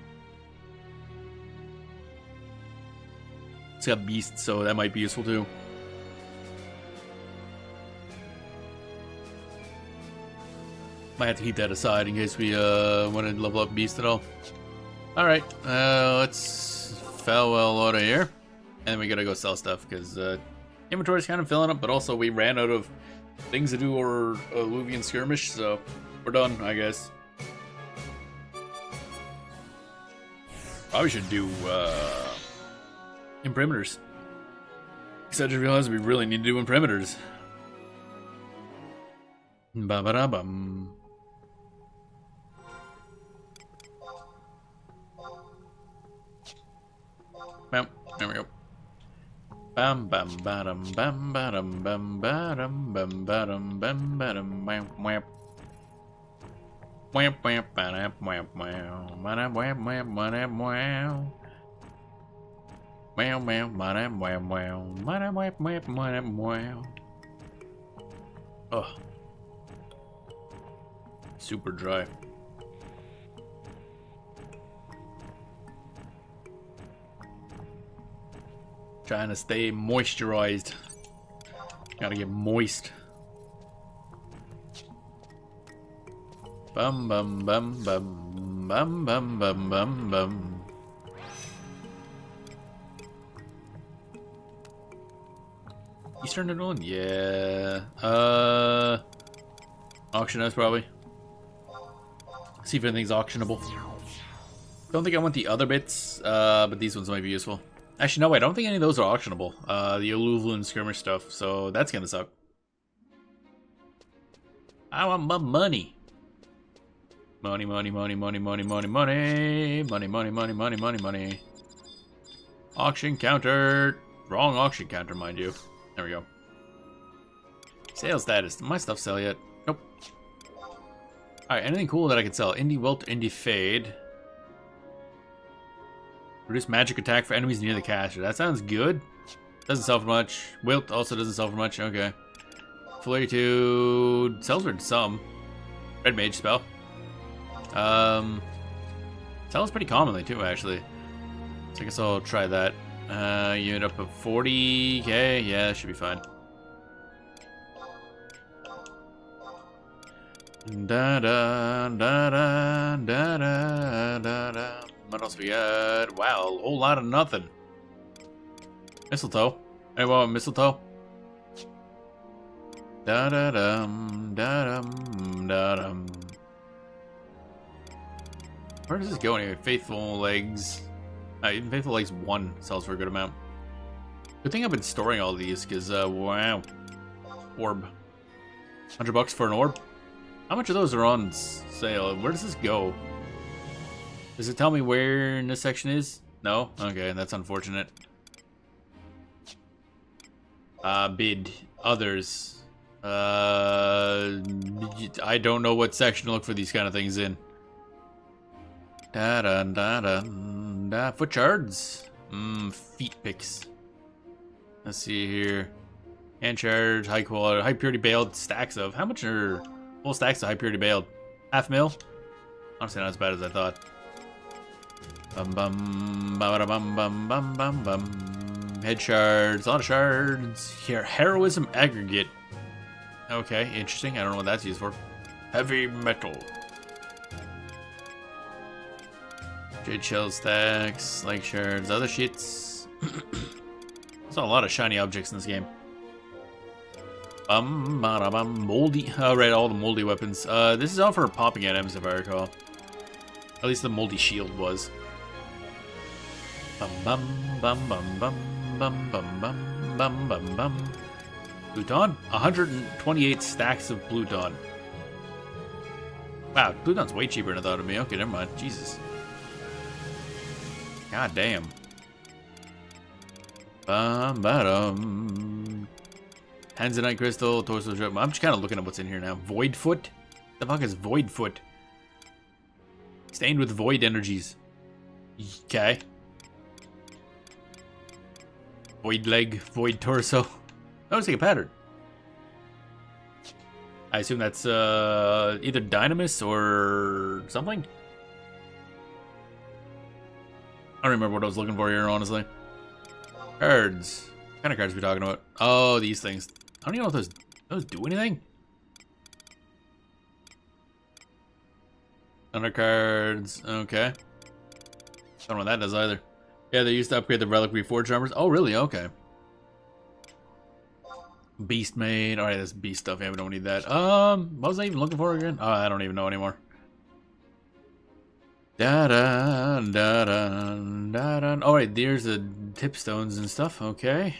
It's got beasts, so that might be useful too. Might have to keep that aside in case we want to level up Beast at all. Alright, let's farewell out of here. And then we gotta go sell stuff, because inventory's kind of filling up, but also we ran out of things to do or Luvian skirmish, so we're done, I guess. Probably should do imprimiters. Because I just realized we really need to do imprimiters. Ba-ba-da-bum. Bam, there we go. Bam bam bam bam bam bam bam bam bam bam bam bam whap. Whap whap whap whap wow. Whap whap whap whap wow. Wow wow whap wow wow. Whap whap whap whap wow. Oh. Super dry. Trying to stay moisturized. Gotta get moist. Bum bum bum bum bum bum bum bum bum. Eastern Adon? Yeah. Auction house probably. See if anything's auctionable. Don't think I want the other bits, but these ones might be useful. Actually, no, I don't think any of those are auctionable. The Oluvian skirmish stuff, so that's gonna suck. I want my money. Money, money, money, money, money, money, money, money, money, money, money, money, money. Auction counter. Wrong auction counter, mind you. There we go. Sales status. Did my stuff sell yet? Nope. Alright, anything cool that I can sell? Indie Wilt, Indie Fade. Reduce magic attack for enemies near the caster. That sounds good. Doesn't sell for much. Wilt also doesn't sell for much. Okay. Fluritude sells for some. Red Mage spell. Sells pretty commonly too, actually. So I guess I'll try that. You end up at 40k. Yeah, that should be fine. Da da da da da da da da. What else we got? Wow, a whole lot of nothing. Mistletoe. Anyone want mistletoe? Da da dum da dum da dum. Where does this go anyway? Faithful Legs. Even Faithful Legs 1 sells for a good amount. Good thing I've been storing all these, because, wow. Orb. $100 for an orb? How much of those are on sale? Where does this go? Does it tell me where in this section is? No? Okay, that's unfortunate. Bid. Others. I don't know what section to look for these kind of things in. Da da da da da. Foot shards. Feet picks. Let's see here. Hand shards, high quality, high purity baled stacks of. How much are full stacks of high purity baled? Half mil? Honestly, not as bad as I thought. Bum bum bum bum bum bum bum bum. Head shards, a lot of shards. Here, heroism aggregate. Okay, interesting. I don't know what that's used for. Heavy metal. Jade shell stacks, like shards, other shits. There's a lot of shiny objects in this game. Moldy. Oh, right, all the moldy weapons. This is all for popping items, if I recall. At least the moldy shield was. Bum bum bum bum bum bum bum bum bum bum bum. Pluton? 128 stacks of Pluton. Wow, Pluton's way cheaper than I thought it'd be. Okay, never mind. Jesus. God damn. Bum-ba-dum. Tanzanite crystal, torso drop. I'm just kind of looking at what's in here now. Void foot? The fuck is void foot? Stained with void energies. Okay. Void leg, void torso. That looks like a pattern. I assume that's either Dynamis or something. I don't remember what I was looking for here, honestly. Cards. What kind of cards are we talking about? Oh, these things. I don't even know if those do anything. Undercards. Okay. Don't know what that does either. Yeah, they used to upgrade the Reliquary Forge armors. Oh, really? Okay. Beast Made. Alright, that's beast stuff. Yeah, we don't need that. What was I even looking for again? Oh, I don't even know anymore. Alright, there's the tipstones and stuff. Okay.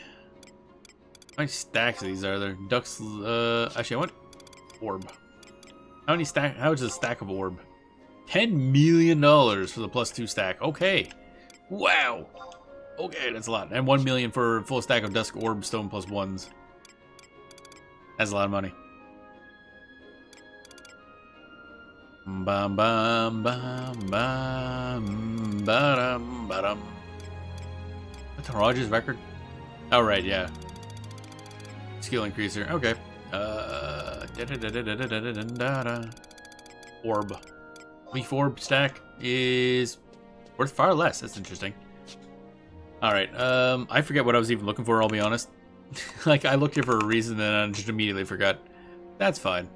How many stacks of these are there? Ducks, actually, I want orb. How many stack? How is a stack of orb? $10 million for the +2 stack. Okay. Wow. Okay, that's a lot. And 1 million for a full stack of dusk orb stone +1s. That's a lot of money. Bam bam bam bam ba-dum ba-dum. That's a Rogers record? Oh right, yeah. Skill increaser. Okay. Orb. Leaf orb stack is worth far less. That's interesting. Alright, I forget what I was even looking for, I'll be honest. Like, I looked here for a reason and I just immediately forgot. That's fine.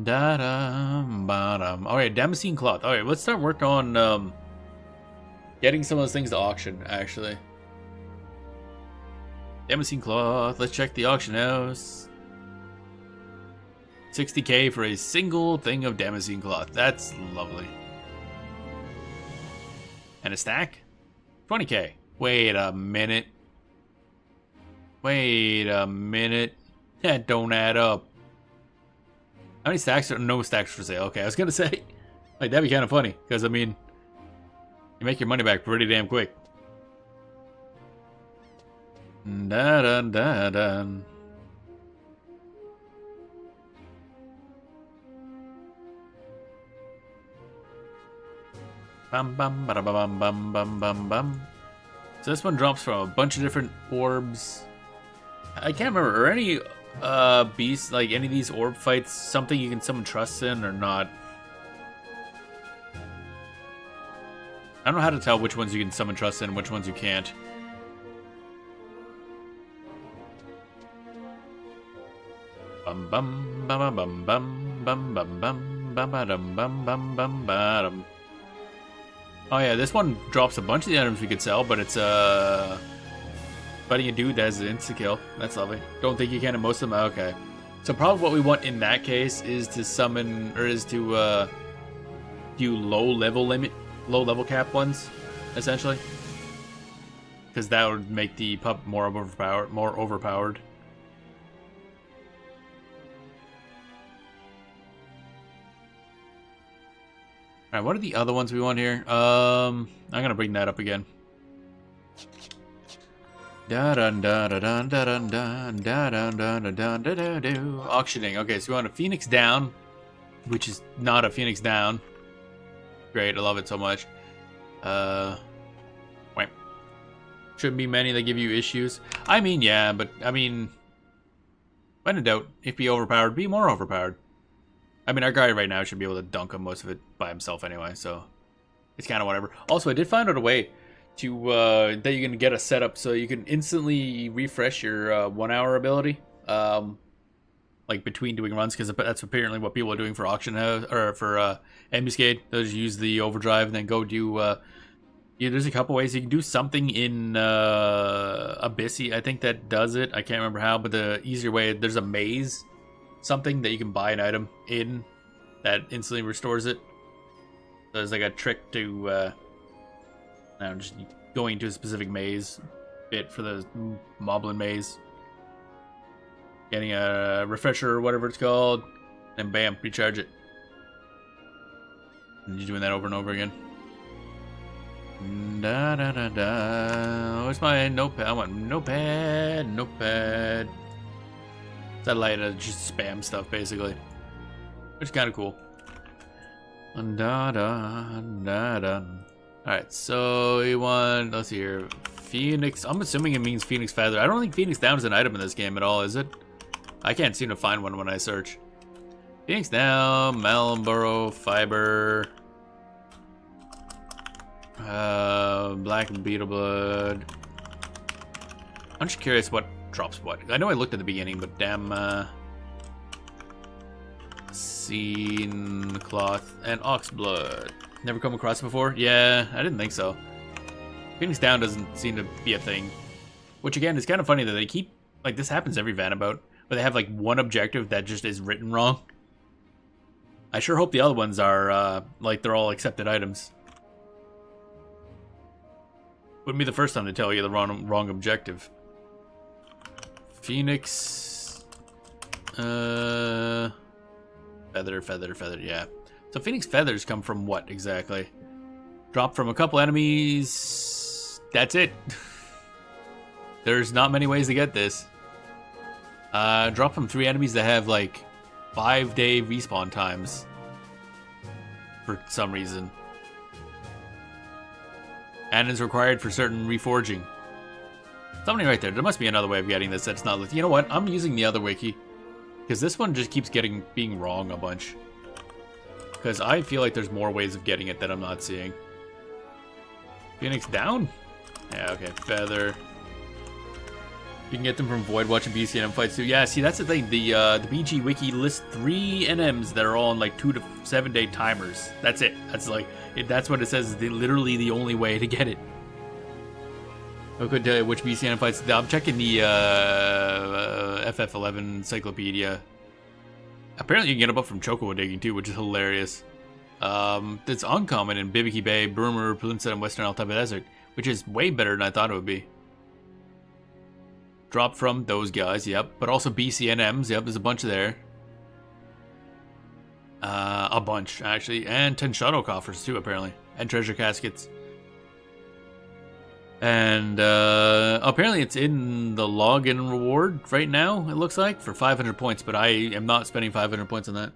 Alright, Damascene cloth. Alright, let's start work on getting some of those things to auction, actually. Damascene cloth. Let's check the auction house. 60k for a single thing of Damascene cloth. That's lovely. And a stack? 20k. Wait a minute. Wait a minute. That don't add up. How many stacks are no stacks for sale? Okay, I was gonna say, like, that'd be kind of funny, because I mean, you make your money back pretty damn quick. Da dun da dun. Bum bum bada bum bum bum bum bum. So this one drops from a bunch of different orbs. I can't remember, are any beasts, like any of these orb fights, something you can summon trusts in or not? I don't know how to tell which ones you can summon trusts in and which ones you can't. Bum bum bum bum bum bum bum bum bum bum bum bum bum bum. Oh yeah, this one drops a bunch of the items we could sell, but it's fighting a dude that has an insta-kill. That's lovely. Don't think you can in most of them? Okay. So probably what we want in that case is to summon, or is to do low level cap ones, essentially. Because that would make the pup more overpowered. Alright, what are the other ones we want here? I'm gonna bring that up again. Auctioning. Okay, so we want a Phoenix down, which is not a Phoenix down. Great, I love it so much. Wait. Shouldn't be many that give you issues. I mean, yeah, but I mean, when in doubt, if be overpowered, be more overpowered. I mean, our guy right now should be able to dunk on most of it by himself anyway, so it's kind of whatever. Also, I did find out a way to that you can get a setup so you can instantly refresh your 1 hour ability, like between doing runs, because that's apparently what people are doing for auction house or for ambuscade. They'll just use the overdrive and then go do. Yeah, there's a couple ways you can do something in Abyssy. I think that does it. I can't remember how, but the easier way, there's a maze. Something that you can buy an item in that instantly restores it. So there's like a trick to just going into a specific maze bit for the Moblin maze, getting a refresher or whatever it's called, and bam, recharge it. And you're doing that over and over again. Da da da da. Where's my notepad? I want notepad. That light just spam stuff basically, which is kind of cool. Da da da da. All right, so we want, let's see here, Phoenix. I'm assuming it means Phoenix Feather. I don't think Phoenix Down is an item in this game at all, is it? I can't seem to find one when I search. Phoenix Down, Malboro, Fiber, Black and Beetle Blood. I'm just curious what drops what. I know I looked at the beginning, but damn, Seen cloth and ox blood. Never come across it before? Yeah, I didn't think so. Phoenix Down doesn't seem to be a thing. Which again, is kind of funny that they keep, like, this happens every Vana'bout, but they have like one objective that just is written wrong. I sure hope the other ones are, like, they're all accepted items. Wouldn't be the first time to tell you the wrong objective. Phoenix... Feather, yeah. So Phoenix Feathers come from what, exactly? Drop from a couple enemies... That's it. There's not many ways to get this. Drop from 3 enemies that have, like, 5-day respawn times. For some reason. And is required for certain reforging. Something right there. There must be another way of getting this that's not... You know what? I'm using the other wiki. Because this one just keeps being wrong a bunch. Because I feel like there's more ways of getting it that I'm not seeing. Phoenix Down? Yeah, okay. Feather. You can get them from Void watching BCNM fights too. Yeah, see, that's the thing. The BG Wiki lists 3 NMs that are all on like 2 to 7 day timers. That's it. That's like that's what it says is literally the only way to get it. I couldn't tell you which BCNM fights. I'm checking the FF11 encyclopedia. Apparently, you can get them up from Chocobo digging too, which is hilarious. It's uncommon in Bibiki Bay, Broomer, Peninsula, and Western Altai Desert, which is way better than I thought it would be. Drop from those guys, yep. But also BCNMs, yep, there's a bunch there. A bunch, actually. And 10 shuttle coffers, too, apparently. And treasure caskets. And apparently it's in the login reward right now, it looks like, for 500 points. But I am not spending 500 points on that.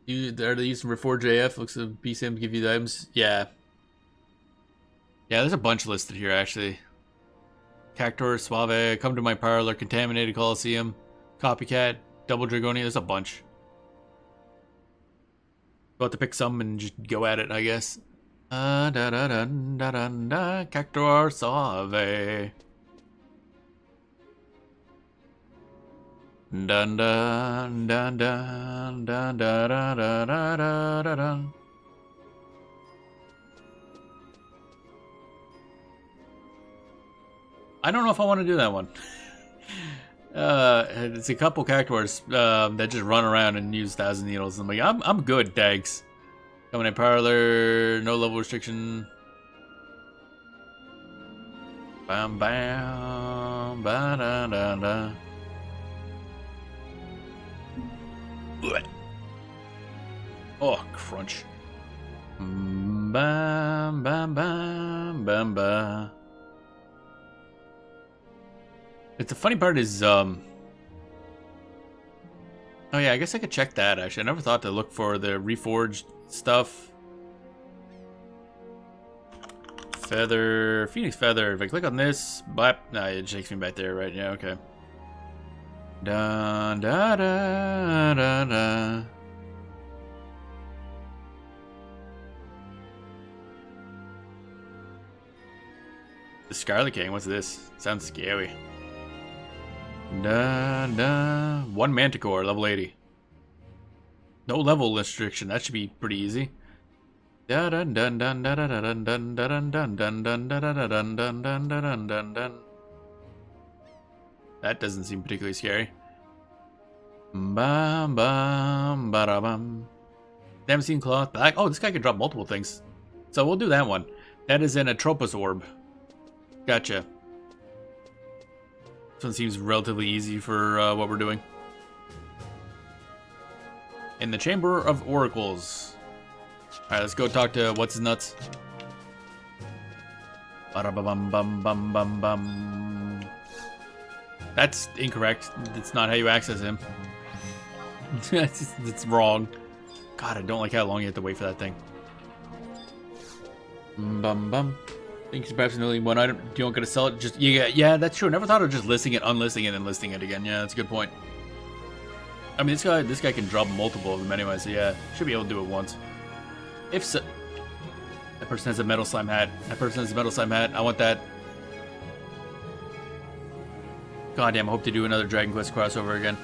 Are they using Reforge AF? Looks like BCM to give you the items. Yeah. Yeah, there's a bunch listed here, actually. Cactor, Suave, Come to My Parlor, Contaminated Coliseum, Copycat, Double Dragonia, there's a bunch. About to pick some and just go at it, I guess. Cactor, Suave. Dun dun dun dun dun dun dun dun dun dun. I don't know if I want to do that one. It's a couple cactuars that just run around and use 1,000 needles. I'm like, I'm good, thanks. Coming in parlor, no level restriction. Bam bam ba da da da. Oh, crunch. Bam bam bam bam bam. It's the funny part is, oh yeah, I guess I could check that, actually. I never thought to look for the reforged stuff. Feather, Phoenix Feather. If I click on this, blap, nah, it takes me back there, right? Yeah, okay. Da da da da da. The Scarlet King, what's this? Sounds scary. Da da. 1 Manticore, level 80. No level restriction. That should be pretty easy. Da dun dun dun dun dun dun dun dun dun dun dun dun dun dun dun dun dun dun. That doesn't seem particularly scary. Bam bam ba bum. Damascene cloth. Black. Oh, this guy can drop multiple things. So we'll do that one. That is an Atropos orb. Gotcha. This one seems relatively easy for what we're doing. In the Chamber of Oracles. Alright, let's go talk to what's his nuts. Ba-da-ba-bum-bum-bum-bum-bum. That's incorrect. That's not how you access him. It's wrong. God, I don't like how long you have to wait for that thing. Bum-bum. Think it's perhaps the only one item. You don't get to sell it. Just yeah, that's true. I never thought of just listing it, unlisting it, and listing it again. Yeah, that's a good point. I mean, this guy can drop multiple of them anyway, so yeah, should be able to do it once. If so, that person has a metal slime hat. That person has a metal slime hat. I want that. Goddamn, I hope to do another Dragon Quest crossover again.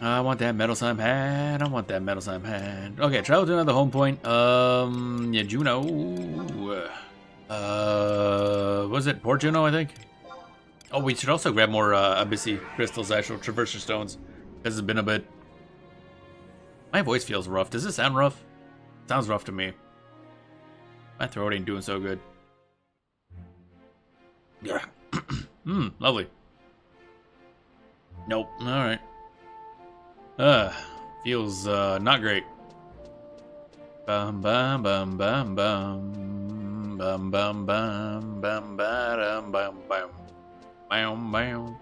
I want that metal slime hat. I want that metal slime hat. Okay, travel to another home point. Yeah, Juno. Was it Port Juno, I think? Oh, we should also grab more Abyssy crystals, actual Traverser stones. Because it's been a bit. My voice feels rough. Does it sound rough? Sounds rough to me. My throat ain't doing so good. Yeah. Lovely. Nope. Alright. Feels not great. Bum bum bum bum bum bum bum bum bum bum bum bum bam bam.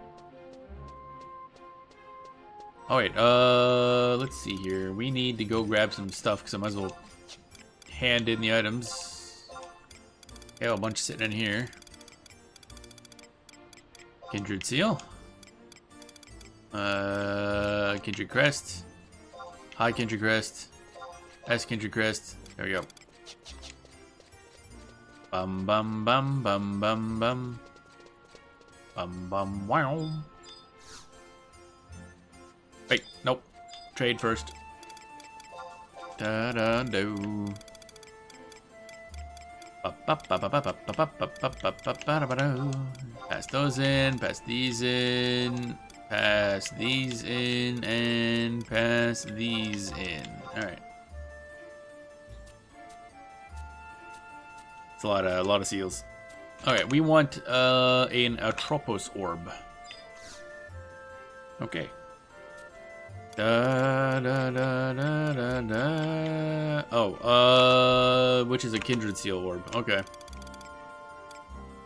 Oh wait, let's see here. We need to go grab some stuff because I might as well hand in the items. Okay, a bunch sitting in here. Kindred seal. Kindred crest. High Kindred crest. S Kindred crest. There we go. Bum bum bum bum bum bum. Bum bum wow. Wait, nope. Trade first. Da da do. Pass those in, pass these in, pass these in, and pass these in. Alright. It's a lot of seals. Okay, we want an Atropos orb. Okay. Da da da da da da. Oh, which is a Kindred seal orb. Okay.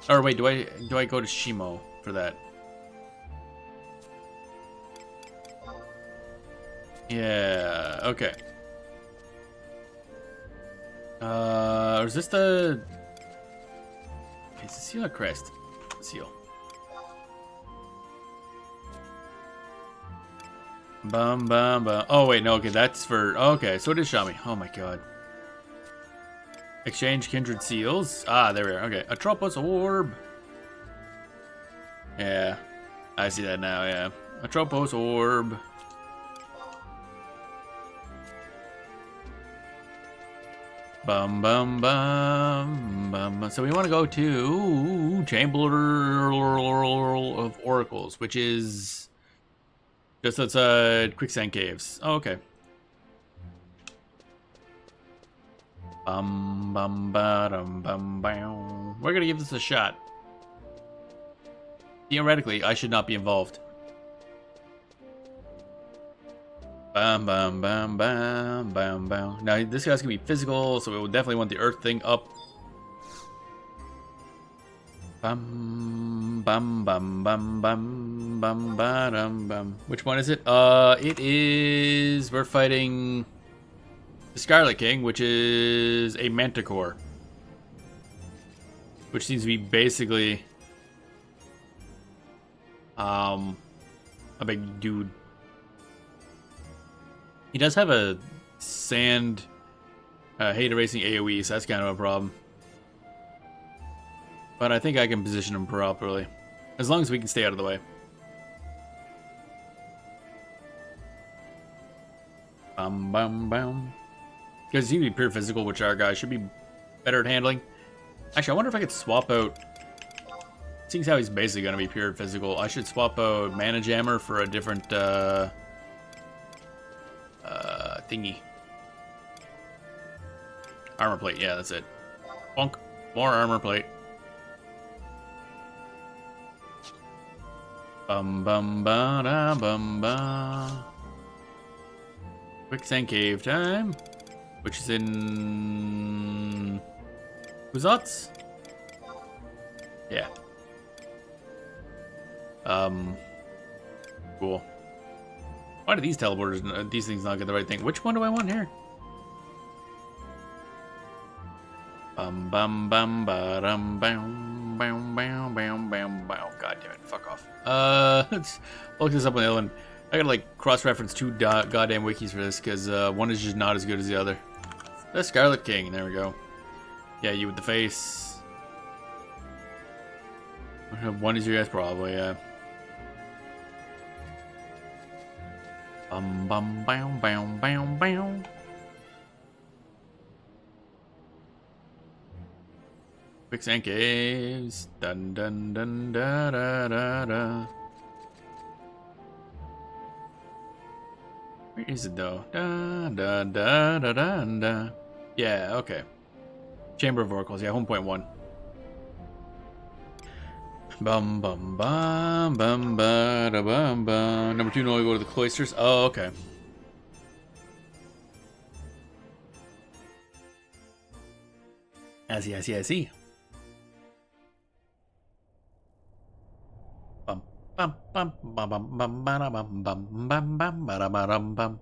Or wait, do I go to Shimo for that? Yeah. Okay. Is this the? Is the seal or crest? Seal. Bum bum bum. Oh wait, no. Okay, that's for. Okay, so it is Shami. Oh my god. Exchange kindred seals. Ah, there we are. Okay, Atropos orb. Yeah, I see that now. Yeah, Atropos orb. Bum bum bum bum. So we want to go to Chamber of Oracles, which is just outside Quicksand Caves. Oh, okay. Bum bum ba-dum bum bam. We're gonna give this a shot. Theoretically, I should not be involved. Bam bam bam bam bam bam. Now this guy's gonna be physical, so we will definitely want the earth thing up. Bum bum bum bum bum bum ba-dum bum. Which one is it? It is. We're fighting the Scarlet King, which is a Manticore, which seems to be basically a big dude. He does have a sand hate erasing AoE, so that's kind of a problem. But I think I can position him properly, as long as we can stay out of the way. Bum bum bum. Because he can be pure physical, which our guy should be better at handling. Actually, I wonder if I could swap out. Seeing how he's basically going to be pure physical, I should swap out Mana Jammer for a different thingy. Armor plate, yeah, that's it. Bonk. More armor plate. Bum bum ba da bum ba. Quicksand Cave time. Which is in Kuzats? Yeah. Cool. Why do these teleporters, these things not get the right thing? Which one do I want here? Bum bum bum ba dum bam bam bam bam bam bam. God damn it! Fuck off. Let's look this up on the other one. I gotta like cross-reference two goddamn wikis for this because one is just not as good as the other. The Scarlet King. There we go. Yeah, you with the face. One is your ass, probably. Yeah. Bum bum bam bam bam bam. Quicksand caves. Dun dun dun da da da da. Where is it though? Da da da da da da. Yeah, okay. Chamber of Oracles, yeah, 1.1. Bum bum bum bum ba da bum bum. Number 2, no, we go to the cloisters. Oh, okay. I see, I see, I see. Bum bum bum bum bum bum ba da bum bum bum bum ba da ba dum bum.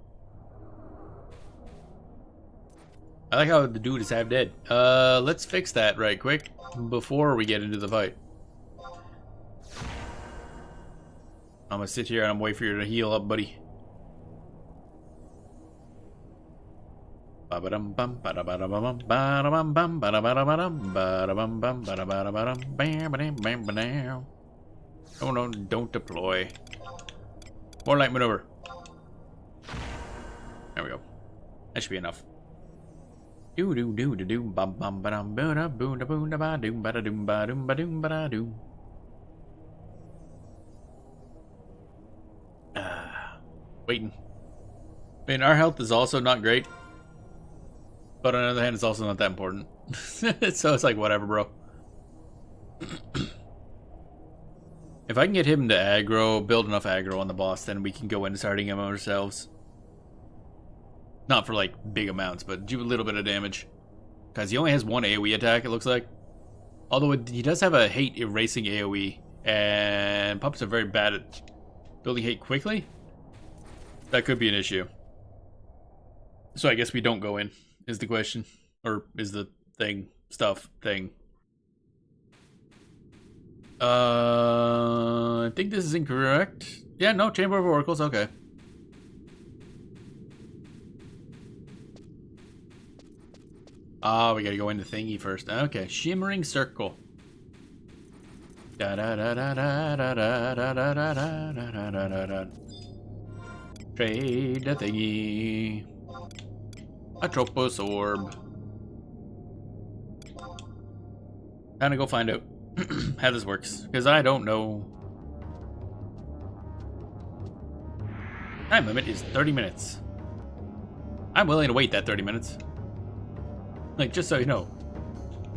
I like how the dude is half dead. Let's fix that right quick before we get into the fight. I'm gonna sit here and I'm waiting for you to heal up, buddy. Ba-ba-dum bum ba-da-ba-da-ba-bum ba-da-bum bum ba-da-ba-da-ba-dum ba-da-bum bum ba-da-ba-da-ba-dum bam-ba-dam-bam-ba-dam. Oh no, don't deploy. More light maneuver. There we go. That should be enough. Do do do do do bum bum ba dum ba da boom da boom da ba doom ba da doom ba doom ba doom ba da doom. Waiting. I mean, our health is also not great, but on the other hand, it's also not that important. So it's like whatever, bro. If I can get him to aggro, build enough aggro on the boss, then we can go into starting him ourselves. Not for like big amounts, but do a little bit of damage. Because he only has one AoE attack, it looks like. Although he does have a hate erasing AoE. And pups are very bad at building hate quickly. That could be an issue. So I guess we don't go in, is the question. Or is the thing, thing. I think this is incorrect. Yeah, no, Chamber of Oracles, okay. Oh, we gotta go into thingy first. Okay, Shimmering Circle. Da da da da da da da da da da da da da da da. Trade the thingy. Atropos Orb. Time to go find out how this works, because I don't know. Time limit is 30 minutes. I'm willing to wait that 30 minutes. Like, just so you know,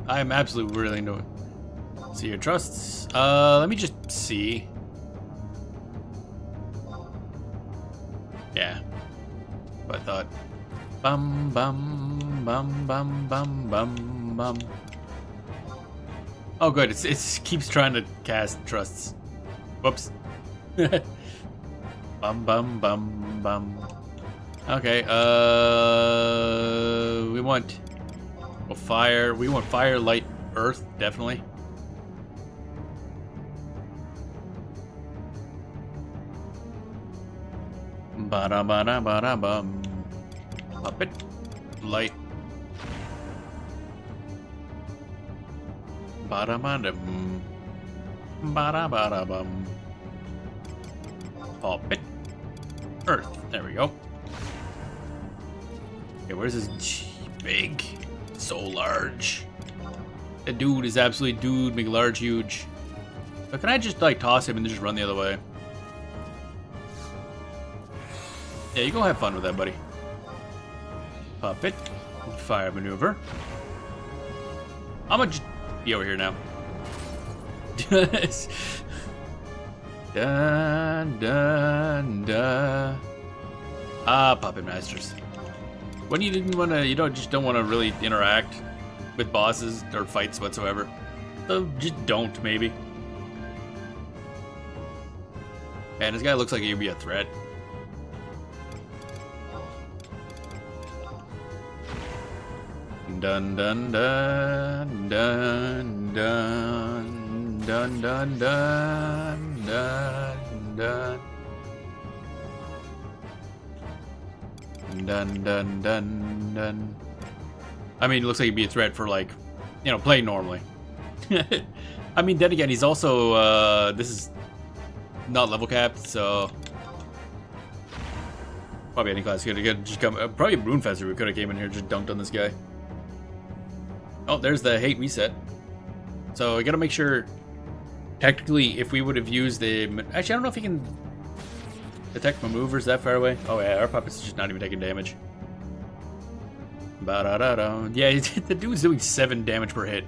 I'm absolutely willing to see your trusts. Let me just see. Yeah, what I thought. Bum bum bum bum bum bum bum. Oh, good. It keeps trying to cast trusts. Whoops. Bum bum bum bum. Okay. We want. Well, fire. We want fire, light, earth, definitely. Ba-da ba-da ba-da bum. Puppet, light. Ba-da ba-da bum. Ba-da ba-da bum. Puppet, earth. There we go. Okay, where's this big? So large. That dude is absolutely dude, make large, huge. But can I just like toss him and just run the other way? Yeah, you go have fun with that, buddy. Puppet. Fire maneuver. I'm gonna just be over here now. Dun dun dun. Ah, puppet masters. When you didn't want to, just don't want to really interact with bosses or fights whatsoever. So just don't, maybe. And this guy looks like he'd be a threat. Dun dun dun dun dun dun dun dun dun dun. Dun dun dun dun. I mean, it looks like he'd be a threat for, like, playing normally. I mean, then again, he's also, this is not level capped, so Probably any class could have just come. Probably Runefester we could have came in here and just dunked on this guy. Oh, there's the hate reset. So I gotta make sure. Technically, if we would have used the... Actually, I don't know if he can detect maneuvers that far away. Oh yeah, our puppet's just not even taking damage. Ba-da-da-da. Yeah, the dude's doing 7 damage per hit.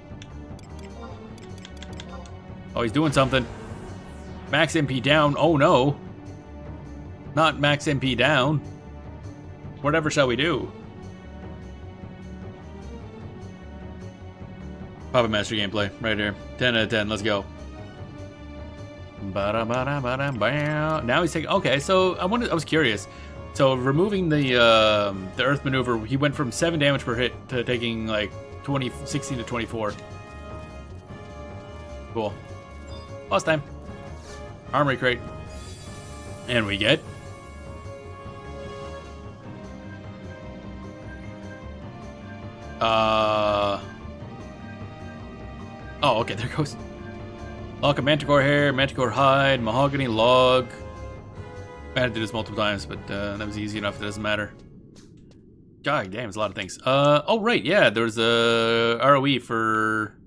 Oh, he's doing something. Max MP down. Oh no. Not max MP down. Whatever shall we do? Puppet Master gameplay right here. 10 out of 10. Let's go. Now he's taking. Okay, so I was curious. So removing the Earth maneuver, he went from 7 damage per hit to taking like 16 to 24. Cool. Boss time. Armory crate, and we get. Oh, okay. There goes. Lock of manticore hair, manticore hide, mahogany log. I had to do this multiple times, but that was easy enough. It doesn't matter. God damn, it's a lot of things. Oh right, yeah. There's a ROE for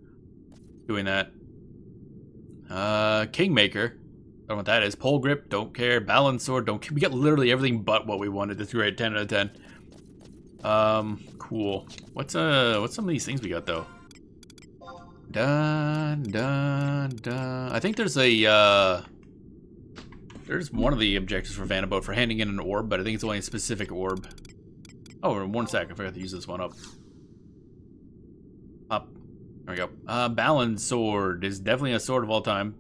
doing that. Kingmaker. Don't know what that is. Pole grip. Don't care. Balance sword. Don't care. We got literally everything but what we wanted. That's great. 10 out of 10. Cool. What's some of these things we got though? Dun dun dun. I think there's a there's one of the objectives for Vana'bout for handing in an orb, but I think it's only a specific orb. Oh, 1 sec. I forgot to use this one up. Up. There we go. Balance sword is definitely a sword of all time.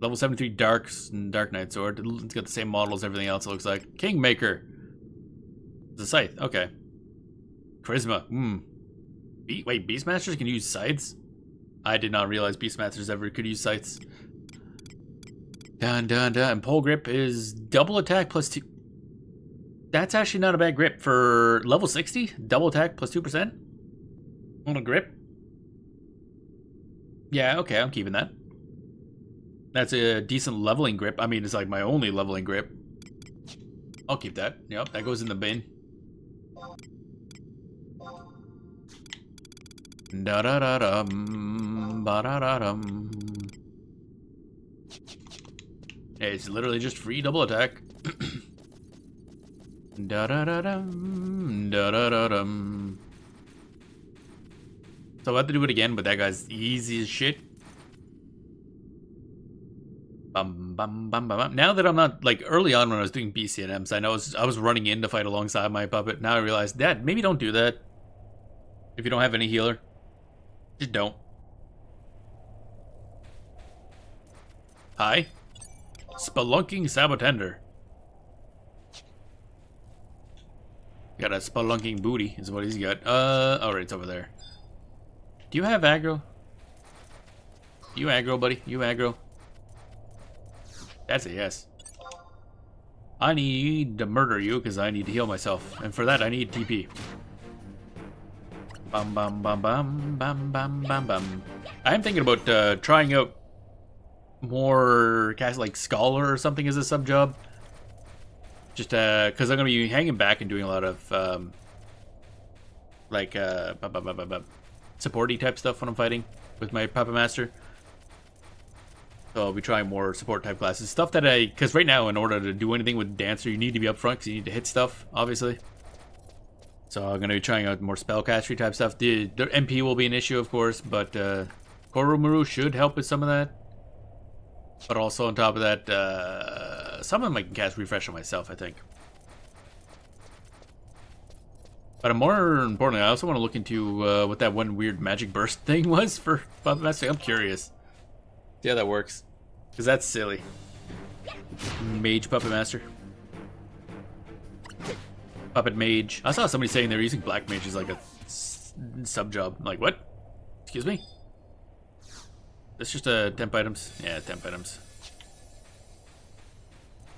Level 73 Dark Knight sword. It's got the same model as everything else, it looks like. Kingmaker. It's a scythe. Okay. Charisma. Wait, Beastmasters can use scythes? I did not realize Beastmasters ever could use scythes. Dun dun dun. And pole grip is double attack plus 2. That's actually not a bad grip for level 60. Double attack plus 2% on a grip. Yeah, okay, I'm keeping that. That's a decent leveling grip. I mean, it's like my only leveling grip. I'll keep that. Yep, that goes in the bin. Da da da dum, ba da da dum. It's literally just free double attack. Da da da dum, da da da dum. So I'll have to do it again, but that guy's easy as shit. Bum, bum, bum, bum, bum. Now that I'm not, like, early on when I was doing BCNMs, I know I was running in to fight alongside my puppet. Now I realize, Dad, maybe don't do that. If you don't have any healer, just don't. Hi. Spelunking Sabotender. Got a spelunking booty, is what he's got. Alright, it's over there. Do you have aggro? You aggro, buddy. You aggro. That's a yes. I need to murder you because I need to heal myself. And for that, I need TP. Bum, bum, bum, bum, bum, bum, bum, bum. I am thinking about trying out more cast like Scholar or something as a sub job. Just because I'm going to be hanging back and doing a lot of supporty type stuff when I'm fighting with my Puppet Master. So I'll be trying more support type classes. Stuff that because right now in order to do anything with Dancer, you need to be up front because you need to hit stuff, obviously. So I'm going to be trying out more spellcastery type stuff. The MP will be an issue, of course, but Koromuru should help with some of that. But also on top of that, some of them I can cast Refresh on myself, I think. But more importantly, I also want to look into what that one weird magic burst thing was for Puppet Master. I'm curious. See how that works. Because that's silly. Mage Puppet Master. Puppet Mage. I saw somebody saying they were using Black Mage as like a sub job. I'm like, what? Excuse me? That's just temp items. Yeah, temp items.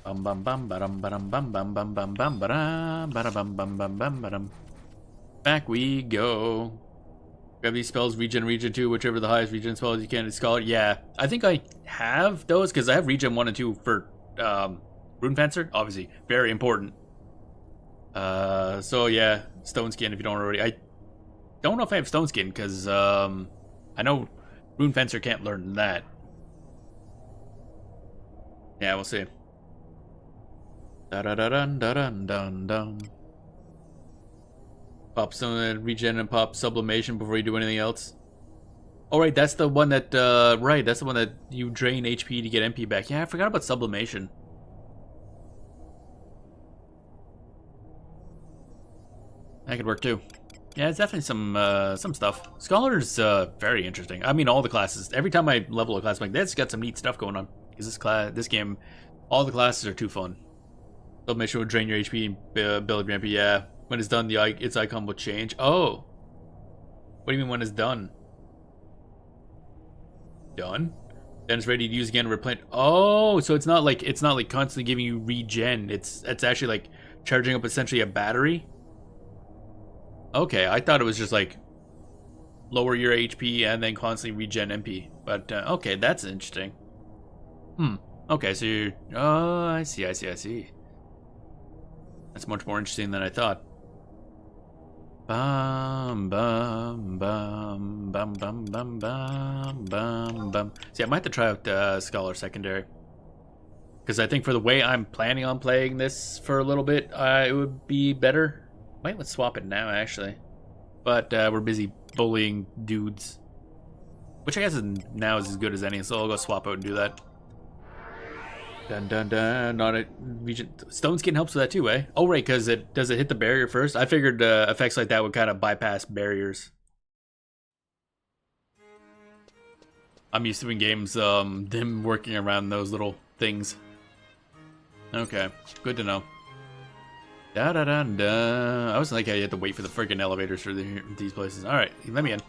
Bum bum bum ba-dum ba-dum bum bum bum bum bum ba-dum ba-da-bum bum bum bum ba-dum. Back we go. Grab these spells, regen 2, whichever the highest regen spells you can. Scholar. Yeah, I think I have those because I have regen 1 and 2 for Rune Fencer. Obviously, very important. So yeah, stone skin if you don't already. I don't know if I have stone skin because I know Rune Fencer can't learn that. Yeah, we'll see. Da da da dun da dun dun dun. Pop some regen and pop sublimation before you do anything else. Oh right, that's the one that that's the one that you drain HP to get MP back. Yeah, I forgot about sublimation. That could work too. Yeah, it's definitely some stuff. Scholar's very interesting. I mean, all the classes. Every time I level a class, I'm like, that's got some neat stuff going on. Because this game, all the classes are too fun. Sublimation will drain your HP and build your MP. Yeah, when it's done, its icon will change. Oh, what do you mean when it's done? Done. Then it's ready to use again. Replenish. Oh, so it's not like constantly giving you regen. It's actually like charging up essentially a battery. Okay, I thought it was just like lower your HP and then constantly regen MP. But okay, that's interesting. Okay, so you're... Oh, I see. That's much more interesting than I thought. Bum, bum, bum, bum, bum, bum, bum, bum, bum. See, I might have to try out Scholar Secondary. Because I think for the way I'm planning on playing this for a little bit, it would be better. Let's swap it now, actually. But we're busy bullying dudes. Which I guess now is as good as any, so I'll go swap out and do that. Dun dun dun, not a region. Stone skin helps with that too, eh? Oh right, because does it hit the barrier first? I figured effects like that would kind of bypass barriers. I'm used to in games them working around those little things. Okay, good to know. Da da da da. I was like, I had to wait for the freaking elevators for these places. All right, let me in.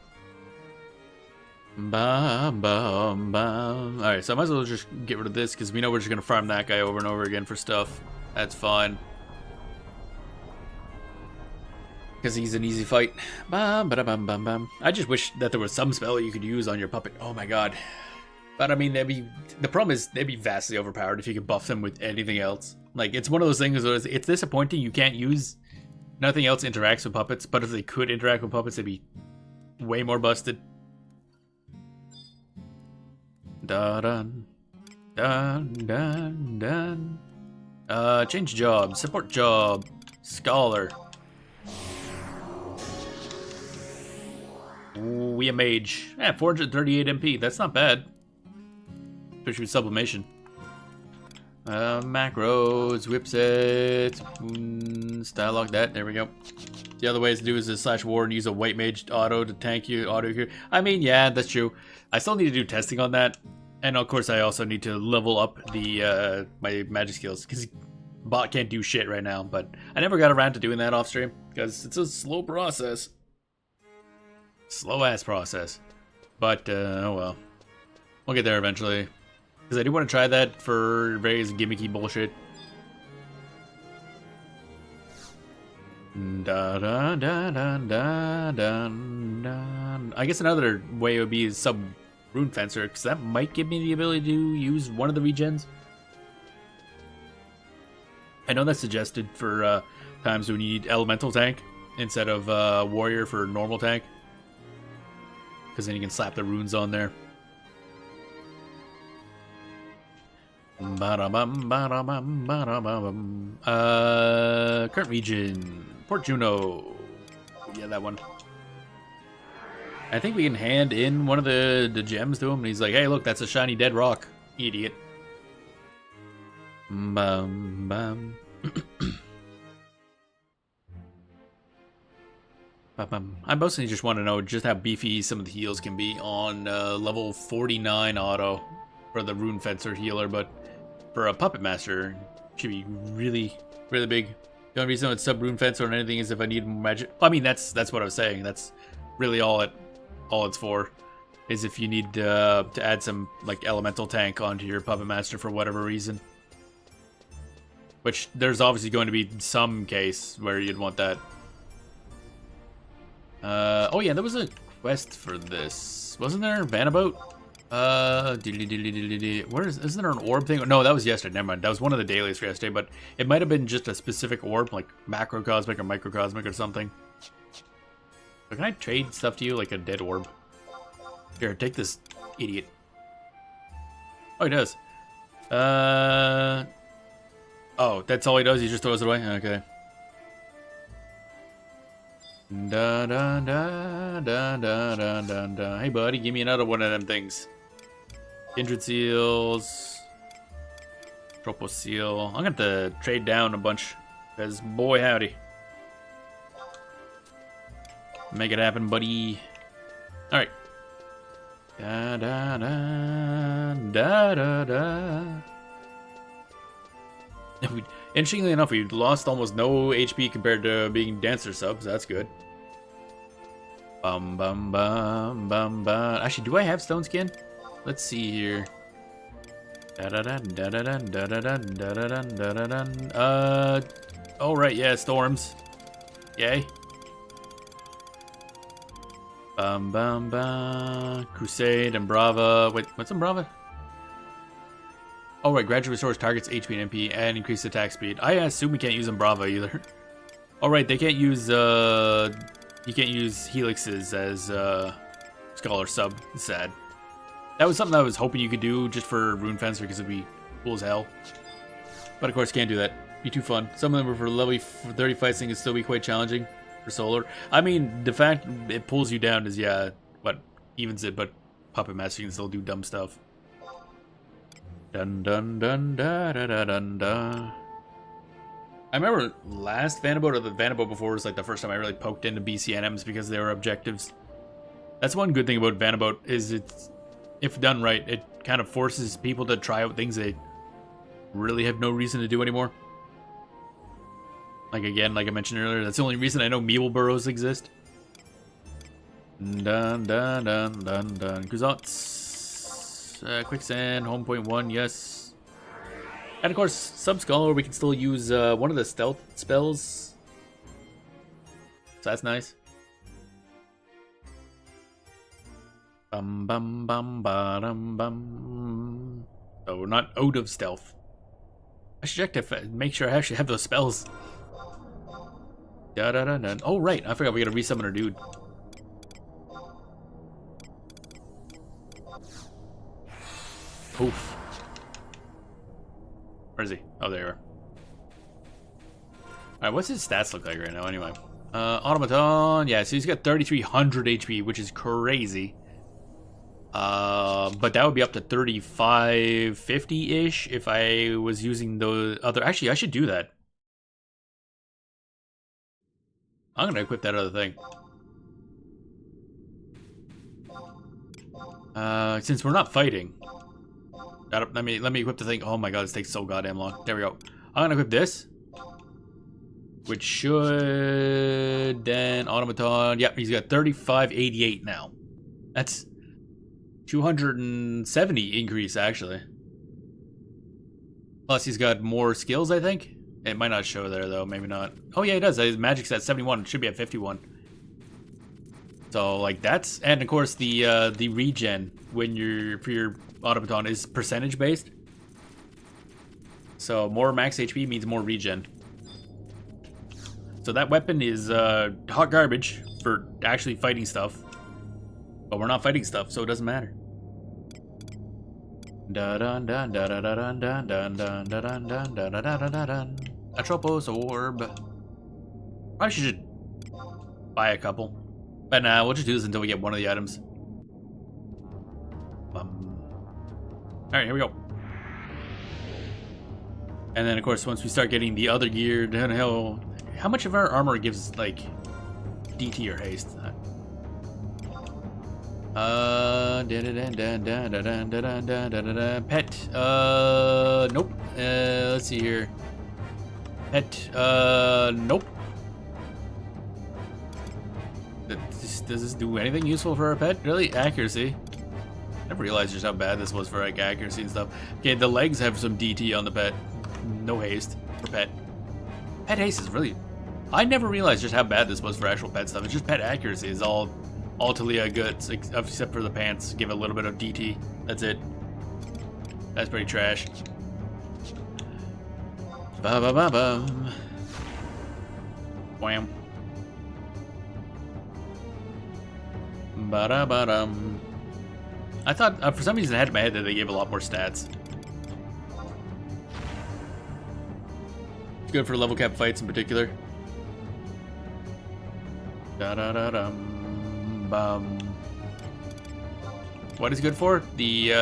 Bum, bum, bum. Alright, so I might as well just get rid of this because we know we're just going to farm that guy over and over again for stuff. That's fine. Because he's an easy fight. Bum, ba, bum, bum, bum. I just wish that there was some spell you could use on your puppet. Oh my god. But I mean, the problem is they'd be vastly overpowered if you could buff them with anything else. Like, it's one of those things where it's disappointing you can't use... Nothing else interacts with puppets, but if they could interact with puppets, they'd be way more busted. Dun dun dun dun dun. Change job, support job, scholar. Ooh, we a mage. Yeah, 438 MP. That's not bad. Especially with sublimation. Macros, whipset, style lock that. There we go. The other ways to do is a slash war and use a white mage auto to tank you auto here. I mean, yeah, that's true. I still need to do testing on that. And of course, I also need to level up the my magic skills because bot can't do shit right now. But I never got around to doing that off stream because it's a slow process, slow ass process. But oh well, we'll get there eventually because I do want to try that for various gimmicky bullshit. Da da da da da da da. I guess another way would be sub Rune Fencer, because that might give me the ability to use one of the regens. I know that's suggested for times when you need elemental tank instead of warrior for normal tank, because then you can slap the runes on there. Current region, Port Juno. Yeah, that one. I think we can hand in one of the gems to him, and he's like, hey, look, that's a shiny dead rock. Idiot. Bum, bum. I mostly just want to know just how beefy some of the heals can be on level 49 auto for the Rune Fencer healer, but for a Puppet Master, it should be really, really big. The only reason it's sub Rune Fencer or anything is if I need more magic. I mean, that's what I was saying. That's really all it's for, is if you need to add some like elemental tank onto your Puppet Master for whatever reason. Which there's obviously going to be some case where you'd want that. Oh yeah, there was a quest for this, wasn't there? Vana'bout? Where isn't there an orb thing? No, that was yesterday. Never mind. That was one of the dailies for yesterday, but it might have been just a specific orb, like macrocosmic or microcosmic or something. But can I trade stuff to you, like a dead orb? Here, take this, idiot. Oh, he does. Oh, that's all he does? He just throws it away? Okay. Da da da da da da da da. Hey, buddy, give me another one of them things. Kindred seals. Tropo seal. I'm gonna have to trade down a bunch. Because, boy, howdy. Make it happen, buddy. Alright. Da da da da da da. Interestingly enough, we lost almost no HP compared to being dancer subs. That's good. Bum bum bum bum bum. Actually, do I have stone skin? Let's see here. Da da da da da da da da da da da da da. Oh right, yeah, storms. Yay. Bum bum bum. Crusade and Brava. Wait, what's in Brava? Oh right, gradually restores targets HP and MP and increase attack speed. I assume we can't use Brava either. Oh right, they can't use you can't use helixes as scholar sub. It's sad. That was something I was hoping you could do just for Rune Fencer because it'd be cool as hell. But of course, can't do that. Be too fun. Some of them for level 30 fights thing can still be quite challenging for solar. I mean, the fact it pulls you down is what evens it, but Puppet Master can still do dumb stuff. Dun dun dun da da da dun da. I remember last Vana'bout or the Vana'bout before was like the first time I really poked into BCNMs because they were objectives. That's one good thing about Vana'bout is it's, if done right, it kind of forces people to try out things they really have no reason to do anymore. Like again, like I mentioned earlier, that's the only reason I know Meeble burrows exist. Dun dun dun dun dun. Kuzats. Quicksand, home point 1, yes. And of course, Sub-Scholar, we can still use one of the stealth spells. So that's nice. Bum bum bum ba-dum bum. So we're not out of stealth. I should check to make sure I actually have those spells. Da da da da. Oh right, I forgot we gotta resummon our dude. Oof. Where is he? Oh, there you are. Alright, what's his stats look like right now anyway? Automaton, yeah, so he's got 3,300 HP, which is crazy. But that would be up to 3,550-ish if I was using the other... Actually, I should do that. I'm gonna equip that other thing. Since we're not fighting... Let me equip the thing. Oh my god, this takes so goddamn long. There we go. I'm gonna equip this. Which should then automaton. Yep, he's got 3588 now. That's 270 increase actually. Plus he's got more skills, I think. It might not show there though, maybe not. Oh yeah, it does. His magic's at 71. It should be at 51. So like that's, and of course the regen when you're for your automaton is percentage based. So more max HP means more regen. So that weapon is hot garbage for actually fighting stuff. But we're not fighting stuff, so it doesn't matter. Da dun dun da da da dun dun dun dun da dun dun da da da da dun. Atropos orb. Probably should buy a couple. But nah, we'll just do this until we get one of the items. Alright, here we go. And then, of course, once we start getting the other gear, how much of our armor gives, like, DT or haste? Pet. Nope. Let's see here. Pet. Nope. Does this do anything useful for our pet? Really? Accuracy. I never realized just how bad this was for like accuracy and stuff. Okay, the legs have some DT on the pet. No haste for pet. Pet haste is really... I never realized just how bad this was for actual pet stuff. It's just pet accuracy is all all Talia goods, except for the pants. Give a little bit of DT. That's it. That's pretty trash. Ba ba ba bum. Wham. Ba da ba dum. I thought for some reason I had in my head that they gave a lot more stats. It's good for level cap fights in particular. Da da da dum bum. What is good for? The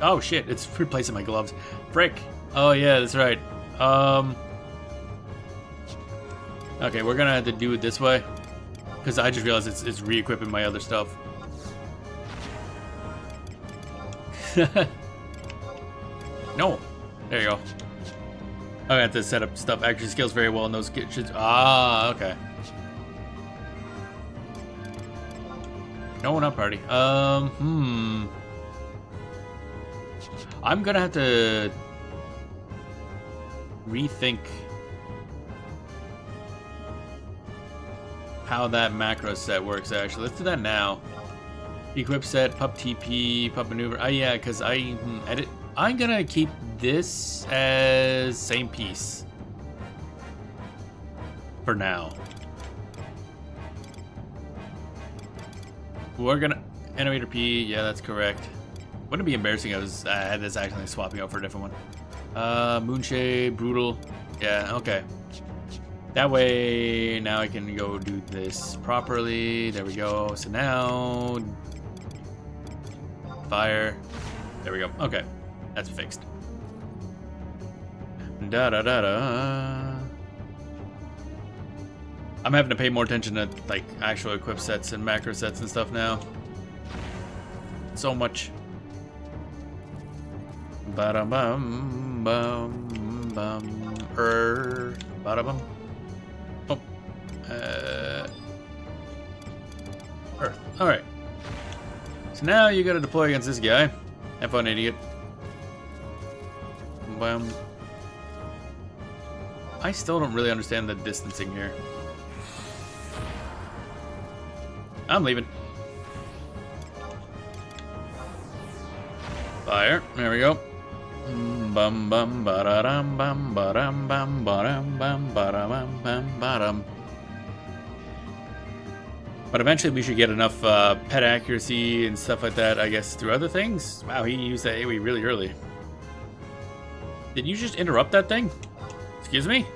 oh shit! It's replacing my gloves. Frick! Oh yeah, that's right. Okay, we're gonna have to do it this way because I just realized it's re-equipping my other stuff. No, there you go. I have to set up stuff actually scales very well in those kitchens. Ah, okay. No, not party. I'm gonna have to rethink how that macro set works. Actually, let's do that now. Equip set, pup TP, pup maneuver. Oh yeah, because I edit. I'm gonna keep this as same piece for now. We're gonna animator P. Yeah, that's correct. Wouldn't it be embarrassing if I had this actually swapping out for a different one? Moonshade, brutal. Yeah, okay. That way, now I can go do this properly. There we go. So now, fire. There we go. Okay, that's fixed. Da da da da. I'm having to pay more attention to like actual equip sets and macro sets and stuff now. So much. Ba-dum bum bum bum ba-da bum. Oh. Earth. Alright. So now you gotta deploy against this guy. Have fun, idiot. Bum. I still don't really understand the distancing here. I'm leaving. Fire. There we go. Bum bum ba da dum bum ba dum bum ba dum bum ba da bum bum ba dum. But eventually we should get enough pet accuracy and stuff like that, I guess, through other things. Wow, he used that AoE really early. Did you just interrupt that thing? Excuse me?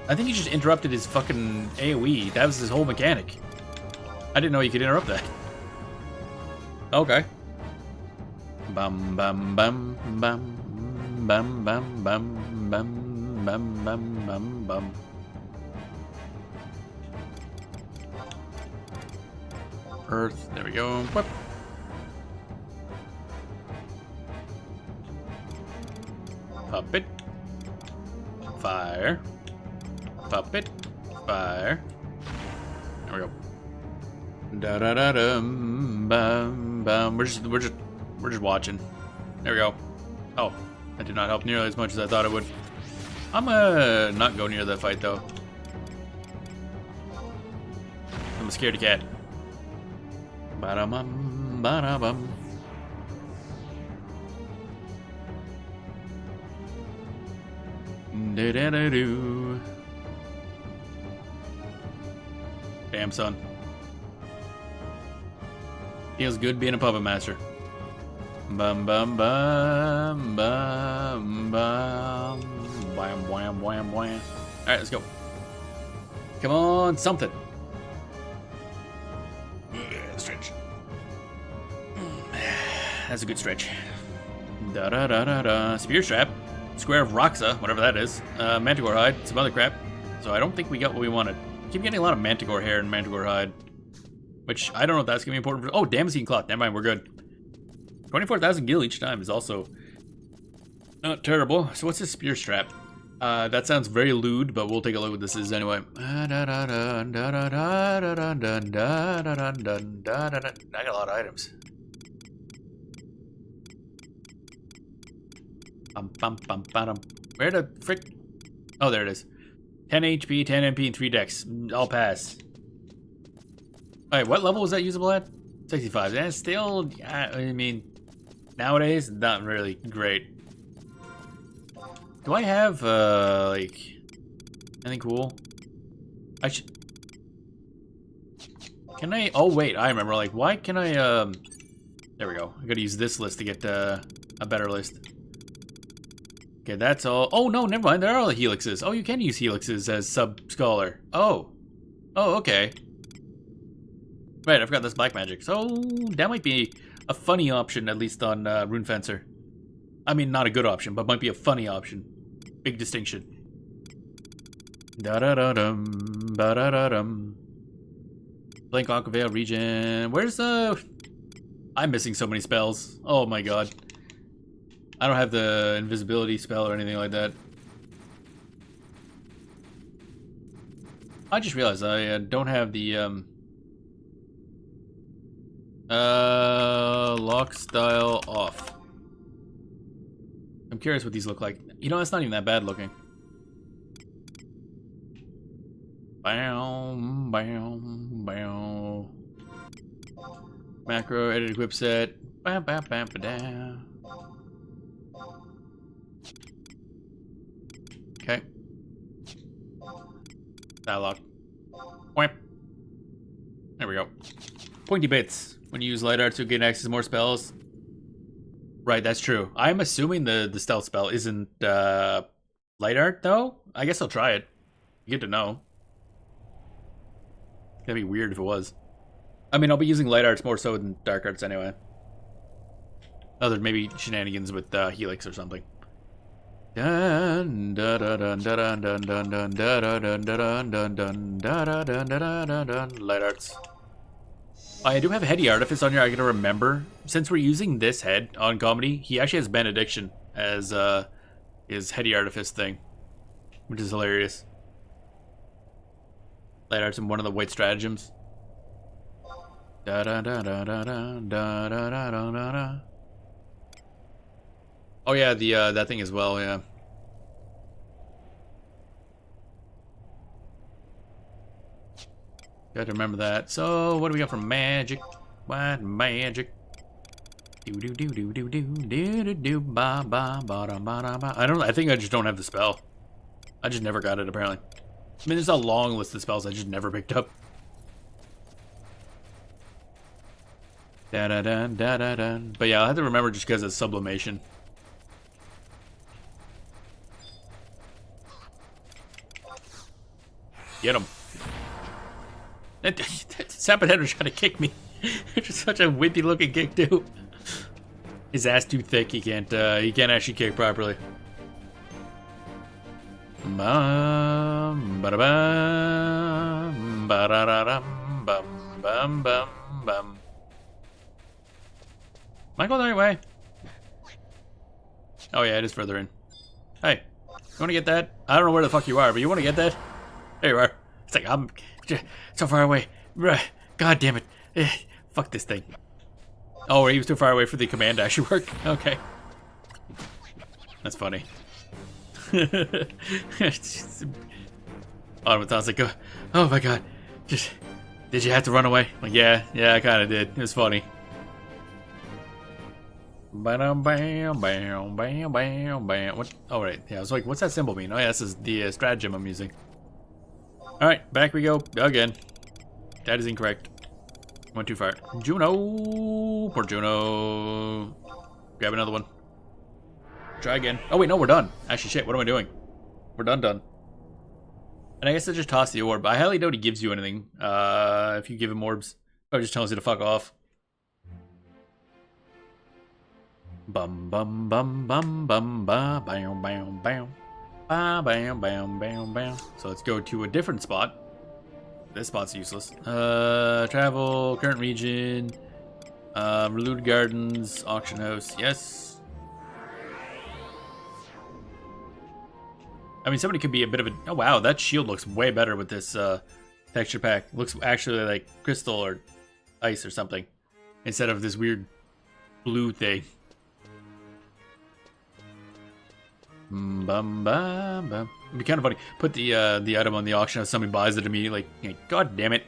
I think he just interrupted his fucking AoE. That was his whole mechanic. I didn't know you could interrupt that. Okay. Bum bum bum bum bum bum bum bum bum bum bum bum. Earth. There we go. Whoop. Puppet. Fire. Puppet. Fire. There we go. Da da da dum bum bum. We're just watching. There we go. Oh, that did not help nearly as much as I thought it would. I'm gonna not go near that fight though. I'm a scaredy cat. Ba-da-bum, ba-da-bum. Do-do-do-do. Damn, son. Feels good being a puppet master. Bum bum bum bum bum. Wham wham wham wham. Alright, let's go. Come on, something. Stretch. That's a good stretch. Da da da da da. Spear strap. Square of Roxa, whatever that is. Manticore hide. Some other crap. So I don't think we got what we wanted. Keep getting a lot of Manticore hair and Manticore hide. Which, I don't know if that's going to be important for... Oh, Damascene cloth. Never mind, we're good. 24,000 gil each time is also not terrible. So what's this spear strap? That sounds very lewd, but we'll take a look at what this is anyway. I got a lot of items. Where the frick? Oh, there it is. 10 HP, 10 MP, and 3 dex. I'll pass. Alright, what level was that usable at? 65. That's still, I mean, nowadays, not really great. Do I have, like, anything cool? I should... Can I... Oh, wait, I remember. Like, why can I, There we go. I gotta use this list to get, a better list. Okay, that's all. Oh, no, never mind. There are all the helixes. Oh, you can use helixes as sub-scholar. Oh. Oh, okay. Right, I forgot that's black magic. So, that might be a funny option, at least on Rune Fencer. I mean, not a good option, but might be a funny option. Big distinction. Da-da-da-dum, ba-da-da-dum. Blank Aquavale region. Where's the... I'm missing so many spells. Oh my god. I don't have the invisibility spell or anything like that. I just realized I don't have the lock style off. I'm curious what these look like. You know, it's not even that bad looking. Bam, bam, bam. Macro edit equip set. Bam, bam, bam, ba-da. Okay. Dialogue. Wham. There we go. Pointy bits. When you use light arts, you gain access to more spells. Right, that's true. I'm assuming the stealth spell isn't light art though. I guess I'll try it. Good to know. That'd be weird if it was. I mean, I'll be using light arts more so than dark arts anyway. Other maybe shenanigans with Helix or something. Dun dun dun dun dun dun dun dun dun dun dun dun dun dun dun. Light arts. I do have Heady Artifice on here. I gotta remember. Since we're using this head on comedy, he actually has Benediction as his Heady Artifice thing, which is hilarious. Light arts in one of the white stratagems. Da da da da da da da da da da da. Oh yeah, the that thing as well, yeah. Got to remember that. So what do we got for magic? What magic? Do do do do do do do do do ba ba ba da ba da ba. I think I just don't have the spell. I just never got it apparently. I mean, there's a long list of spells I just never picked up. Da da da da da da. But yeah, I have to remember just because of sublimation. Get him. Sapinetter's trying to kick me. It's just such a wimpy looking kick too. His ass too thick. He can't actually kick properly. Bum ba da bum ba da da dum bum bum bum bum. Am I going the right way? Oh yeah, it is further in. Hey, you want to get that? I don't know where the fuck you are, but you want to get that? There you are. It's like, I'm so far away. God damn it. Fuck this thing. Oh, he was too far away for the command to actually work. Okay. That's funny. Automaton's like, oh my god. Did you have to run away? Like, yeah, I kind of did. It was funny. Bam, bam, bam, bam, bam, bam. What? Oh, right. Yeah, I was like, what's that symbol mean? Oh, yeah, this is the stratagem I'm using. Alright, back we go. Again. That is incorrect. Went too far. Juno! Poor Juno. Grab another one. Try again. Oh, wait, no, we're done. Actually, shit, what am I doing? We're done. And I guess I just toss the orb. I highly doubt he gives you anything. If you give him orbs. Or just tells you to fuck off. Bum bum bum bum bum ba bam bam bam. Ba bam bam bam bam. So let's go to a different spot. This spot's useless. Travel, current region, Relude Gardens, auction house. Yes. I mean, somebody could be a bit of a. Oh wow, that shield looks way better with this texture pack. Looks actually like crystal or ice or something, instead of this weird blue thing. Bum, bum, bum. It'd be kind of funny. Put the item on the auction if somebody buys it immediately. Like, God damn it.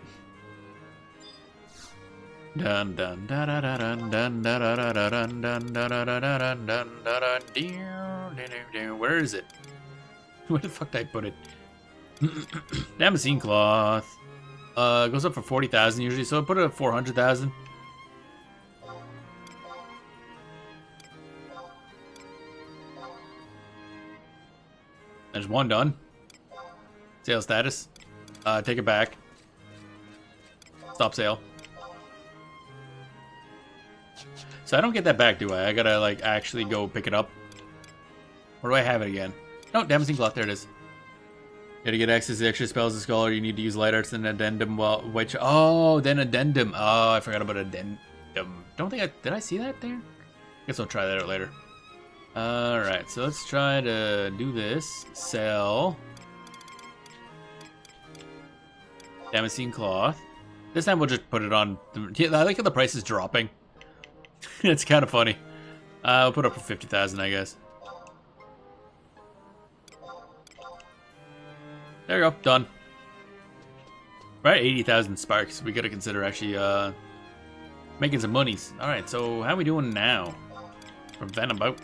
Dun dun da da da dun dun da da da da dun dun da da da da dun dun da da dun. Where is it? Where the fuck did I put it? Damascene cloth. It goes up for 40,000 usually, so I put it at 400,000. There's one done. Sale status. Take it back. Stop sale. So I don't get that back, do I? I gotta, like, actually go pick it up. Where do I have it again? No, Damascene cloth. There it is. You gotta get access to extra spells as scholar. You need to use light arts and addendum. Which, oh, then addendum. Oh, I forgot about addendum. Don't think I did. I see that there. Guess I'll try that out later. All right, so let's try to do this. Sell Damascene cloth. This time we'll just put it on. Yeah, I like how the price is dropping. It's kind of funny. I'll put it up for 50,000, I guess. There we go, done. Right, 80,000 sparks. We gotta consider actually making some monies. All right, so how are we doing now? From Vana'bout.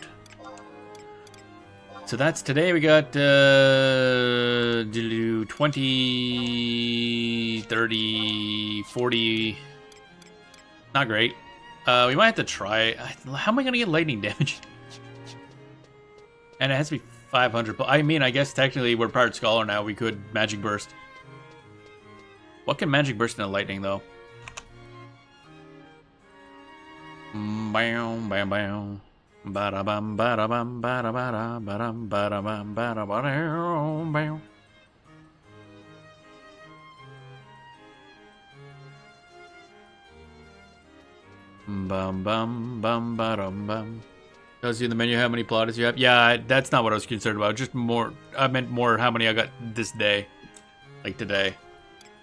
So that's today. We got 20, 30, 40. Not great. We might have to try. How am I gonna get lightning damage? And it has to be 500. But I mean, I guess technically we're part scholar now. We could magic burst. What can magic burst into lightning though? Bam, bam, bam. Bada bam, bada bam, bada bada, badam, bada bam, bada bada, bam. Bum bum bum badum bum. Tells you in the menu how many plotters you have. Yeah, that's not what I was concerned about. Just more. I meant more how many I got this day, like today,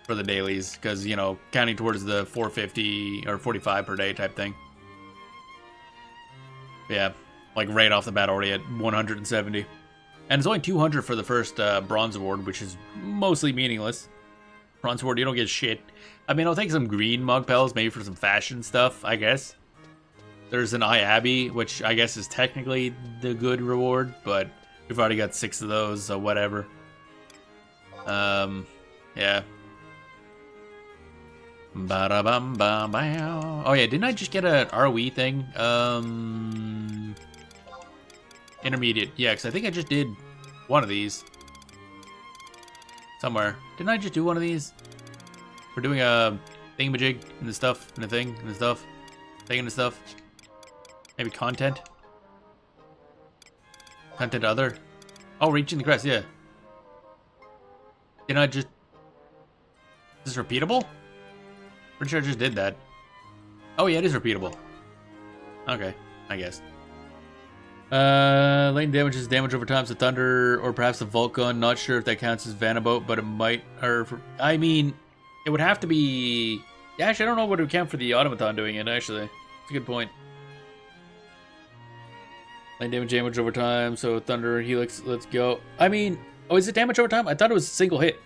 for the dailies. Because you know, counting towards the 450 or 45 per day type thing. Yeah, like right off the bat already at 170. And it's only 200 for the first bronze award, which is mostly meaningless. Bronze award, you don't get shit. I mean, I'll take some green mug pels, maybe for some fashion stuff, I guess. There's an Abbey, which I guess is technically the good reward, but we've already got 6 of those, so whatever. Yeah. Ba-da-bum-ba-bow. Oh yeah, didn't I just get an ROE thing? Intermediate. Yeah, because I think I just did one of these. Somewhere. Didn't I just do one of these? We're doing a thingamajig and the stuff, and the thing, and the stuff, thing and the stuff. Maybe content? Content other? Oh, reaching the crest, yeah. Didn't I just... Is this repeatable? Pretty sure I just did that. Oh yeah, it is repeatable. Okay, I guess. Lane damage is damage over time, so thunder or perhaps the Vulcan. Not sure if that counts as Vana'bout, but it might. Or for, I mean, it would have to be. Yeah, actually, I don't know what it would count for the automaton doing it. Actually, it's a good point. Lane damage over time, so thunder helix. Let's go. I mean, oh, is it damage over time? I thought it was a single hit.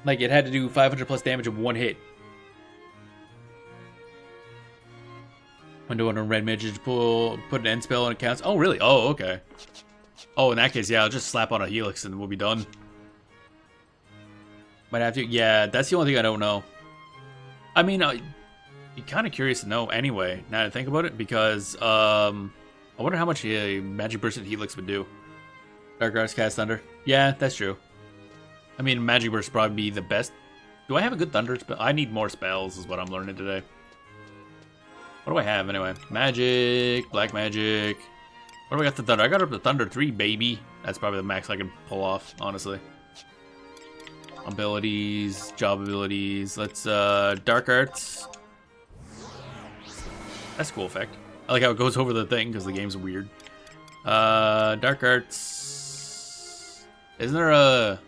Like it had to do 500 plus damage in one hit. Window on a red mage, put an end spell and it counts. Oh, really? Oh, okay. Oh, in that case, yeah, I'll just slap on a helix and we'll be done. Might have to. Yeah, that's the only thing I don't know. I mean, I'd be kind of curious to know anyway, now that I think about it, because I wonder how much a magic burst and helix would do. Dark Arts cast thunder. Yeah, that's true. I mean, magic burst would probably be the best. Do I have a good thunder spell? I need more spells, is what I'm learning today. What do I have anyway? Magic, black magic. What do I got the thunder? I got up to thunder 3, baby. That's probably the max I can pull off, honestly. Abilities, job abilities. Let's dark arts. That's a cool effect. I like how it goes over the thing because the game's weird. Dark arts. Isn't there a?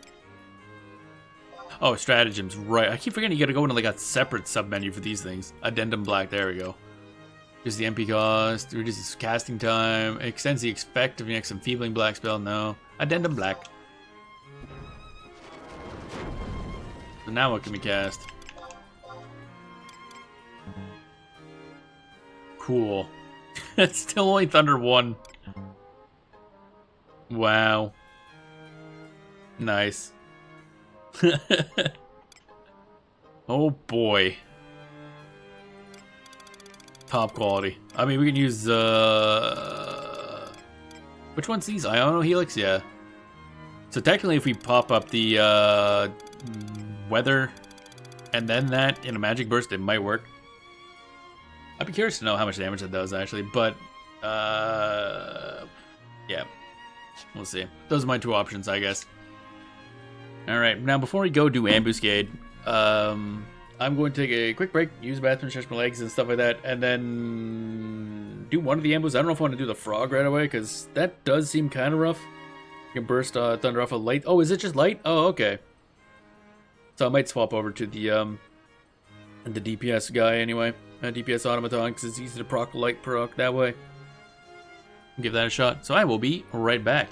Oh, stratagems. Right. I keep forgetting you got to go into like a separate sub menu for these things. Addendum black. There we go. Reduces the MP cost, reduces casting time, extends the effect of next enfeebling black spell, no. Addendum black. So now what can we cast? Cool. It's still only Thunder 1. Wow. Nice. Oh boy. Top quality. I mean, we can use, which one's these? Iono Helix? Yeah. So technically, if we pop up the, weather and then that in a magic burst, it might work. I'd be curious to know how much damage that does, actually, but, yeah. We'll see. Those are my 2 options, I guess. Alright, now before we go do Ambuscade, I'm going to take a quick break, use the bathroom, stretch my legs and stuff like that, and then do one of the ambushes. I don't know if I want to do the frog right away, because that does seem kind of rough. You can burst thunder off of light. Oh, is it just light? Oh, okay. So I might swap over to the DPS guy anyway. DPS automaton, because it's easy to proc light proc that way. Give that a shot. So I will be right back.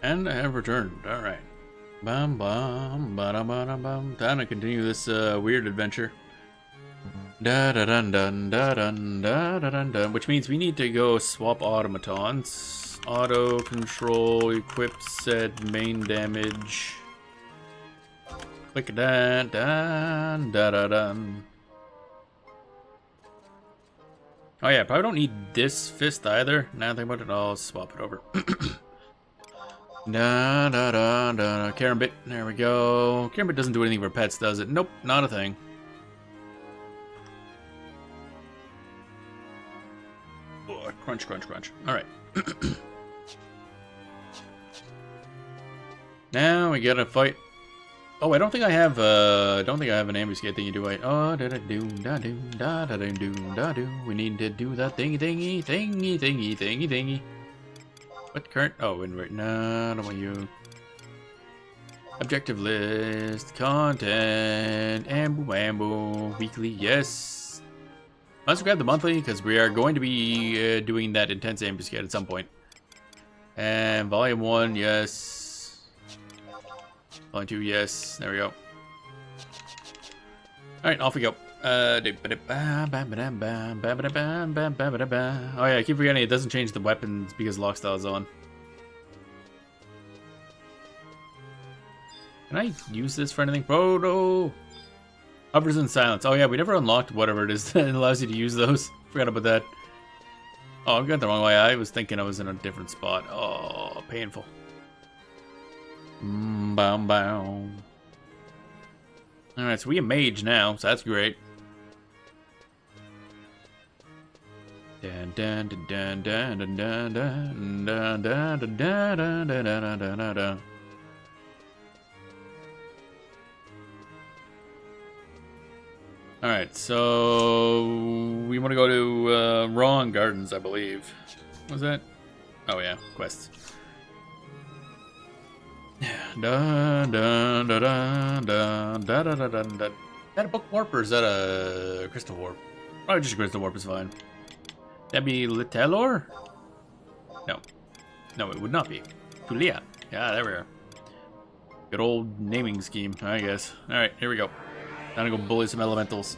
And I have returned. Alright. Bum bum ba da ba da bum. Time to continue this weird adventure. Da da dun dun da dun da da dun dun. Which means we need to go swap automatons. Auto control, equip set, main damage. Click that dun da da dun. Oh yeah, probably don't need this fist either. Now that I think about it, I'll swap it over. Da da da da. Karambit. There we go. Karambit doesn't do anything for pets, does it? Nope, not a thing. Oh, crunch, crunch, crunch. All right. Now we gotta fight. Oh, I don't think I have. Don't think I have an ambuscade thingy, do I? Oh, da da do da do da da do da do. We need to do that thingy thingy thingy thingy thingy thingy. What current? Oh, invert. No, I don't want you. Objective list, content, ambu, weekly, yes. Let's grab the monthly because we are going to be doing that intense ambuscade at some point. And volume 1, yes. Volume 2, yes. There we go. Alright, off we go. Oh yeah, I keep forgetting it doesn't change the weapons because lock style is on. Can I use this for anything? Proto! Hovers in silence. Oh yeah, we never unlocked whatever it is that allows you to use those. Forgot about that. Oh, I'm going the wrong way. I was thinking I was in a different spot. Oh, painful. Alright, so we have mage now, so that's great. Dun dun dun dun dun dun dun dun dun dun dun dun dun dun dun. Alright, so we want to go to Wrong Gardens, I believe. What was that? Oh yeah, quests. Dun dun dun dun dun dun dun dun dun. Is that a book warp or is that a crystal warp? Probably just a crystal warp is fine. That'd be Litelor? No. No, it would not be. Tulia. Yeah, there we are. Good old naming scheme, I guess. Alright, here we go. Time to go bully some elementals.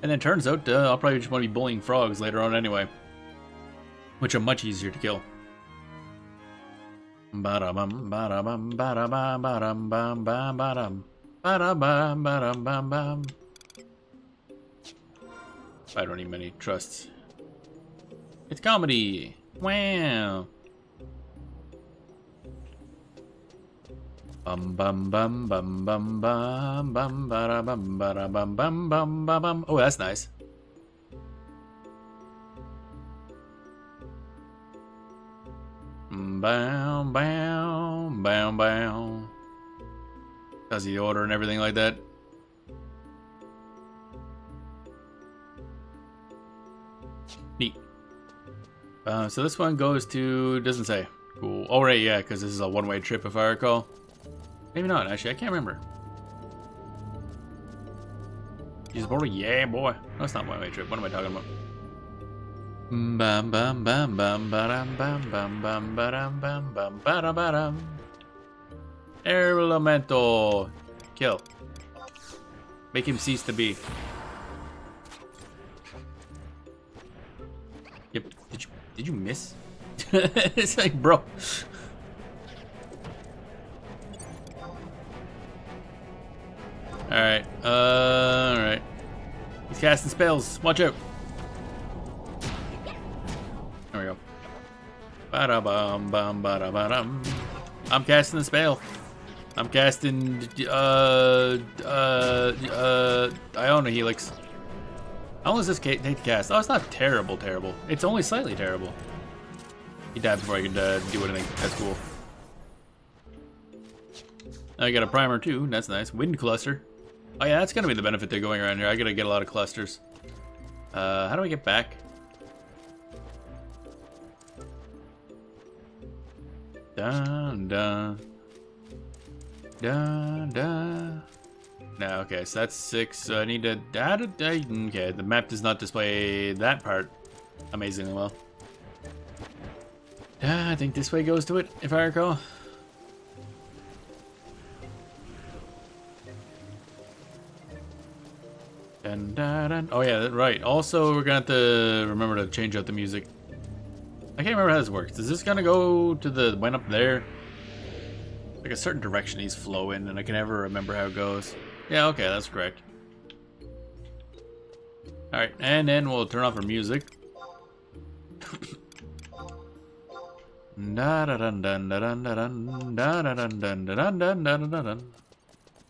And then turns out I'll probably just want to be bullying frogs later on anyway. Which are much easier to kill. Ba-da-bum, ba-da-bum, ba-da-bum, ba-dum, bum, bum, ba-dum. Ba-da-bum, ba-dum, bum, bum. I don't need many trusts. It's comedy! Wow! Bum bum bum bum bum bum bum bada bum bada bum bum bum bum bum. Oh, that's nice. Bow bow bow bow. Does the order and everything like that? Neat. So this one goes to doesn't say. Cool. Oh right, yeah, because this is a one-way trip if I recall. Maybe not, actually. I can't remember. Use border? Yeah, boy. No, it's not one-way trip. What am I talking about? Bum bum bum bum bum bum bum bum bum bum bum bum bum. Elemental. Kill. Make him cease to be. Yep. Did you miss? It's like, bro. Alright, alright. He's casting spells. Watch out. There we go. Ba-da-bum, bum, ba-da-ba-dum. I'm casting the spell. I'm casting, Iona Helix. How long does this take to cast? Oh, it's not terrible. It's only slightly terrible. He died before I could do anything. That's cool. I got a primer too. That's nice. Wind cluster. Oh yeah, that's gonna be the benefit to going around here. I gotta get a lot of clusters. How do I get back? Dun dun. Dun dun. No, okay, so that's 6. So I need to add it. Okay, the map does not display that part amazingly well. I think this way goes to it, if I recall. Dun, dun, dun. Oh yeah, right. Also, we're gonna have to remember to change out the music. I can't remember how this works. Is this gonna go to the one up there? Like a certain direction he's flowing, and I can never remember how it goes. Yeah, okay, that's correct. Alright, and then we'll turn off our music.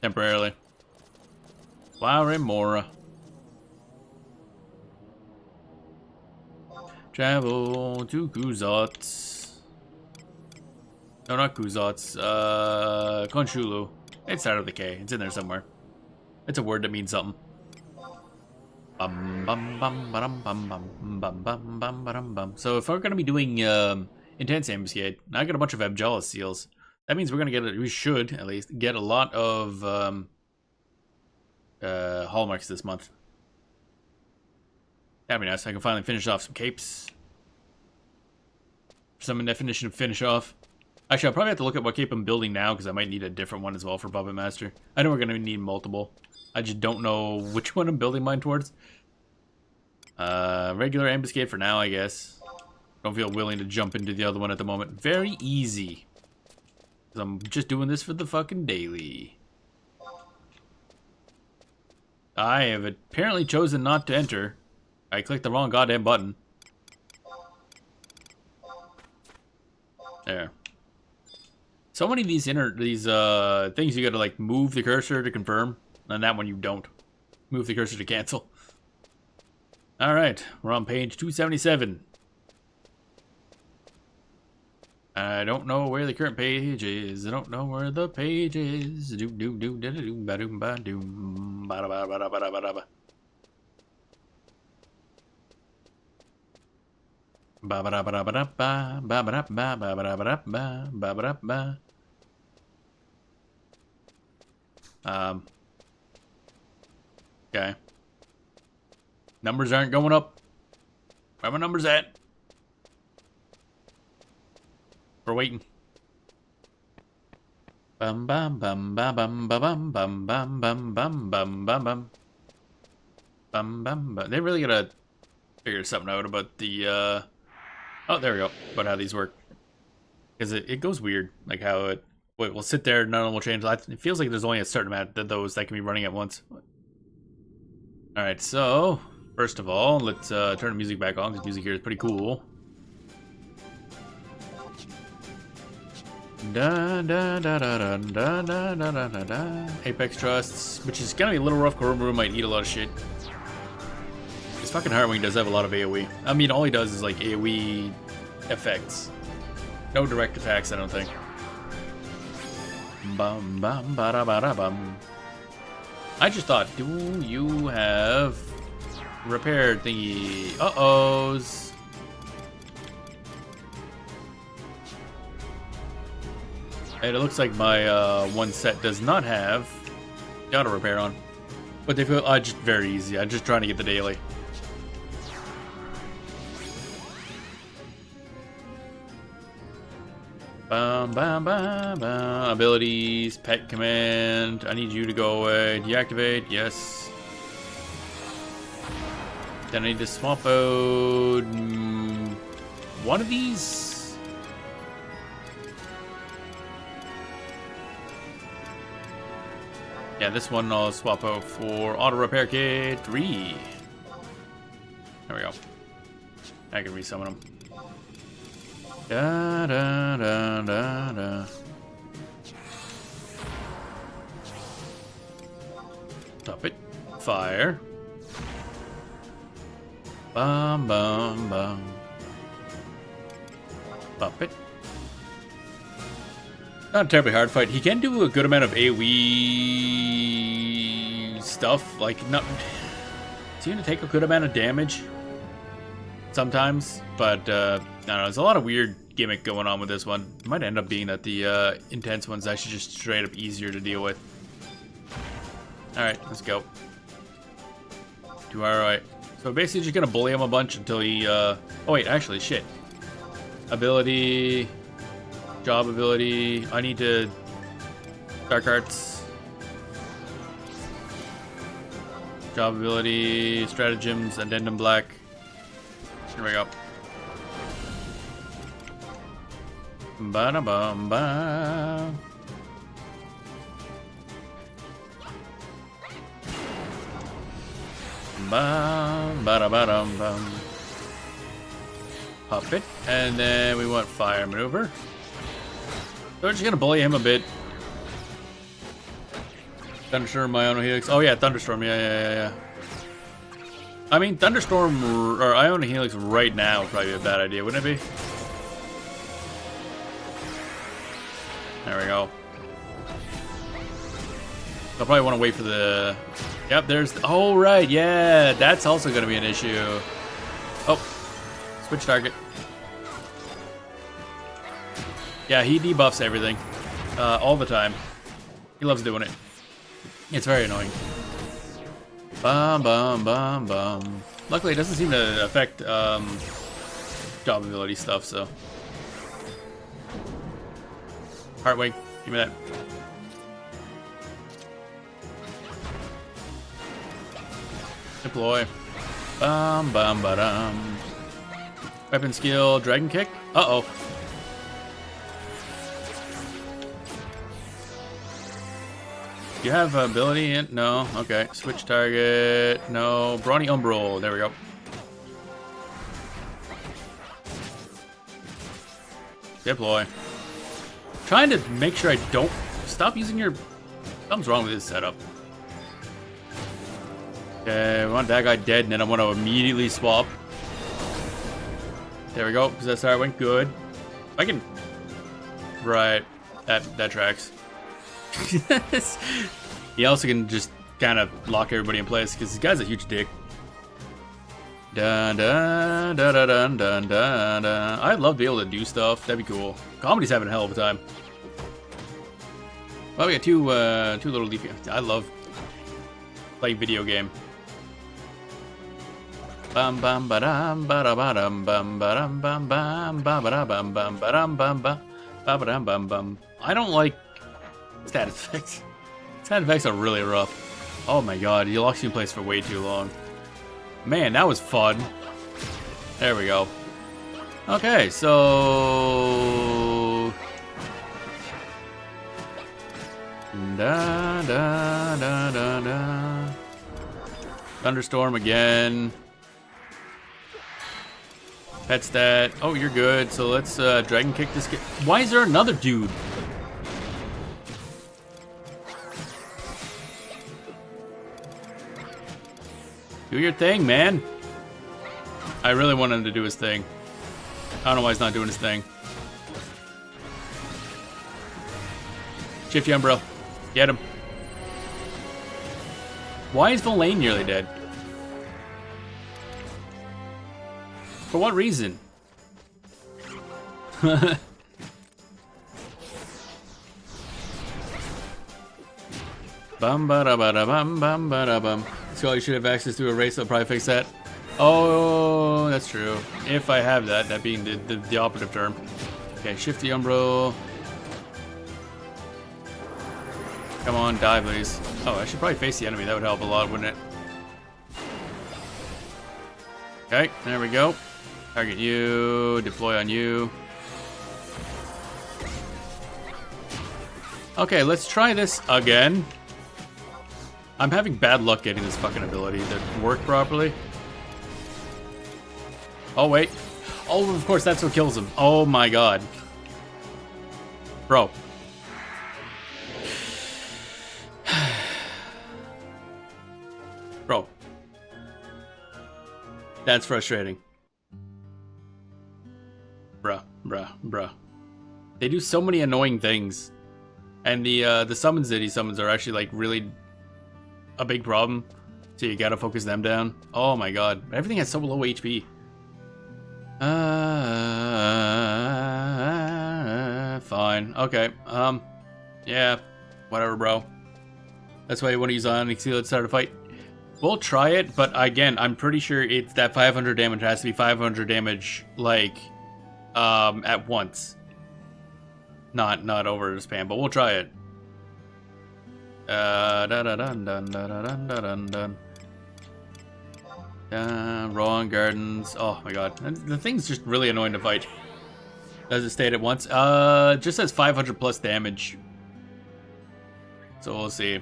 Temporarily. Flower Mora. Travel to Kuzats. No, not Kuzats. Konshulu. It's out of the K. It's in there somewhere. It's a word that means something. Bum bum bum bum bum bum bum bum bum bum bum. So if we're gonna be doing Intense ambuscade. Now I got a bunch of Abjala seals. That means we're gonna get we should at least get a lot of hallmarks this month. That'd be nice. I can finally finish off some capes. Some definition of finish off. Actually, I'll probably have to look at what cape I'm building now because I might need a different one as well for Puppet Master. I know we're gonna need multiple. I just don't know which one I'm building mine towards. Regular ambuscade for now, I guess. Don't feel willing to jump into the other one at the moment. Very easy. Because I'm just doing this for the fucking daily. I have apparently chosen not to enter. I clicked the wrong goddamn button. There. So many of these things you gotta like move the cursor to confirm, and that one you don't. Move the cursor to cancel. Alright, we're on page 277. I don't know where the current page is. I don't know where the page is. Do do do do do ba doom ba doom ba da ba ba da ba da ba da ba. Ba ba da ba da ba da ba ba ba da ba ba ba da ba da ba ba ba da ba. Okay. Numbers aren't going up. Where are my numbers at? We're waiting. Bum bum bum bum bum bum bum bum bum bum bum bum bum bum bum bum. They really gotta figure something out about the oh, there we go. About how these work. Because it goes weird. Like how it we'll sit there, none of them will change. It feels like there's only a certain amount of those that can be running at once. Alright, so first of all, let's turn the music back on, because music here is pretty cool. Da da da da da da da da da da da. Apex Trusts, which is gonna be a little rough. Koromaru might eat a lot of shit. This fucking Heartwing does have a lot of AoE. I mean, all he does is like AoE effects. No direct attacks, I don't think. Bum bum ba da ba da bum. I just thought, do you have repair thingy? Uh-ohs. And it looks like my one set does not have auto repair on. But they feel just very easy. I'm just trying to get the daily. Bum, bum, bum, bum. Abilities, pet command. I need you to go away. Deactivate, yes. Then I need to swap out one of these. Yeah, this one I'll swap out for auto repair kit 3. There we go. I can resummon them. Da da da da da. Stop it. Fire. Bum bum bum. Pop it. Not a terribly hard fight. He can do a good amount of AoE stuff. Like, not. Is he gonna take a good amount of damage? Sometimes, but I don't know. There's a lot of weird gimmick going on with this one. It might end up being that the intense one's actually just straight up easier to deal with. All right, let's go. Do all right. So basically, just gonna bully him a bunch until he. Oh wait, actually, shit. Ability. Job ability. I need to Dark Arts. Job ability, stratagems, addendum black. Here we go. Ba-da-bum-ba. Ba-da-ba-dum-bum. Pop it. And then we want fire maneuver. So we're just gonna bully him a bit. Thunderstorm, Iono Helix. Oh yeah, Thunderstorm. Yeah. I mean, Thunderstorm or Iono Helix right now would probably be a bad idea, wouldn't it be? There we go. I'll probably want to wait for the... Yep, there's... Oh, right, yeah. That's also going to be an issue. Oh. Switch target. Yeah, he debuffs everything. All the time. He loves doing it. It's very annoying. Bum, bum, bum, bum. Luckily, it doesn't seem to affect job ability stuff, so. Heartwing, give me that. Deploy. Bum, bum, ba-dum. Weapon skill, dragon kick. Uh-oh. Do you have ability in? No. Okay. Switch target. No. Brawny Umbral. There we go. Deploy. Trying to make sure I don't stop using your. Something's wrong with this setup. Okay, I want that guy dead, and then I want to immediately swap. There we go. Possessor went good. I can. Right. That tracks. He also can just kind of lock everybody in place because this guy's a huge dick. Dun dun dun dun dun dun dun dun. I'd love to be able to do stuff. That'd be cool. Comedy's having a hell of a time. Well, we got two little leafy. I love playing video game. Bum bum ba dum ba da ba dum bum ba dum bum bum ba ba da bum bum ba dum bum ba ba ba dum bum bum. I don't like status effects. Status effects are really rough. Oh my god, he locks you in place for way too long. Man, that was fun. There we go. Okay, so da da da da da. Thunderstorm again. Pet stat. Oh, you're good. So let's dragon kick this kid. Why is there another dude? Do your thing, man. I really want him to do his thing. I don't know why he's not doing his thing. Shifty Umbra. Get him. Why is Villain nearly dead? For what reason? Bum ba da ba da bum bum ba da bum. So you should have access to a race. I'll probably fix that. Oh, that's true. If I have that, that being the operative term. Okay, Shifty Umbro. Come on, die, please. Oh, I should probably face the enemy. That would help a lot, wouldn't it? Okay, there we go. Target you. Deploy on you. Okay, let's try this again. I'm having bad luck getting this fucking ability to work properly. Oh, wait. Oh, of course, that's what kills him. Oh, my God. Bro. Bro. That's frustrating. Bruh. They do so many annoying things. And the summons that he summons are actually, like, really a big problem. So you gotta focus them down. Oh my god. Everything has so low HP. Fine. Okay. Yeah. Whatever, bro. That's why you want to use Ionic Seal at the start of the fight. We'll try it, but again, I'm pretty sure it's that 500 damage has to be 500 damage, like, at once. Not over the span, but we'll try it. Wrong gardens. Oh my god. The thing's just really annoying to fight. Does it state at once? Just says 500 plus damage. So we'll see.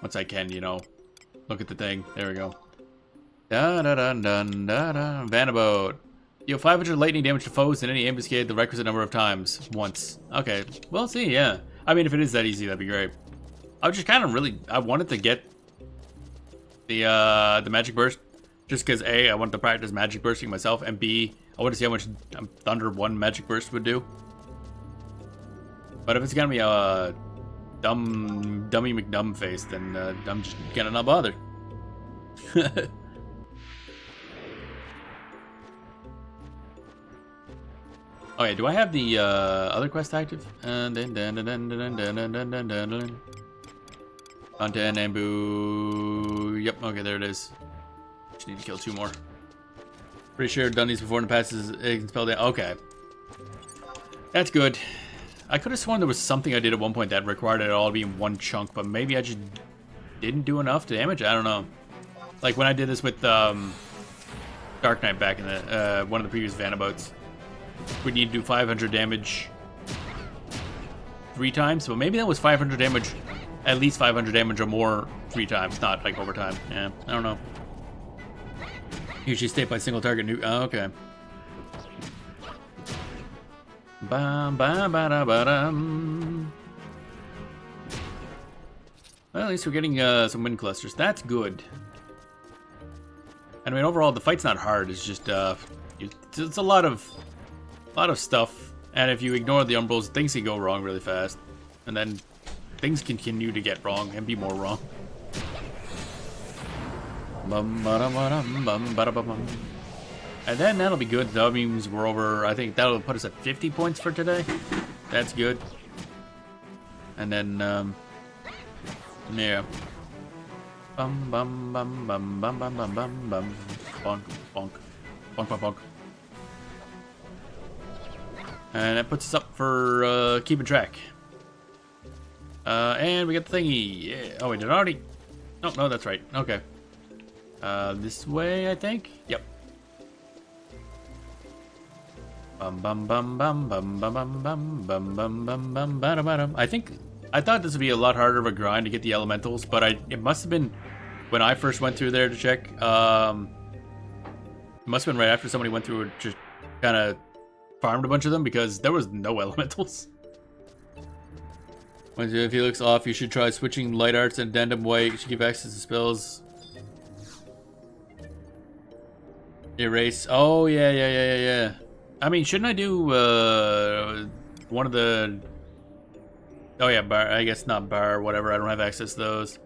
Once I can, you know, look at the thing. There we go. Vana'bout. Deal 500 lightning damage to foes in any ambuscade the requisite number of times. Once. Okay. We'll see, yeah. I mean, if it is that easy, that'd be great. I was just kind of really... I wanted to get the magic burst. Just because, A, I wanted to practice magic bursting myself, and B, I wanted to see how much Thunder 1 magic burst would do. But if it's gonna be a dummy McDumb face, then I'm just gonna not bother. Oh yeah, do I have the other quest active? Content and boo. Yep, okay, there it is. Just need to kill 2 more. Pretty sure I've done these before in the past. Is it can spell down. Okay. That's good. I could have sworn there was something I did at one point that required it all to be in one chunk, but maybe I just didn't do enough damage? I don't know. Like when I did this with Dark Knight back in the one of the previous Vana'bouts. We need to do 500 damage 3 times, so maybe that was 500 damage, at least 500 damage or more 3 times, not like over time. Yeah, I don't know. Usually state by single target nuke. Oh, okay. Bam, bam, ba da ba dum. Well, at least we're getting some wind clusters. That's good. I mean, overall, the fight's not hard. It's just it's a lot of stuff. And if you ignore the umbrals, things can go wrong really fast, and then things continue to get wrong and be more wrong. Bum, ba da ba dum, bum, ba da ba bum. And then that'll be good. That means we're over. I think that'll put us at 50 points for today. That's good. And then, yeah. Bum bum bum bum bum bum bum bum bum. Bonk bonk bonk bonk bonk. And that puts us up for keeping track. And we got the thingy. Yeah. Oh, wait, did it already? Oh, no, that's right. Okay. This way, I think. Yep. Bum bum bum bum bum bum bum bum bum bum bum bum bum bum. I thought this would be a lot harder of a grind to get the elementals, but it must have been when I first went through there to check. It must have been right after somebody went through and just kind of farmed a bunch of them because there was no elementals. If he looks off, you should try switching light arts and addendum white. You should give access to spells. Erase. Oh yeah. I mean, shouldn't I do one of the? Oh yeah, bar. I guess not bar. Whatever. I don't have access to those.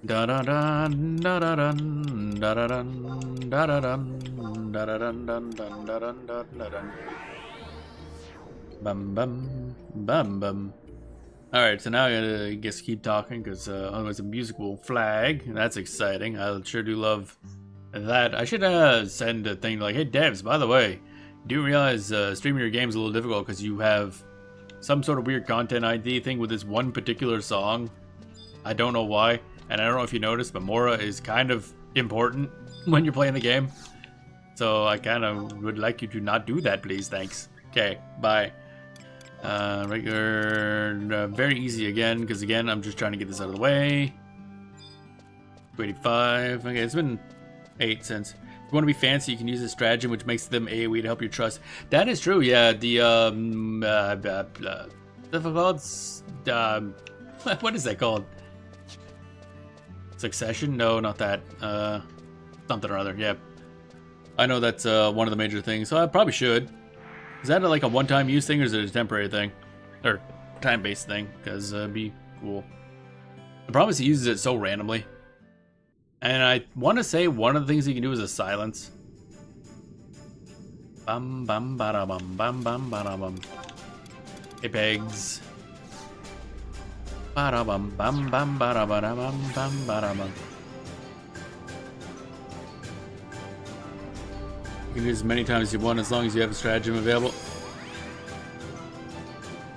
Da da da da da da da da da da da da da da da. Bum bum bum bum. All right, so now I gotta guess keep talking because otherwise the music will flag. That's exciting. I sure do love that. I should send a thing like, hey devs, by the way, do you realize streaming your game's a little difficult because you have some sort of weird content ID thing with this one particular song. I don't know why, and I don't know if you noticed, but Mora is kind of important when you're playing the game. So I kind of would like you to not do that, please. Thanks. Okay, bye. Regular, very easy again, because again, I'm just trying to get this out of the way. 285. Okay, it's been 8 cents. If you want to be fancy, you can use a stratagem which makes them AoE to help your trust. That is true, yeah. The what is that called? Succession? No, not that. Something or other. Yeah, I know that's one of the major things. So I probably should. Is that like a one-time use thing, or is it a temporary thing, or time-based thing? Because it'd be cool. The problem is he uses it so randomly. And I want to say one of the things you can do is a silence. Bum bum bada bum bum bum bada bum. Apex. Bada bum bum bum bada bada bum bum bada bum. You can use as many times as you want as long as you have a stratagem available.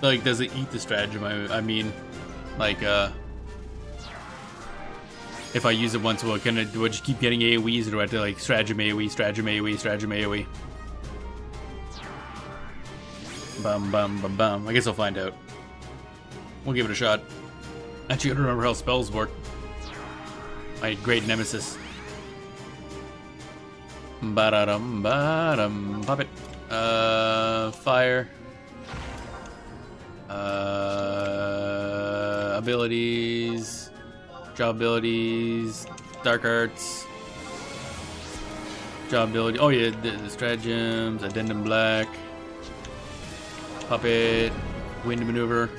Like, does it eat the stratagem? I mean, like, if I use it once, do I just keep getting AoEs, or do I have to, like, stratagem AoE, stratagem AoE, stratagem AoE? Bum, bum, bum, bum. I guess I'll find out. We'll give it a shot. Actually, I don't remember how spells work. My great nemesis. Ba-da-dum, ba-dum. Pop it. Fire. Abilities. Job abilities, dark arts, job ability. Oh yeah, the stratagems, addendum black, puppet, wind maneuver.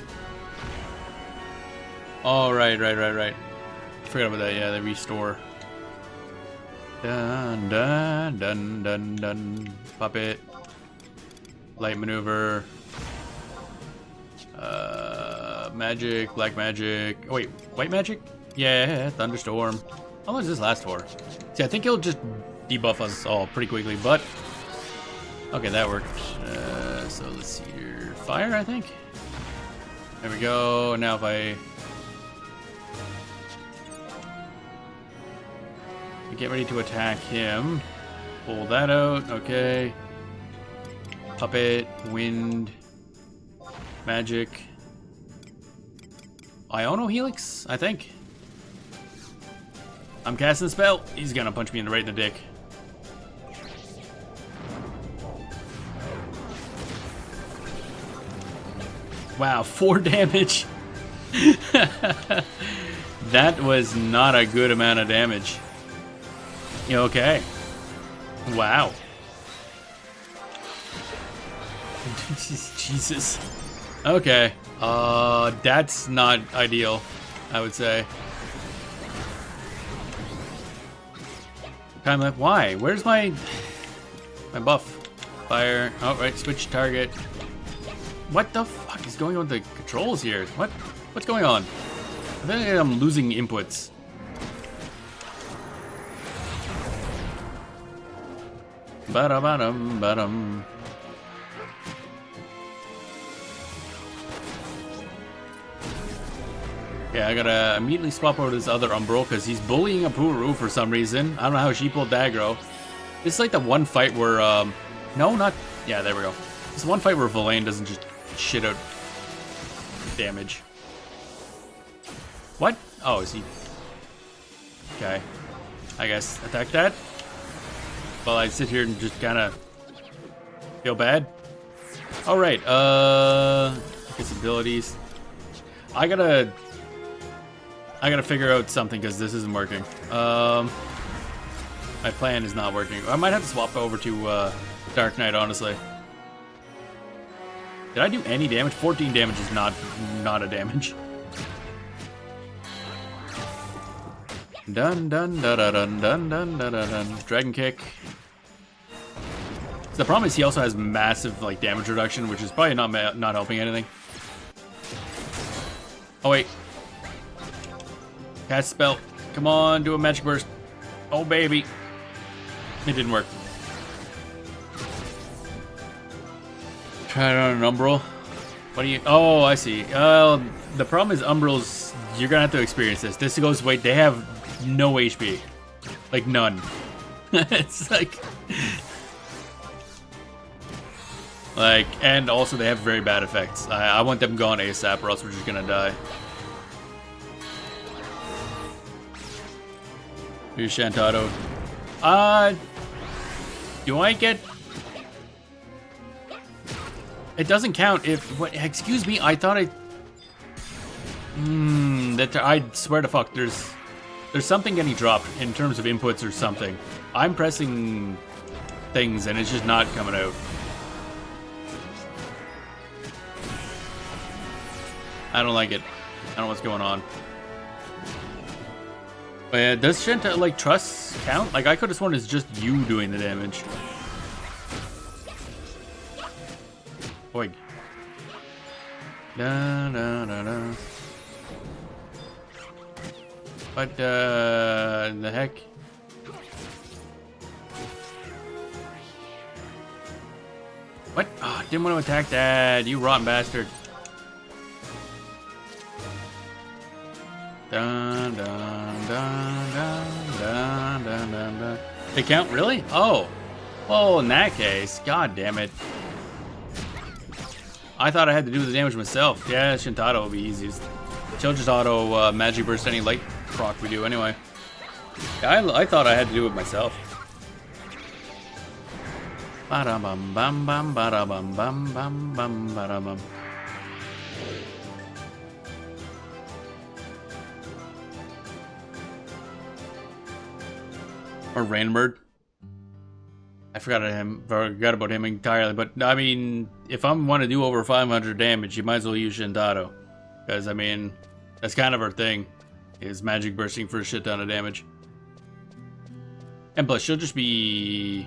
Oh right. Forgot about that. Yeah, the restore. Dun dun dun dun dun. Puppet, Light maneuver. Magic, black magic. Oh, wait, white magic? Yeah, thunderstorm. How long does this last for? See, I think he'll just debuff us all pretty quickly, but... Okay, that worked. So let's see here. Fire, I think? There we go. Now if I... Get ready to attack him. Pull that out. Okay. Puppet, wind, magic. Iono Helix, I think. I'm casting a spell. He's gonna punch me right in the dick. Wow, 4 damage. That was not a good amount of damage. Okay. Wow. Jesus. Okay. That's not ideal, I would say. Time left. Why? Where's my buff? Fire. Oh, right. Switch target. What the fuck is going on with the controls here? What's going on? I think I'm losing inputs. Ba-da-ba-dum, ba-dum. Yeah, I gotta immediately swap over to this other Umbral because he's bullying a Puru for some reason. I don't know how she pulled that aggro. This is like the one fight where, no, not, yeah, there we go. This one fight where Villain doesn't just shit out damage. What? Oh, is he? Okay. I guess attack that. While I sit here and just kind of feel bad. All right. His abilities. I gotta figure out something because this isn't working. My plan is not working. I might have to swap over to Dark Knight, honestly. Did I do any damage? 14 damage is not a damage. Dun dun dun dun dun dun dun dun dun. Dragon kick. So the problem is he also has massive like damage reduction, which is probably not helping anything. Oh wait. Cast spell. Come on, do a magic burst. Oh baby. It didn't work. Try it on an Umbral. What do you... Oh, I see. The problem is Umbrals, you're gonna have to experience this. This goes, wait, they have no HP. Like, none. It's like... Like, and also they have very bad effects. I want them gone ASAP or else we're just gonna die. Here's Shantado. Do I get... It doesn't count if... What? Excuse me, I thought I... I swear to fuck, there's something getting dropped in terms of inputs or something. I'm pressing things and it's just not coming out. I don't like it. I don't know what's going on. But yeah, does Shanta, like, trust count? Like, I could have sworn it's just you doing the damage. Boy. Da, da, da, da. What the heck? What? Oh, didn't want to attack that, you rotten bastard. Dun, dun, dun, dun, dun, dun, dun, dun. They count? Really? Oh. Oh, in that case. God damn it. I thought I had to do the damage myself. Yeah, Shintado will be easiest. She'll just auto magic burst any light proc we do anyway. Yeah, I thought I had to do it myself. Ba-da-bum, bum, bum, ba-da-bum, bum, bum, bum, ba-da-bum. Or Rainbird. I forgot about him entirely, but I mean, if I want to do over 500 damage, you might as well use Shintado. Because, I mean, that's kind of her thing, is magic bursting for a shit ton of damage. And plus, she'll just be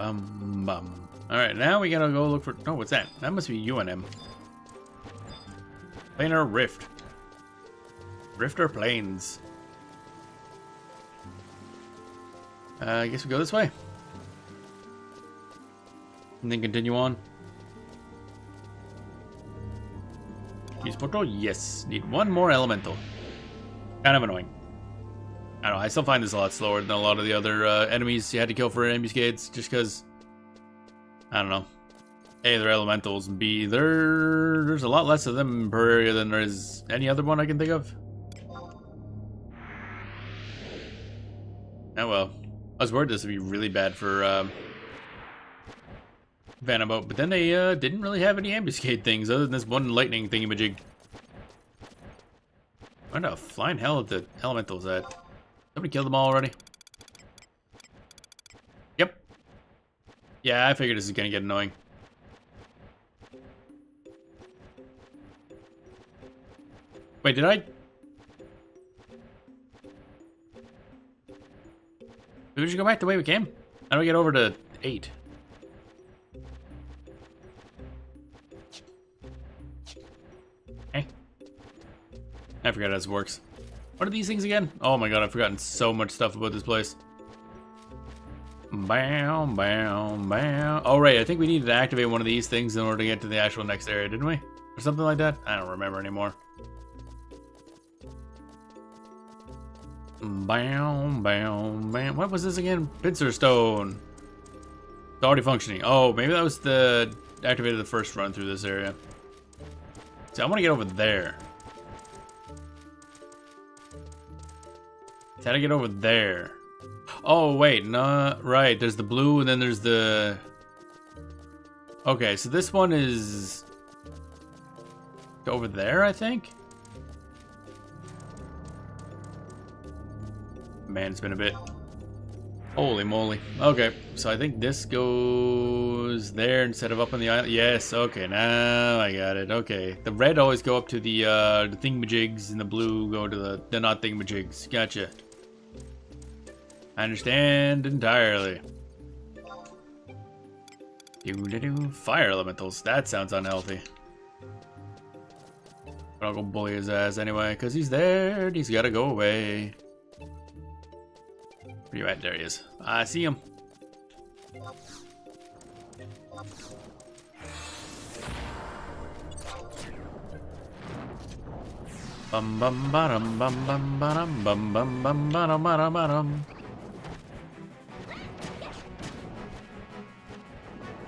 Bum. Alright, now we gotta go look for... Oh, what's that? That must be UNM. Planar Rift. Rift or planes? I guess we go this way. And then continue on. Use portal? Yes. Need one more elemental. Kind of annoying. I don't know, I still find this a lot slower than a lot of the other enemies you had to kill for ambuscades, just because, I don't know. A, they're elementals, and B, there's a lot less of them in per area than there is any other one I can think of. Oh well. I was worried this would be really bad for Vana'bout, but then they didn't really have any ambuscade things other than this one lightning thingamajig. Where the flying hell of the elementals at? Somebody killed them all already? Yep. Yeah, I figured this is gonna get annoying. Wait, did I? Did we just go back the way we came? How do we get over to 8? Hey. I forgot how this works. What are these things again? Oh my god, I've forgotten so much stuff about this place. Bow, bow, bow. Oh right, I think we needed to activate one of these things in order to get to the actual next area, didn't we? Or something like that? I don't remember anymore. Bow, bow, bow. What was this again? Pincer stone. It's already functioning. Oh, maybe that was the activated the first run through this area. See, I want to get over there. How to get over there? Oh wait, no, right. There's the blue, and then there's the. Okay, so this one is over there, I think. Man, it's been a bit. Holy moly. Okay, so I think this goes there instead of up on the island. Yes, okay, now I got it. Okay, the red always go up to the thingamajigs, and the blue go to the not thingamajigs. Gotcha. I understand entirely. Fire elementals. That sounds unhealthy. But I'll go bully his ass anyway, because he's there and he's got to go away. Where you at? There he is. I see him. Bum bum bum bum bum bum bum bum bum bum bum bum.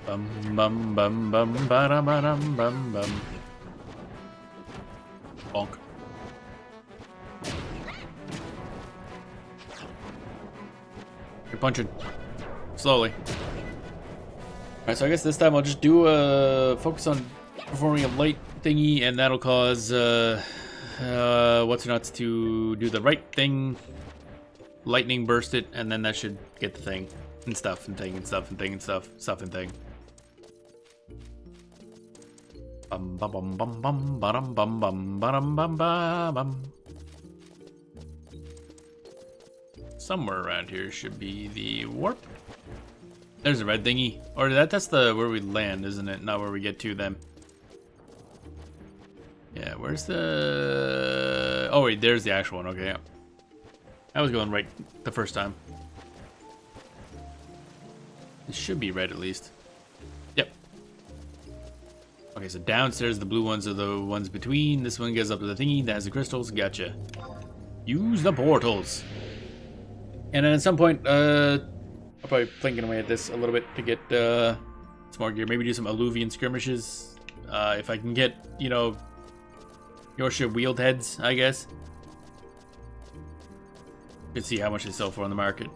Bum bum bum bum bum bum bum bum. Bonk. You're punching slowly. Alright, so I guess this time I'll just do a focus on performing a light thingy, and that'll cause what's nuts to do the right thing, lightning burst it, and then that should get the thing and stuff and thing and stuff and thing and stuff and thing. Bum bum bum bum bum bum bum bum bum bum bum. Somewhere around here should be the warp. There's a red thingy, or that's the where we land, isn't it? Not where we get to them. Yeah, where's the? Oh wait, there's the actual one. Okay, yeah. I was going right the first time. It should be red at least. Yep. Okay, so downstairs the blue ones are the ones between. This one goes up to the thingy that has the crystals. Gotcha. Use the portals. And then at some point, I'll probably plinking away at this a little bit to get some more gear. Maybe do some Alluvian skirmishes. If I can get, you know, Yorkshire wheeled heads, I guess. You can see how much they sell for on the market.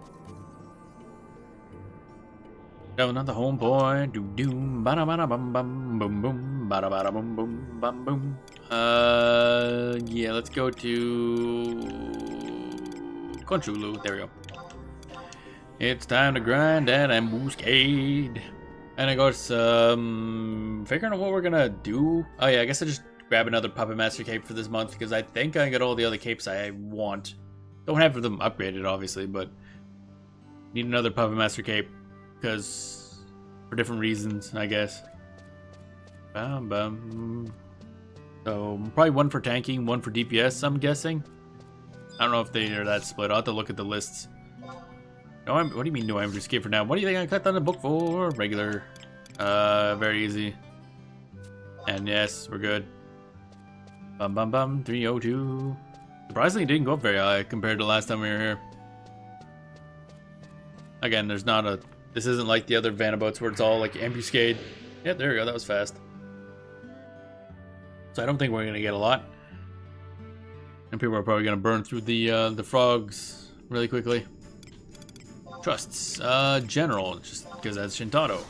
No, not the homeboy. Doom doom bada bada bum bum boom boom bada bada boom boom bum boom. Yeah, let's go to Conchulu. There we go. It's time to grind that ambuscade. And I guess figuring out what we're gonna do. Oh yeah, I guess I just grab another Puppet Master cape for this month because I think I got all the other capes I want. Don't have them upgraded, obviously, but need another Puppet Master cape because for different reasons, I guess. Bum, bum. So probably one for tanking, one for DPS, I'm guessing. I don't know if they are that split. I'll have to look at the lists. No, what do you mean no empty escape for now? What do you think I cut down the book for? Regular. Very easy. And yes, we're good. Bum bum bum, 302. Surprisingly, it didn't go up very high compared to last time we were here. Again, there's not a... This isn't like the other Vana'bouts where it's all like ambuscade. Yeah, there we go, that was fast. So I don't think we're gonna get a lot. And people are probably gonna burn through the frogs really quickly. Trusts. General, just because that's Shintaro.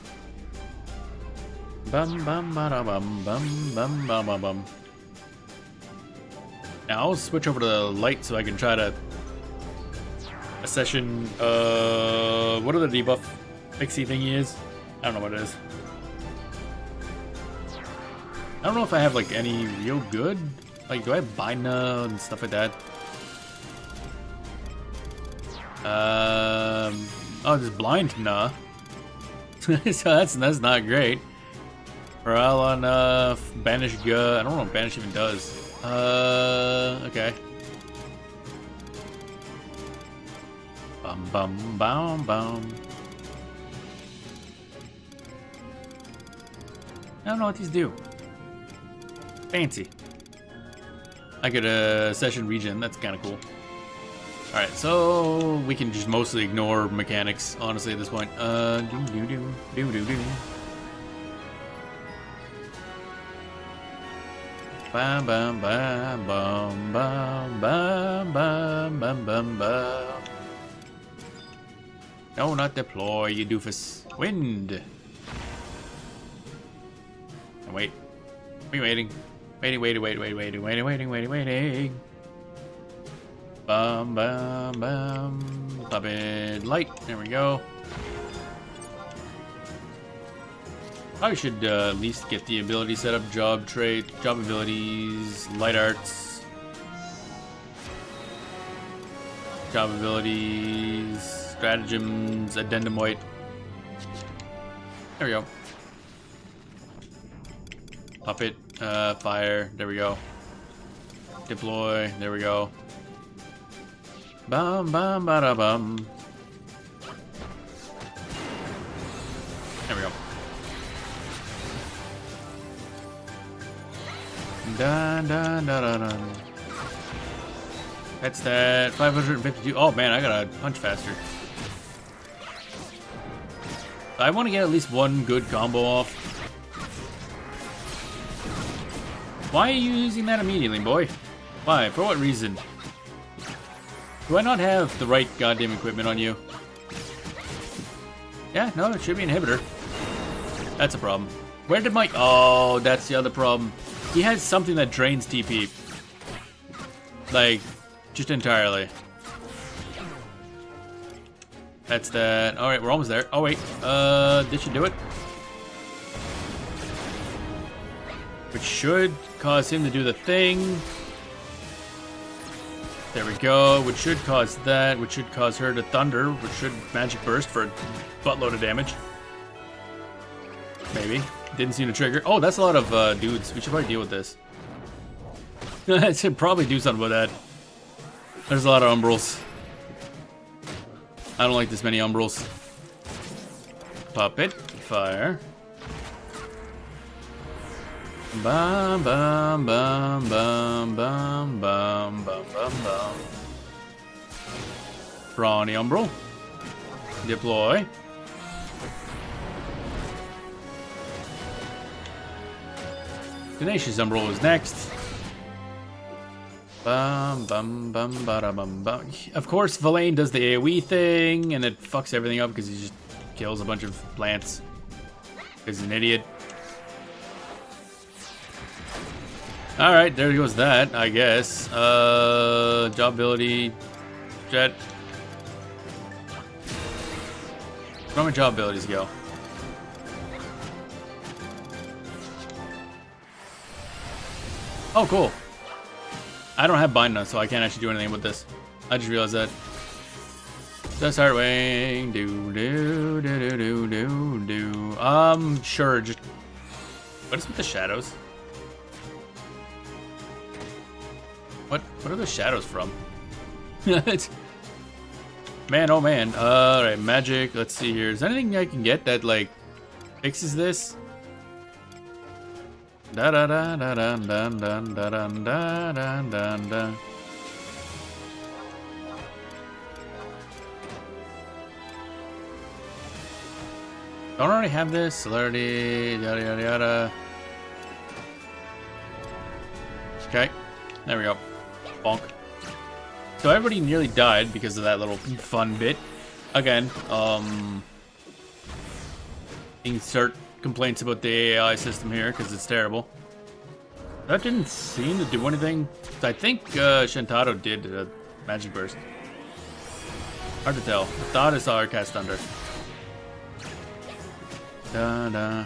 Bum bum ba bum bum bum bum bum bum. Now I'll switch over to the light so I can try to session. What are the debuff fixie thingy is? I don't know what it is. I don't know if I have like any real good. Like, do I have Bina and stuff like that? Oh, just blind, nah. So that's not great. Morale on banish I don't know what banish even does. Okay. Bum bum bum bum. I don't know what these do. Fancy. I get a session regen, that's kind of cool. Alright, so we can just mostly ignore mechanics, honestly, at this point. Do. Bam bam bam bam bam bam bam bam bam bam. No, not deploy, you doofus. Wind. Oh, wait. We waiting. Waiting. Bum bum bum. Pop it light. There we go. Probably should at least get the ability set up. Job trait, job abilities, light arts. Job abilities, stratagems, addendum white. There we go. Puppet, fire, there we go. Deploy, there we go. Bum bum bada bum. There we go. Dun dun dun dun dun. That's that 552. Oh man, I gotta punch faster. I want to get at least one good combo off. Why are you using that immediately, boy? Why? For what reason? Do I not have the right goddamn equipment on you? Yeah, no, it should be an inhibitor. That's a problem. Where did Mike? Oh, that's the other problem. He has something that drains TP. Like, just entirely. That's that. Alright, we're almost there. Oh, wait. This should do it. Which should cause him to do the thing. There we go. Which should cause that. Which should cause her to thunder. Which should magic burst for a buttload of damage. Maybe. Didn't seem to trigger. Oh, that's a lot of dudes. We should probably deal with this. I should probably do something with that. There's a lot of umbrals. I don't like this many umbrals. Puppet. Fire. Bum bum bum bum bum bum bum bum bum. Brawny umbral. Deploy. Tenacious umbral is next. Bum bum bum bada bum bum. Of course, Villain does the AoE thing, and it fucks everything up because he just kills a bunch of plants. He's an idiot. Alright, there goes that, I guess. Job ability. Jet. Where my job abilities go? Oh, cool. I don't have bind now, so I can't actually do anything with this. I just realized that. The start wing. Do do do do do do do. Sure. Just what is with the shadows? What are the shadows from? Man, oh man. Alright, magic. Let's see here. Is there anything I can get that, like, fixes this? Da da da da da da da da da da da da. Don't already have this. Celerity, yada yada yada. Okay, there we go. Bonk. So everybody nearly died because of that little fun bit. Again, insert complaints about the AI system here because it's terrible. That didn't seem to do anything. I think Shantado did a magic burst. Hard to tell. I thought I saw her cast thunder. Da da.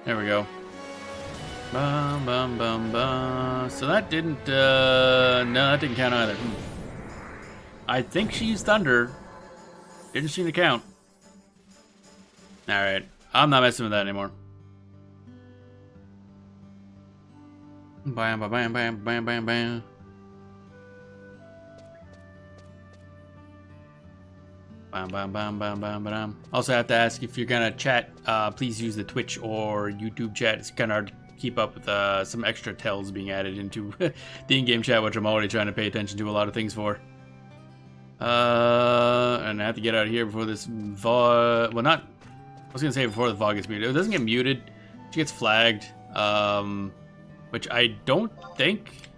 There we go. Bum bum bum bum. So that didn't no, that didn't count either. I think she used thunder. Didn't seem to count. Alright. I'm not messing with that anymore. Bam bam bam bam bam bam bam. Bam bam bam bam bam bam. Also have to ask if you're gonna chat, please use the Twitch or YouTube chat. It's kinda hard to keep up with some extra tells being added into the in-game chat, which I'm already trying to pay attention to a lot of things for. And I have to get out of here before this VOD. Well, not. I was gonna say before the VOD gets muted. It doesn't get muted. She gets flagged, which I don't think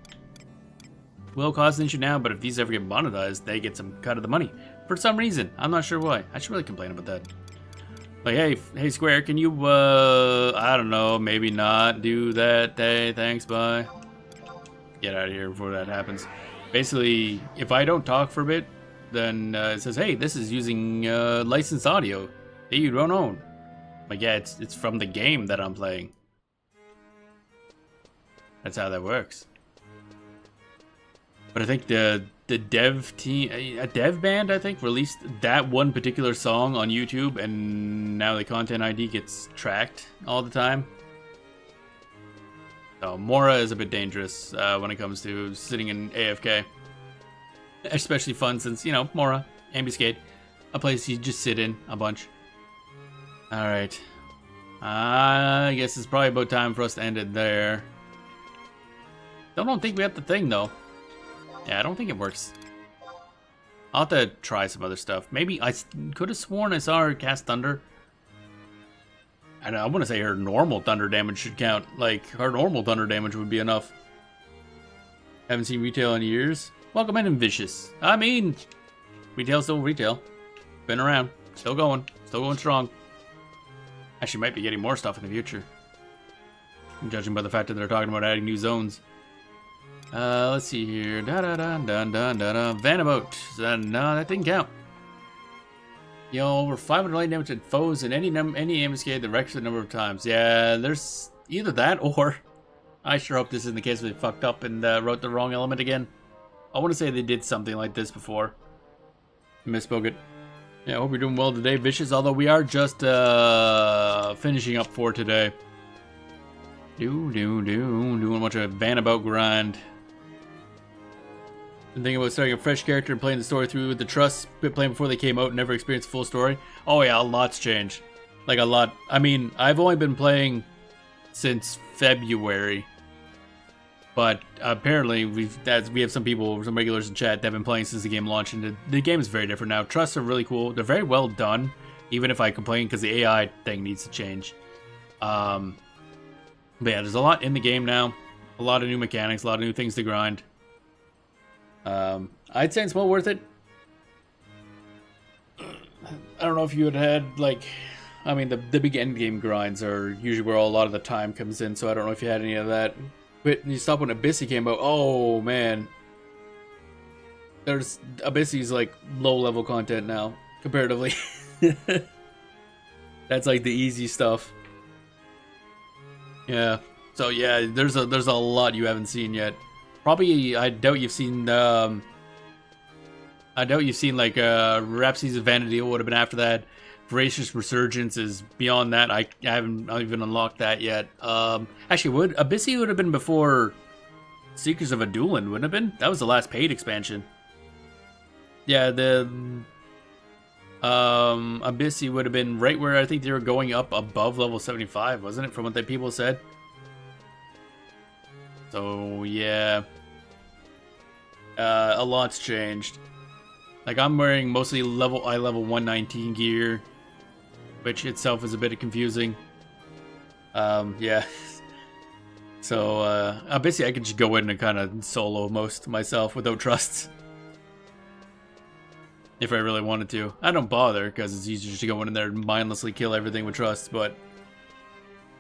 will cause an issue now. But if these ever get monetized, they get some cut of the money for some reason. I'm not sure why. I should really complain about that. Like, hey, Square, can you, I don't know, maybe not do that. Hey, thanks, bye. Get out of here before that happens. Basically, if I don't talk for a bit, then it says, hey, this is using licensed audio that you don't own. Like, yeah, it's from the game that I'm playing. That's how that works. But I think the dev team, a dev band, I think, released that one particular song on YouTube, and now the content ID gets tracked all the time. So Mora is a bit dangerous when it comes to sitting in AFK. Especially fun since, you know, Mora, Ambuscade, a place you just sit in a bunch. Alright. I guess it's probably about time for us to end it there. Don't think we have the thing, though. Yeah, I don't think it works. I'll have to try some other stuff. Maybe I could have sworn I saw her cast thunder. And I want to say her normal thunder damage should count. Like, her normal thunder damage would be enough. Haven't seen retail in years. Welcome in, Vicious. I mean, retail's still retail. Been around. Still going strong. Actually, might be getting more stuff in the future. Judging by the fact that they're talking about adding new zones. Let's see here. Vana'bout. No, that didn't count. You know, over 500 light damage at foes in any ambuscade the requisite number of times. Yeah, there's either that or I sure hope this isn't the case where they fucked up and wrote the wrong element again. I want to say they did something like this before. Misspoke it. Yeah, I hope you're doing well today, Vicious, although we are just finishing up for today. Doing a bunch of Vana'bout grind. Been thinking about starting a fresh character and playing the story through with the trust, playing before they came out and never experienced the full story. Oh yeah, a lot's changed. Like a lot. I mean, I've only been playing since February. But apparently we have some people, some regulars in chat that have been playing since the game launched, and the game is very different now. Trusts are really cool. They're very well done, even if I complain because the AI thing needs to change. But yeah, there's a lot in the game now. A lot of new mechanics, a lot of new things to grind. I'd say it's well worth it. I don't know if you had like, I mean, the big end game grinds are usually where a lot of the time comes in, so I don't know if you had any of that. But you stop when Abyssi came out, oh man. There's Abyssi's like low level content now, comparatively. That's like the easy stuff. Yeah. So yeah, there's a lot you haven't seen yet. Probably, I doubt you've seen like Rhapsodies of Vanity would have been after that. Voracious Resurgence is beyond that. I haven't even unlocked that yet. Actually, Abyssy would have been before Seekers of Adulan, wouldn't it have been? That was the last paid expansion. Yeah, the Abyssy would have been right where I think they were going up above level 75, wasn't it? From what the people said. So yeah, a lot's changed. Like I'm wearing mostly level 119 gear, which itself is a bit confusing. Yeah. So basically I could just go in and kind of solo most myself without trusts. If I really wanted to. I don't bother because it's easier just to go in there and mindlessly kill everything with trusts, but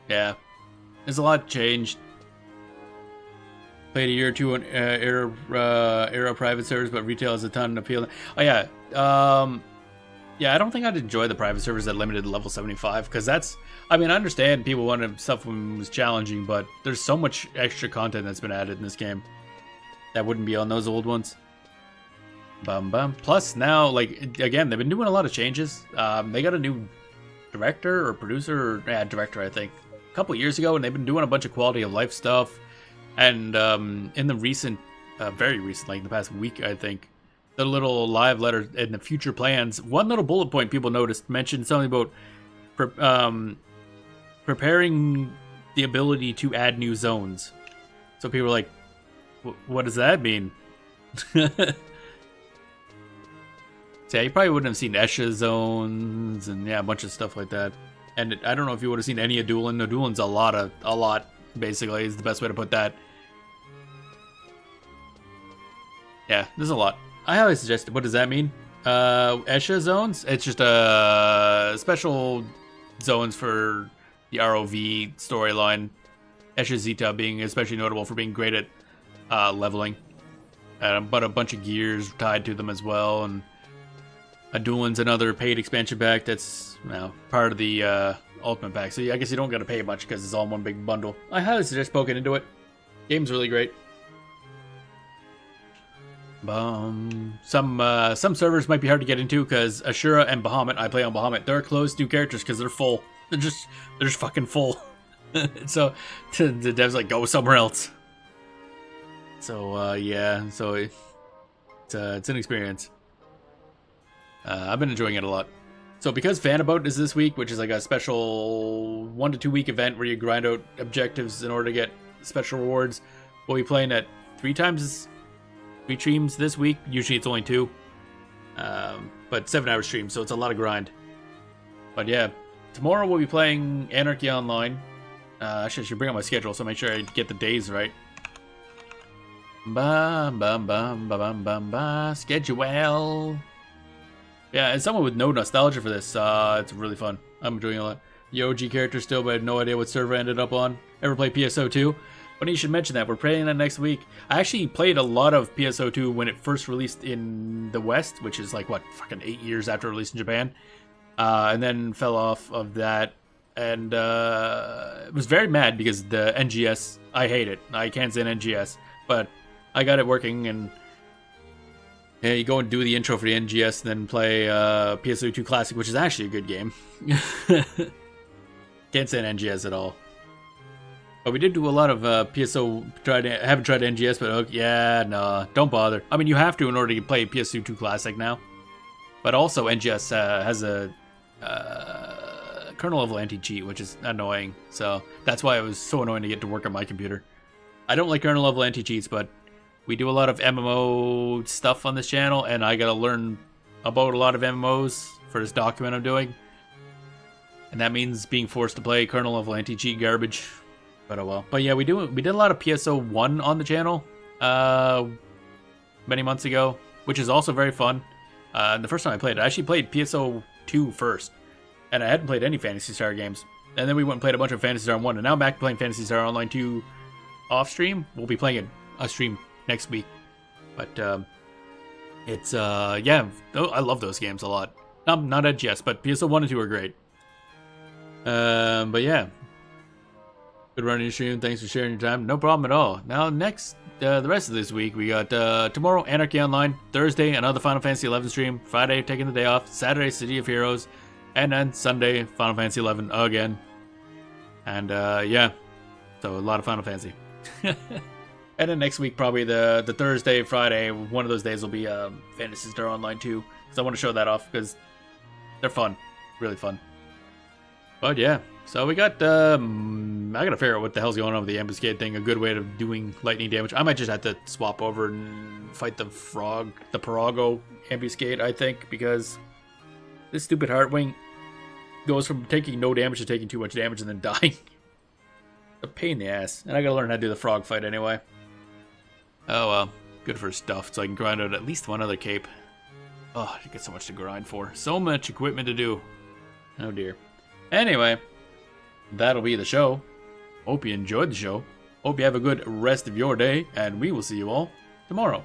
yeah. There's a lot changed. Played a year or two on era private servers, but retail has a ton of appeal. Oh yeah. Yeah, I don't think I'd enjoy the private servers that limited to level 75 because that's, I mean, I understand people wanted stuff when it was challenging, but there's so much extra content that's been added in this game that wouldn't be on those old ones. Bum bum. Plus now, like, again, they've been doing a lot of changes. They got a new director or producer, or director, I think, a couple years ago, and they've been doing a bunch of quality of life stuff. And in the recent, very recent, like the past week, I think, the little live letter and the future plans, one little bullet point people noticed mentioned something about preparing the ability to add new zones. So people were like, what does that mean? So yeah, you probably wouldn't have seen Esha zones and yeah, a bunch of stuff like that. And I don't know if you would have seen any Adulan. Adulan's a lot, basically, is the best way to put that. Yeah, there's a lot. I highly suggest it. What does that mean? Esha zones? It's just special zones for the ROV storyline. Esha Zeta being especially notable for being great at leveling. But a bunch of gears tied to them as well, and Adulan's another paid expansion pack that's part of the Ultimate Pack. So yeah, I guess you don't got to pay much because it's all in one big bundle. I highly suggest poking into it. Game's really great. Some servers might be hard to get into because Ashura and Bahamut, I play on Bahamut, they're closed new characters because they're full. They're just fucking full. So the devs like, go somewhere else. So yeah, so it's an experience. I've been enjoying it a lot. So because Vana'bout is this week, which is like a special 1 to 2 week event where you grind out objectives in order to get special rewards, we'll be playing at 3 streams this week. Usually it's only 2, but 7-hour streams, so it's a lot of grind. But yeah, tomorrow we'll be playing Anarchy Online. Actually, I should bring up my schedule so make sure I get the days right. Schedule. Yeah, as someone with no nostalgia for this, it's really fun. I'm enjoying it a lot. The OG character still, but I had no idea what server I ended up on. Ever play PSO2? Funny you should mention that. We're playing that next week. I actually played a lot of PSO2 when it first released in the West, which is like, what, fucking 8 years after it released in Japan. And then fell off of that. And was very mad because the NGS, I hate it. I can't stand NGS. But I got it working, and yeah, you go and do the intro for the NGS and then play PSO2 Classic, which is actually a good game. Can't stand NGS at all. But we did do a lot of PSO. Haven't tried NGS, but yeah, no, don't bother. I mean, you have to in order to play PSO2 Classic now. But also, NGS has a kernel level anti-cheat, which is annoying. So that's why it was so annoying to get to work on my computer. I don't like kernel level anti-cheats, but we do a lot of MMO stuff on this channel, and I gotta learn about a lot of MMOs for this document I'm doing. And that means being forced to play kernel level anti-cheat garbage. But oh well. But yeah, we did a lot of PSO1 on the channel many months ago, which is also very fun. The first time I played it, I actually played PSO2 first, and I hadn't played any Phantasy Star games. And then we went and played a bunch of Phantasy Star 1, and now I'm back to playing Phantasy Star Online 2 off stream. We'll be playing a stream next week. But it's yeah, I love those games a lot. Not NGS, but PSO 1 and 2 are great. But yeah, good running your stream. Thanks for sharing your time. No problem at all. Now next the rest of this week, we got tomorrow Anarchy Online, Thursday another Final Fantasy 11 stream, Friday taking the day off, Saturday City of Heroes, and then Sunday Final Fantasy 11 again. And yeah, so a lot of Final Fantasy. And then next week, probably the Thursday, Friday, one of those days will be Phantasy Star Online 2. Because I want to show that off, because they're fun. Really fun. But yeah, so we got, I gotta figure out what the hell's going on with the ambuscade thing. A good way of doing lightning damage. I might just have to swap over and fight the Parago ambuscade, I think. Because this stupid Heartwing goes from taking no damage to taking too much damage and then dying. A pain in the ass. And I gotta learn how to do the frog fight anyway. Oh well, good for stuff, so I can grind out at least one other cape. Oh, I get so much to grind for. So much equipment to do. Oh dear. Anyway, that'll be the show. Hope you enjoyed the show. Hope you have a good rest of your day, and we will see you all tomorrow.